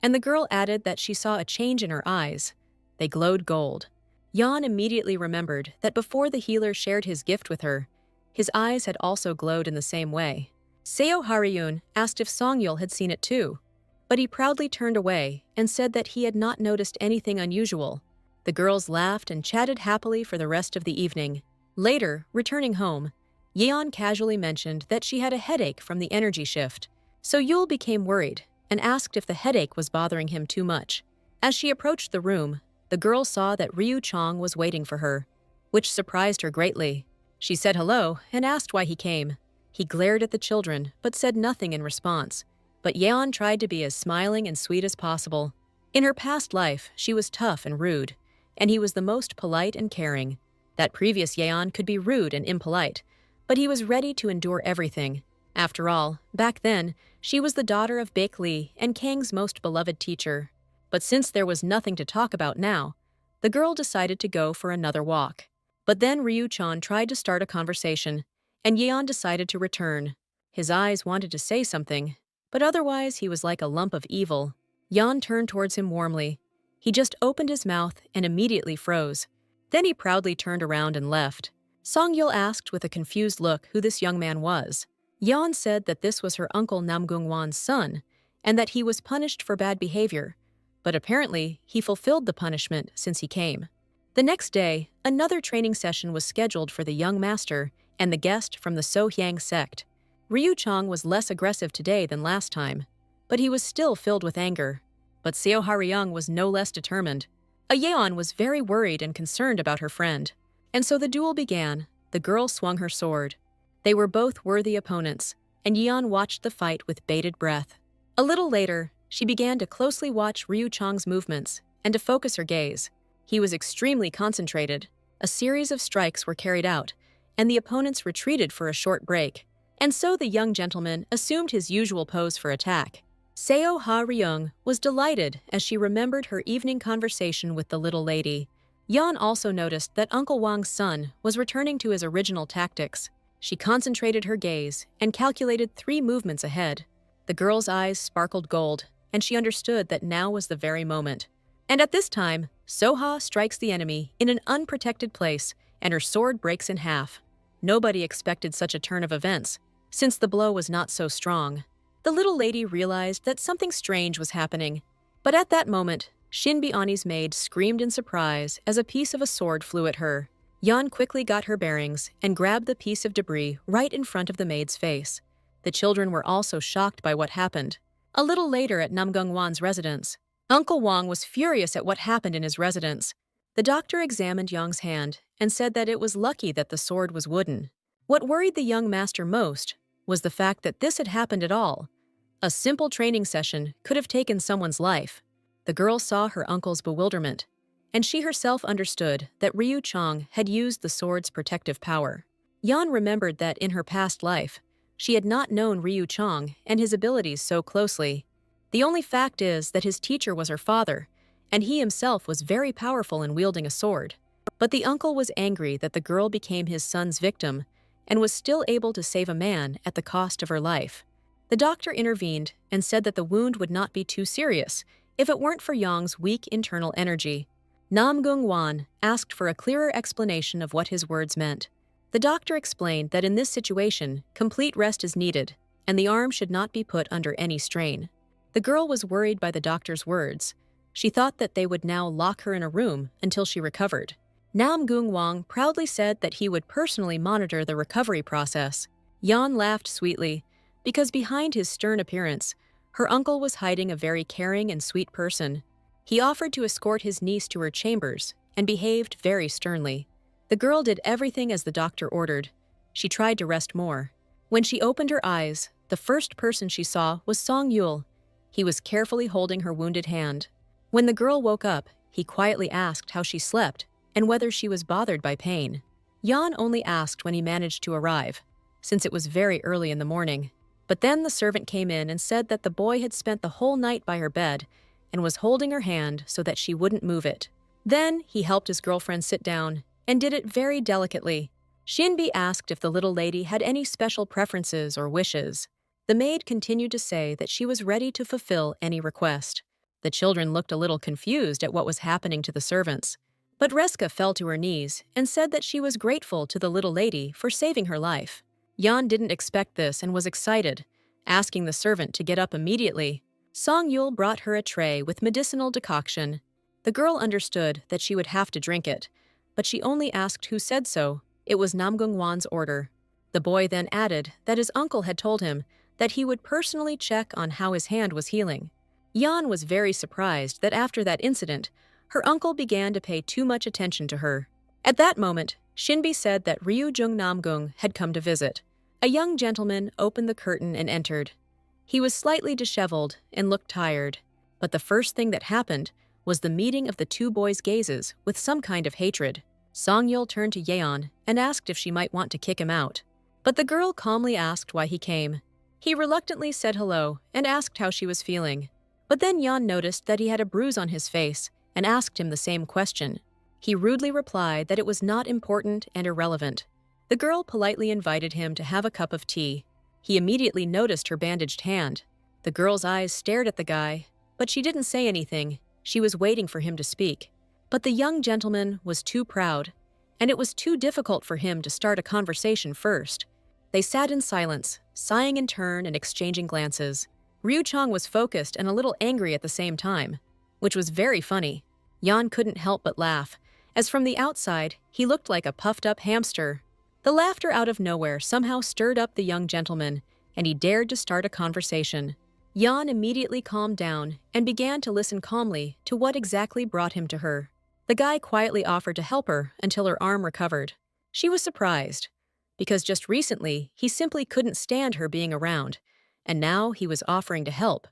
S1: and the girl added that she saw a change in her eyes. They glowed gold. Yan immediately remembered that before the healer shared his gift with her, his eyes had also glowed in the same way. Seo Haryun asked if Songyul had seen it too, but he proudly turned away and said that he had not noticed anything unusual. The girls laughed and chatted happily for the rest of the evening. Later, returning home, Yeon casually mentioned that she had a headache from the energy shift. So Yul became worried and asked if the headache was bothering him too much. As she approached the room, the girl saw that Ryu Chong was waiting for her, which surprised her greatly. She said hello and asked why he came. He glared at the children but said nothing in response. But Yeon tried to be as smiling and sweet as possible. In her past life, she was tough and rude, and he was the most polite and caring. That previous Yeon could be rude and impolite, but he was ready to endure everything. After all, back then, she was the daughter of Baek Lee and Kang's most beloved teacher. But since there was nothing to talk about now, the girl decided to go for another walk. But then Ryu-chan tried to start a conversation, and Yeon decided to return. His eyes wanted to say something, but otherwise he was like a lump of evil. Yeon turned towards him warmly. He just opened his mouth and immediately froze. Then he proudly turned around and left. Songyul asked with a confused look who this young man was. Yeon said that this was her uncle Namgung-won's son, and that he was punished for bad behavior. But apparently, he fulfilled the punishment since he came. The next day, another training session was scheduled for the young master and the guest from the So-hyang sect. Ryu Chong was less aggressive today than last time, but he was still filled with anger. But Seo Haryung was no less determined. Yeon was very worried and concerned about her friend. And so the duel began. The girl swung her sword. They were both worthy opponents, and Yeon watched the fight with bated breath. A little later, she began to closely watch Ryu Chong's movements and to focus her gaze. He was extremely concentrated. A series of strikes were carried out, and the opponents retreated for a short break. And so the young gentleman assumed his usual pose for attack. Seo Ha-ryung was delighted as she remembered her evening conversation with the little lady. Yeon also noticed that Uncle Wang's son was returning to his original tactics. She concentrated her gaze and calculated 3 movements ahead. The girl's eyes sparkled gold, and she understood that now was the very moment. And at this time, Soha strikes the enemy in an unprotected place, and her sword breaks in half. Nobody expected such a turn of events, since the blow was not so strong. The little lady realized that something strange was happening. But at that moment, Shin Biani's maid screamed in surprise as a piece of a sword flew at her. Yeon quickly got her bearings and grabbed the piece of debris right in front of the maid's face. The children were also shocked by what happened. A little later at Namgung-won's residence, Uncle Wang was furious at what happened in his residence. The doctor examined Yong's hand and said that it was lucky that the sword was wooden. What worried the young master most was the fact that this had happened at all. A simple training session could have taken someone's life. The girl saw her uncle's bewilderment, and she herself understood that Ryu Chong had used the sword's protective power. Yeon remembered that in her past life, she had not known Ryu Chong and his abilities so closely. The only fact is that his teacher was her father, and he himself was very powerful in wielding a sword. But the uncle was angry that the girl became his son's victim and was still able to save a man at the cost of her life. The doctor intervened and said that the wound would not be too serious if it weren't for Yong's weak internal energy. Namgung-won asked for a clearer explanation of what his words meant. The doctor explained that in this situation, complete rest is needed, and the arm should not be put under any strain. The girl was worried by the doctor's words. She thought that they would now lock her in a room until she recovered. Namgung-won proudly said that he would personally monitor the recovery process. Yeon laughed sweetly, because behind his stern appearance, her uncle was hiding a very caring and sweet person. He offered to escort his niece to her chambers and behaved very sternly. The girl did everything as the doctor ordered. She tried to rest more. When she opened her eyes, the first person she saw was Song Yul. He was carefully holding her wounded hand. When the girl woke up, he quietly asked how she slept and whether she was bothered by pain. Yeon only asked when he managed to arrive, since it was very early in the morning. But then the servant came in and said that the boy had spent the whole night by her bed and was holding her hand so that she wouldn't move it. Then he helped his girlfriend sit down and did it very delicately. Shinbi asked if the little lady had any special preferences or wishes. The maid continued to say that she was ready to fulfill any request. The children looked a little confused at what was happening to the servants. But Reska fell to her knees and said that she was grateful to the little lady for saving her life. Jan didn't expect this and was excited, asking the servant to get up immediately. Song Yul brought her a tray with medicinal decoction. The girl understood that she would have to drink it, but she only asked who said so. It was Namgung Wan's order. The boy then added that his uncle had told him that he would personally check on how his hand was healing. Jan was very surprised that after that incident, her uncle began to pay too much attention to her. At that moment, Shinbi said that Ryu Jung Namgung had come to visit. A young gentleman opened the curtain and entered. He was slightly disheveled and looked tired, but the first thing that happened was the meeting of the two boys' gazes with some kind of hatred. Song Yul turned to Yeon and asked if she might want to kick him out. But the girl calmly asked why he came. He reluctantly said hello and asked how she was feeling. But then Yeon noticed that he had a bruise on his face and asked him the same question. He rudely replied that it was not important and irrelevant. The girl politely invited him to have a cup of tea. He immediately noticed her bandaged hand. The girl's eyes stared at the guy, but she didn't say anything. She was waiting for him to speak. But the young gentleman was too proud, and it was too difficult for him to start a conversation first. They sat in silence, sighing in turn and exchanging glances. Ryu Chong was focused and a little angry at the same time, which was very funny. Yan couldn't help but laugh, as from the outside, he looked like a puffed-up hamster. The laughter out of nowhere somehow stirred up the young gentleman, and he dared to start a conversation. Yan immediately calmed down and began to listen calmly to what exactly brought him to her. The guy quietly offered to help her until her arm recovered. She was surprised, because just recently he simply couldn't stand her being around, and now he was offering to help.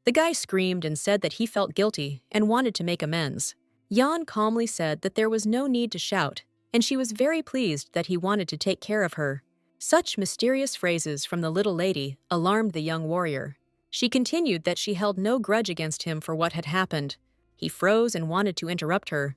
S1: The guy screamed and said that he felt guilty and wanted to make amends. Yan calmly said that there was no need to shout, and she was very pleased that he wanted to take care of her. Such mysterious phrases from the little lady alarmed the young warrior. She continued that she held no grudge against him for what had happened. He froze and wanted to interrupt her,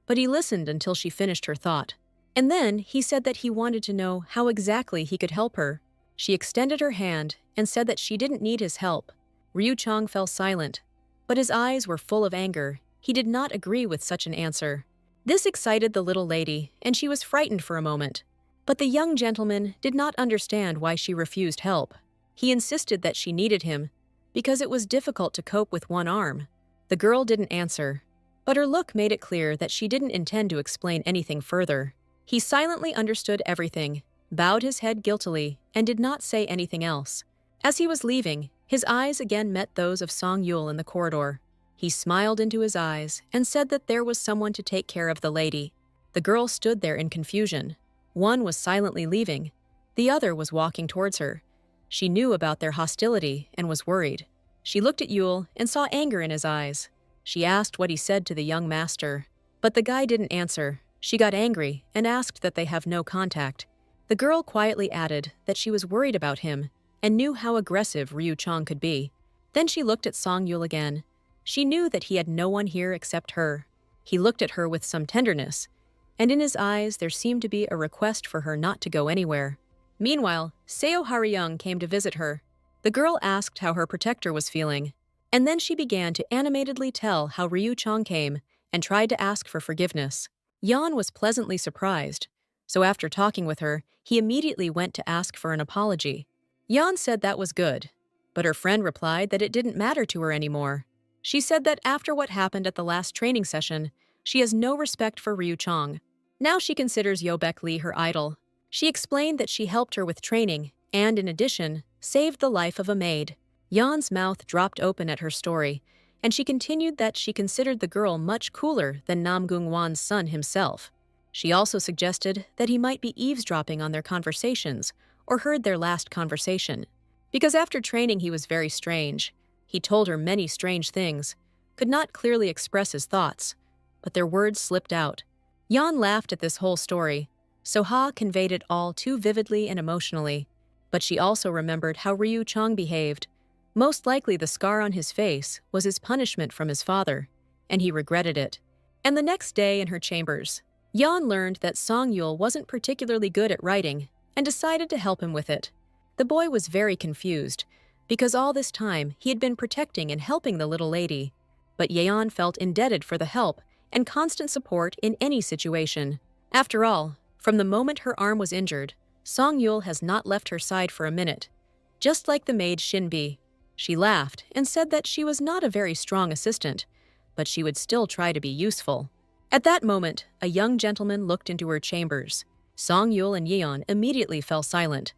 S1: but he listened until she finished her thought. And then he said that he wanted to know how exactly he could help her. She extended her hand and said that she didn't need his help. Ryu Chong fell silent, but his eyes were full of anger. He did not agree with such an answer. This excited the little lady, and she was frightened for a moment. But the young gentleman did not understand why she refused help. He insisted that she needed him, because it was difficult to cope with one arm. The girl didn't answer, but her look made it clear that she didn't intend to explain anything further. He silently understood everything, bowed his head guiltily, and did not say anything else. As he was leaving, his eyes again met those of Song Yul in the corridor. He smiled into his eyes and said that there was someone to take care of the lady. The girl stood there in confusion. One was silently leaving. The other was walking towards her. She knew about their hostility and was worried. She looked at Yul and saw anger in his eyes. She asked what he said to the young master, but the guy didn't answer. She got angry and asked that they have no contact. The girl quietly added that she was worried about him and knew how aggressive Ryu Chong could be. Then she looked at Song Yul again. She knew that he had no one here except her. He looked at her with some tenderness, and in his eyes there seemed to be a request for her not to go anywhere. Meanwhile, Seo Haryung came to visit her. The girl asked how her protector was feeling, and then she began to animatedly tell how Ryu Chong came and tried to ask for forgiveness. Yan was pleasantly surprised, so after talking with her, he immediately went to ask for an apology. Yan said that was good, but her friend replied that it didn't matter to her anymore. She said that after what happened at the last training session, she has no respect for Ryu Chong. Now she considers Yobek Lee her idol. She explained that she helped her with training and, in addition, saved the life of a maid. Yan's mouth dropped open at her story, and she continued that she considered the girl much cooler than Namgung Wan's son himself. She also suggested that he might be eavesdropping on their conversations or heard their last conversation. Because after training he was very strange. He told her many strange things, could not clearly express his thoughts, but their words slipped out. Yan laughed at this whole story. Soha conveyed it all too vividly and emotionally, but she also remembered how Ryu Chong behaved. Most likely the scar on his face was his punishment from his father, and he regretted it. And the next day in her chambers, Yan learned that Song Yul wasn't particularly good at writing and decided to help him with it. The boy was very confused, because all this time he had been protecting and helping the little lady. but Yeon felt indebted for the help and constant support in any situation. After all, from the moment her arm was injured, Song Yul has not left her side for a minute. Just like the maid Shinbi, she laughed and said that she was not a very strong assistant, but she would still try to be useful. At that moment, a young gentleman looked into her chambers. Song Yul and Yeon immediately fell silent.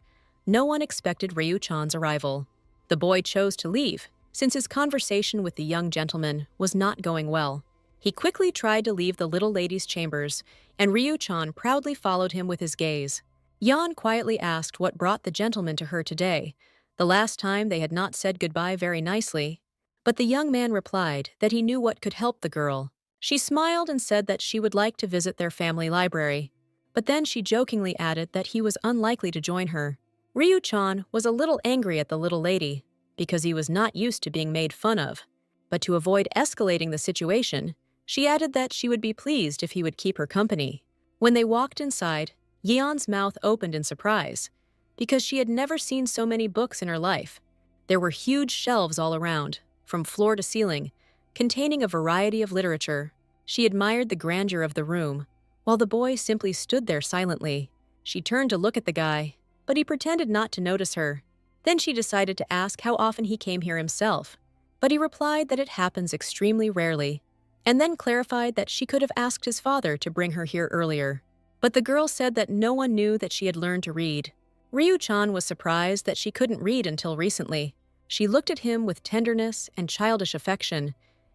S1: No one expected Ryu-chan's arrival. The boy chose to leave, since his conversation with the young gentleman was not going well. He quickly tried to leave the little lady's chambers, and Ryu-chan proudly followed him with his gaze. Yeon quietly asked what brought the gentleman to her today. The last time they had not said goodbye very nicely. But the young man replied that he knew what could help the girl. She smiled and said that she would like to visit their family library. But then she jokingly added that he was unlikely to join her. Ryu-chan was a little angry at the little lady, because he was not used to being made fun of. But to avoid escalating the situation, she added that she would be pleased if he would keep her company. When they walked inside, Yeon's mouth opened in surprise, because she had never seen so many books in her life. There were huge shelves all around, from floor to ceiling, containing a variety of literature. She admired the grandeur of the room, while the boy simply stood there silently. She turned to look at the guy, but he pretended not to notice her. Then she decided to ask how often he came here himself, but he replied that it happens extremely rarely, and then clarified that she could have asked his father to bring her here earlier. But the girl said that no one knew that she had learned to read. Ryu-chan was surprised that she couldn't read until recently. She looked at him with tenderness and childish affection.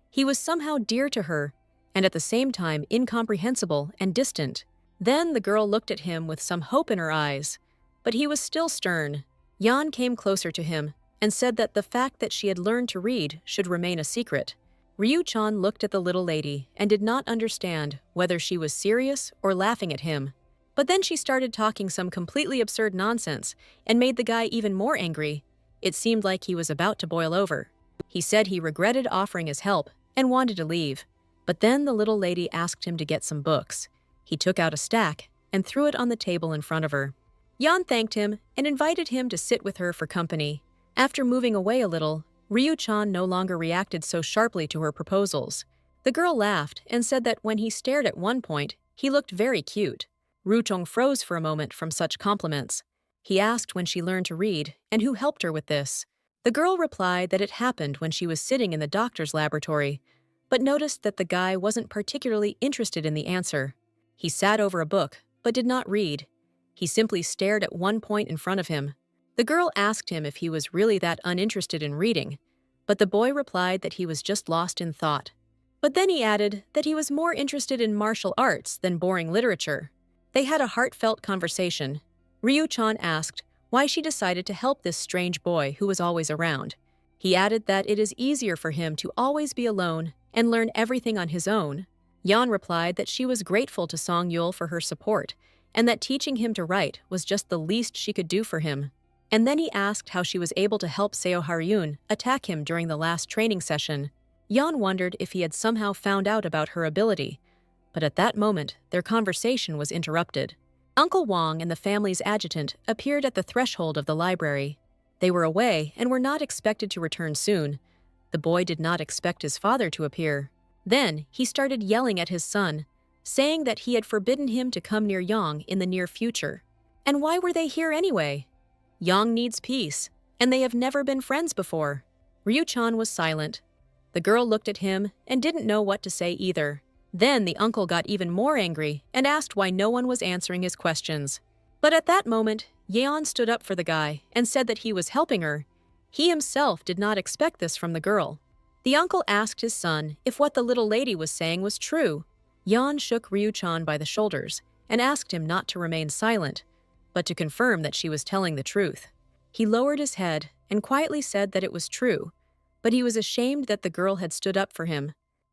S1: He was somehow dear to her, and at the same time incomprehensible and distant. Then the girl looked at him with some hope in her eyes, but he was still stern. Yeon came closer to him and said that the fact that she had learned to read should remain a secret. Ryu-chan looked at the little lady and did not understand whether she was serious or laughing at him. But then she started talking some completely absurd nonsense and made the guy even more angry. It seemed like he was about to boil over. He said he regretted offering his help and wanted to leave. But then the little lady asked him to get some books. He took out a stack and threw it on the table in front of her. Yeon thanked him and invited him to sit with her for company. After moving away a little, Ryu-chan no longer reacted so sharply to her proposals. The girl laughed and said that when he stared at one point, he looked very cute. Ryu-chong froze for a moment from such compliments. He asked when she learned to read and who helped her with this. The girl replied that it happened when she was sitting in the doctor's laboratory, but noticed that the guy wasn't particularly interested in the answer. He sat over a book, but did not read. He simply stared at one point in front of him. The girl asked him if he was really that uninterested in reading, but the boy replied that he was just lost in thought. But then he added that he was more interested in martial arts than boring literature. They had a heartfelt conversation. Ryu-chan asked why she decided to help this strange boy who was always around. He added that it is easier for him to always be alone and learn everything on his own. Yeon replied that she was grateful to Song Yul for her support, and that teaching him to write was just the least she could do for him. And then he asked how she was able to help Seo Haryun attack him during the last training session. Yeon wondered if he had somehow found out about her ability, but at that moment, their conversation was interrupted. Uncle Wong and the family's adjutant appeared at the threshold of the library. They were away and were not expected to return soon. The boy did not expect his father to appear. Then he started yelling at his son, saying that he had forbidden him to come near Yang in the near future. And why were they here anyway? Yang needs peace, and they have never been friends before. Ryu-chan was silent. The girl looked at him and didn't know what to say either. Then the uncle got even more angry and asked why no one was answering his questions. But at that moment, Yeon stood up for the guy and said that he was helping her. He himself did not expect this from the girl. The uncle asked his son if what the little lady was saying was true. Yeon shook Ryu-chan by the shoulders and asked him not to remain silent, but to confirm that she was telling the truth. He lowered his head and quietly said that it was true, but he was ashamed that the girl had stood up for him.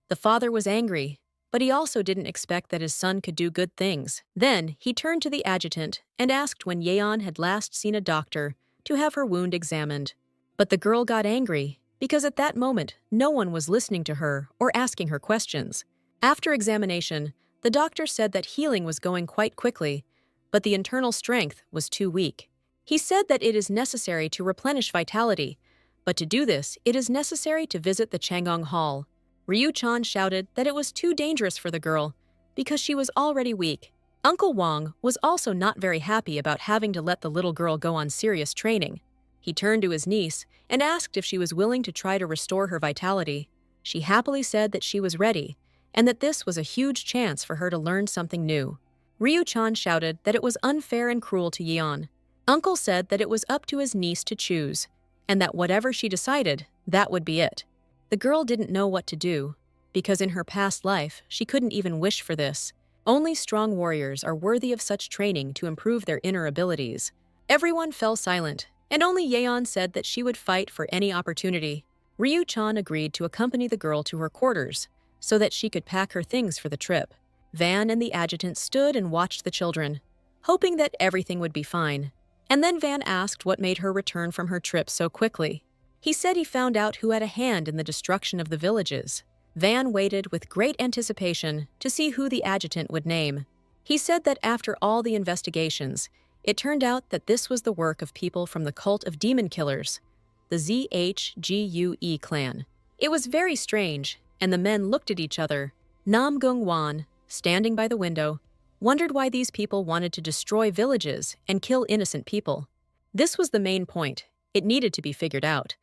S1: The father was angry, but he also didn't expect that his son could do good things. Then he turned to the adjutant and asked when Yeon had last seen a doctor to have her wound examined. But the girl got angry because at that moment no one was listening to her or asking her questions. After examination, the doctor said that healing was going quite quickly, but the internal strength was too weak. He said that it is necessary to replenish vitality, but to do this, it is necessary to visit the Chang'ong Hall. Ryu-chan shouted that it was too dangerous for the girl because she was already weak. Uncle Wong was also not very happy about having to let the little girl go on serious training. He turned to his niece and asked if she was willing to try to restore her vitality. She happily said that she was ready and that this was a huge chance for her to learn something new. Ryu-chan shouted that it was unfair and cruel to Yeon. Uncle said that it was up to his niece to choose, and that whatever she decided, that would be it. The girl didn't know what to do, because in her past life, she couldn't even wish for this. Only strong warriors are worthy of such training to improve their inner abilities. Everyone fell silent, and only Yeon said that she would fight for any opportunity. Ryu-chan agreed to accompany the girl to her quarters, so that she could pack her things for the trip. Van and the adjutant stood and watched the children, hoping that everything would be fine. And then Van asked what made her return from her trip so quickly. He said he found out who had a hand in the destruction of the villages. Van waited with great anticipation to see who the adjutant would name. He said that after all the investigations, it turned out that this was the work of people from the cult of demon killers, the ZHGUE clan. It was very strange, and the men looked at each other. Nam Gung-wan, standing by the window, wondered why these people wanted to destroy villages and kill innocent people. This was the main point. It needed to be figured out.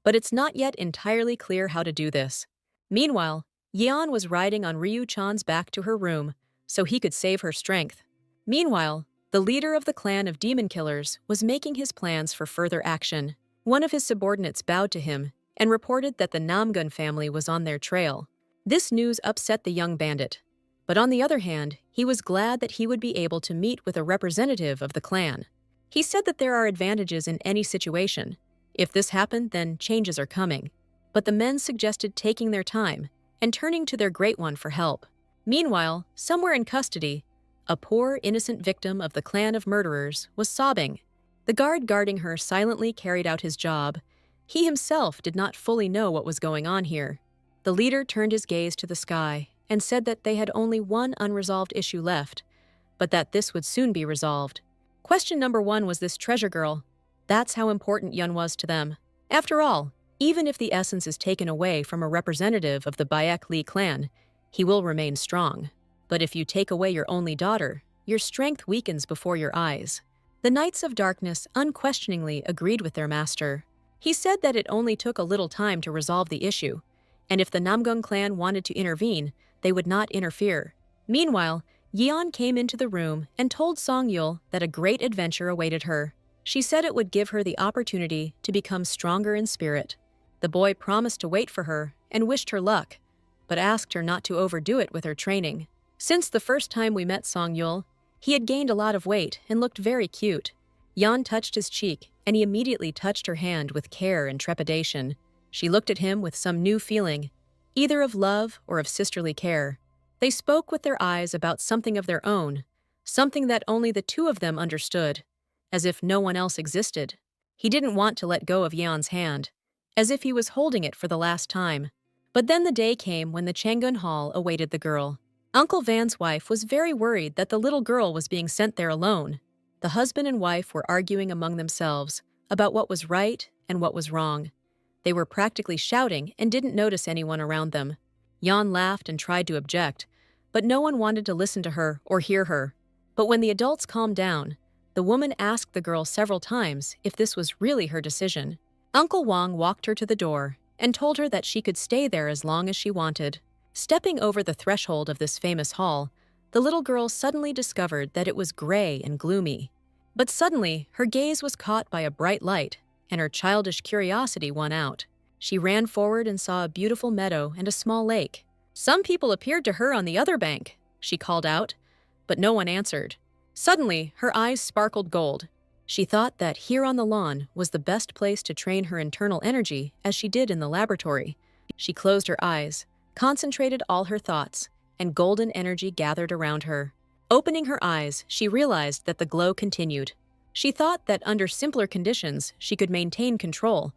S1: But it's not yet entirely clear how to do this. Meanwhile, Yeon was riding on Ryu-chan's back to her room so he could save her strength. Meanwhile, the leader of the clan of demon killers was making his plans for further action. One of his subordinates bowed to him and reported that the Namgun family was on their trail. This news upset the young bandit. But on the other hand, he was glad that he would be able to meet with a representative of the clan. He said that there are advantages in any situation. If this happened, then changes are coming. But the men suggested taking their time and turning to their Great One for help. Meanwhile, somewhere in custody, a poor, innocent victim of the clan of murderers was sobbing. The guard guarding her silently carried out his job. He himself did not fully know what was going on here. The leader turned his gaze to the sky and said that they had only one unresolved issue left, but that this would soon be resolved. Question number 1 was this treasure girl. That's how important Yun was to them. After all, even if the essence is taken away from a representative of the Bayek Li clan, he will remain strong. But if you take away your only daughter, your strength weakens before your eyes. The Knights of Darkness unquestioningly agreed with their master. He said that it only took a little time to resolve the issue, and if the Namgung clan wanted to intervene, they would not interfere. Meanwhile, Yeon came into the room and told Song-yul that a great adventure awaited her. She said it would give her the opportunity to become stronger in spirit. The boy promised to wait for her and wished her luck, but asked her not to overdo it with her training. Since the first time we met Song-yul, he had gained a lot of weight and looked very cute. Yeon touched his cheek, and he immediately touched her hand with care and trepidation. She looked at him with some new feeling, either of love or of sisterly care. They spoke with their eyes about something of their own, something that only the two of them understood, as if no one else existed. He didn't want to let go of Yeon's hand, as if he was holding it for the last time. But then the day came when the Changun Hall awaited the girl. Uncle Van's wife was very worried that the little girl was being sent there alone. The husband and wife were arguing among themselves about what was right and what was wrong. They were practically shouting and didn't notice anyone around them. Yeon laughed and tried to object, but no one wanted to listen to her or hear her. But when the adults calmed down, the woman asked the girl several times if this was really her decision. Uncle Wong walked her to the door and told her that she could stay there as long as she wanted. Stepping over the threshold of this famous hall, the little girl suddenly discovered that it was gray and gloomy. But suddenly, her gaze was caught by a bright light, and her childish curiosity won out. She ran forward and saw a beautiful meadow and a small lake. Some people appeared to her on the other bank, she called out, but no one answered. Suddenly, her eyes sparkled gold. She thought that here on the lawn was the best place to train her internal energy as she did in the laboratory. She closed her eyes, concentrated all her thoughts, and golden energy gathered around her. Opening her eyes, she realized that the glow continued. She thought that under simpler conditions, she could maintain control,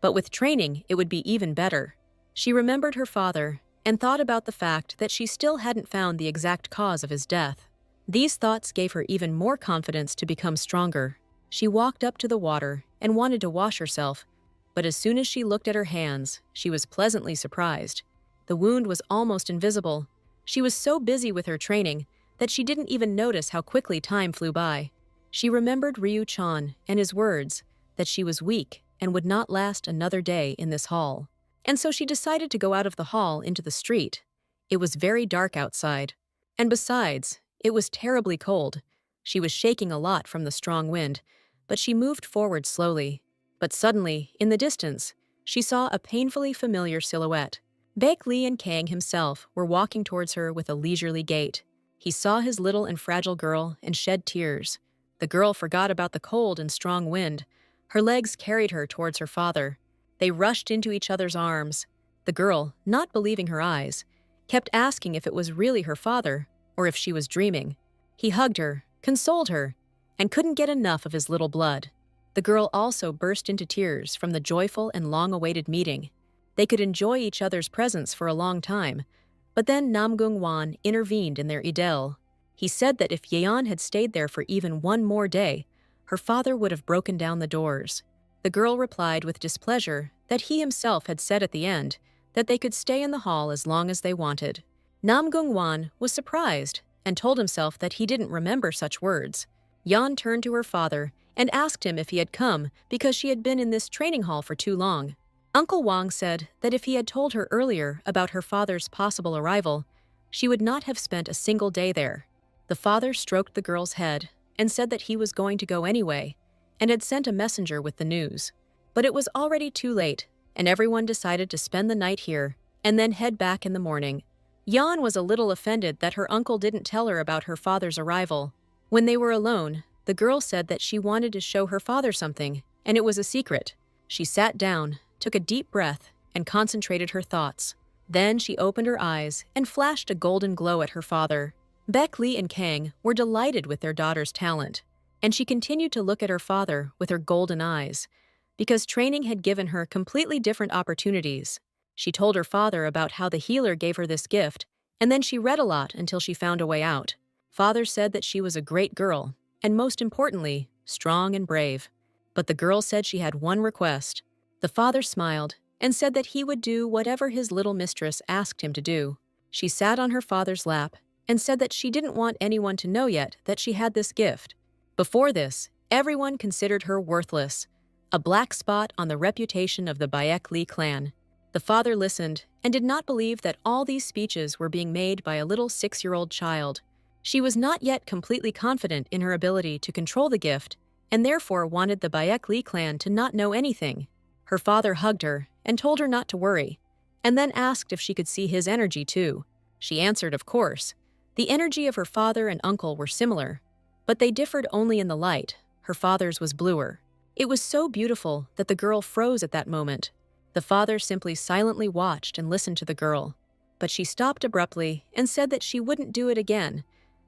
S1: but with training, it would be even better. She remembered her father and thought about the fact that she still hadn't found the exact cause of his death. These thoughts gave her even more confidence to become stronger. She walked up to the water and wanted to wash herself, but as soon as she looked at her hands, she was pleasantly surprised. The wound was almost invisible. She was so busy with her training that she didn't even notice how quickly time flew by. She remembered Ryu Chan and his words that she was weak and would not last another day in this hall. And so she decided to go out of the hall into the street. It was very dark outside. And besides, it was terribly cold. She was shaking a lot from the strong wind, but she moved forward slowly. But suddenly, in the distance, she saw a painfully familiar silhouette. Baek Lee and Kang himself were walking towards her with a leisurely gait. He saw his little and fragile girl and shed tears. The girl forgot about the cold and strong wind. Her legs carried her towards her father. They rushed into each other's arms. The girl, not believing her eyes, kept asking if it was really her father or if she was dreaming. He hugged her, consoled her, and couldn't get enough of his little blood. The girl also burst into tears from the joyful and long-awaited meeting. They could enjoy each other's presence for a long time, but then Namgung Wan intervened in their idyll. He said that if Yeon had stayed there for even one more day, her father would have broken down the doors. The girl replied with displeasure that he himself had said at the end that they could stay in the hall as long as they wanted. Namgung Wan was surprised and told himself that he didn't remember such words. Yeon turned to her father and asked him if he had come because she had been in this training hall for too long. Uncle Wang said that if he had told her earlier about her father's possible arrival, she would not have spent a single day there. The father stroked the girl's head and said that he was going to go anyway and had sent a messenger with the news. But it was already too late, and everyone decided to spend the night here and then head back in the morning. Yeon was a little offended that her uncle didn't tell her about her father's arrival. When they were alone, the girl said that she wanted to show her father something, and it was a secret. She sat down, took a deep breath, and concentrated her thoughts. Then she opened her eyes and flashed a golden glow at her father. Baek Lee and Kang were delighted with their daughter's talent, and she continued to look at her father with her golden eyes, because training had given her completely different opportunities. She told her father about how the healer gave her this gift, and then she read a lot until she found a way out. Father said that she was a great girl, and most importantly, strong and brave. But the girl said she had one request. The father smiled and said that he would do whatever his little mistress asked him to do. She sat on her father's lap and said that she didn't want anyone to know yet that she had this gift. Before this, everyone considered her worthless, a black spot on the reputation of the Baek Lee clan. The father listened and did not believe that all these speeches were being made by a little 6-year-old child. She was not yet completely confident in her ability to control the gift and therefore wanted the Baek Lee clan to not know anything. Her father hugged her and told her not to worry, and then asked if she could see his energy too. She answered, of course. The energy of her father and uncle were similar, but they differed only in the light. Her father's was bluer. It was so beautiful that the girl froze at that moment. The father simply silently watched and listened to the girl, but she stopped abruptly and said that she wouldn't do it again,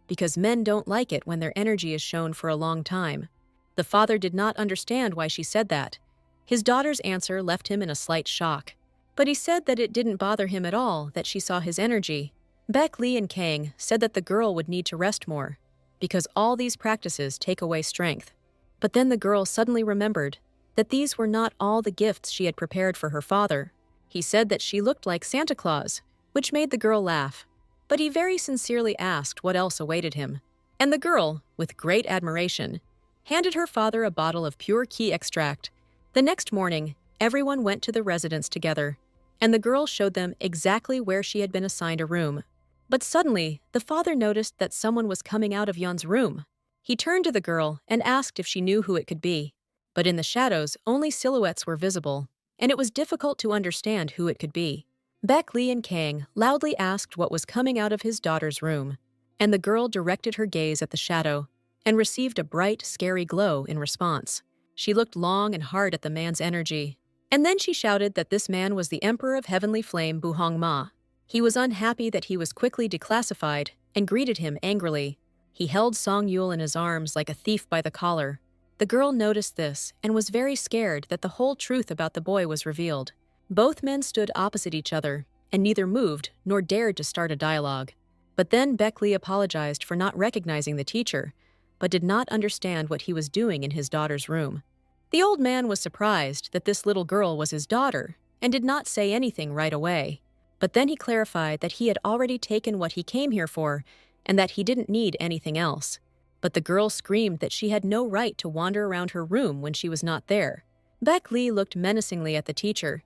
S1: because men don't like it when their energy is shown for a long time. The father did not understand why she said that. His daughter's answer left him in a slight shock, but he said that it didn't bother him at all that she saw his energy. Baek Lee and Kang said that the girl would need to rest more, because all these practices take away strength. But then the girl suddenly remembered that these were not all the gifts she had prepared for her father. He said that she looked like Santa Claus, which made the girl laugh. But he very sincerely asked what else awaited him. And the girl, with great admiration, handed her father a bottle of pure key extract. The next morning, everyone went to the residence together, and the girl showed them exactly where she had been assigned a room. But suddenly, the father noticed that someone was coming out of Yeon's room. He turned to the girl and asked if she knew who it could be. But in the shadows, only silhouettes were visible, and it was difficult to understand who it could be. Baek Lee and Kang loudly asked what was coming out of his daughter's room, and the girl directed her gaze at the shadow and received a bright, scary glow in response. She looked long and hard at the man's energy, and then she shouted that this man was the Emperor of Heavenly Flame Buhong Ma. He was unhappy that he was quickly declassified and greeted him angrily. He held Song Yul in his arms like a thief by the collar. The girl noticed this and was very scared that the whole truth about the boy was revealed. Both men stood opposite each other, and neither moved nor dared to start a dialogue. But then Baek Lee apologized for not recognizing the teacher, but did not understand what he was doing in his daughter's room. The old man was surprised that this little girl was his daughter and did not say anything right away. But then he clarified that he had already taken what he came here for and that he didn't need anything else. But the girl screamed that she had no right to wander around her room when she was not there. Beck Lee looked menacingly at the teacher.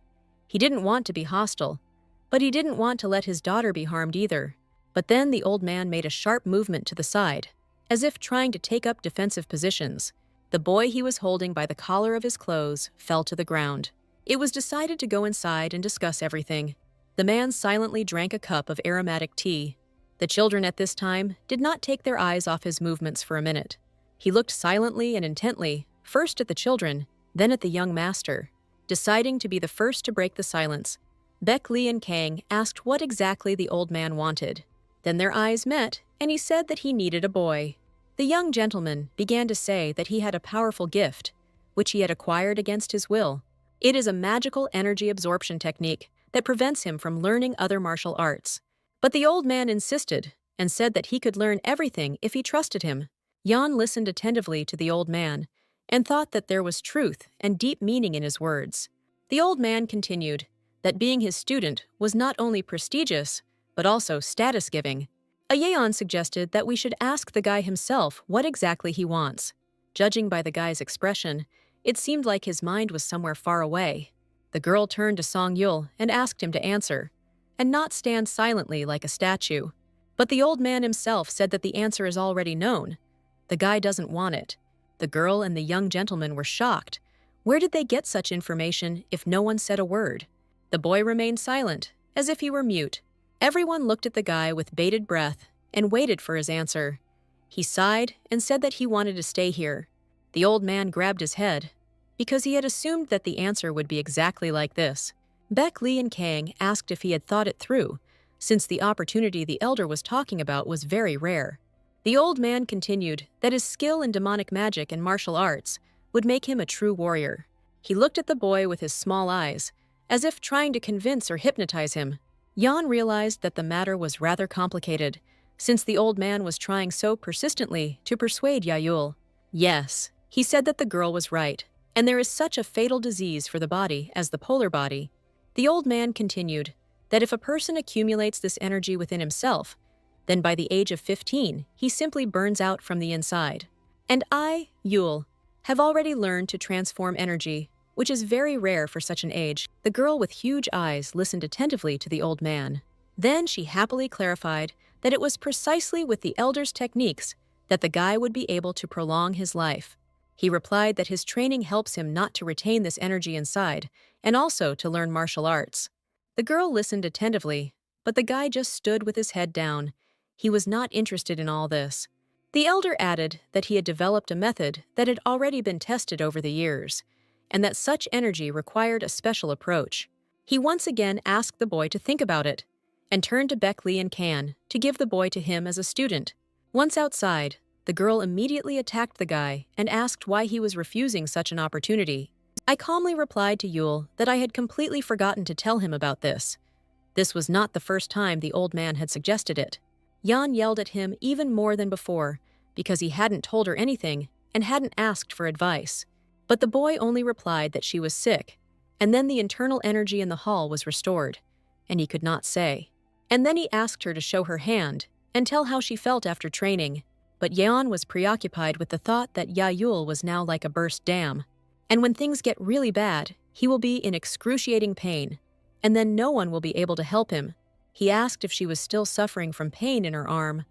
S1: He didn't want to be hostile, but he didn't want to let his daughter be harmed either. But then the old man made a sharp movement to the side, as if trying to take up defensive positions. The boy he was holding by the collar of his clothes fell to the ground. It was decided to go inside and discuss everything. The man silently drank a cup of aromatic tea. The children at this time did not take their eyes off his movements for a minute. He looked silently and intently, first at the children, then at the young master. Deciding to be the first to break the silence, Beck Lee and Kang asked what exactly the old man wanted. Then their eyes met, and he said that he needed a boy. The young gentleman began to say that he had a powerful gift, which he had acquired against his will. It is a magical energy absorption technique that prevents him from learning other martial arts. But the old man insisted and said that he could learn everything if he trusted him. Jan listened attentively to the old man and thought that there was truth and deep meaning in his words. The old man continued that being his student was not only prestigious, but also status-giving. A Yeon suggested that we should ask the guy himself what exactly he wants. Judging by the guy's expression, it seemed like his mind was somewhere far away. The girl turned to Song Yul and asked him to answer, and not stand silently like a statue. But the old man himself said that the answer is already known. The guy doesn't want it. The girl and the young gentleman were shocked. Where did they get such information if no one said a word? The boy remained silent, as if he were mute. Everyone looked at the guy with bated breath and waited for his answer. He sighed and said that he wanted to stay here. The old man grabbed his head, because he had assumed that the answer would be exactly like this. Beck Lee and Kang asked if he had thought it through, since the opportunity the elder was talking about was very rare. The old man continued that his skill in demonic magic and martial arts would make him a true warrior. He looked at the boy with his small eyes, as if trying to convince or hypnotize him. Jan realized that the matter was rather complicated, since the old man was trying so persistently to persuade Yayul. Yes, he said that the girl was right, and there is such a fatal disease for the body as the polar body. The old man continued that if a person accumulates this energy within himself, then by the age of 15, he simply burns out from the inside. And I, Yul, have already learned to transform energy, which is very rare for such an age. The girl with huge eyes listened attentively to the old man. Then she happily clarified that it was precisely with the elder's techniques that the guy would be able to prolong his life. He replied that his training helps him not to retain this energy inside, and also to learn martial arts. The girl listened attentively, but the guy just stood with his head down. He was not interested in all this. The elder added that he had developed a method that had already been tested over the years, and that such energy required a special approach. He once again asked the boy to think about it, and turned to Beck Lee and Kan to give the boy to him as a student. Once outside, the girl immediately attacked the guy and asked why he was refusing such an opportunity. I calmly replied to Yul that I had completely forgotten to tell him about this. This was not the first time the old man had suggested it. Jan yelled at him even more than before because he hadn't told her anything and hadn't asked for advice. But the boy only replied that she was sick, and then the internal energy in the hall was restored, and he could not say. And then he asked her to show her hand and tell how she felt after training. But Yeon was preoccupied with the thought that Yayul was now like a burst dam, and when things get really bad, he will be in excruciating pain, and then no one will be able to help him. He asked if she was still suffering from pain in her arm,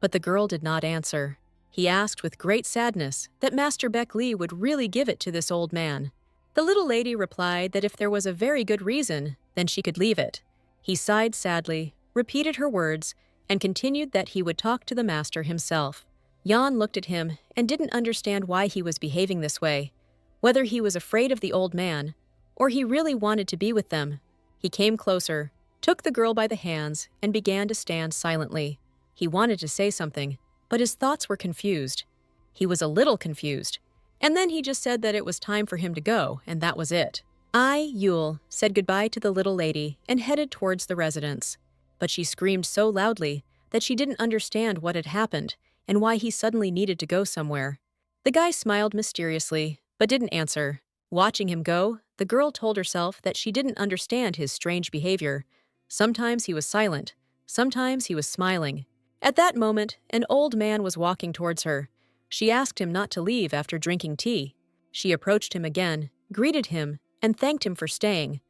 S1: but the girl did not answer. He asked with great sadness that Master Beck Lee would really give it to this old man. The little lady replied that if there was a very good reason, then she could leave it. He sighed sadly, repeated her words, and continued that he would talk to the master himself. Jan looked at him and didn't understand why he was behaving this way, whether he was afraid of the old man, or he really wanted to be with them. He came closer, took the girl by the hands, and began to stand silently. He wanted to say something, but his thoughts were confused. He was a little confused. And then he just said that it was time for him to go, and that was it. I, Yul, said goodbye to the little lady and headed towards the residence. But she screamed so loudly that she didn't understand what had happened and why he suddenly needed to go somewhere. The guy smiled mysteriously, but didn't answer. Watching him go, the girl told herself that she didn't understand his strange behavior, Sometimes he was silent, sometimes he was smiling. At that moment, an old man was walking towards her. She asked him not to leave after drinking tea. She approached him again, greeted him, and thanked him for staying.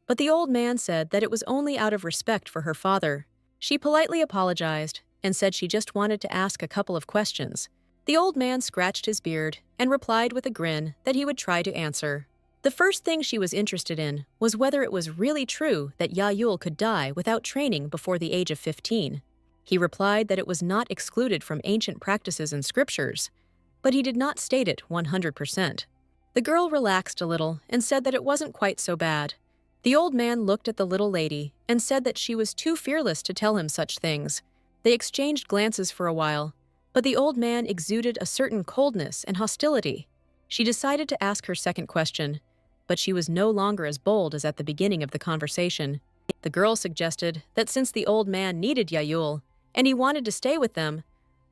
S1: But the old man said that it was only out of respect for her father. She politely apologized and said she just wanted to ask a couple of questions. The old man scratched his beard and replied with a grin that he would try to answer. The first thing she was interested in was whether it was really true that Yayul could die without training before the age of 15. He replied that it was not excluded from ancient practices and scriptures, but he did not state it 100%. The girl relaxed a little and said that it wasn't quite so bad. The old man looked at the little lady and said that she was too fearless to tell him such things. They exchanged glances for a while, but the old man exuded a certain coldness and hostility. She decided to ask her second question, but she was no longer as bold as at the beginning of the conversation. The girl suggested that since the old man needed Yayul, and he wanted to stay with them,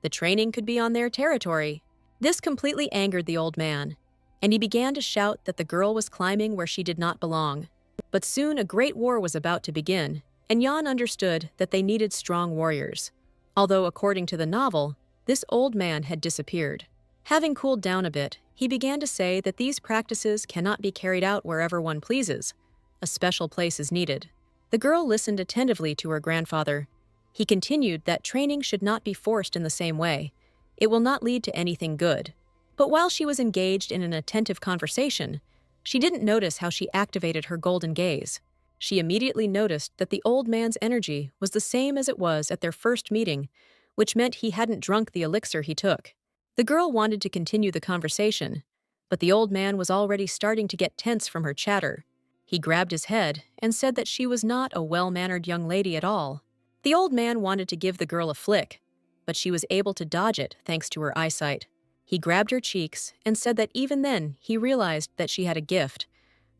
S1: the training could be on their territory. This completely angered the old man, and he began to shout that the girl was climbing where she did not belong. But soon a great war was about to begin, and Jan understood that they needed strong warriors. Although, according to the novel, this old man had disappeared. Having cooled down a bit, he began to say that these practices cannot be carried out wherever one pleases. A special place is needed. The girl listened attentively to her grandfather. He continued that training should not be forced in the same way. It will not lead to anything good. But while she was engaged in an attentive conversation, she didn't notice how she activated her golden gaze. She immediately noticed that the old man's energy was the same as it was at their first meeting, which meant he hadn't drunk the elixir he took. The girl wanted to continue the conversation, but the old man was already starting to get tense from her chatter. He grabbed his head and said that she was not a well-mannered young lady at all. The old man wanted to give the girl a flick, but she was able to dodge it thanks to her eyesight. He grabbed her cheeks and said that even then he realized that she had a gift,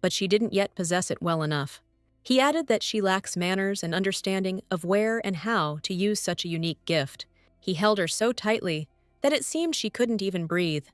S1: but she didn't yet possess it well enough. He added that she lacks manners and understanding of where and how to use such a unique gift. He held her so tightly that it seemed she couldn't even breathe.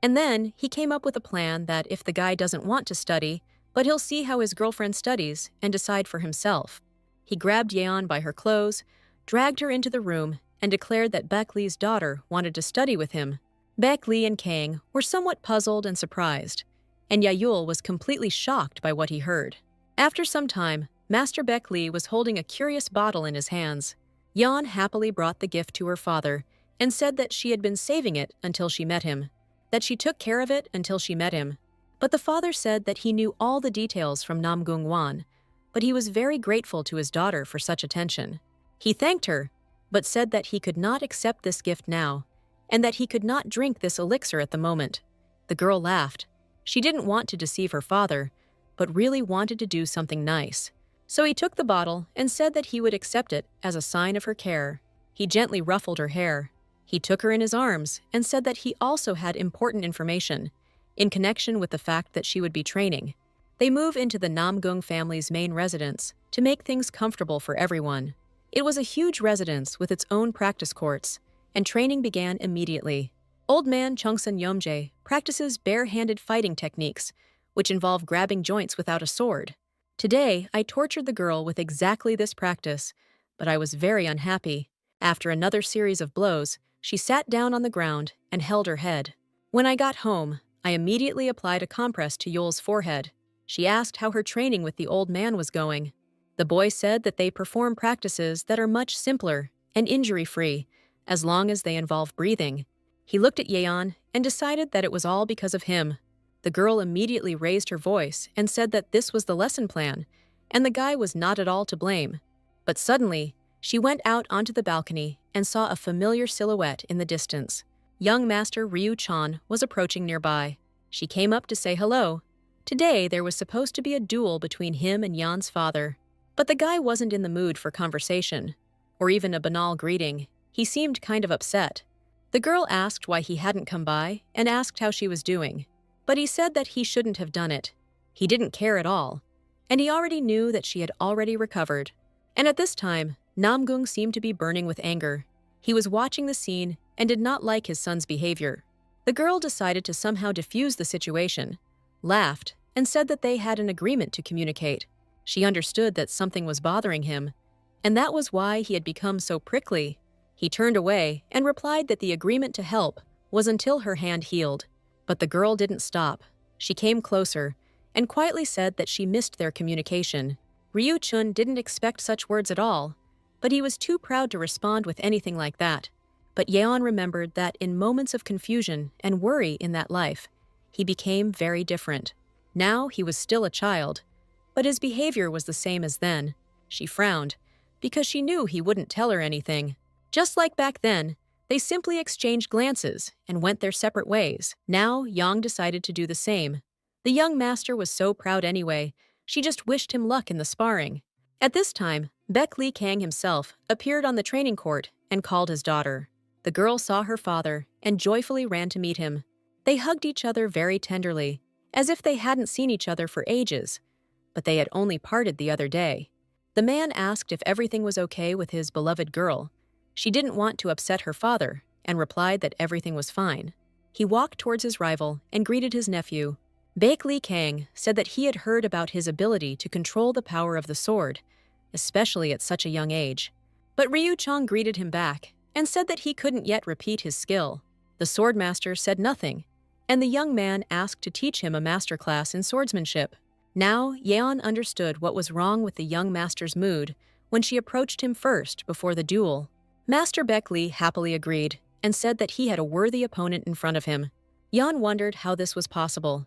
S1: And then he came up with a plan that if the guy doesn't want to study, but he'll see how his girlfriend studies and decide for himself. He grabbed Yeon by her clothes, dragged her into the room, and declared that Baek Lee's daughter wanted to study with him. Baek Lee and Kang were somewhat puzzled and surprised, and Yayul was completely shocked by what he heard. After some time, Master Baek Lee was holding a curious bottle in his hands. Yeon happily brought the gift to her father and said that she had been saving it until she met him, that she took care of it until she met him. But the father said that he knew all the details from Namgung Wan, but he was very grateful to his daughter for such attention. He thanked her, but said that he could not accept this gift now, and that he could not drink this elixir at the moment. The girl laughed. She didn't want to deceive her father, but really wanted to do something nice. So he took the bottle and said that he would accept it as a sign of her care. He gently ruffled her hair. He took her in his arms and said that he also had important information in connection with the fact that she would be training. They move into the Namgung family's main residence to make things comfortable for everyone. It was a huge residence with its own practice courts, and training began immediately. Old man Chungsun Yomjae practices bare-handed fighting techniques, which involve grabbing joints without a sword. Today, I tortured the girl with exactly this practice, but I was very unhappy. After another series of blows, she sat down on the ground and held her head. When I got home, I immediately applied a compress to Yul's forehead. She asked how her training with the old man was going. The boy said that they perform practices that are much simpler and injury-free, as long as they involve breathing. He looked at Yeon and decided that it was all because of him. The girl immediately raised her voice and said that this was the lesson plan, and the guy was not at all to blame. But suddenly, she went out onto the balcony and saw a familiar silhouette in the distance. Young Master Ryu Chan was approaching nearby. She came up to say hello. Today, there was supposed to be a duel between him and Yan's father. But the guy wasn't in the mood for conversation, or even a banal greeting. He seemed kind of upset. The girl asked why he hadn't come by and asked how she was doing. But he said that he shouldn't have done it. He didn't care at all. And he already knew that she had already recovered. And at this time, Namgung seemed to be burning with anger. He was watching the scene and did not like his son's behavior. The girl decided to somehow diffuse the situation, laughed, and said that they had an agreement to communicate. She understood that something was bothering him, and that was why he had become so prickly. He turned away and replied that the agreement to help was until her hand healed. But the girl didn't stop. She came closer and quietly said that she missed their communication. Ryu-chun didn't expect such words at all, but he was too proud to respond with anything like that. But Yeon remembered that in moments of confusion and worry in that life, he became very different. Now he was still a child, but his behavior was the same as then. She frowned, because she knew he wouldn't tell her anything. Just like back then, they simply exchanged glances and went their separate ways. Now Yang decided to do the same. The young master was so proud anyway, she just wished him luck in the sparring. At this time, Baek Lee Kang himself appeared on the training court and called his daughter. The girl saw her father and joyfully ran to meet him. They hugged each other very tenderly, as if they hadn't seen each other for ages, but they had only parted the other day. The man asked if everything was okay with his beloved girl. She didn't want to upset her father and replied that everything was fine. He walked towards his rival and greeted his nephew. Baek Lee Kang said that he had heard about his ability to control the power of the sword, especially at such a young age. But Ryu-chang greeted him back and said that he couldn't yet repeat his skill. The swordmaster said nothing, and the young man asked to teach him a masterclass in swordsmanship. Now, Yeon understood what was wrong with the young master's mood when she approached him first before the duel. Master Baek Lee happily agreed and said that he had a worthy opponent in front of him. Yeon wondered how this was possible.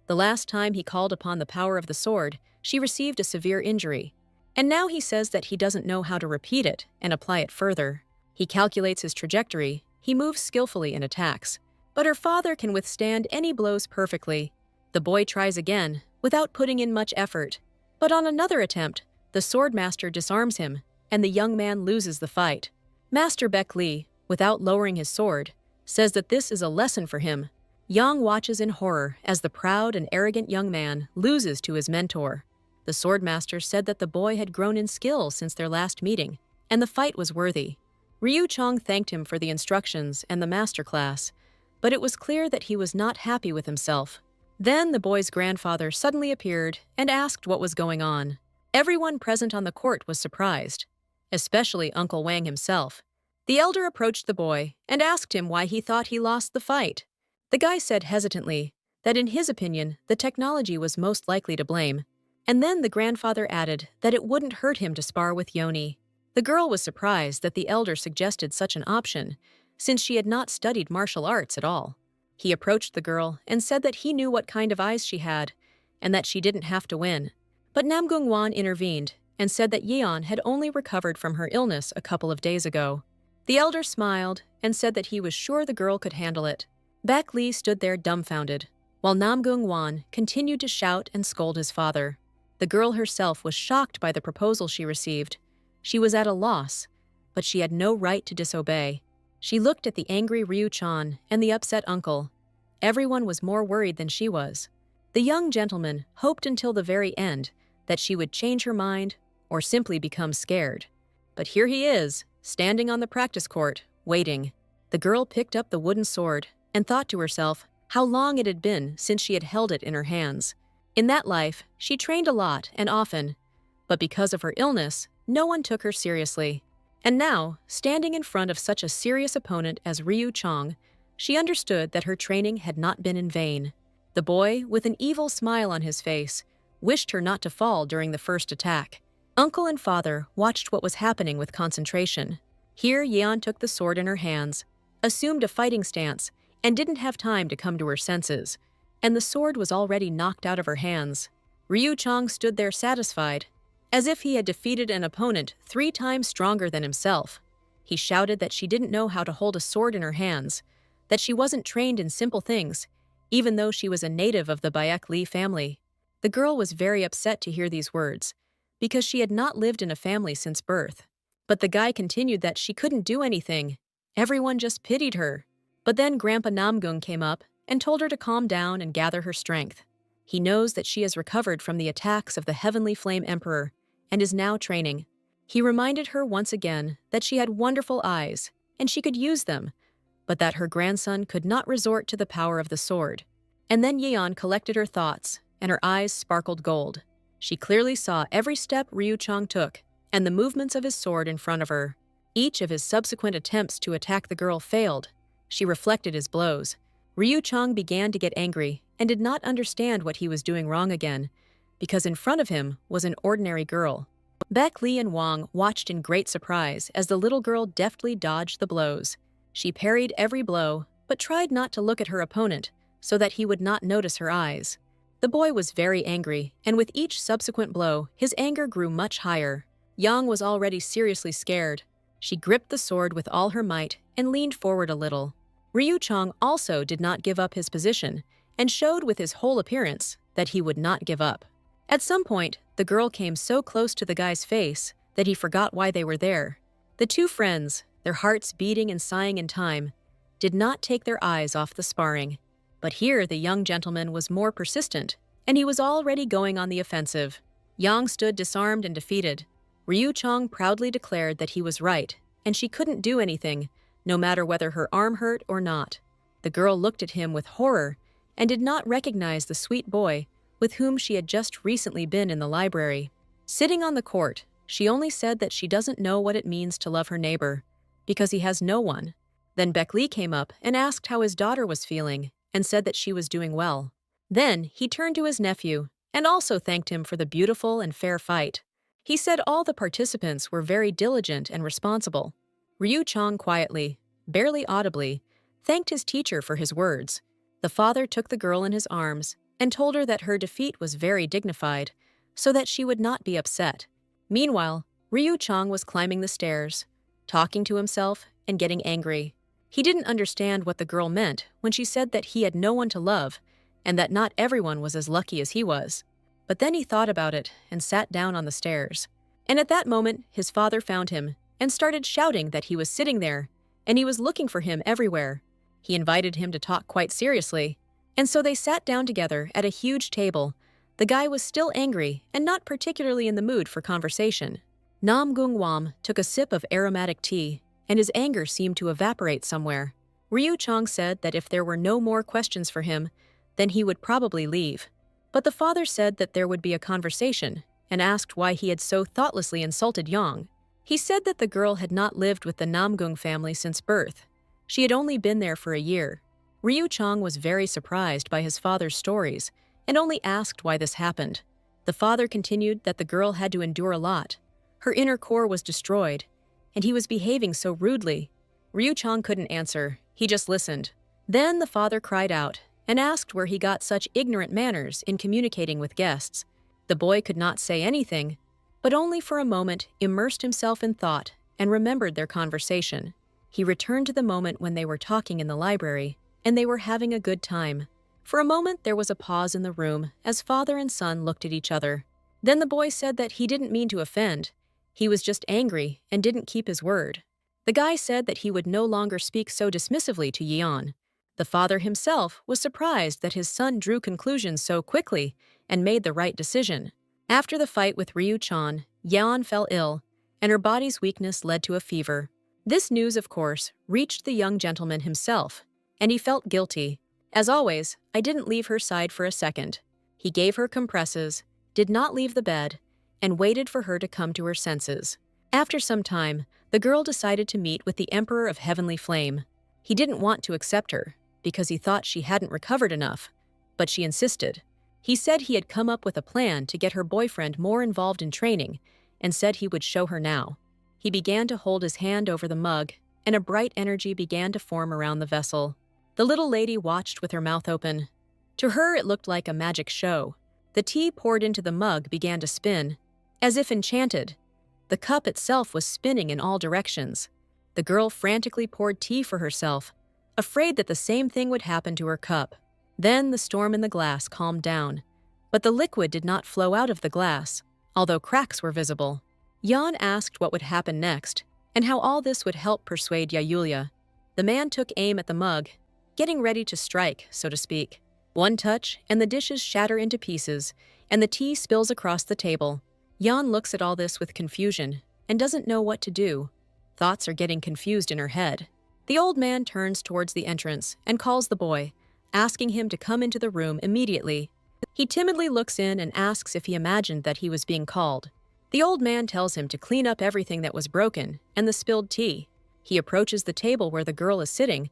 S1: The last time he called upon the power of the sword, she received a severe injury. And now he says that he doesn't know how to repeat it and apply it further. He calculates his trajectory, he moves skillfully in attacks. But her father can withstand any blows perfectly. The boy tries again, without putting in much effort. But on another attempt, the swordmaster disarms him, and the young man loses the fight. Master Baek Lee, without lowering his sword, says that this is a lesson for him. Yang watches in horror as the proud and arrogant young man loses to his mentor. The swordmaster said that the boy had grown in skill since their last meeting, and the fight was worthy. Ryu-chang thanked him for the instructions and the masterclass, but it was clear that he was not happy with himself. Then the boy's grandfather suddenly appeared and asked what was going on. Everyone present on the court was surprised, especially Uncle Wang himself. The elder approached the boy and asked him why he thought he lost the fight. The guy said hesitantly that in his opinion, the technology was most likely to blame. And then the grandfather added that it wouldn't hurt him to spar with Yoni. The girl was surprised that the elder suggested such an option, since she had not studied martial arts at all. He approached the girl and said that he knew what kind of eyes she had, and that she didn't have to win. But Nam Gung-wan intervened and said that Yeon had only recovered from her illness a couple of days ago. The elder smiled and said that he was sure the girl could handle it. Baek Lee stood there dumbfounded, while Nam Gung-wan continued to shout and scold his father. The girl herself was shocked by the proposal she received. She was at a loss, but she had no right to disobey. She looked at the angry Ryu-chan and the upset uncle. Everyone was more worried than she was. The young gentleman hoped until the very end that she would change her mind or simply become scared. But here he is, standing on the practice court, waiting. The girl picked up the wooden sword and thought to herself how long it had been since she had held it in her hands. In that life, she trained a lot and often, but because of her illness, no one took her seriously. And now, standing in front of such a serious opponent as Ryu-chang, she understood that her training had not been in vain. The boy, with an evil smile on his face, wished her not to fall during the first attack. Uncle and father watched what was happening with concentration. Here, Yeon took the sword in her hands, assumed a fighting stance, and didn't have time to come to her senses. And the sword was already knocked out of her hands. Ryu-chang stood there satisfied, as if he had defeated an opponent 3 times stronger than himself. He shouted that she didn't know how to hold a sword in her hands, that she wasn't trained in simple things, even though she was a native of the Baek Lee family. The girl was very upset to hear these words, because she had not lived in a family since birth. But the guy continued that she couldn't do anything. Everyone just pitied her. But then Grandpa Namgung came up and told her to calm down and gather her strength. He knows that she has recovered from the attacks of the Heavenly Flame Emperor and is now training. He reminded her once again that she had wonderful eyes and she could use them, but that her grandson could not resort to the power of the sword. And then Yeon collected her thoughts and her eyes sparkled gold. She clearly saw every step Ryu-chang took and the movements of his sword in front of her. Each of his subsequent attempts to attack the girl failed. She reflected his blows. Ryu Chang began to get angry and did not understand what he was doing wrong again, because in front of him was an ordinary girl. Beck Li and Wang watched in great surprise as the little girl deftly dodged the blows. She parried every blow, but tried not to look at her opponent so that he would not notice her eyes. The boy was very angry, and with each subsequent blow, his anger grew much higher. Yang was already seriously scared. She gripped the sword with all her might and leaned forward a little. Ryu Chang also did not give up his position and showed with his whole appearance that he would not give up. At some point, the girl came so close to the guy's face that he forgot why they were there. The two friends, their hearts beating and sighing in time, did not take their eyes off the sparring. But here the young gentleman was more persistent, and he was already going on the offensive. Yang stood disarmed and defeated. Ryu Chang proudly declared that he was right, and she couldn't do anything, no matter whether her arm hurt or not. The girl looked at him with horror and did not recognize the sweet boy with whom she had just recently been in the library. Sitting on the court, she only said that she doesn't know what it means to love her neighbor, because he has no one. Then Beck Li came up and asked how his daughter was feeling, and said that she was doing well. Then he turned to his nephew and also thanked him for the beautiful and fair fight. He said all the participants were very diligent and responsible. Ryu Chang quietly, barely audibly, thanked his teacher for his words. The father took the girl in his arms and told her that her defeat was very dignified, so that she would not be upset. Meanwhile, Ryu Chang was climbing the stairs, talking to himself and getting angry. He didn't understand what the girl meant when she said that he had no one to love and that not everyone was as lucky as he was. But then he thought about it and sat down on the stairs. And at that moment, his father found him and started shouting that he was sitting there, and he was looking for him everywhere. He invited him to talk quite seriously, and so they sat down together at a huge table. The guy was still angry and not particularly in the mood for conversation. Nam Gung Wam took a sip of aromatic tea, and his anger seemed to evaporate somewhere. Ryu Chang said that if there were no more questions for him, then he would probably leave. But the father said that there would be a conversation and asked why he had so thoughtlessly insulted Yang. He said that the girl had not lived with the Namgung family since birth. She had only been there for a year. Ryu Chang was very surprised by his father's stories and only asked why this happened. The father continued that the girl had to endure a lot. Her inner core was destroyed, and he was behaving so rudely. Ryu Chang couldn't answer. He just listened. Then the father cried out and asked where he got such ignorant manners in communicating with guests. The boy could not say anything, but only for a moment immersed himself in thought and remembered their conversation. He returned to the moment when they were talking in the library, and they were having a good time. For a moment there was a pause in the room as father and son looked at each other. Then the boy said that he didn't mean to offend. He was just angry and didn't keep his word. The guy said that he would no longer speak so dismissively to Yeon. The father himself was surprised that his son drew conclusions so quickly and made the right decision. After the fight with Ryu Chan, Yeon fell ill, and her body's weakness led to a fever. This news, of course, reached the young gentleman himself, and he felt guilty. As always, I didn't leave her side for a second. He gave her compresses, did not leave the bed, and waited for her to come to her senses. After some time, the girl decided to meet with the Emperor of Heavenly Flame. He didn't want to accept her, because he thought she hadn't recovered enough, but she insisted. He said he had come up with a plan to get her boyfriend more involved in training, and said he would show her now. He began to hold his hand over the mug, and a bright energy began to form around the vessel. The little lady watched with her mouth open. To her it looked like a magic show. The tea poured into the mug began to spin, as if enchanted. The cup itself was spinning in all directions. The girl frantically poured tea for herself, afraid that the same thing would happen to her cup. Then the storm in the glass calmed down, but the liquid did not flow out of the glass, although cracks were visible. Jan asked what would happen next, and how all this would help persuade Yayulia. The man took aim at the mug, getting ready to strike, so to speak. One touch, and the dishes shatter into pieces, and the tea spills across the table. Jan looks at all this with confusion, and doesn't know what to do. Thoughts are getting confused in her head. The old man turns towards the entrance and calls the boy, asking him to come into the room immediately. He timidly looks in and asks if he imagined that he was being called. The old man tells him to clean up everything that was broken and the spilled tea. He approaches the table where the girl is sitting,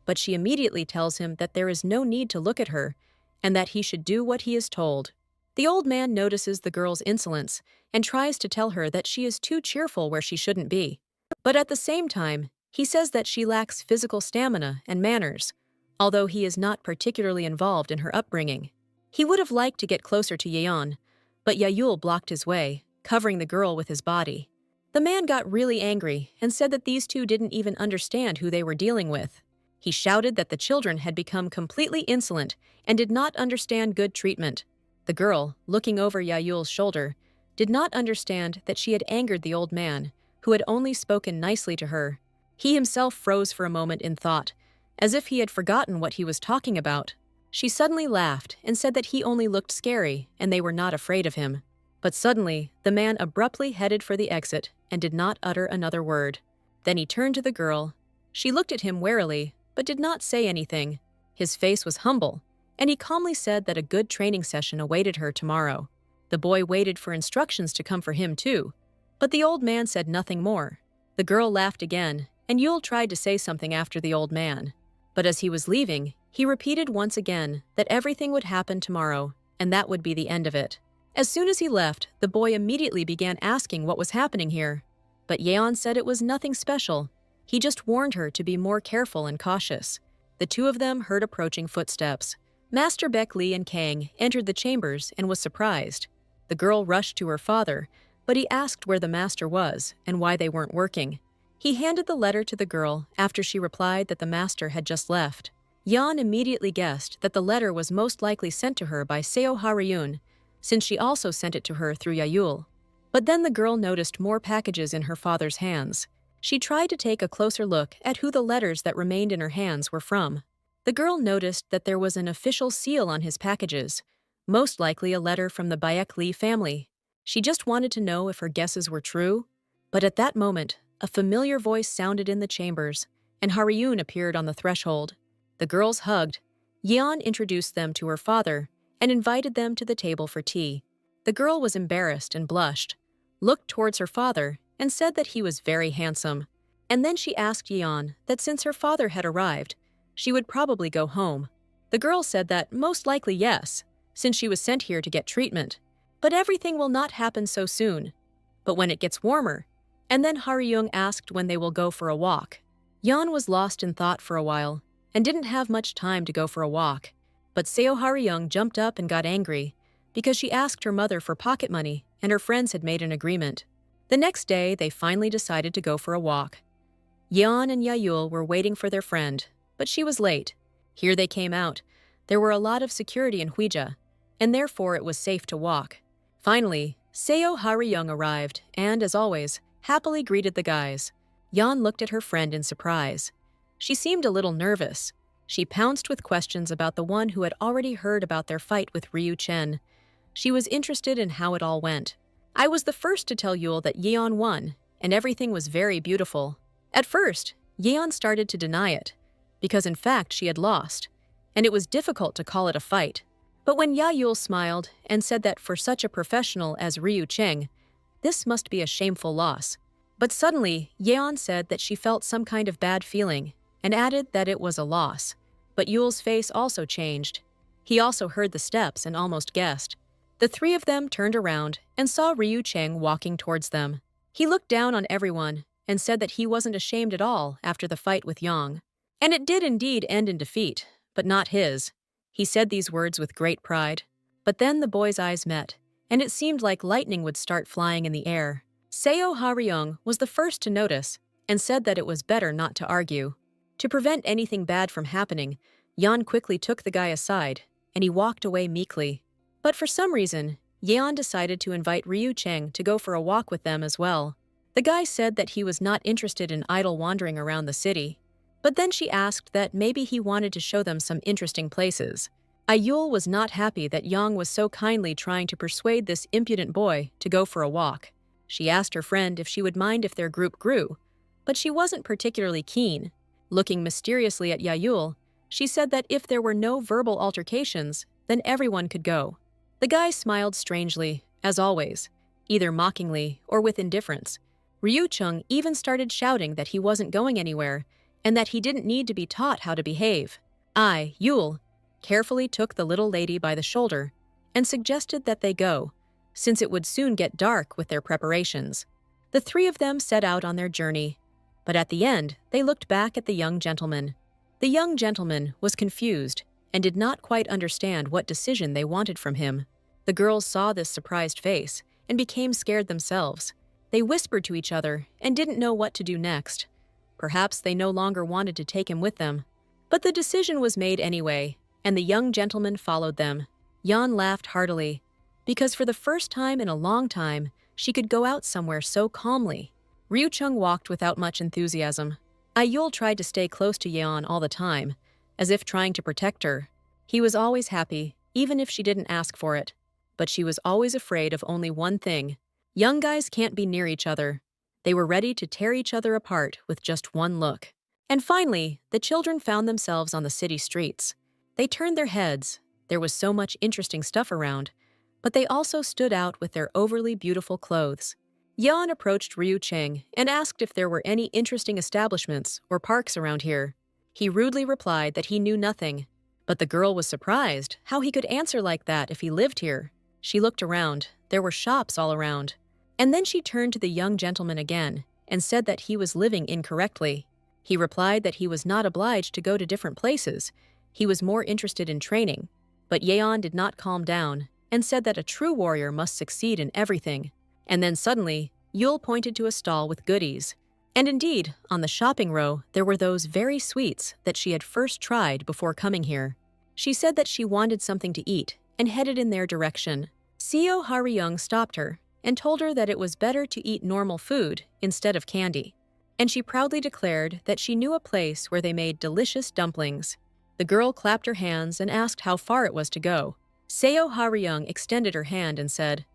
S1: but she immediately tells him that there is no need to look at her and that he should do what he is told. The old man notices the girl's insolence and tries to tell her that she is too cheerful where she shouldn't be. But at the same time, he says that she lacks physical stamina and manners, although he is not particularly involved in her upbringing. He would have liked to get closer to Yeon, but Yayul blocked his way, covering the girl with his body. The man got really angry and said that these two didn't even understand who they were dealing with. He shouted that the children had become completely insolent and did not understand good treatment. The girl, looking over Yayul's shoulder, did not understand that she had angered the old man, who had only spoken nicely to her. He himself froze for a moment in thought, as if he had forgotten what he was talking about. She suddenly laughed and said that he only looked scary and they were not afraid of him. But suddenly, the man abruptly headed for the exit and did not utter another word. Then he turned to the girl. She looked at him warily, but did not say anything. His face was humble, and he calmly said that a good training session awaited her tomorrow. The boy waited for instructions to come for him too, but the old man said nothing more. The girl laughed again, and Yul tried to say something after the old man. But as he was leaving, he repeated once again that everything would happen tomorrow, and that would be the end of it. As soon as he left, the boy immediately began asking what was happening here. But Yeon said it was nothing special. He just warned her to be more careful and cautious. The two of them heard approaching footsteps. Master Baek Lee and Kang entered the chambers and was surprised. The girl rushed to her father, but he asked where the master was and why they weren't working. He handed the letter to the girl after she replied that the master had just left. Yeon immediately guessed that the letter was most likely sent to her by Seo Ha-ryun, since she also sent it to her through Yayul. But then the girl noticed more packages in her father's hands. She tried to take a closer look at who the letters that remained in her hands were from. The girl noticed that there was an official seal on his packages, most likely a letter from the Baek Lee family. She just wanted to know if her guesses were true. But at that moment, a familiar voice sounded in the chambers, and Ha-ryun appeared on the threshold. The girls hugged. Yeon introduced them to her father and invited them to the table for tea. The girl was embarrassed and blushed, looked towards her father, and said that he was very handsome. And then she asked Yeon that since her father had arrived, she would probably go home. The girl said that most likely yes, since she was sent here to get treatment. But everything will not happen so soon. But when it gets warmer. And then Ha-ryun asked when they will go for a walk. Yeon was lost in thought for a while and didn't have much time to go for a walk. But Seo Ha-ryun jumped up and got angry because she asked her mother for pocket money and her friends had made an agreement. The next day, they finally decided to go for a walk. Yeon and Yayul were waiting for their friend, but she was late. Here they came out. There were a lot of security in Huija, and therefore it was safe to walk. Finally, Seo Ha-ryun arrived and, as always, happily greeted the guys. Yeon looked at her friend in surprise. She seemed a little nervous. She pounced with questions about the one who had already heard about their fight with Ryu Chen. She was interested in how it all went. I was the first to tell Yul that Yeon won, and everything was very beautiful. At first, Yeon started to deny it, because in fact she had lost, and it was difficult to call it a fight. But when Yayul smiled and said that for such a professional as Ryu Cheng, this must be a shameful loss. But suddenly, Yeon said that she felt some kind of bad feeling, and added that it was a loss. But Yul's face also changed. He also heard the steps and almost guessed. The three of them turned around and saw Ryu Cheng walking towards them. He looked down on everyone and said that he wasn't ashamed at all after the fight with Yang. And it did indeed end in defeat, but not his. He said these words with great pride. But then the boys' eyes met, and it seemed like lightning would start flying in the air. Seo Ha-ryun was the first to notice and said that it was better not to argue. To prevent anything bad from happening, Yeon quickly took the guy aside, and he walked away meekly. But for some reason, Yeon decided to invite Ryu Cheng to go for a walk with them as well. The guy said that he was not interested in idle wandering around the city. But then she asked that maybe he wanted to show them some interesting places. Yul was not happy that Yang was so kindly trying to persuade this impudent boy to go for a walk. She asked her friend if she would mind if their group grew, but she wasn't particularly keen. Looking mysteriously at Yayul, she said that if there were no verbal altercations, then everyone could go. The guy smiled strangely, as always. either mockingly or with indifference. Ryucheng even started shouting that he wasn't going anywhere and that he didn't need to be taught how to behave. Yule, carefully took the little lady by the shoulder and suggested that they go, since it would soon get dark with their preparations. The three of them set out on their journey, but at the end, they looked back at the young gentleman. The young gentleman was confused and did not quite understand what decision they wanted from him. The girls saw this surprised face and became scared themselves. They whispered to each other and didn't know what to do next. Perhaps they no longer wanted to take him with them. But the decision was made anyway, and the young gentleman followed them. Yan laughed heartily, because for the first time in a long time, she could go out somewhere so calmly. Ryucheng walked without much enthusiasm. Yule tried to stay close to Yan all the time, as if trying to protect her. He was always happy, even if she didn't ask for it. But she was always afraid of only one thing. Young guys can't be near each other. They were ready to tear each other apart with just one look. And finally, the children found themselves on the city streets. They turned their heads. There was so much interesting stuff around, but they also stood out with their overly beautiful clothes. Yan approached Ryucheng and asked if there were any interesting establishments or parks around here. He rudely replied that he knew nothing, but the girl was surprised how he could answer like that if he lived here. She looked around. There were shops all around. And then she turned to the young gentleman again and said that he was living incorrectly. He replied that he was not obliged to go to different places. He was more interested in training. But Yeon did not calm down and said that a true warrior must succeed in everything. And then suddenly, Yule pointed to a stall with goodies. And indeed, on the shopping row, there were those very sweets that she had first tried before coming here. She said that she wanted something to eat and headed in their direction. Seo Haryung stopped her and told her that it was better to eat normal food instead of candy. And she proudly declared that she knew a place where they made delicious dumplings. The girl clapped her hands and asked how far it was to go. Seo Haryung extended her hand and said,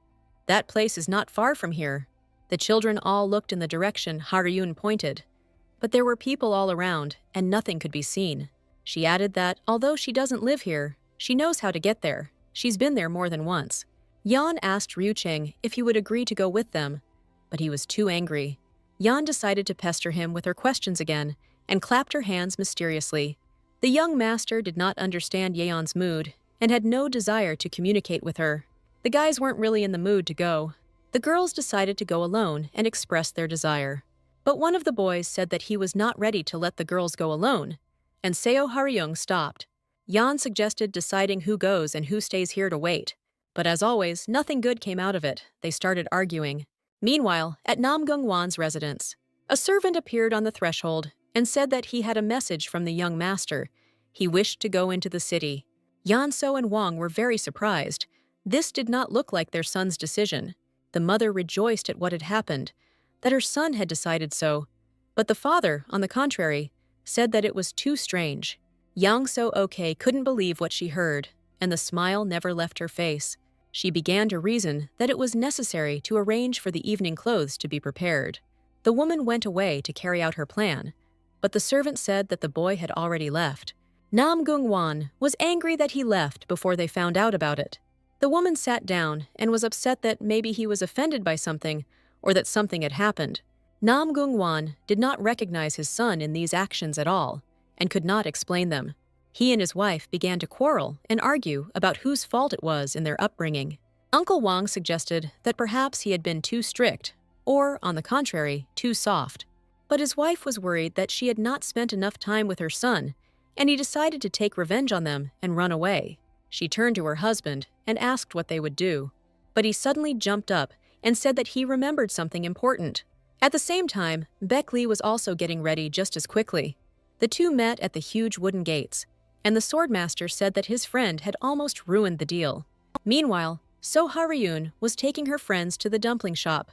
S1: "That place is not far from here." The children all looked in the direction Haryun pointed, but there were people all around and nothing could be seen. She added that although she doesn't live here, she knows how to get there. She's been there more than once. Yan asked Ryucheng if he would agree to go with them, but he was too angry. Yan decided to pester him with her questions again and clapped her hands mysteriously. The young master did not understand Yeon's mood and had no desire to communicate with her. The guys weren't really in the mood to go. The girls decided to go alone and express their desire. But one of the boys said that he was not ready to let the girls go alone, and Seo Haryung stopped. Yan suggested deciding who goes and who stays here to wait. But as always, nothing good came out of it. They started arguing. Meanwhile, at Namgung Wan's residence, a servant appeared on the threshold and said that he had a message from the young master. He wished to go into the city. Yanso and Wang were very surprised. This did not look like their son's decision. The mother rejoiced at what had happened, that her son had decided so. But the father, on the contrary, said that it was too strange. Yang So-ok couldn't believe what she heard, and the smile never left her face. She began to reason that it was necessary to arrange for the evening clothes to be prepared. The woman went away to carry out her plan, but the servant said that the boy had already left. Nam Gung-wan was angry that he left before they found out about it. The woman sat down and was upset that maybe he was offended by something or that something had happened. Nam Gung-wan did not recognize his son in these actions at all and could not explain them. He and his wife began to quarrel and argue about whose fault it was in their upbringing. Uncle Wang suggested that perhaps he had been too strict or, on the contrary, too soft. But his wife was worried that she had not spent enough time with her son, and he decided to take revenge on them and run away. She turned to her husband and asked what they would do, but he suddenly jumped up and said that he remembered something important. At the same time, Beckley was also getting ready just as quickly. The two met at the huge wooden gates, and the swordmaster said that his friend had almost ruined the deal. Meanwhile, So Haryun was taking her friends to the dumpling shop,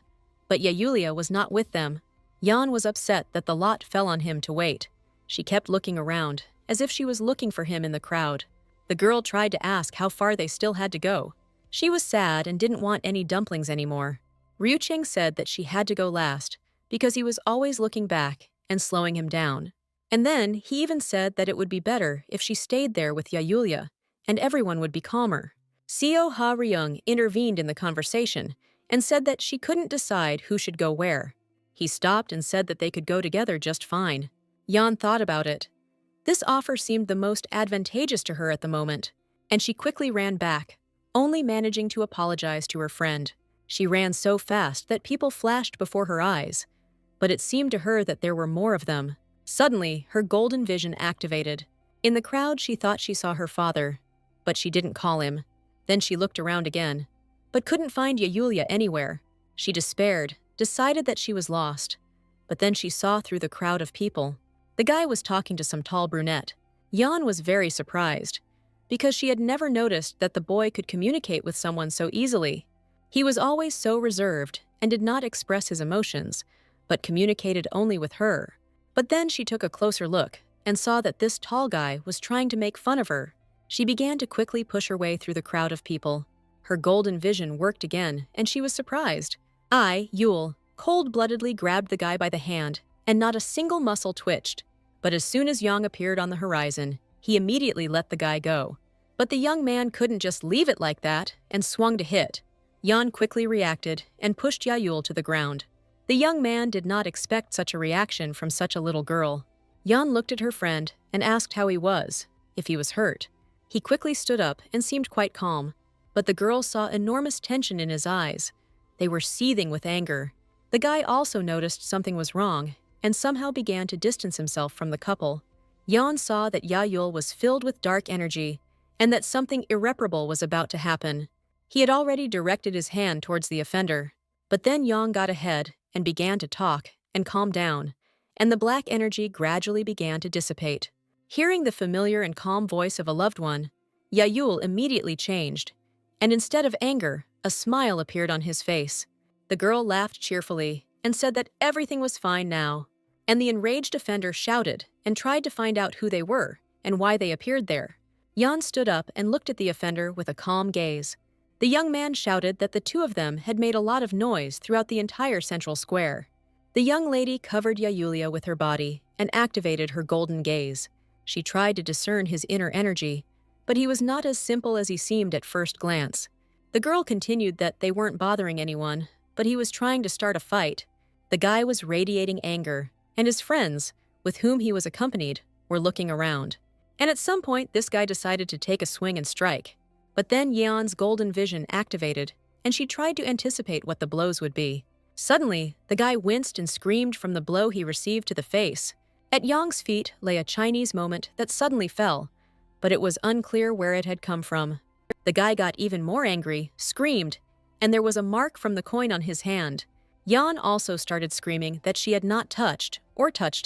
S1: but Yayulia was not with them. Yan was upset that the lot fell on him to wait. She kept looking around, as if she was looking for him in the crowd. The girl tried to ask how far they still had to go. She was sad and didn't want any dumplings anymore. Ryucheng said that she had to go last, because he was always looking back and slowing him down. And then he even said that it would be better if she stayed there with Yayulia, and everyone would be calmer. Seo Ha-ryung intervened in the conversation and said that she couldn't decide who should go where. He stopped and said that they could go together just fine. Yan thought about it. This offer seemed the most advantageous to her at the moment, and she quickly ran back, only managing to apologize to her friend. She ran so fast that people flashed before her eyes, but it seemed to her that there were more of them. Suddenly, her golden vision activated. In the crowd, she thought she saw her father, but she didn't call him. Then she looked around again, but couldn't find Yulia anywhere. She despaired, decided that she was lost. But then she saw through the crowd of people. The guy was talking to some tall brunette. Yan was very surprised, because she had never noticed that the boy could communicate with someone so easily. He was always so reserved and did not express his emotions, but communicated only with her. But then she took a closer look and saw that this tall guy was trying to make fun of her. She began to quickly push her way through the crowd of people. Her golden vision worked again, and she was surprised. Yule, cold-bloodedly grabbed the guy by the hand, and not a single muscle twitched. But as soon as Yang appeared on the horizon, he immediately let the guy go. But the young man couldn't just leave it like that and swung to hit. Yan quickly reacted and pushed Yule to the ground. The young man did not expect such a reaction from such a little girl. Yan looked at her friend and asked how he was, if he was hurt. He quickly stood up and seemed quite calm, but the girl saw enormous tension in his eyes. They were seething with anger. The guy also noticed something was wrong and somehow began to distance himself from the couple. Yan saw that Yule was filled with dark energy and that something irreparable was about to happen. He had already directed his hand towards the offender, but then Yang got ahead and began to talk and calm down, and the black energy gradually began to dissipate. Hearing the familiar and calm voice of a loved one, Yule immediately changed, and instead of anger, a smile appeared on his face. The girl laughed cheerfully and said that everything was fine now, and the enraged offender shouted and tried to find out who they were and why they appeared there. Yan stood up and looked at the offender with a calm gaze. The young man shouted that the two of them had made a lot of noise throughout the entire central square. The young lady covered Yulia with her body and activated her golden gaze. She tried to discern his inner energy, but he was not as simple as he seemed at first glance. The girl continued that they weren't bothering anyone, but he was trying to start a fight. The guy was radiating anger, and his friends, with whom he was accompanied, were looking around. And at some point, this guy decided to take a swing and strike. But then Yeon's golden vision activated, and she tried to anticipate what the blows would be. Suddenly, the guy winced and screamed from the blow he received to the face. At Yang's feet lay a Chinese moment that suddenly fell, but it was unclear where it had come from. The guy got even more angry, screamed, and there was a mark from the coin on his hand. Yan also started screaming that she had not touched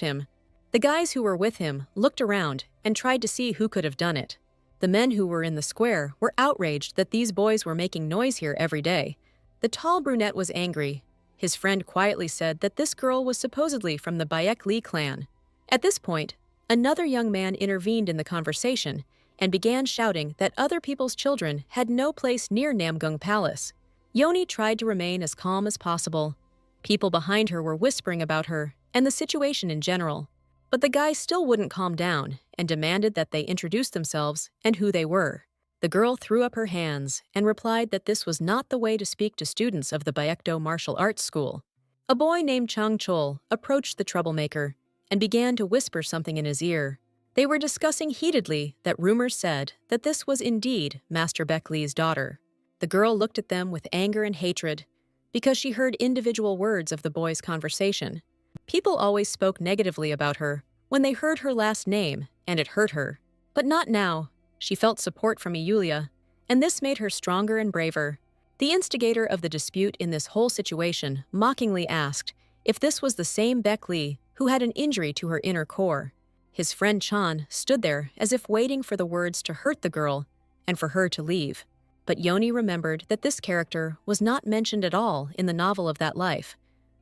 S1: him. The guys who were with him looked around and tried to see who could have done it. The men who were in the square were outraged that these boys were making noise here every day. The tall brunette was angry. His friend quietly said that this girl was supposedly from the Baek Lee clan. At this point, another young man intervened in the conversation and began shouting that other people's children had no place near Namgung Palace. Yoni tried to remain as calm as possible. People behind her were whispering about her and the situation in general. But the guy still wouldn't calm down and demanded that they introduce themselves and who they were. The girl threw up her hands and replied that this was not the way to speak to students of the Baekdo Martial Arts School. A boy named Chang Chol approached the troublemaker and began to whisper something in his ear. They were discussing heatedly that rumors said that this was indeed Master Baek Lee's daughter. The girl looked at them with anger and hatred because she heard individual words of the boy's conversation. People always spoke negatively about her when they heard her last name, and it hurt her. But not now. She felt support from Yulia, and this made her stronger and braver. The instigator of the dispute in this whole situation mockingly asked if this was the same Baek Lee who had an injury to her inner core. His friend Chan stood there as if waiting for the words to hurt the girl and for her to leave. But Yoni remembered that this character was not mentioned at all in the novel of that life,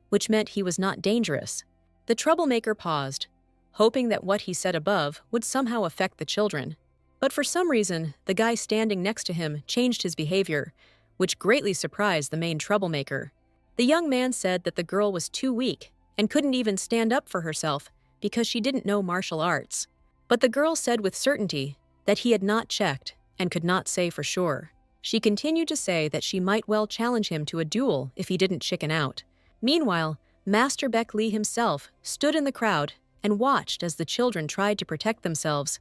S1: which meant he was not dangerous. The troublemaker paused, hoping that what he said above would somehow affect the children. But for some reason, the guy standing next to him changed his behavior, which greatly surprised the main troublemaker. The young man said that the girl was too weak and couldn't even stand up for herself because she didn't know martial arts. But the girl said with certainty that he had not checked and could not say for sure. She continued to say that she might well challenge him to a duel if he didn't chicken out. Meanwhile, Master Beck Lee himself stood in the crowd and watched as the children tried to protect themselves,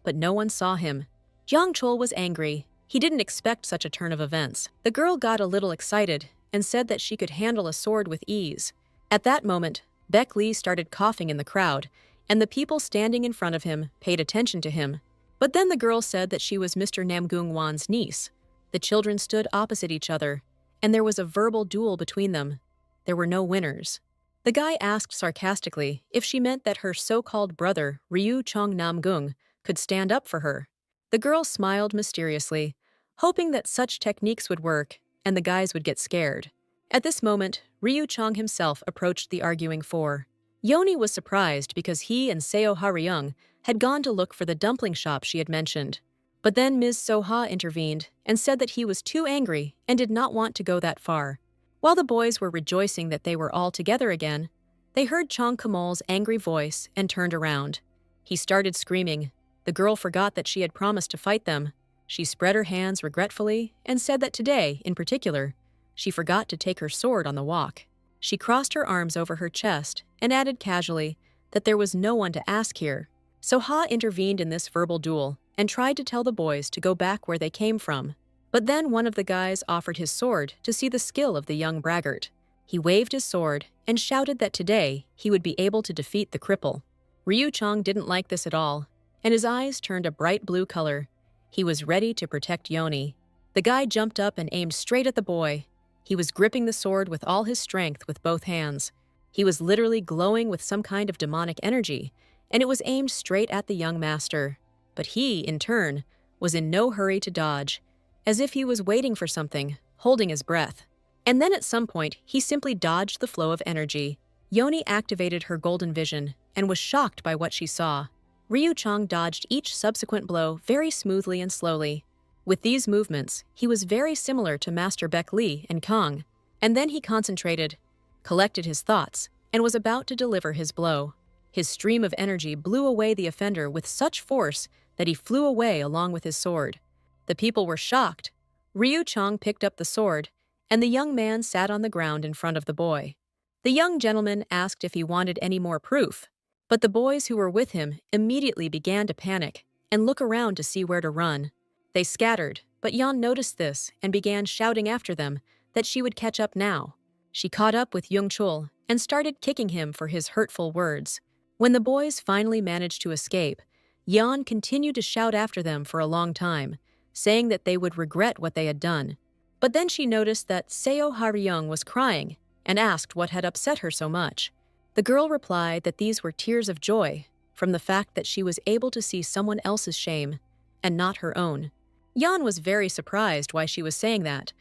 S1: but no one saw him. Yang Chul was angry. He didn't expect such a turn of events. The girl got a little excited and said that she could handle a sword with ease. At that moment, Beck Lee started coughing in the crowd, and the people standing in front of him paid attention to him. But then the girl said that she was Mr. Namgung Wan's niece. The children stood opposite each other, and there was a verbal duel between them. There were no winners. The guy asked sarcastically if she meant that her so-called brother, Ryu Chong Namgung, could stand up for her. The girl smiled mysteriously, hoping that such techniques would work and the guys would get scared. At this moment, Ryu Chong himself approached the arguing four. Yoni was surprised because he and Seo Ha-ryung had gone to look for the dumpling shop she had mentioned. But then Ms. So-ha intervened and said that he was too angry and did not want to go that far. While the boys were rejoicing that they were all together again, they heard Chong Kamol's angry voice and turned around. He started screaming. The girl forgot that she had promised to fight them. She spread her hands regretfully and said that today, in particular, she forgot to take her sword on the walk. She crossed her arms over her chest and added casually that there was no one to ask here. So Ha intervened in this verbal duel and tried to tell the boys to go back where they came from. But then one of the guys offered his sword to see the skill of the young braggart. He waved his sword and shouted that today he would be able to defeat the cripple. Ryu Chong didn't like this at all, and his eyes turned a bright blue color. He was ready to protect Yoni. The guy jumped up and aimed straight at the boy. He was gripping the sword with all his strength with both hands. He was literally glowing with some kind of demonic energy, and it was aimed straight at the young master. But he, in turn, was in no hurry to dodge, as if he was waiting for something, holding his breath. And then at some point, he simply dodged the flow of energy. Yoni activated her golden vision and was shocked by what she saw. Ryu Chong dodged each subsequent blow very smoothly and slowly. With these movements, he was very similar to Master Beck Lee and Kong. And then he concentrated, collected his thoughts, and was about to deliver his blow. His stream of energy blew away the offender with such force that he flew away along with his sword. The people were shocked. Ryu Chong picked up the sword, and the young man sat on the ground in front of the boy. The young gentleman asked if he wanted any more proof, but the boys who were with him immediately began to panic and look around to see where to run. They scattered, but Yan noticed this and began shouting after them that she would catch up now. She caught up with Yung Chul and started kicking him for his hurtful words. When the boys finally managed to escape, Yan continued to shout after them for a long time, saying that they would regret what they had done. But then she noticed that Seo Ha-ryung was crying and asked what had upset her so much. The girl replied that these were tears of joy from the fact that she was able to see someone else's shame and not her own. Yan was very surprised why she was saying that,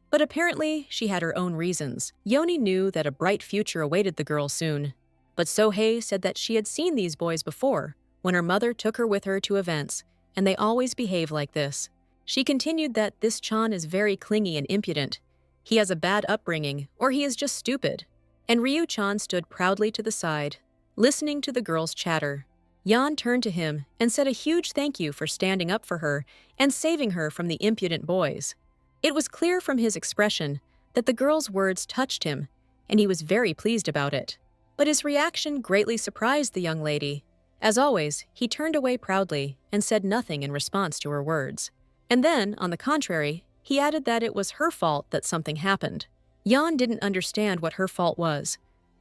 S1: but apparently she had her own reasons. Yoni knew that a bright future awaited the girl soon. But So-hei said that she had seen these boys before, when her mother took her with her to events, and they always behave like this. She continued that this Chan is very clingy and impudent. He has a bad upbringing, or he is just stupid. And Ryu Chan stood proudly to the side, listening to the girl's chatter. Yan turned to him and said a huge thank you for standing up for her and saving her from the impudent boys. It was clear from his expression that the girl's words touched him, and he was very pleased about it. But his reaction greatly surprised the young lady. As always, he turned away proudly and said nothing in response to her words. And then, on the contrary, he added that it was her fault that something happened. Yan didn't understand what her fault was,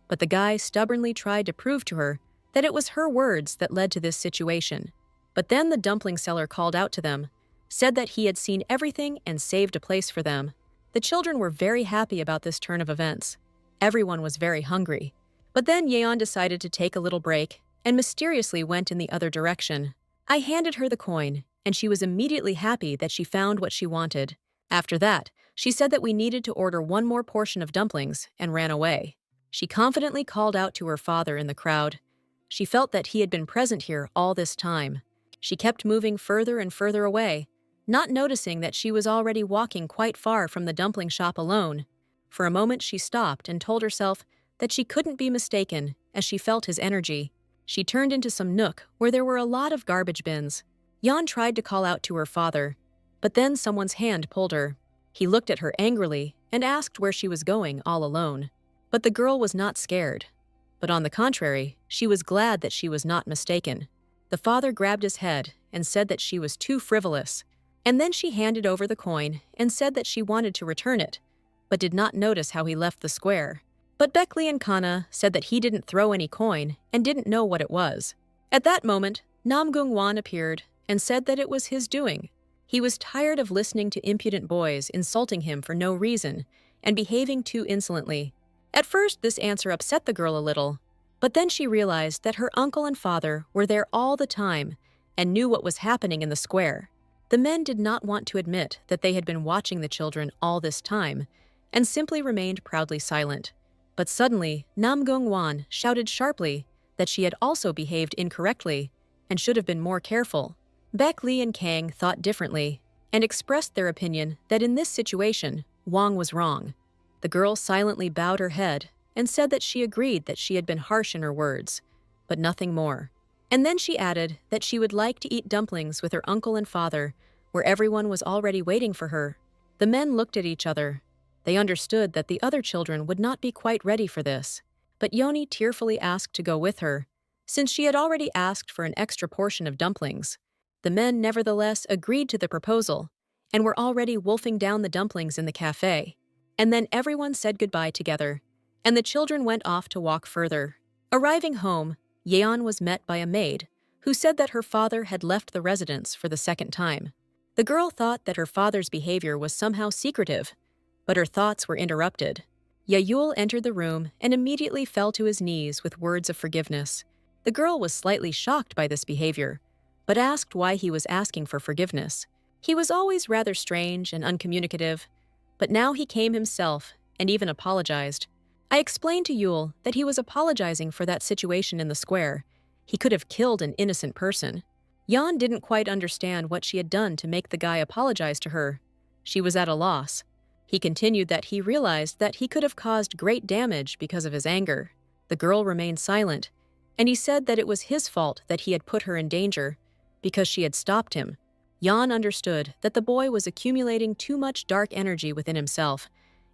S1: but the guy stubbornly tried to prove to her that it was her words that led to this situation. But then the dumpling seller called out to them, said that he had seen everything and saved a place for them. The children were very happy about this turn of events. Everyone was very hungry. But then Yeon decided to take a little break and mysteriously went in the other direction. I handed her the coin, and she was immediately happy that she found what she wanted. After that, she said that we needed to order one more portion of dumplings and ran away. She confidently called out to her father in the crowd. She felt that he had been present here all this time. She kept moving further and further away, not noticing that she was already walking quite far from the dumpling shop alone. For a moment she stopped and told herself that she couldn't be mistaken as she felt his energy. She turned into some nook where there were a lot of garbage bins. Yan tried to call out to her father, But then someone's hand pulled her. He looked at her angrily and asked where she was going all alone. But the girl was not scared. But on the contrary, she was glad that she was not mistaken. The father grabbed his head and said that she was too frivolous. And then she handed over the coin and said that she wanted to return it, but did not notice how he left the square. But Beckley and Kana said that he didn't throw any coin and didn't know what it was. At that moment, Namgung Wan appeared and said that it was his doing. He was tired of listening to impudent boys insulting him for no reason and behaving too insolently. At first, this answer upset the girl a little, but then she realized that her uncle and father were there all the time and knew what was happening in the square. The men did not want to admit that they had been watching the children all this time and simply remained proudly silent. But suddenly, Namgung Wan shouted sharply that she had also behaved incorrectly and should have been more careful. Beck Li and Kang thought differently and expressed their opinion that in this situation, Wang was wrong. The girl silently bowed her head and said that she agreed that she had been harsh in her words, but nothing more. And then she added that she would like to eat dumplings with her uncle and father, where everyone was already waiting for her. The men looked at each other. They understood that the other children would not be quite ready for this, but Yoni tearfully asked to go with her, since she had already asked for an extra portion of dumplings. The men nevertheless agreed to the proposal, and were already wolfing down the dumplings in the cafe. And then everyone said goodbye together, and the children went off to walk further. Arriving home, Yeon was met by a maid, who said that her father had left the residence for the second time. The girl thought that her father's behavior was somehow secretive, but her thoughts were interrupted. Yayul entered the room and immediately fell to his knees with words of forgiveness. The girl was slightly shocked by this behavior, but asked why he was asking for forgiveness. He was always rather strange and uncommunicative, but now he came himself and even apologized. I explained to Yule that he was apologizing for that situation in the square. He could have killed an innocent person. Yan didn't quite understand what she had done to make the guy apologize to her. She was at a loss. He continued that he realized that he could have caused great damage because of his anger. The girl remained silent, and he said that it was his fault that he had put her in danger because she had stopped him. Yan understood that the boy was accumulating too much dark energy within himself,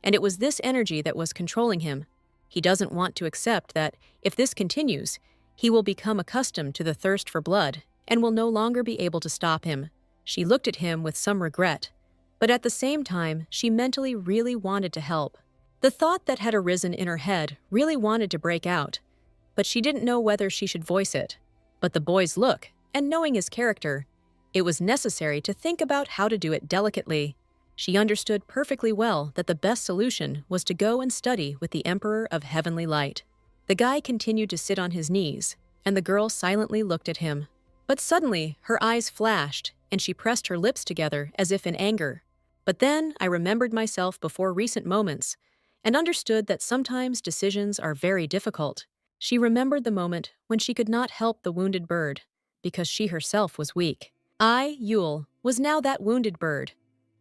S1: and it was this energy that was controlling him. He doesn't want to accept that, if this continues, he will become accustomed to the thirst for blood and will no longer be able to stop him. She looked at him with some regret, but at the same time, she mentally really wanted to help. The thought that had arisen in her head really wanted to break out, but she didn't know whether she should voice it. But the boy's look, and knowing his character, it was necessary to think about how to do it delicately. She understood perfectly well that the best solution was to go and study with the Emperor of Heavenly Light. The guy continued to sit on his knees, and the girl silently looked at him. But suddenly, her eyes flashed, and she pressed her lips together as if in anger. But then I remembered myself before recent moments, and understood that sometimes decisions are very difficult. She remembered the moment when she could not help the wounded bird, because she herself was weak. I, Yule, was now that wounded bird,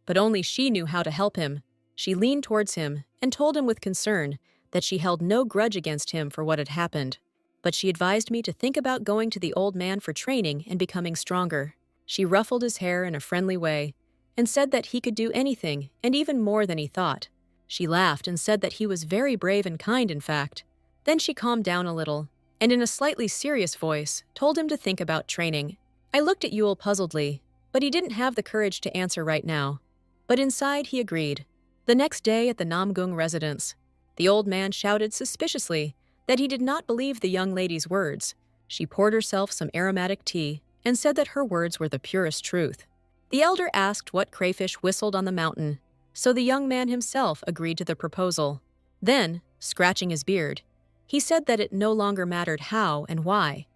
S1: but only she knew how to help him. She leaned towards him and told him with concern that she held no grudge against him for what had happened, but she advised me to think about going to the old man for training and becoming stronger. She ruffled his hair in a friendly way and said that he could do anything and even more than he thought. She laughed and said that he was very brave and kind, in fact. Then she calmed down a little and in a slightly serious voice told him to think about training. I looked at Yule puzzledly, but he didn't have the courage to answer right now. But inside he agreed. The next day at the Namgung residence, the old man shouted suspiciously that he did not believe the young lady's words. She poured herself some aromatic tea and said that her words were the purest truth. The elder asked what crayfish whistled on the mountain, so the young man himself agreed to the proposal. Then, scratching his beard, he said that it no longer mattered how and why.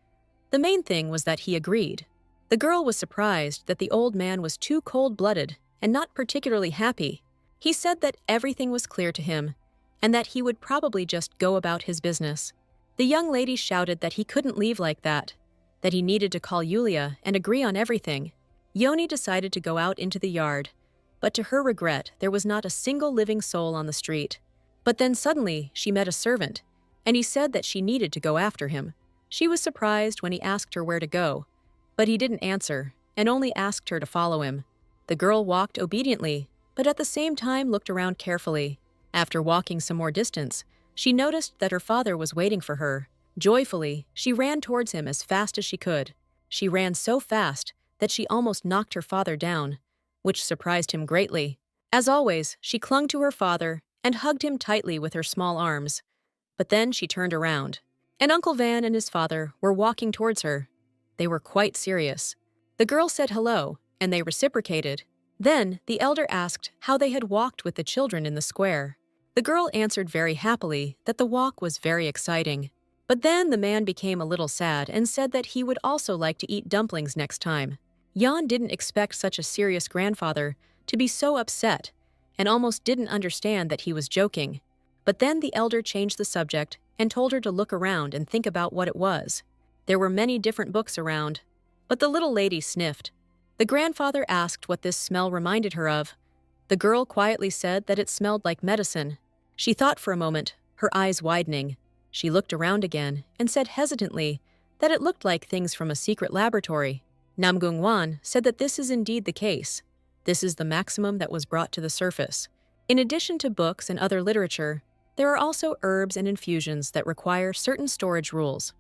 S1: The main thing was that he agreed. The girl was surprised that the old man was too cold-blooded and not particularly happy. He said that everything was clear to him and that he would probably just go about his business. The young lady shouted that he couldn't leave like that he needed to call Yulia and agree on everything. Yoni decided to go out into the yard, but to her regret, there was not a single living soul on the street. But then suddenly she met a servant, and he said that she needed to go after him. She was surprised when he asked her where to go, but he didn't answer and only asked her to follow him. The girl walked obediently, but at the same time looked around carefully. After walking some more distance, she noticed that her father was waiting for her. Joyfully, she ran towards him as fast as she could. She ran so fast that she almost knocked her father down, which surprised him greatly. As always, she clung to her father and hugged him tightly with her small arms. But then she turned around, and Uncle Van and his father were walking towards her. They were quite serious. The girl said hello, and they reciprocated. Then the elder asked how they had walked with the children in the square. The girl answered very happily that the walk was very exciting. But then the man became a little sad and said that he would also like to eat dumplings next time. Jan didn't expect such a serious grandfather to be so upset and almost didn't understand that he was joking. But then the elder changed the subject and told her to look around and think about what it was. There were many different books around, but the little lady sniffed. The grandfather asked what this smell reminded her of. The girl quietly said that it smelled like medicine. She thought for a moment, her eyes widening. She looked around again and said hesitantly that it looked like things from a secret laboratory. Namgung-wan said that this is indeed the case. This is the maximum that was brought to the surface. In addition to books and other literature, there are also herbs and infusions that require certain storage rules.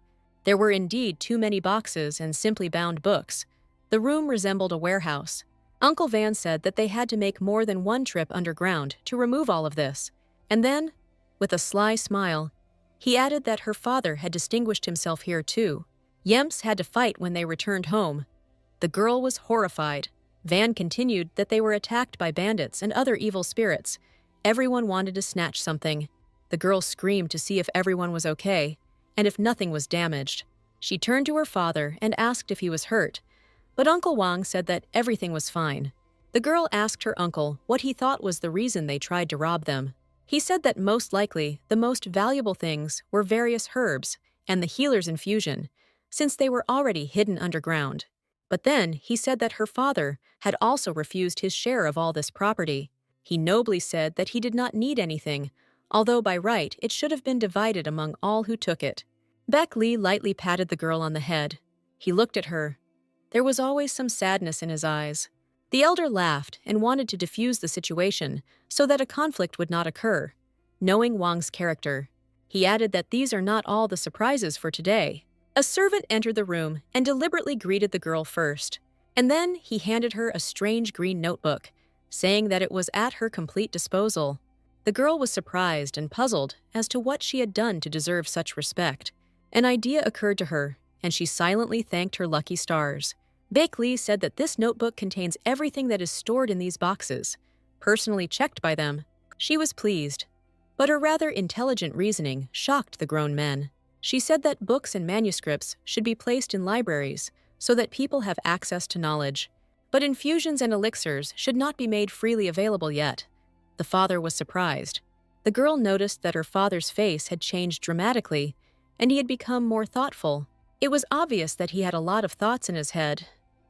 S1: There were indeed too many boxes and simply bound books. The room resembled a warehouse. Uncle Van said that they had to make more than one trip underground to remove all of this. And then, with a sly smile, he added that her father had distinguished himself here too. Yemps had to fight when they returned home. The girl was horrified. Van continued that they were attacked by bandits and other evil spirits. Everyone wanted to snatch something. The girl screamed to see if everyone was okay, and if nothing was damaged. She turned to her father and asked if he was hurt, but Uncle Wang said that everything was fine. The girl asked her uncle what he thought was the reason they tried to rob them. He said that most likely the most valuable things were various herbs and the healer's infusion, since they were already hidden underground. But then he said that her father had also refused his share of all this property. He nobly said that he did not need anything, although by right it should have been divided among all who took it. Beck Lee lightly patted the girl on the head. He looked at her. There was always some sadness in his eyes. The elder laughed and wanted to diffuse the situation so that a conflict would not occur. Knowing Wang's character, he added that these are not all the surprises for today. A servant entered the room and deliberately greeted the girl first, and then he handed her a strange green notebook, saying that it was at her complete disposal. The girl was surprised and puzzled as to what she had done to deserve such respect. An idea occurred to her, and she silently thanked her lucky stars. Beck Lee said that this notebook contains everything that is stored in these boxes, personally checked by them. She was pleased, but her rather intelligent reasoning shocked the grown men. She said that books and manuscripts should be placed in libraries so that people have access to knowledge, but infusions and elixirs should not be made freely available yet. The father was surprised. The girl noticed that her father's face had changed dramatically, and he had become more thoughtful. It was obvious that he had a lot of thoughts in his head,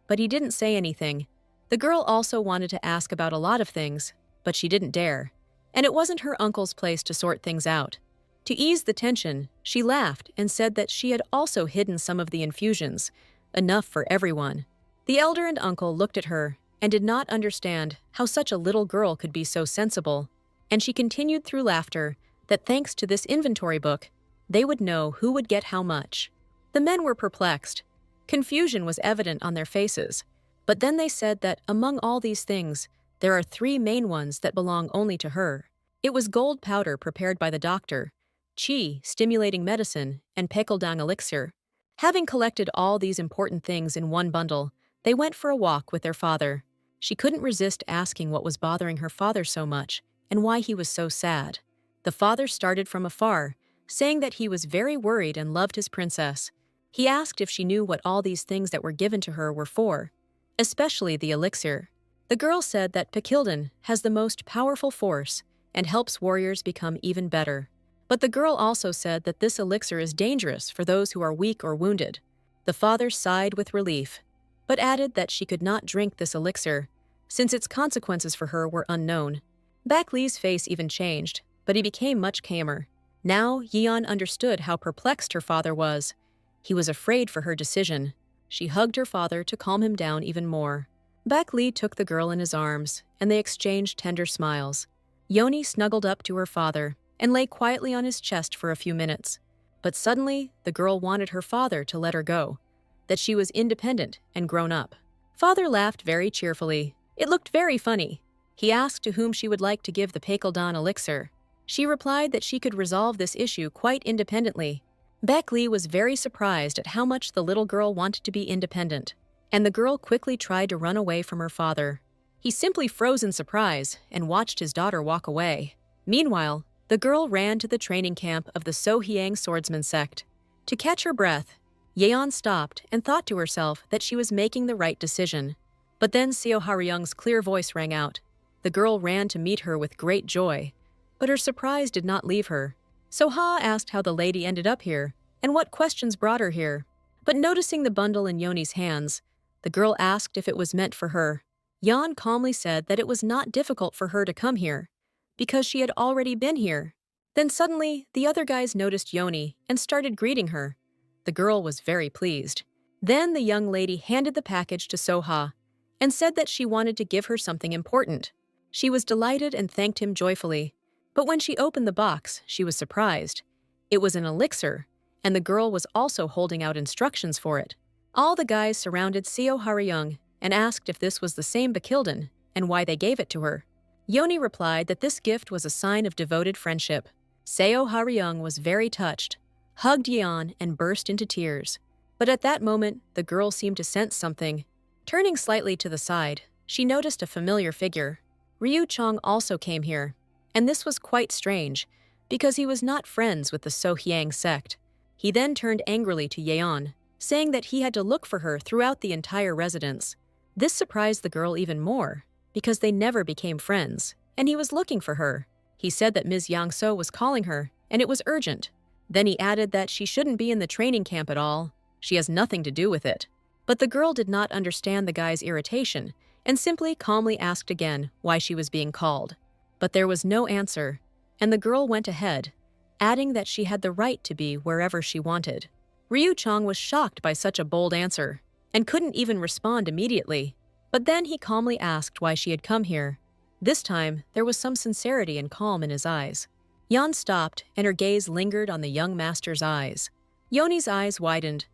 S1: but he didn't say anything. The girl also wanted to ask about a lot of things, but she didn't dare, and it wasn't her uncle's place to sort things out. To ease the tension, she laughed and said that she had also hidden some of the infusions, enough for everyone. The elder and uncle looked at her and did not understand how such a little girl could be so sensible, and she continued through laughter that thanks to this inventory book, they would know who would get how much. The men were perplexed. Confusion was evident on their faces, but then they said that among all these things, there are 3 main ones that belong only to her. It was gold powder prepared by the doctor, qi, stimulating medicine, and pekeldang elixir. Having collected all these important things in one bundle, they went for a walk with their father. She couldn't resist asking what was bothering her father so much and why he was so sad. The father started from afar, saying that he was very worried and loved his princess. He asked if she knew what all these things that were given to her were for, especially the elixir. The girl said that Pakildan has the most powerful force and helps warriors become even better. But the girl also said that this elixir is dangerous for those who are weak or wounded. The father sighed with relief, but added that she could not drink this elixir, since its consequences for her were unknown. Beck Lee's face even changed, but he became much calmer. Now Yeon understood how perplexed her father was. He was afraid for her decision. She hugged her father to calm him down even more. Baek Lee took the girl in his arms, and they exchanged tender smiles. Yoni snuggled up to her father and lay quietly on his chest for a few minutes. But suddenly, the girl wanted her father to let her go, that she was independent and grown up. Father laughed very cheerfully. It looked very funny. He asked to whom she would like to give the Pakeldan elixir. She replied that she could resolve this issue quite independently. Baek Lee was very surprised at how much the little girl wanted to be independent, and the girl quickly tried to run away from her father. He simply froze in surprise and watched his daughter walk away. Meanwhile, the girl ran to the training camp of the So-Hyang swordsman sect. To catch her breath, Yeon stopped and thought to herself that she was making the right decision. But then Seo Haryung's clear voice rang out. The girl ran to meet her with great joy, but her surprise did not leave her. So-ha asked how the lady ended up here and what questions brought her here. But noticing the bundle in Yoni's hands, the girl asked if it was meant for her. Yeon calmly said that it was not difficult for her to come here, because she had already been here. Then suddenly, the other guys noticed Yoni and started greeting her. The girl was very pleased. Then the young lady handed the package to So-ha and said that she wanted to give her something important. She was delighted and thanked him joyfully. But when she opened the box, she was surprised. It was an elixir, and the girl was also holding out instructions for it. All the guys surrounded Seo Haryung and asked if this was the same Bakildan and why they gave it to her. Yoni replied that this gift was a sign of devoted friendship. Seo Haryung was very touched, hugged Yeon, and burst into tears. But at that moment, the girl seemed to sense something. Turning slightly to the side, she noticed a familiar figure. Ryu Chong also came here, and this was quite strange, because he was not friends with the So-Hyang sect. He then turned angrily to Yeon, saying that he had to look for her throughout the entire residence. This surprised the girl even more, because they never became friends, and he was looking for her. He said that Ms. Yang So was calling her, and it was urgent. Then he added that she shouldn't be in the training camp at all. She has nothing to do with it. But the girl did not understand the guy's irritation, and simply calmly asked again why she was being called. But there was no answer, and the girl went ahead, adding that she had the right to be wherever she wanted. Ryu Chong was shocked by such a bold answer, and couldn't even respond immediately. But then he calmly asked why she had come here. This time, there was some sincerity and calm in his eyes. Yeon stopped, and her gaze lingered on the young master's eyes. Yoni's eyes widened.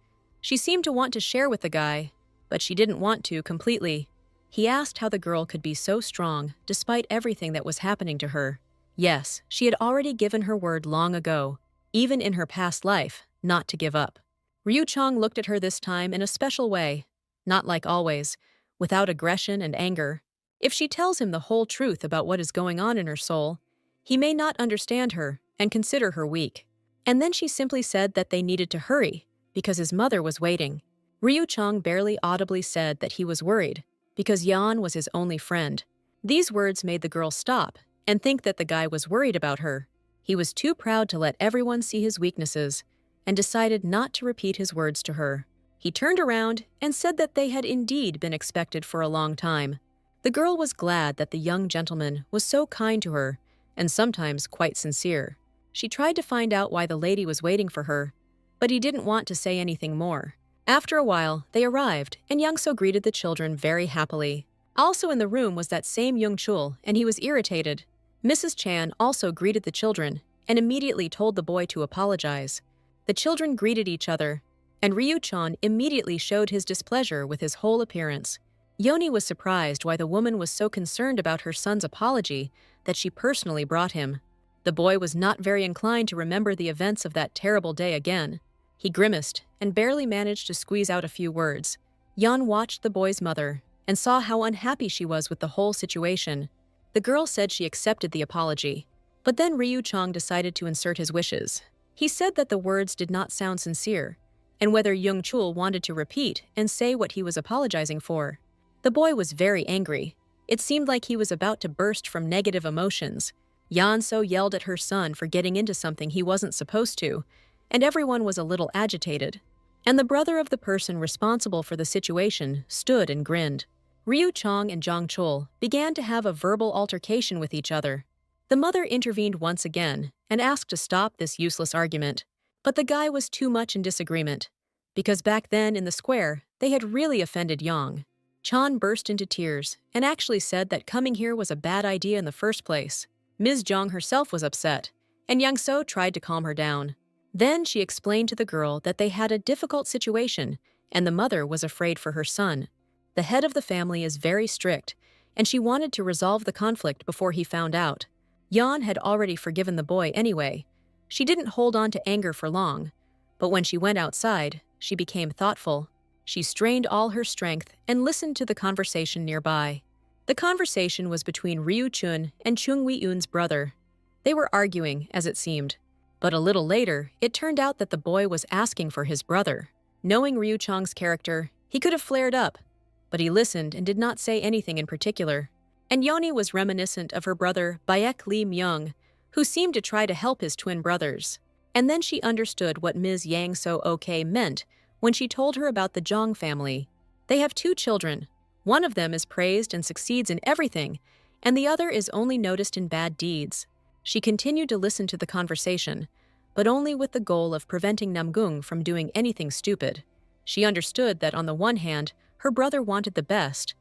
S1: She seemed to want to share with the guy, but she didn't want to completely. He asked how the girl could be so strong, despite everything that was happening to her. Yes, she had already given her word long ago, even in her past life, not to give up. Ryu Chong looked at her this time in a special way, not like always, without aggression and anger. If she tells him the whole truth about what is going on in her soul, he may not understand her and consider her weak. And then she simply said that they needed to hurry, because his mother was waiting. Ryu Chong barely audibly said that he was worried, because Yeon was his only friend. These words made the girl stop and think that the guy was worried about her. He was too proud to let everyone see his weaknesses, and decided not to repeat his words to her. He turned around and said that they had indeed been expected for a long time. The girl was glad that the young gentleman was so kind to her, and sometimes quite sincere. She tried to find out why the lady was waiting for her, but he didn't want to say anything more. After a while, they arrived, and Young-so greeted the children very happily. Also in the room was that same Young-chul, and he was irritated. Mrs. Chan also greeted the children, and immediately told the boy to apologize. The children greeted each other, and Ryu Chan immediately showed his displeasure with his whole appearance. Yoni was surprised why the woman was so concerned about her son's apology that she personally brought him. The boy was not very inclined to remember the events of that terrible day again. He grimaced and barely managed to squeeze out a few words. Yeon watched the boy's mother and saw how unhappy she was with the whole situation. The girl said she accepted the apology, but then Ryu Chong decided to insert his wishes. He said that the words did not sound sincere, and whether Young Chul wanted to repeat and say what he was apologizing for. The boy was very angry. It seemed like he was about to burst from negative emotions. Yeon-so yelled at her son for getting into something he wasn't supposed to, and everyone was a little agitated. And the brother of the person responsible for the situation stood and grinned. Ryu Chong and Jong Chul began to have a verbal altercation with each other. The mother intervened once again and asked to stop this useless argument. But the guy was too much in disagreement, because back then in the square, they had really offended Yang. Chan burst into tears and actually said that coming here was a bad idea in the first place. Ms. Jong herself was upset, and Yang So tried to calm her down. Then she explained to the girl that they had a difficult situation and the mother was afraid for her son. The head of the family is very strict, and she wanted to resolve the conflict before he found out. Yan had already forgiven the boy anyway. She didn't hold on to anger for long, but when she went outside, she became thoughtful. She strained all her strength and listened to the conversation nearby. The conversation was between Ryu Chun and Chung Wi-eun's brother. They were arguing, as it seemed. But a little later, it turned out that the boy was asking for his brother. Knowing Ryu Chang's character, he could have flared up, but he listened and did not say anything in particular. And Yoni was reminiscent of her brother Baek Lee Myung, who seemed to try to help his twin brothers. And then she understood what Ms. Yang So-ok meant when she told her about the Zhang family. They have 2 children. One of them is praised and succeeds in everything, and the other is only noticed in bad deeds. She continued to listen to the conversation, but only with the goal of preventing Namgung from doing anything stupid. She understood that on the one hand, her brother wanted the best,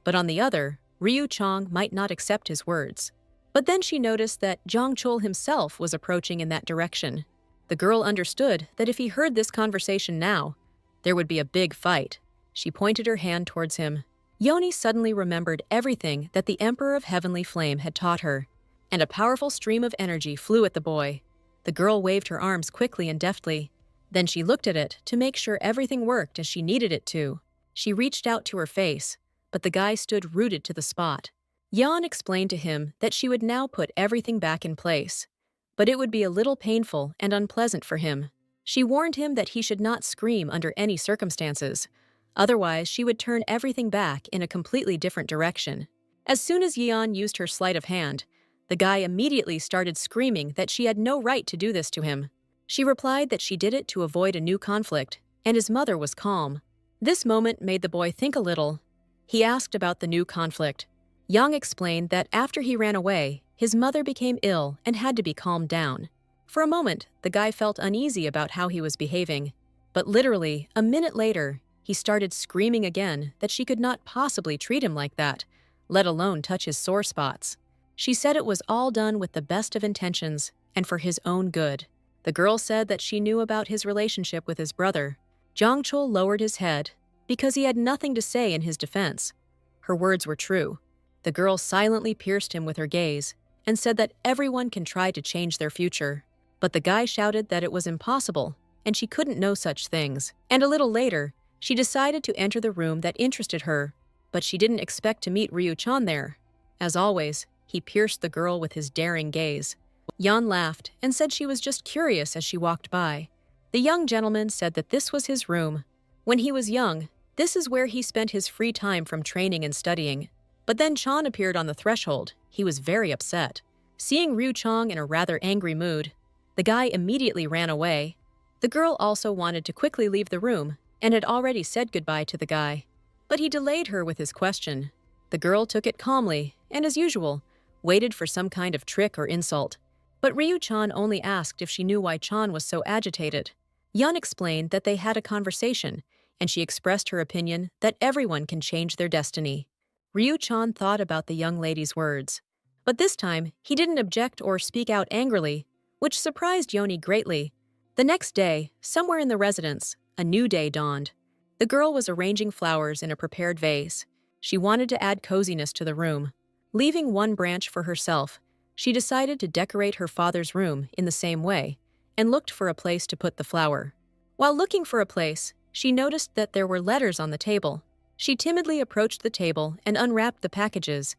S1: but on the other, Ryu Chang might not accept his words. But then she noticed that Zhang Chul himself was approaching in that direction. The girl understood that if he heard this conversation now, there would be a big fight. She pointed her hand towards him. Yoni suddenly remembered everything that the Emperor of Heavenly Flame had taught her, and a powerful stream of energy flew at the boy. The girl waved her arms quickly and deftly. Then she looked at it to make sure everything worked as she needed it to. She reached out to her face, but the guy stood rooted to the spot. Yan explained to him that she would now put everything back in place, but it would be a little painful and unpleasant for him. She warned him that he should not scream under any circumstances, otherwise she would turn everything back in a completely different direction. As soon as Yan used her sleight of hand, the guy immediately started screaming that she had no right to do this to him. She replied that she did it to avoid a new conflict, and his mother was calm. This moment made the boy think a little. He asked about the new conflict. Yang explained that after he ran away, his mother became ill and had to be calmed down. For a moment, the guy felt uneasy about how he was behaving, but literally, a minute later, he started screaming again that she could not possibly treat him like that, let alone touch his sore spots. She said it was all done with the best of intentions and for his own good. The girl said that she knew about his relationship with his brother. Zhang Chul lowered his head because he had nothing to say in his defense. Her words were true. The girl silently pierced him with her gaze and said that everyone can try to change their future. But the guy shouted that it was impossible, and she couldn't know such things. And a little later, she decided to enter the room that interested her, but she didn't expect to meet Ryu Chan there. As always, he pierced the girl with his daring gaze. Yan laughed and said she was just curious as she walked by. The young gentleman said that this was his room. When he was young, this is where he spent his free time from training and studying. But then Chan appeared on the threshold. He was very upset. Seeing Ryu Chang in a rather angry mood, the guy immediately ran away. The girl also wanted to quickly leave the room and had already said goodbye to the guy. But he delayed her with his question. The girl took it calmly and, as usual, waited for some kind of trick or insult. But Ryu Chan only asked if she knew why Chan was so agitated. Yan explained that they had a conversation, and she expressed her opinion that everyone can change their destiny. Ryu Chan thought about the young lady's words. But this time, he didn't object or speak out angrily, which surprised Yoni greatly. The next day, somewhere in the residence, a new day dawned. The girl was arranging flowers in a prepared vase. She wanted to add coziness to the room. Leaving one branch for herself, she decided to decorate her father's room in the same way and looked for a place to put the flower. While looking for a place, she noticed that there were letters on the table. She timidly approached the table and unwrapped the packages.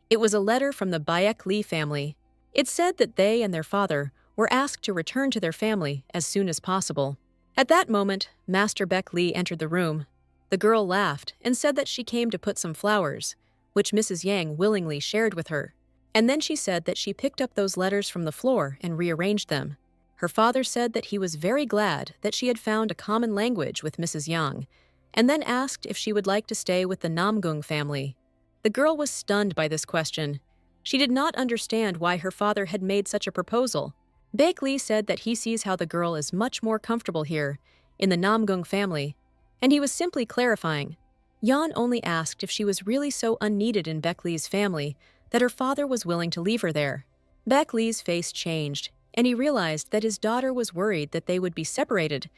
S1: It was a letter from the Baek Lee family. It said that they and their father were asked to return to their family as soon as possible. At that moment, Master Baek Lee entered the room. The girl laughed and said that she came to put some flowers, which Mrs. Yang willingly shared with her. And then she said that she picked up those letters from the floor and rearranged them. Her father said that he was very glad that she had found a common language with Mrs. Yang, and then asked if she would like to stay with the Namgung family. The girl was stunned by this question. She did not understand why her father had made such a proposal. Baek Lee said that he sees how the girl is much more comfortable here, in the Namgung family, and he was simply clarifying. Yan only asked if she was really so unneeded in Baek Lee's family that her father was willing to leave her there. Baek Lee's face changed, and he realized that his daughter was worried that they would be separated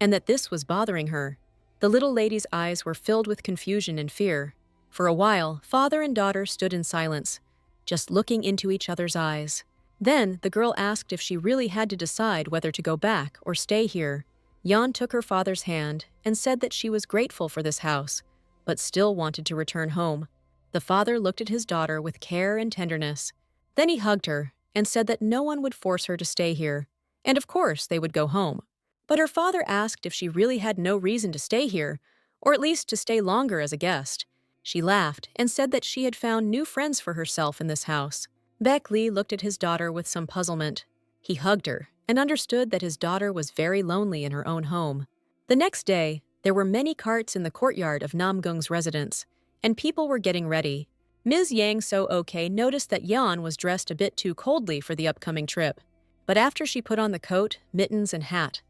S1: and that this was bothering her. The little lady's eyes were filled with confusion and fear. For a while, father and daughter stood in silence, just looking into each other's eyes. Then, the girl asked if she really had to decide whether to go back or stay here. Yan took her father's hand and said that she was grateful for this house, but still wanted to return home. The father looked at his daughter with care and tenderness. Then he hugged her and said that no one would force her to stay here, and of course they would go home. But her father asked if she really had no reason to stay here, or at least to stay longer as a guest. She laughed and said that she had found new friends for herself in this house. Baek Lee looked at his daughter with some puzzlement. He hugged her and understood that his daughter was very lonely in her own home. The next day, there were many carts in the courtyard of Namgung's residence, and people were getting ready. Ms. Yang So-ok noticed that Yan was dressed a bit too coldly for the upcoming trip. But after she put on the coat, mittens, and hat,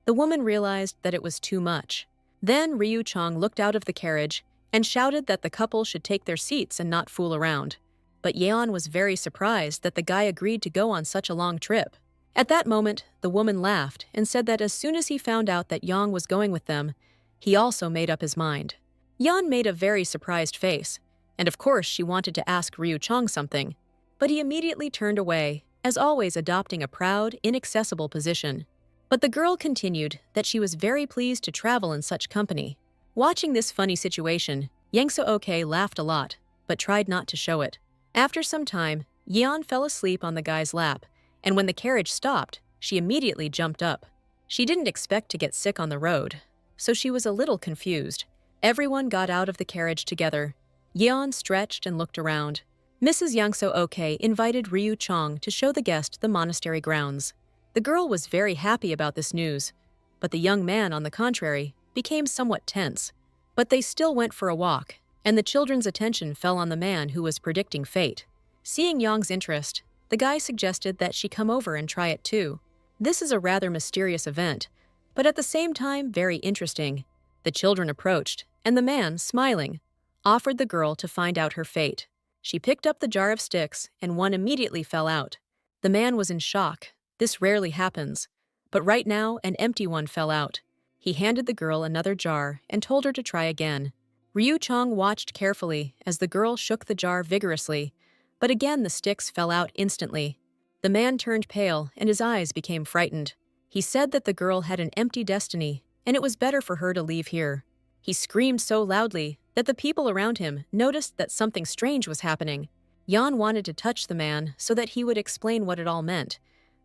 S1: the woman realized that it was too much. Then Ryu Chong looked out of the carriage and shouted that the couple should take their seats and not fool around. But Yeon was very surprised that the guy agreed to go on such a long trip. At that moment, the woman laughed and said that as soon as he found out that Yang was going with them, he also made up his mind. Yeon made a very surprised face, and of course she wanted to ask Ryu Chong something, but he immediately turned away, as always adopting a proud, inaccessible position. But the girl continued that she was very pleased to travel in such company. Watching this funny situation, Yang So-ok laughed a lot, but tried not to show it. After some time, Yeon fell asleep on the guy's lap, and when the carriage stopped, she immediately jumped up. She didn't expect to get sick on the road, so she was a little confused. Everyone got out of the carriage together. Yeon stretched and looked around. Mrs. Yang So-ok invited Ryu Chong to show the guest the monastery grounds. The girl was very happy about this news, but the young man, on the contrary, became somewhat tense. But they still went for a walk, and the children's attention fell on the man who was predicting fate. Seeing Yang's interest, the guy suggested that she come over and try it too. This is a rather mysterious event, but at the same time very interesting. The children approached, and the man, smiling, offered the girl to find out her fate. She picked up the jar of sticks, and one immediately fell out. The man was in shock. This rarely happens, but right now an empty one fell out. He handed the girl another jar and told her to try again. Ryu Chong watched carefully as the girl shook the jar vigorously, but again the sticks fell out instantly. The man turned pale and his eyes became frightened. He said that the girl had an empty destiny and it was better for her to leave here. He screamed so loudly that the people around him noticed that something strange was happening. Yan wanted to touch the man so that he would explain what it all meant,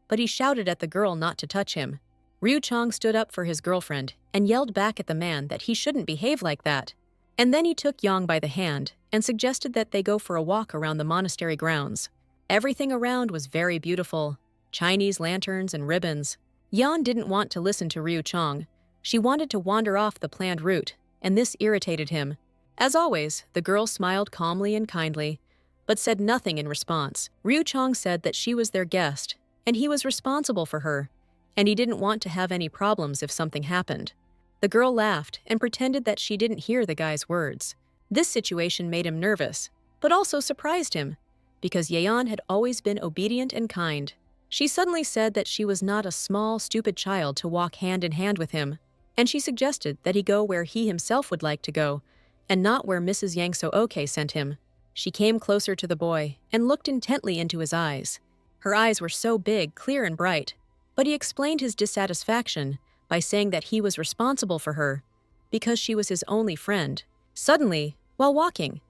S1: but he shouted at the girl not to touch him. Ryu Chong stood up for his girlfriend and yelled back at the man that he shouldn't behave like that. And then he took Yang by the hand and suggested that they go for a walk around the monastery grounds. Everything around was very beautiful, Chinese lanterns and ribbons. Yan didn't want to listen to Ryu Chong. She wanted to wander off the planned route, and this irritated him. As always, the girl smiled calmly and kindly, but said nothing in response. Ryu Chong said that she was their guest, and he was responsible for her, and he didn't want to have any problems if something happened. The girl laughed and pretended that she didn't hear the guy's words. This situation made him nervous, but also surprised him, because Yeon had always been obedient and kind. She suddenly said that she was not a small, stupid child to walk hand in hand with him, and she suggested that he go where he himself would like to go, and not where Mrs. Yang So-ok sent him. She came closer to the boy and looked intently into his eyes. Her eyes were so big, clear, and bright, but he explained his dissatisfaction by saying that he was responsible for her because she was his only friend. Suddenly, while walking,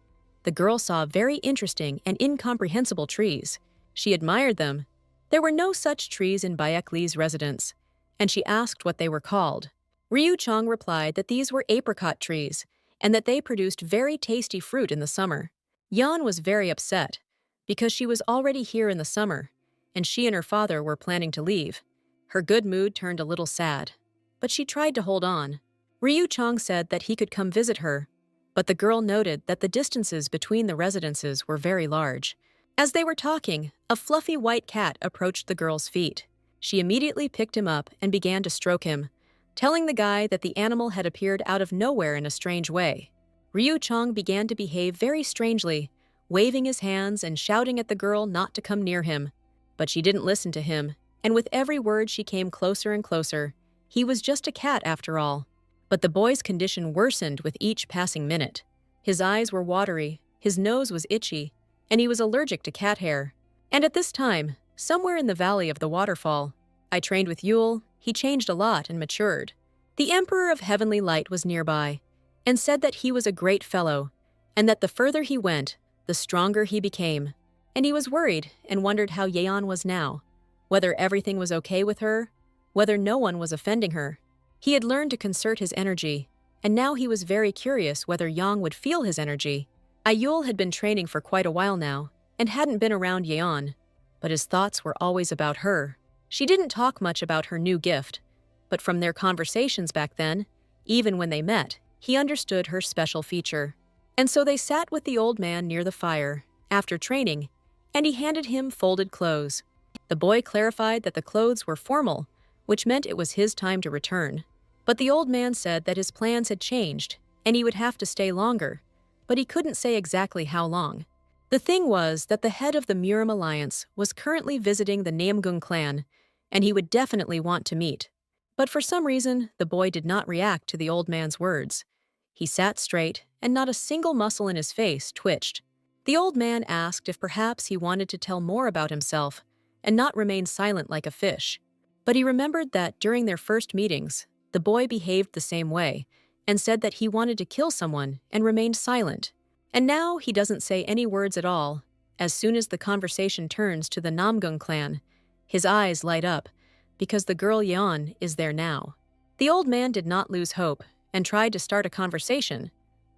S1: the girl saw very interesting and incomprehensible trees. She admired them. There were no such trees in Baek Lee's residence, and she asked what they were called. Ryu Chong replied that these were apricot trees and that they produced very tasty fruit in the summer. Yan was very upset because she was already here in the summer, and she and her father were planning to leave. Her good mood turned a little sad, but she tried to hold on. Ryu Chong said that he could come visit her, but the girl noted that the distances between the residences were very large. As they were talking, a fluffy white cat approached the girl's feet. She immediately picked him up and began to stroke him, telling the guy that the animal had appeared out of nowhere in a strange way. Ryu Chong began to behave very strangely, waving his hands and shouting at the girl not to come near him. But she didn't listen to him, and with every word she came closer and closer. He was just a cat after all. But the boy's condition worsened with each passing minute. His eyes were watery, his nose was itchy, and he was allergic to cat hair. And at this time, somewhere in the valley of the waterfall, I trained with Yule. He changed a lot and matured. The Emperor of Heavenly Light was nearby, and said that he was a great fellow, and that the further he went, the stronger he became. And he was worried and wondered how Yeon was now, whether everything was okay with her, whether no one was offending her. He had learned to concert his energy, and now he was very curious whether Yang would feel his energy. Ayul had been training for quite a while now, and hadn't been around Yeon, but his thoughts were always about her. She didn't talk much about her new gift, but from their conversations back then, even when they met, he understood her special feature. And so they sat with the old man near the fire, after training, and he handed him folded clothes. The boy clarified that the clothes were formal, which meant it was his time to return. But the old man said that his plans had changed, and he would have to stay longer, but he couldn't say exactly how long. The thing was that the head of the Murim Alliance was currently visiting the Namgung clan, and he would definitely want to meet. But for some reason, the boy did not react to the old man's words. He sat straight, and not a single muscle in his face twitched. The old man asked if perhaps he wanted to tell more about himself, and not remain silent like a fish. But he remembered that during their first meetings, the boy behaved the same way, and said that he wanted to kill someone and remained silent. And now he doesn't say any words at all. As soon as the conversation turns to the Namgung clan, his eyes light up, because the girl Yeon is there now. The old man did not lose hope, and tried to start a conversation,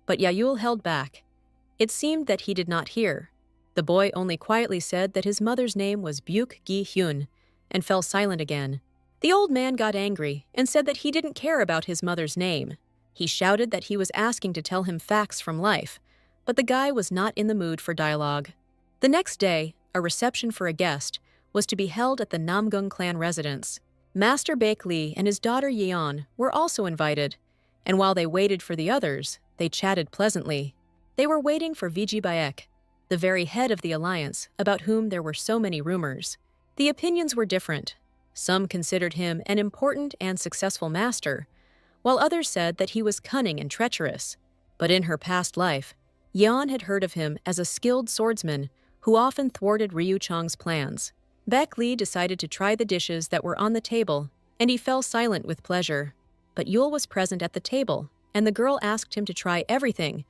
S1: but Yayul held back. It seemed that he did not hear. The boy only quietly said that his mother's name was Byuk Gi Hyun, and fell silent again. The old man got angry and said that he didn't care about his mother's name. He shouted that he was asking to tell him facts from life, but the guy was not in the mood for dialogue. The next day, a reception for a guest was to be held at the Namgung clan residence. Master Baek Lee and his daughter Yeon were also invited, and while they waited for the others, they chatted pleasantly. They were waiting for Viji Baek, the very head of the alliance, about whom there were so many rumors. The opinions were different. Some considered him an important and successful master, while others said that he was cunning and treacherous. But in her past life, Yeon had heard of him as a skilled swordsman who often thwarted Ryu Chong's plans. Baek Lee decided to try the dishes that were on the table, and he fell silent with pleasure. But Yul was present at the table, and the girl asked him to try everything.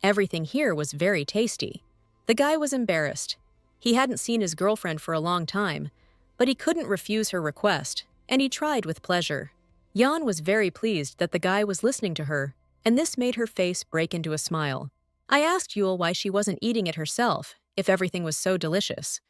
S1: Everything here was very tasty. The guy was embarrassed. He hadn't seen his girlfriend for a long time, but he couldn't refuse her request, and he tried with pleasure. Yeon was very pleased that the guy was listening to her, and this made her face break into a smile. I asked Yul why she wasn't eating it herself, if everything was so delicious.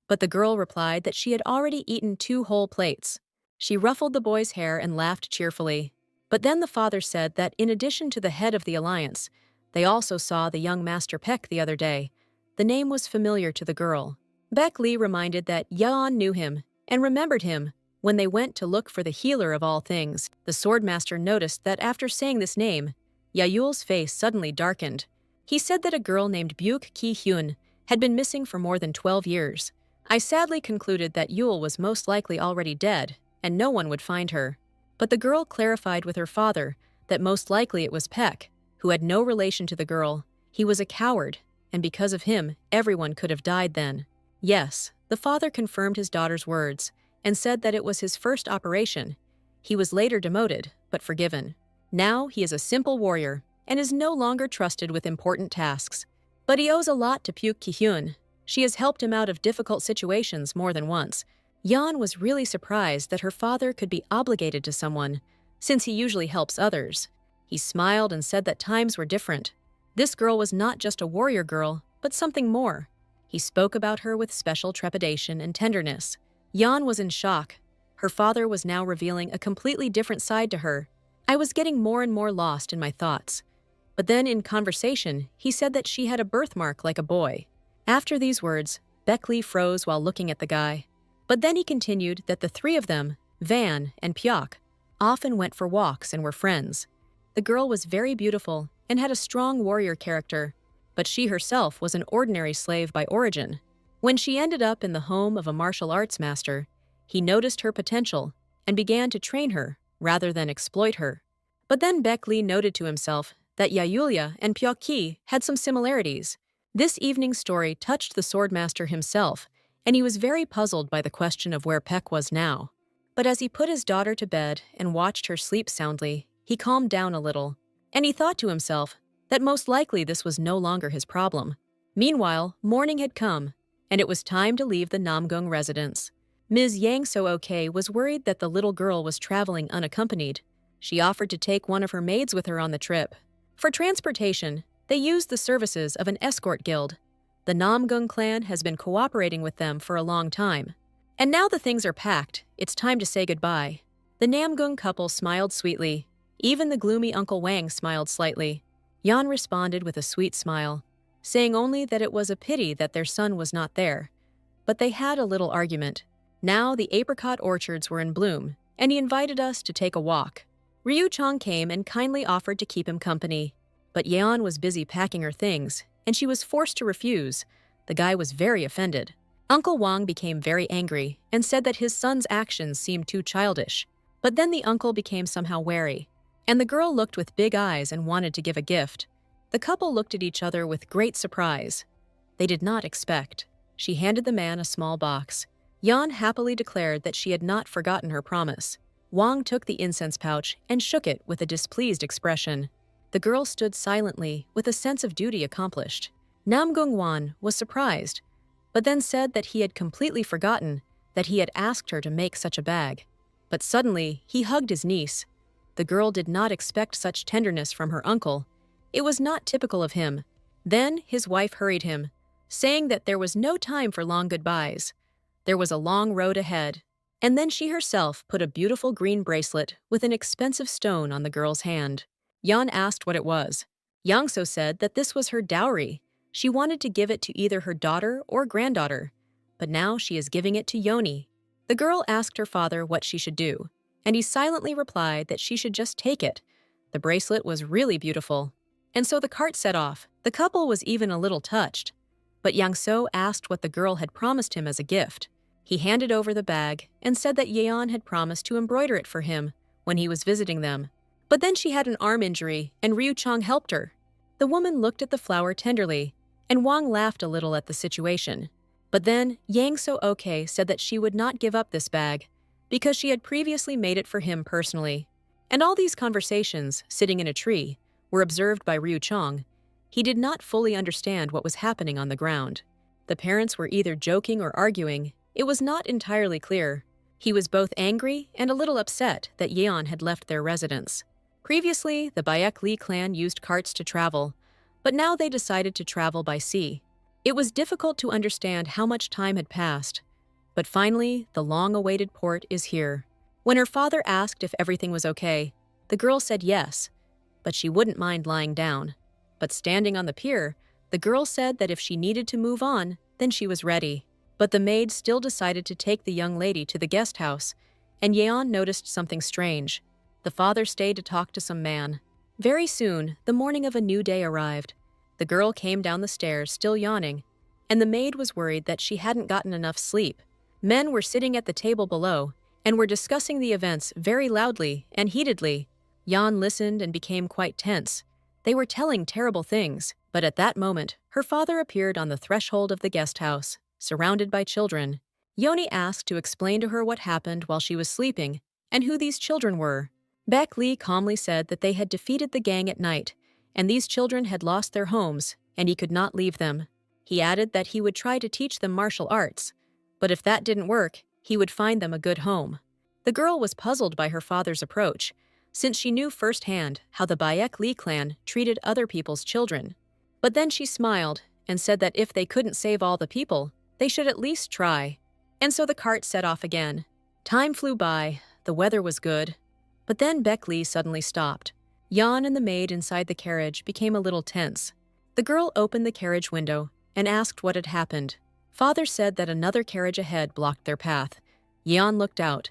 S1: But the girl replied that she had already eaten 2 whole plates. She ruffled the boy's hair and laughed cheerfully. But then the father said that in addition to the head of the alliance, they also saw the young Master Peck the other day. The name was familiar to the girl. Baek Lee reminded that Yeon knew him and remembered him when they went to look for the healer of all things. The swordmaster noticed that after saying this name, Yayul's face suddenly darkened. He said that a girl named Byuk Ki Hyun had been missing for more than 12 years. I sadly concluded that Yul was most likely already dead, and no one would find her. But the girl clarified with her father that most likely it was Peck, who had no relation to the girl. He was a coward, and because of him, everyone could have died then. Yes, the father confirmed his daughter's words, and said that it was his first operation. He was later demoted, but forgiven. Now he is a simple warrior, and is no longer trusted with important tasks. But he owes a lot to Byuk Ki Hyun. She has helped him out of difficult situations more than once. Yeon was really surprised that her father could be obligated to someone, since he usually helps others. He smiled and said that times were different. This girl was not just a warrior girl, but something more. He spoke about her with special trepidation and tenderness. Yeon was in shock. Her father was now revealing a completely different side to her. I was getting more and more lost in my thoughts. But then in conversation, he said that she had a birthmark like a boy. After these words, Baek Lee froze while looking at the guy. But then he continued that the 3 of them, Van and Pyeok, often went for walks and were friends. The girl was very beautiful and had a strong warrior character, but she herself was an ordinary slave by origin. When she ended up in the home of a martial arts master, he noticed her potential and began to train her rather than exploit her. But then Baek Lee noted to himself that Yayulia and Pyeok-ki had some similarities. This evening's story touched the swordmaster himself, and he was very puzzled by the question of where Paek was now. But as he put his daughter to bed and watched her sleep soundly, he calmed down a little, and he thought to himself that most likely this was no longer his problem. Meanwhile, morning had come, and it was time to leave the Namgung residence. Ms. Yang So-ok was worried that the little girl was traveling unaccompanied. She offered to take one of her maids with her on the trip. For transportation, they used the services of an escort guild. The Namgung clan has been cooperating with them for a long time. And now the things are packed, it's time to say goodbye. The Namgung couple smiled sweetly. Even the gloomy Uncle Wang smiled slightly. Yan responded with a sweet smile, saying only that it was a pity that their son was not there. But they had a little argument. Now the apricot orchards were in bloom, and he invited us to take a walk. Ryu Chong came and kindly offered to keep him company. But Yeon was busy packing her things, and she was forced to refuse. The guy was very offended. Uncle Wang became very angry and said that his son's actions seemed too childish. But then the uncle became somehow wary, and the girl looked with big eyes and wanted to give a gift. The couple looked at each other with great surprise. They did not expect. She handed the man a small box. Yan happily declared that she had not forgotten her promise. Wang took the incense pouch and shook it with a displeased expression. The girl stood silently with a sense of duty accomplished. Namgung Wan was surprised, but then said that he had completely forgotten that he had asked her to make such a bag. But suddenly, he hugged his niece. The girl did not expect such tenderness from her uncle. It was not typical of him. Then his wife hurried him, saying that there was no time for long goodbyes. There was a long road ahead. And then she herself put a beautiful green bracelet with an expensive stone on the girl's hand. Yan asked what it was. Yangso said that this was her dowry. She wanted to give it to either her daughter or granddaughter, but now she is giving it to Yoni. The girl asked her father what she should do, and he silently replied that she should just take it. The bracelet was really beautiful. And so the cart set off. The couple was even a little touched. But Yangso asked what the girl had promised him as a gift. He handed over the bag and said that Yeon had promised to embroider it for him when he was visiting them. But then she had an arm injury, and Ryu Chong helped her. The woman looked at the flower tenderly, and Wang laughed a little at the situation. But then Yang So-ok said that she would not give up this bag because she had previously made it for him personally. And all these conversations, sitting in a tree, were observed by Ryu Chong. He did not fully understand what was happening on the ground. The parents were either joking or arguing. It was not entirely clear. He was both angry and a little upset that Yeon had left their residence. Previously, the Baek Lee clan used carts to travel, but now they decided to travel by sea. It was difficult to understand how much time had passed, but finally, the long-awaited port is here. When her father asked if everything was okay, the girl said yes, but she wouldn't mind lying down. But standing on the pier, the girl said that if she needed to move on, then she was ready. But the maid still decided to take the young lady to the guest house, and Yeon noticed something strange. The father stayed to talk to some man. Very soon, the morning of a new day arrived. The girl came down the stairs, still yawning, and the maid was worried that she hadn't gotten enough sleep. Men were sitting at the table below and were discussing the events very loudly and heatedly. Yeon listened and became quite tense. They were telling terrible things, but at that moment, her father appeared on the threshold of the guest house, surrounded by children. Yoni asked to explain to her what happened while she was sleeping and who these children were. Baek Lee calmly said that they had defeated the gang at night, and these children had lost their homes, and he could not leave them. He added that he would try to teach them martial arts, but if that didn't work, he would find them a good home. The girl was puzzled by her father's approach, since she knew firsthand how the Baek Lee clan treated other people's children. But then she smiled and said that if they couldn't save all the people, they should at least try. And so the cart set off again. Time flew by, the weather was good. But then Baek Lee suddenly stopped. Yan and the maid inside the carriage became a little tense. The girl opened the carriage window and asked what had happened. Father said that another carriage ahead blocked their path. Yeon looked out,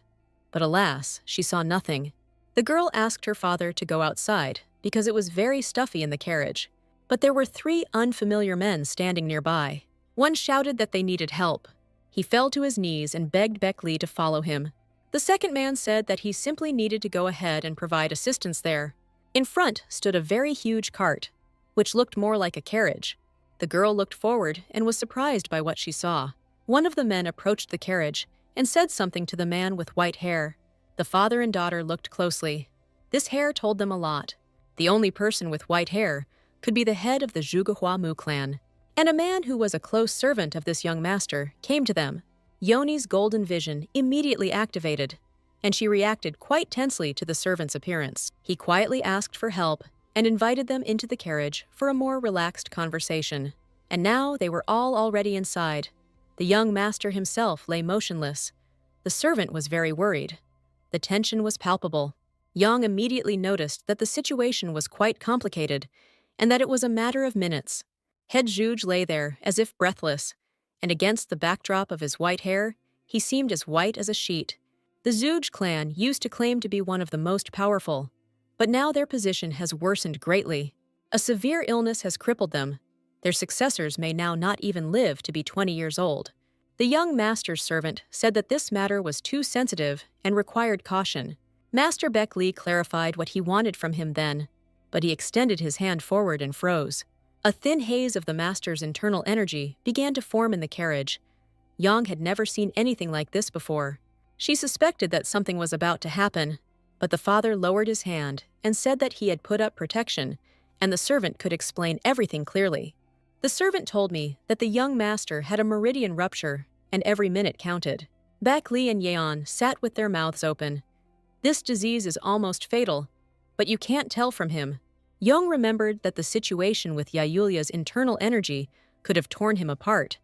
S1: but alas, she saw nothing. The girl asked her father to go outside, because it was very stuffy in the carriage. But there were 3 unfamiliar men standing nearby. One shouted that they needed help. He fell to his knees and begged Baek Lee to follow him. The second man said that he simply needed to go ahead and provide assistance there. In front stood a very huge cart, which looked more like a carriage. The girl looked forward and was surprised by what she saw. One of the men approached the carriage and said something to the man with white hair. The father and daughter looked closely. This hair told them a lot. The only person with white hair could be the head of the Zhuge clan. And a man who was a close servant of this young master came to them. Yoni's golden vision immediately activated, and she reacted quite tensely to the servant's appearance. He quietly asked for help and invited them into the carriage for a more relaxed conversation. And now they were all already inside. The young master himself lay motionless. The servant was very worried. The tension was palpable. Yang immediately noticed that the situation was quite complicated and that it was a matter of minutes. Head Zhuge lay there as if breathless, and against the backdrop of his white hair, he seemed as white as a sheet. The Zhuge clan used to claim to be one of the most powerful, but now their position has worsened greatly. A severe illness has crippled them. Their successors may now not even live to be 20 years old. The young master's servant said that this matter was too sensitive and required caution. Master Baek Lee clarified what he wanted from him then, but he extended his hand forward and froze. A thin haze of the master's internal energy began to form in the carriage. Yang had never seen anything like this before. She suspected that something was about to happen, but the father lowered his hand and said that he had put up protection, and the servant could explain everything clearly. The servant told me that the young master had a meridian rupture, and every minute counted. Baek Lee and Yeon sat with their mouths open. This disease is almost fatal, but you can't tell from him. Young remembered that the situation with Yayulia's internal energy could have torn him apart,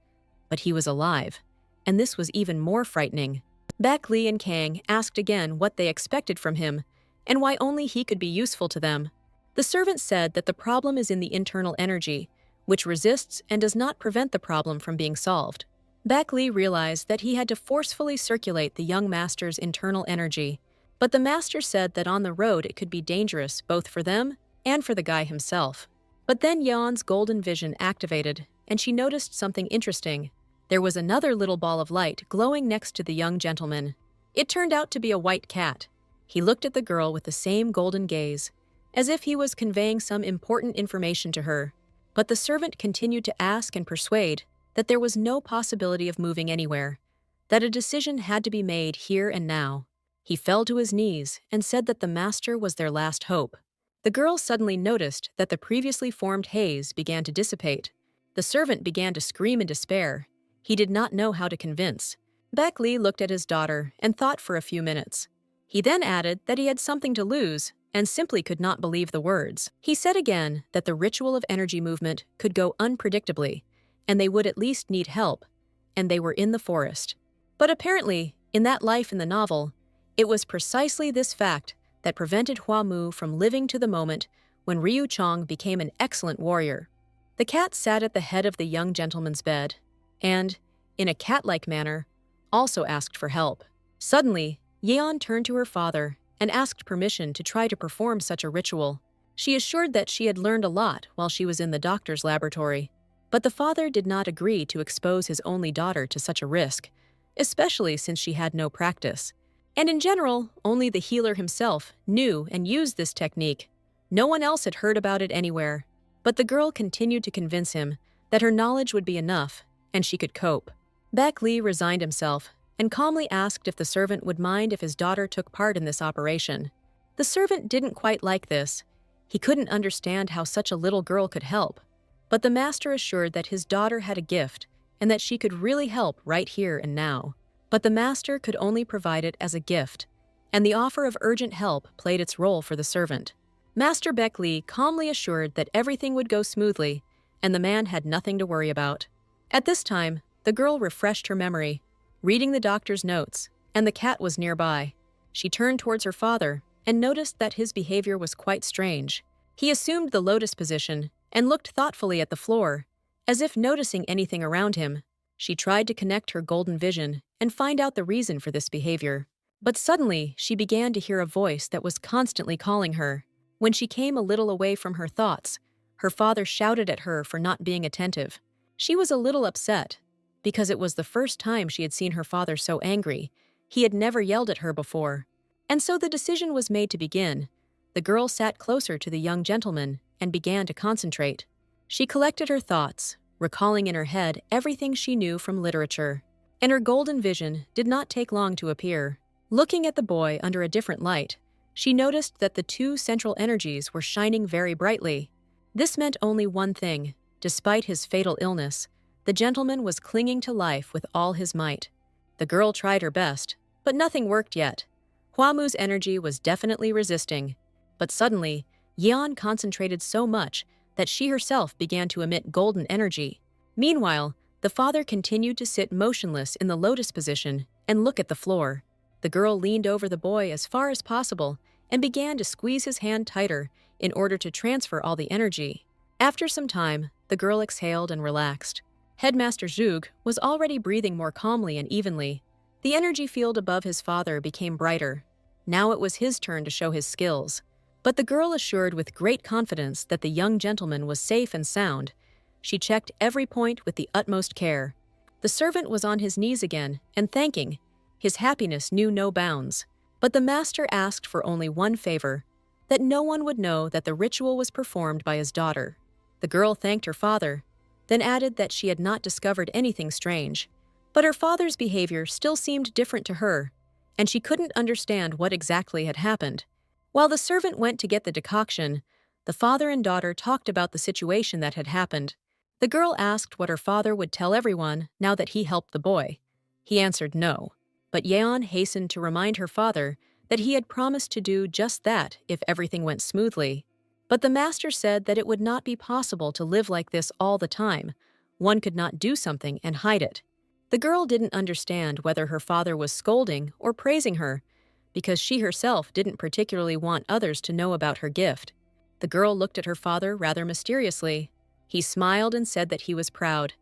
S1: but he was alive, and this was even more frightening. Baek Lee and Kang asked again what they expected from him, and why only he could be useful to them. The servant said that the problem is in the internal energy, which resists and does not prevent the problem from being solved. Baek Lee realized that he had to forcefully circulate the young master's internal energy, but the master said that on the road it could be dangerous both for them and for the guy himself. But then Yeon's golden vision activated, and she noticed something interesting. There was another little ball of light glowing next to the young gentleman. It turned out to be a white cat. He looked at the girl with the same golden gaze, as if he was conveying some important information to her. But the servant continued to ask and persuade that there was no possibility of moving anywhere, that a decision had to be made here and now. He fell to his knees and said that the master was their last hope. The girl suddenly noticed that the previously formed haze began to dissipate. The servant began to scream in despair. He did not know how to convince. Baek Lee looked at his daughter and thought for a few minutes. He then added that he had something to lose and simply could not believe the words. He said again that the ritual of energy movement could go unpredictably, and they would at least need help, and they were in the forest. But apparently, in that life in the novel, it was precisely this fact that prevented Hua Mu from living to the moment when Ryu Chong became an excellent warrior. The cat sat at the head of the young gentleman's bed, and, in a cat-like manner, also asked for help. Suddenly, Yeon turned to her father and asked permission to try to perform such a ritual. She assured that she had learned a lot while she was in the doctor's laboratory, but the father did not agree to expose his only daughter to such a risk, especially since she had no practice. And in general, only the healer himself knew and used this technique. No one else had heard about it anywhere, but the girl continued to convince him that her knowledge would be enough and she could cope. Baek Lee resigned himself and calmly asked if the servant would mind if his daughter took part in this operation. The servant didn't quite like this. He couldn't understand how such a little girl could help, but the master assured that his daughter had a gift and that she could really help right here and now. But the master could only provide it as a gift, and the offer of urgent help played its role for the servant. Master Baek Lee calmly assured that everything would go smoothly, and the man had nothing to worry about. At this time, the girl refreshed her memory, reading the doctor's notes, and the cat was nearby. She turned towards her father and noticed that his behavior was quite strange. He assumed the lotus position and looked thoughtfully at the floor, as if noticing anything around him. She tried to connect her golden vision and find out the reason for this behavior. But suddenly, she began to hear a voice that was constantly calling her. When she came a little away from her thoughts, her father shouted at her for not being attentive. She was a little upset, because it was the first time she had seen her father so angry. He had never yelled at her before. And so the decision was made to begin. The girl sat closer to the young gentleman and began to concentrate. She collected her thoughts, recalling in her head everything she knew from literature. And her golden vision did not take long to appear. Looking at the boy under a different light, she noticed that the two central energies were shining very brightly. This meant only one thing. Despite his fatal illness, the gentleman was clinging to life with all his might. The girl tried her best, but nothing worked yet. Huamu's energy was definitely resisting. But suddenly, Yeon concentrated so much that she herself began to emit golden energy. Meanwhile, the father continued to sit motionless in the lotus position and look at the floor. The girl leaned over the boy as far as possible and began to squeeze his hand tighter in order to transfer all the energy. After some time, the girl exhaled and relaxed. Headmaster Zhug was already breathing more calmly and evenly. The energy field above his father became brighter. Now it was his turn to show his skills. But the girl assured with great confidence that the young gentleman was safe and sound. She checked every point with the utmost care. The servant was on his knees again and thanking. His happiness knew no bounds. But the master asked for only one favor, that no one would know that the ritual was performed by his daughter. The girl thanked her father, then added that she had not discovered anything strange. But her father's behavior still seemed different to her, and she couldn't understand what exactly had happened. While the servant went to get the decoction, the father and daughter talked about the situation that had happened. The girl asked what her father would tell everyone now that he helped the boy. He answered no, but Yeon hastened to remind her father that he had promised to do just that if everything went smoothly. But the master said that it would not be possible to live like this all the time. One could not do something and hide it. The girl didn't understand whether her father was scolding or praising her, because she herself didn't particularly want others to know about her gift. The girl looked at her father rather mysteriously. He smiled and said that he was proud.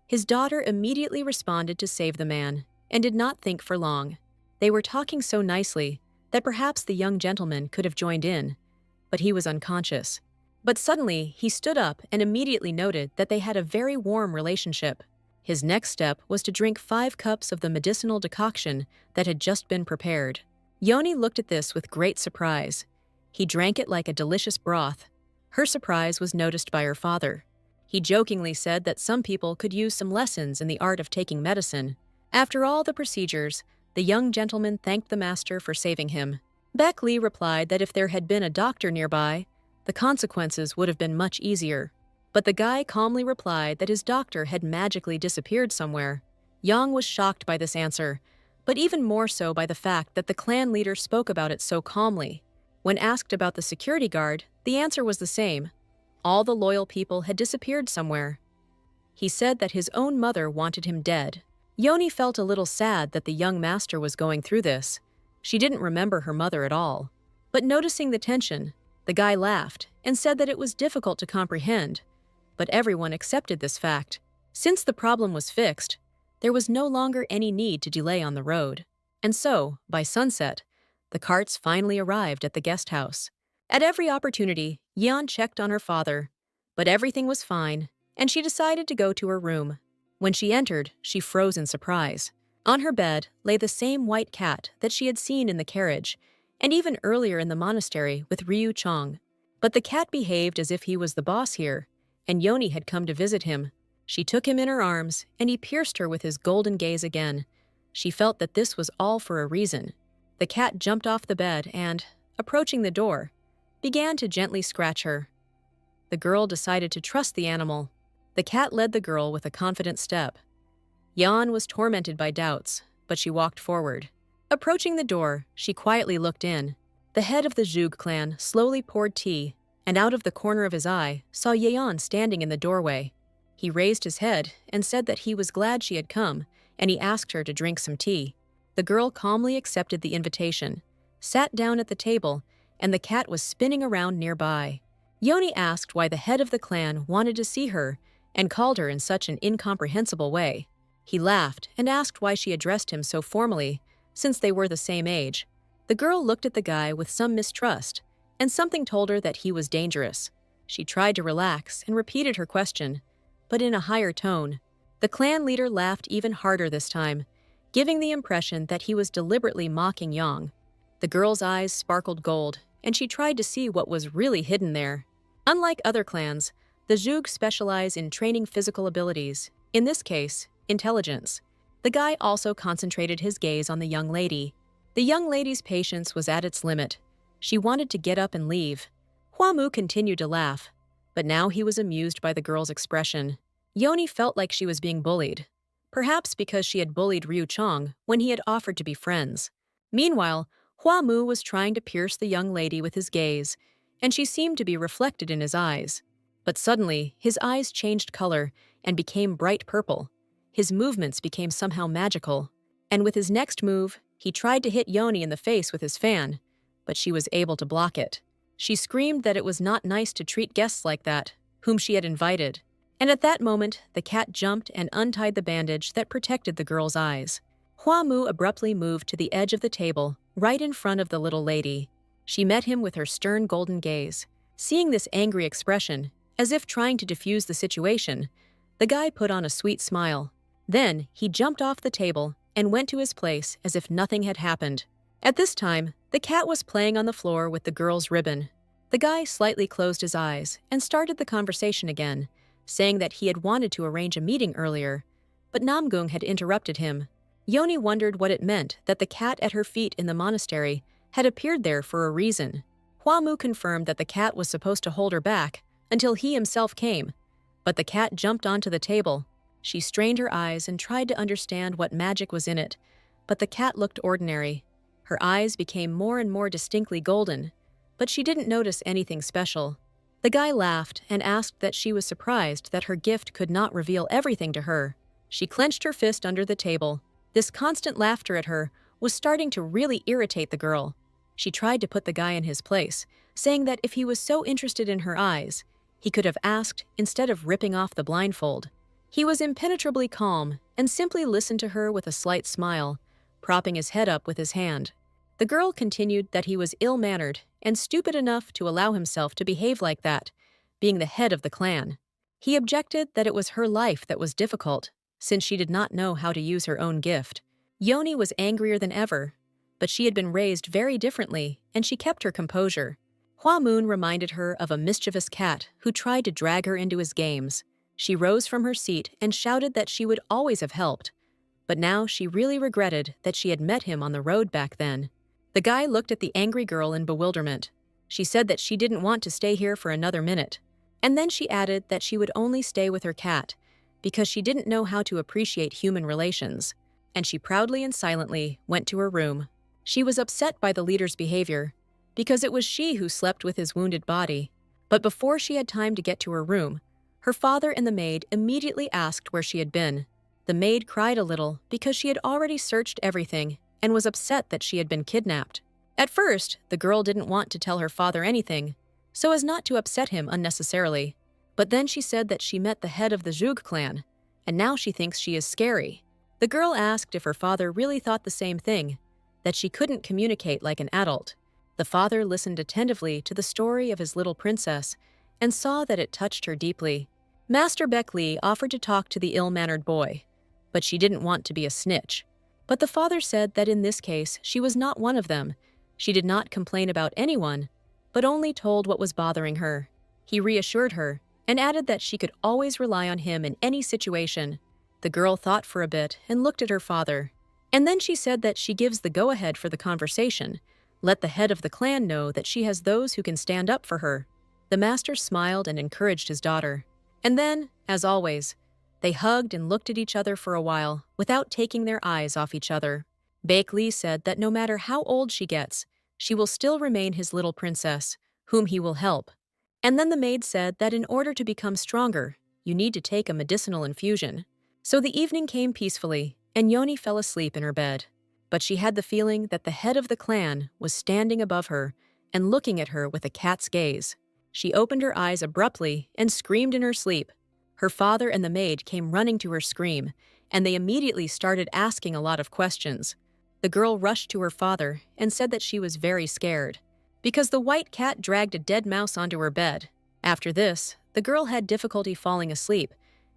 S1: His daughter immediately responded to save the man, and did not think for long. They were talking so nicely that perhaps the young gentleman could have joined in, but he was unconscious. But suddenly, he stood up and immediately noted that they had a very warm relationship. His next step was to drink 5 cups of the medicinal decoction that had just been prepared. Yoni looked at this with great surprise. He drank it like a delicious broth. Her surprise was noticed by her father. He jokingly said that some people could use some lessons in the art of taking medicine. After all the procedures, the young gentleman thanked the master for saving him. Beck Lee replied that if there had been a doctor nearby, the consequences would have been much easier. But the guy calmly replied that his doctor had magically disappeared somewhere. Yang was shocked by this answer, but even more so by the fact that the clan leader spoke about it so calmly. When asked about the security guard, the answer was the same. All the loyal people had disappeared somewhere. He said that his own mother wanted him dead. Yoni felt a little sad that the young master was going through this. She didn't remember her mother at all. But noticing the tension, the guy laughed and said that it was difficult to comprehend. But everyone accepted this fact. Since the problem was fixed, there was no longer any need to delay on the road. And so, by sunset, the carts finally arrived at the guest house. At every opportunity, Yeon checked on her father, but everything was fine, and she decided to go to her room. When she entered, she froze in surprise. On her bed lay the same white cat that she had seen in the carriage, and even earlier in the monastery with Ryu Chong. But the cat behaved as if he was the boss here, and Yoni had come to visit him. She took him in her arms, and he pierced her with his golden gaze again. She felt that this was all for a reason. The cat jumped off the bed and, approaching the door, began to gently scratch her. The girl decided to trust the animal. The cat led the girl with a confident step. Yeon was tormented by doubts, but she walked forward. Approaching the door, she quietly looked in. The head of the Zhug clan slowly poured tea, and out of the corner of his eye saw Yeon standing in the doorway. He raised his head and said that he was glad she had come, and he asked her to drink some tea. The girl calmly accepted the invitation, sat down at the table, and the cat was spinning around nearby. Yoni asked why the head of the clan wanted to see her and called her in such an incomprehensible way. He laughed and asked why she addressed him so formally, since they were the same age. The girl looked at the guy with some mistrust and something told her that he was dangerous. She tried to relax and repeated her question, but in a higher tone. The clan leader laughed even harder this time, giving the impression that he was deliberately mocking Yang. The girl's eyes sparkled gold, and she tried to see what was really hidden there. Unlike other clans, the Zhuge specialize in training physical abilities, in this case, intelligence. The guy also concentrated his gaze on the young lady. The young lady's patience was at its limit. She wanted to get up and leave. Huamu continued to laugh, but now he was amused by the girl's expression. Yoni felt like she was being bullied, perhaps because she had bullied Ryu Chong when he had offered to be friends. Meanwhile, Huamu was trying to pierce the young lady with his gaze, and she seemed to be reflected in his eyes. But suddenly, his eyes changed color and became bright purple. His movements became somehow magical, and with his next move, he tried to hit Yoni in the face with his fan, but she was able to block it. She screamed that it was not nice to treat guests like that, whom she had invited. And at that moment, the cat jumped and untied the bandage that protected the girl's eyes. Huamu abruptly moved to the edge of the table, right in front of the little lady. She met him with her stern golden gaze. Seeing this angry expression, as if trying to defuse the situation, the guy put on a sweet smile. Then, he jumped off the table and went to his place as if nothing had happened. At this time, the cat was playing on the floor with the girl's ribbon. The guy slightly closed his eyes and started the conversation again, saying that he had wanted to arrange a meeting earlier, but Namgung had interrupted him. Yoni wondered what it meant that the cat at her feet in the monastery had appeared there for a reason. Huamu confirmed that the cat was supposed to hold her back until he himself came, but the cat jumped onto the table. She strained her eyes and tried to understand what magic was in it, but the cat looked ordinary. Her eyes became more and more distinctly golden, but she didn't notice anything special. The guy laughed and asked that she was surprised that her gift could not reveal everything to her. She clenched her fist under the table. This constant laughter at her was starting to really irritate the girl. She tried to put the guy in his place, saying that if he was so interested in her eyes, he could have asked instead of ripping off the blindfold. He was impenetrably calm and simply listened to her with a slight smile, propping his head up with his hand. The girl continued that he was ill-mannered and stupid enough to allow himself to behave like that, being the head of the clan. He objected that it was her life that was difficult, since she did not know how to use her own gift. Yoni was angrier than ever, but she had been raised very differently, and she kept her composure. Hua Moon reminded her of a mischievous cat who tried to drag her into his games. She rose from her seat and shouted that she would always have helped, but now she really regretted that she had met him on the road back then. The guy looked at the angry girl in bewilderment. She said that she didn't want to stay here for another minute, and then she added that she would only stay with her cat because she didn't know how to appreciate human relations, and she proudly and silently went to her room. She was upset by the leader's behavior, because it was she who slept with his wounded body. But before she had time to get to her room, her father and the maid immediately asked where she had been. The maid cried a little because she had already searched everything and was upset that she had been kidnapped. At first, the girl didn't want to tell her father anything, so as not to upset him unnecessarily. But then she said that she met the head of the Zhuge clan, and now she thinks she is scary. The girl asked if her father really thought the same thing, that she couldn't communicate like an adult. The father listened attentively to the story of his little princess and saw that it touched her deeply. Master Beck Li offered to talk to the ill-mannered boy, but she didn't want to be a snitch. But the father said that in this case she was not one of them. She did not complain about anyone, but only told what was bothering her. He reassured her and added that she could always rely on him in any situation. The girl thought for a bit and looked at her father. And then she said that she gives the go-ahead for the conversation. Let the head of the clan know that she has those who can stand up for her. The master smiled and encouraged his daughter. And then, as always, they hugged and looked at each other for a while without taking their eyes off each other. Baek Li said that no matter how old she gets, she will still remain his little princess, whom he will help. And then the maid said that in order to become stronger, you need to take a medicinal infusion. So the evening came peacefully, and Yoni fell asleep in her bed. But she had the feeling that the head of the clan was standing above her and looking at her with a cat's gaze. She opened her eyes abruptly and screamed in her sleep. Her father and the maid came running to her scream, and they immediately started asking a lot of questions. The girl rushed to her father and said that she was very scared. because the white cat dragged a dead mouse onto her bed. After this, the girl had difficulty falling asleep,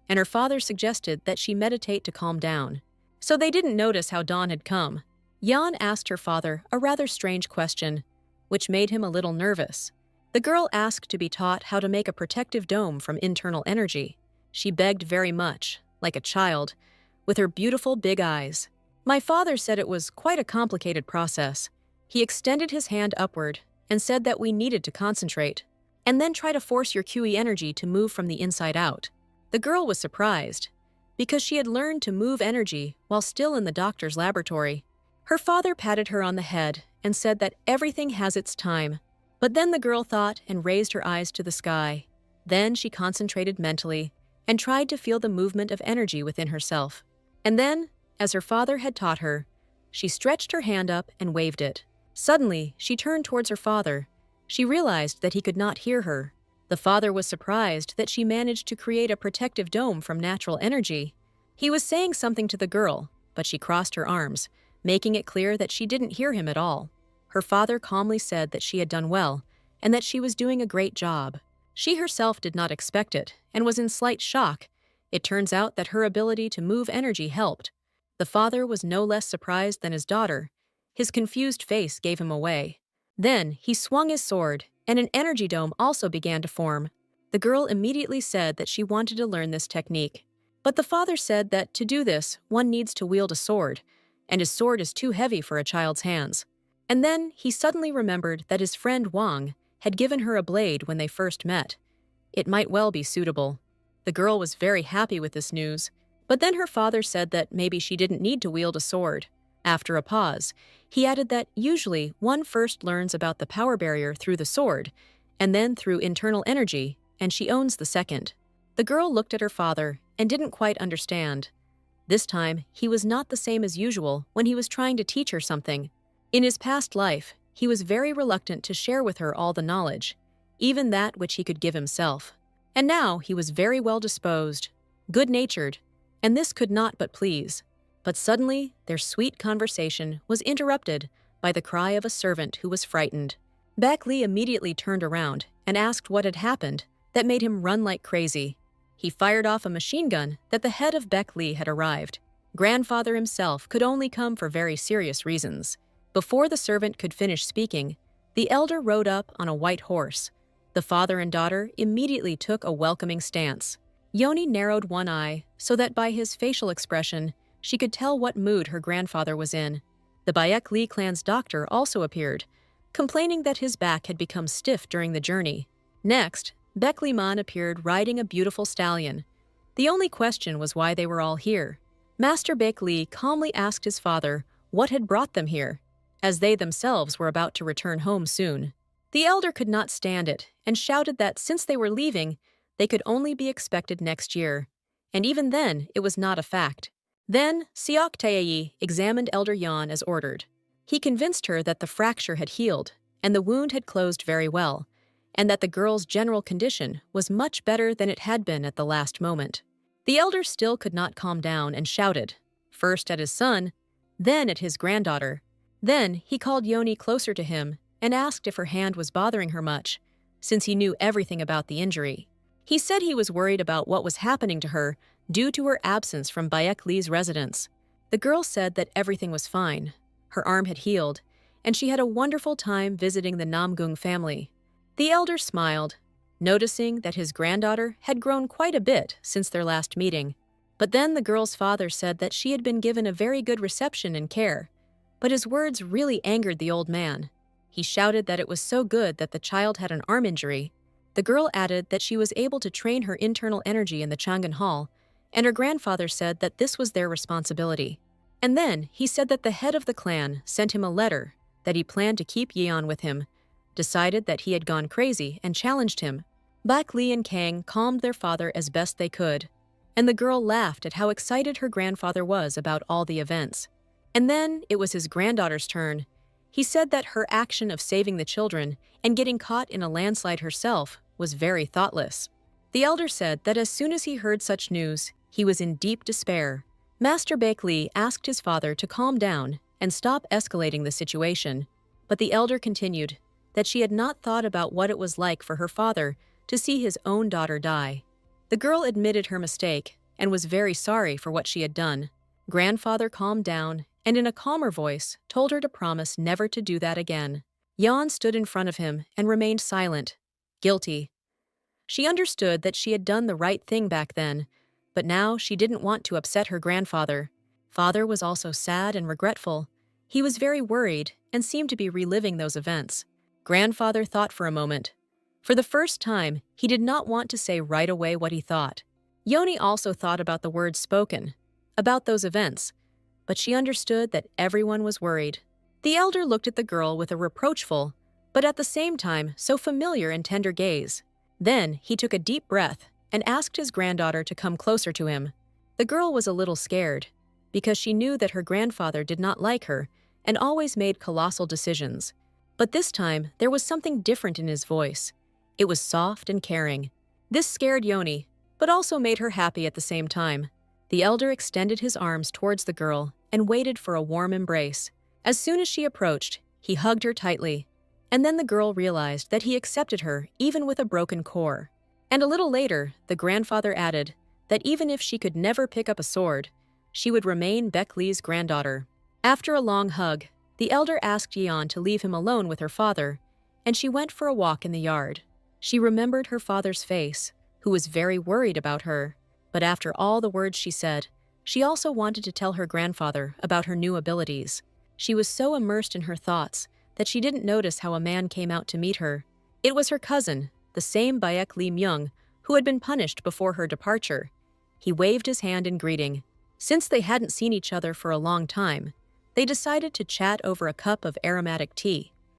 S1: and her father suggested that she meditate to calm down. So they didn't notice how dawn had come. Yan asked her father a rather strange question, which made him a little nervous. The girl asked to be taught how to make a protective dome from internal energy. She begged very much, like a child, with her beautiful big eyes. My father said it was quite a complicated process. He extended his hand upward and said that we needed to concentrate, and then try to force your QE energy to move from the inside out. The girl was surprised, because she had learned to move energy while still in the doctor's laboratory. Her father patted her on the head and said that everything has its time. But then the girl thought and raised her eyes to the sky. Then she concentrated mentally and tried to feel the movement of energy within herself. And then, as her father had taught her, she stretched her hand up and waved it. Suddenly, she turned towards her father. She realized that he could not hear her. The father was surprised that she managed to create a protective dome from natural energy. He was saying something to the girl, but she crossed her arms, making it clear that she didn't hear him at all. Her father calmly said that she had done well and that she was doing a great job. She herself did not expect it and was in slight shock. It turns out that her ability to move energy helped. The father was no less surprised than his daughter. His confused face gave him away. Then he swung his sword, and an energy dome also began to form. The girl immediately said that she wanted to learn this technique. But the father said that to do this, one needs to wield a sword, and his sword is too heavy for a child's hands. And then he suddenly remembered that his friend Wang had given her a blade when they first met. It might well be suitable. The girl was very happy with this news, but then her father said that maybe she didn't need to wield a sword. After a pause, he added that usually one first learns about the power barrier through the sword, and then through internal energy, and she owns the second. The girl looked at her father and didn't quite understand. This time, he was not the same as usual when he was trying to teach her something. In his past life, he was very reluctant to share with her all the knowledge, even that which he could give himself. And now he was very well disposed, good-natured, and this could not but please. But suddenly, their sweet conversation was interrupted by the cry of a servant who was frightened. Baek Lee immediately turned around and asked what had happened that made him run like crazy. He fired off a machine gun that the head of Baek Lee had arrived. Grandfather himself could only come for very serious reasons. Before the servant could finish speaking, the elder rode up on a white horse. The father and daughter immediately took a welcoming stance. Yoni narrowed one eye so that by his facial expression, she could tell what mood her grandfather was in. The Baek Lee clan's doctor also appeared, complaining that his back had become stiff during the journey. Next, Baek Lee Man appeared riding a beautiful stallion. The only question was why they were all here. Master Baek Lee calmly asked his father what had brought them here, as they themselves were about to return home soon. The elder could not stand it and shouted that since they were leaving, they could only be expected next year, and even then it was not a fact. Then, Seok Taeyi examined Elder Yan as ordered. He convinced her that the fracture had healed, and the wound had closed very well, and that the girl's general condition was much better than it had been at the last moment. The elder still could not calm down and shouted, first at his son, then at his granddaughter. Then he called Yoni closer to him and asked if her hand was bothering her much, since he knew everything about the injury. He said he was worried about what was happening to her due to her absence from Baek Lee's residence. The girl said that everything was fine. Her arm had healed, and she had a wonderful time visiting the Namgung family. The elder smiled, noticing that his granddaughter had grown quite a bit since their last meeting. But then the girl's father said that she had been given a very good reception and care. But his words really angered the old man. He shouted that it was so good that the child had an arm injury. The girl added that she was able to train her internal energy in the Chang'an Hall, and her grandfather said that this was their responsibility. And then he said that the head of the clan sent him a letter that he planned to keep Yeon with him, decided that he had gone crazy, and challenged him. Baek Lee and Kang calmed their father as best they could, and the girl laughed at how excited her grandfather was about all the events. And then it was his granddaughter's turn. He said that her action of saving the children and getting caught in a landslide herself was very thoughtless. The elder said that as soon as he heard such news, he was in deep despair. Master Baek Lee asked his father to calm down and stop escalating the situation, but the elder continued, that she had not thought about what it was like for her father to see his own daughter die. The girl admitted her mistake and was very sorry for what she had done. Grandfather calmed down and in a calmer voice told her to promise never to do that again. Jan stood in front of him and remained silent, guilty. She understood that she had done the right thing back then, but now she didn't want to upset her grandfather. Father was also sad and regretful. He was very worried and seemed to be reliving those events. Grandfather thought for a moment. For the first time, he did not want to say right away what he thought. Yoni also thought about the words spoken, about those events, but she understood that everyone was worried. The elder looked at the girl with a reproachful, but at the same time so familiar and tender gaze. Then he took a deep breath and asked his granddaughter to come closer to him. The girl was a little scared, because she knew that her grandfather did not like her and always made colossal decisions. But this time, there was something different in his voice. It was soft and caring. This scared Yoni, but also made her happy at the same time. The elder extended his arms towards the girl and waited for a warm embrace. As soon as she approached, he hugged her tightly. And then the girl realized that he accepted her even with a broken core. And a little later, the grandfather added that even if she could never pick up a sword, she would remain Beckley's granddaughter. After a long hug, the elder asked Yeon to leave him alone with her father, and she went for a walk in the yard. She remembered her father's face, who was very worried about her. But after all the words she said, she also wanted to tell her grandfather about her new abilities. She was so immersed in her thoughts that she didn't notice how a man came out to meet her. It was her cousin, the same Baek Lee Myung, who had been punished before her departure. He waved his hand in greeting. Since they hadn't seen each other for a long time, they decided to chat over a cup of aromatic tea.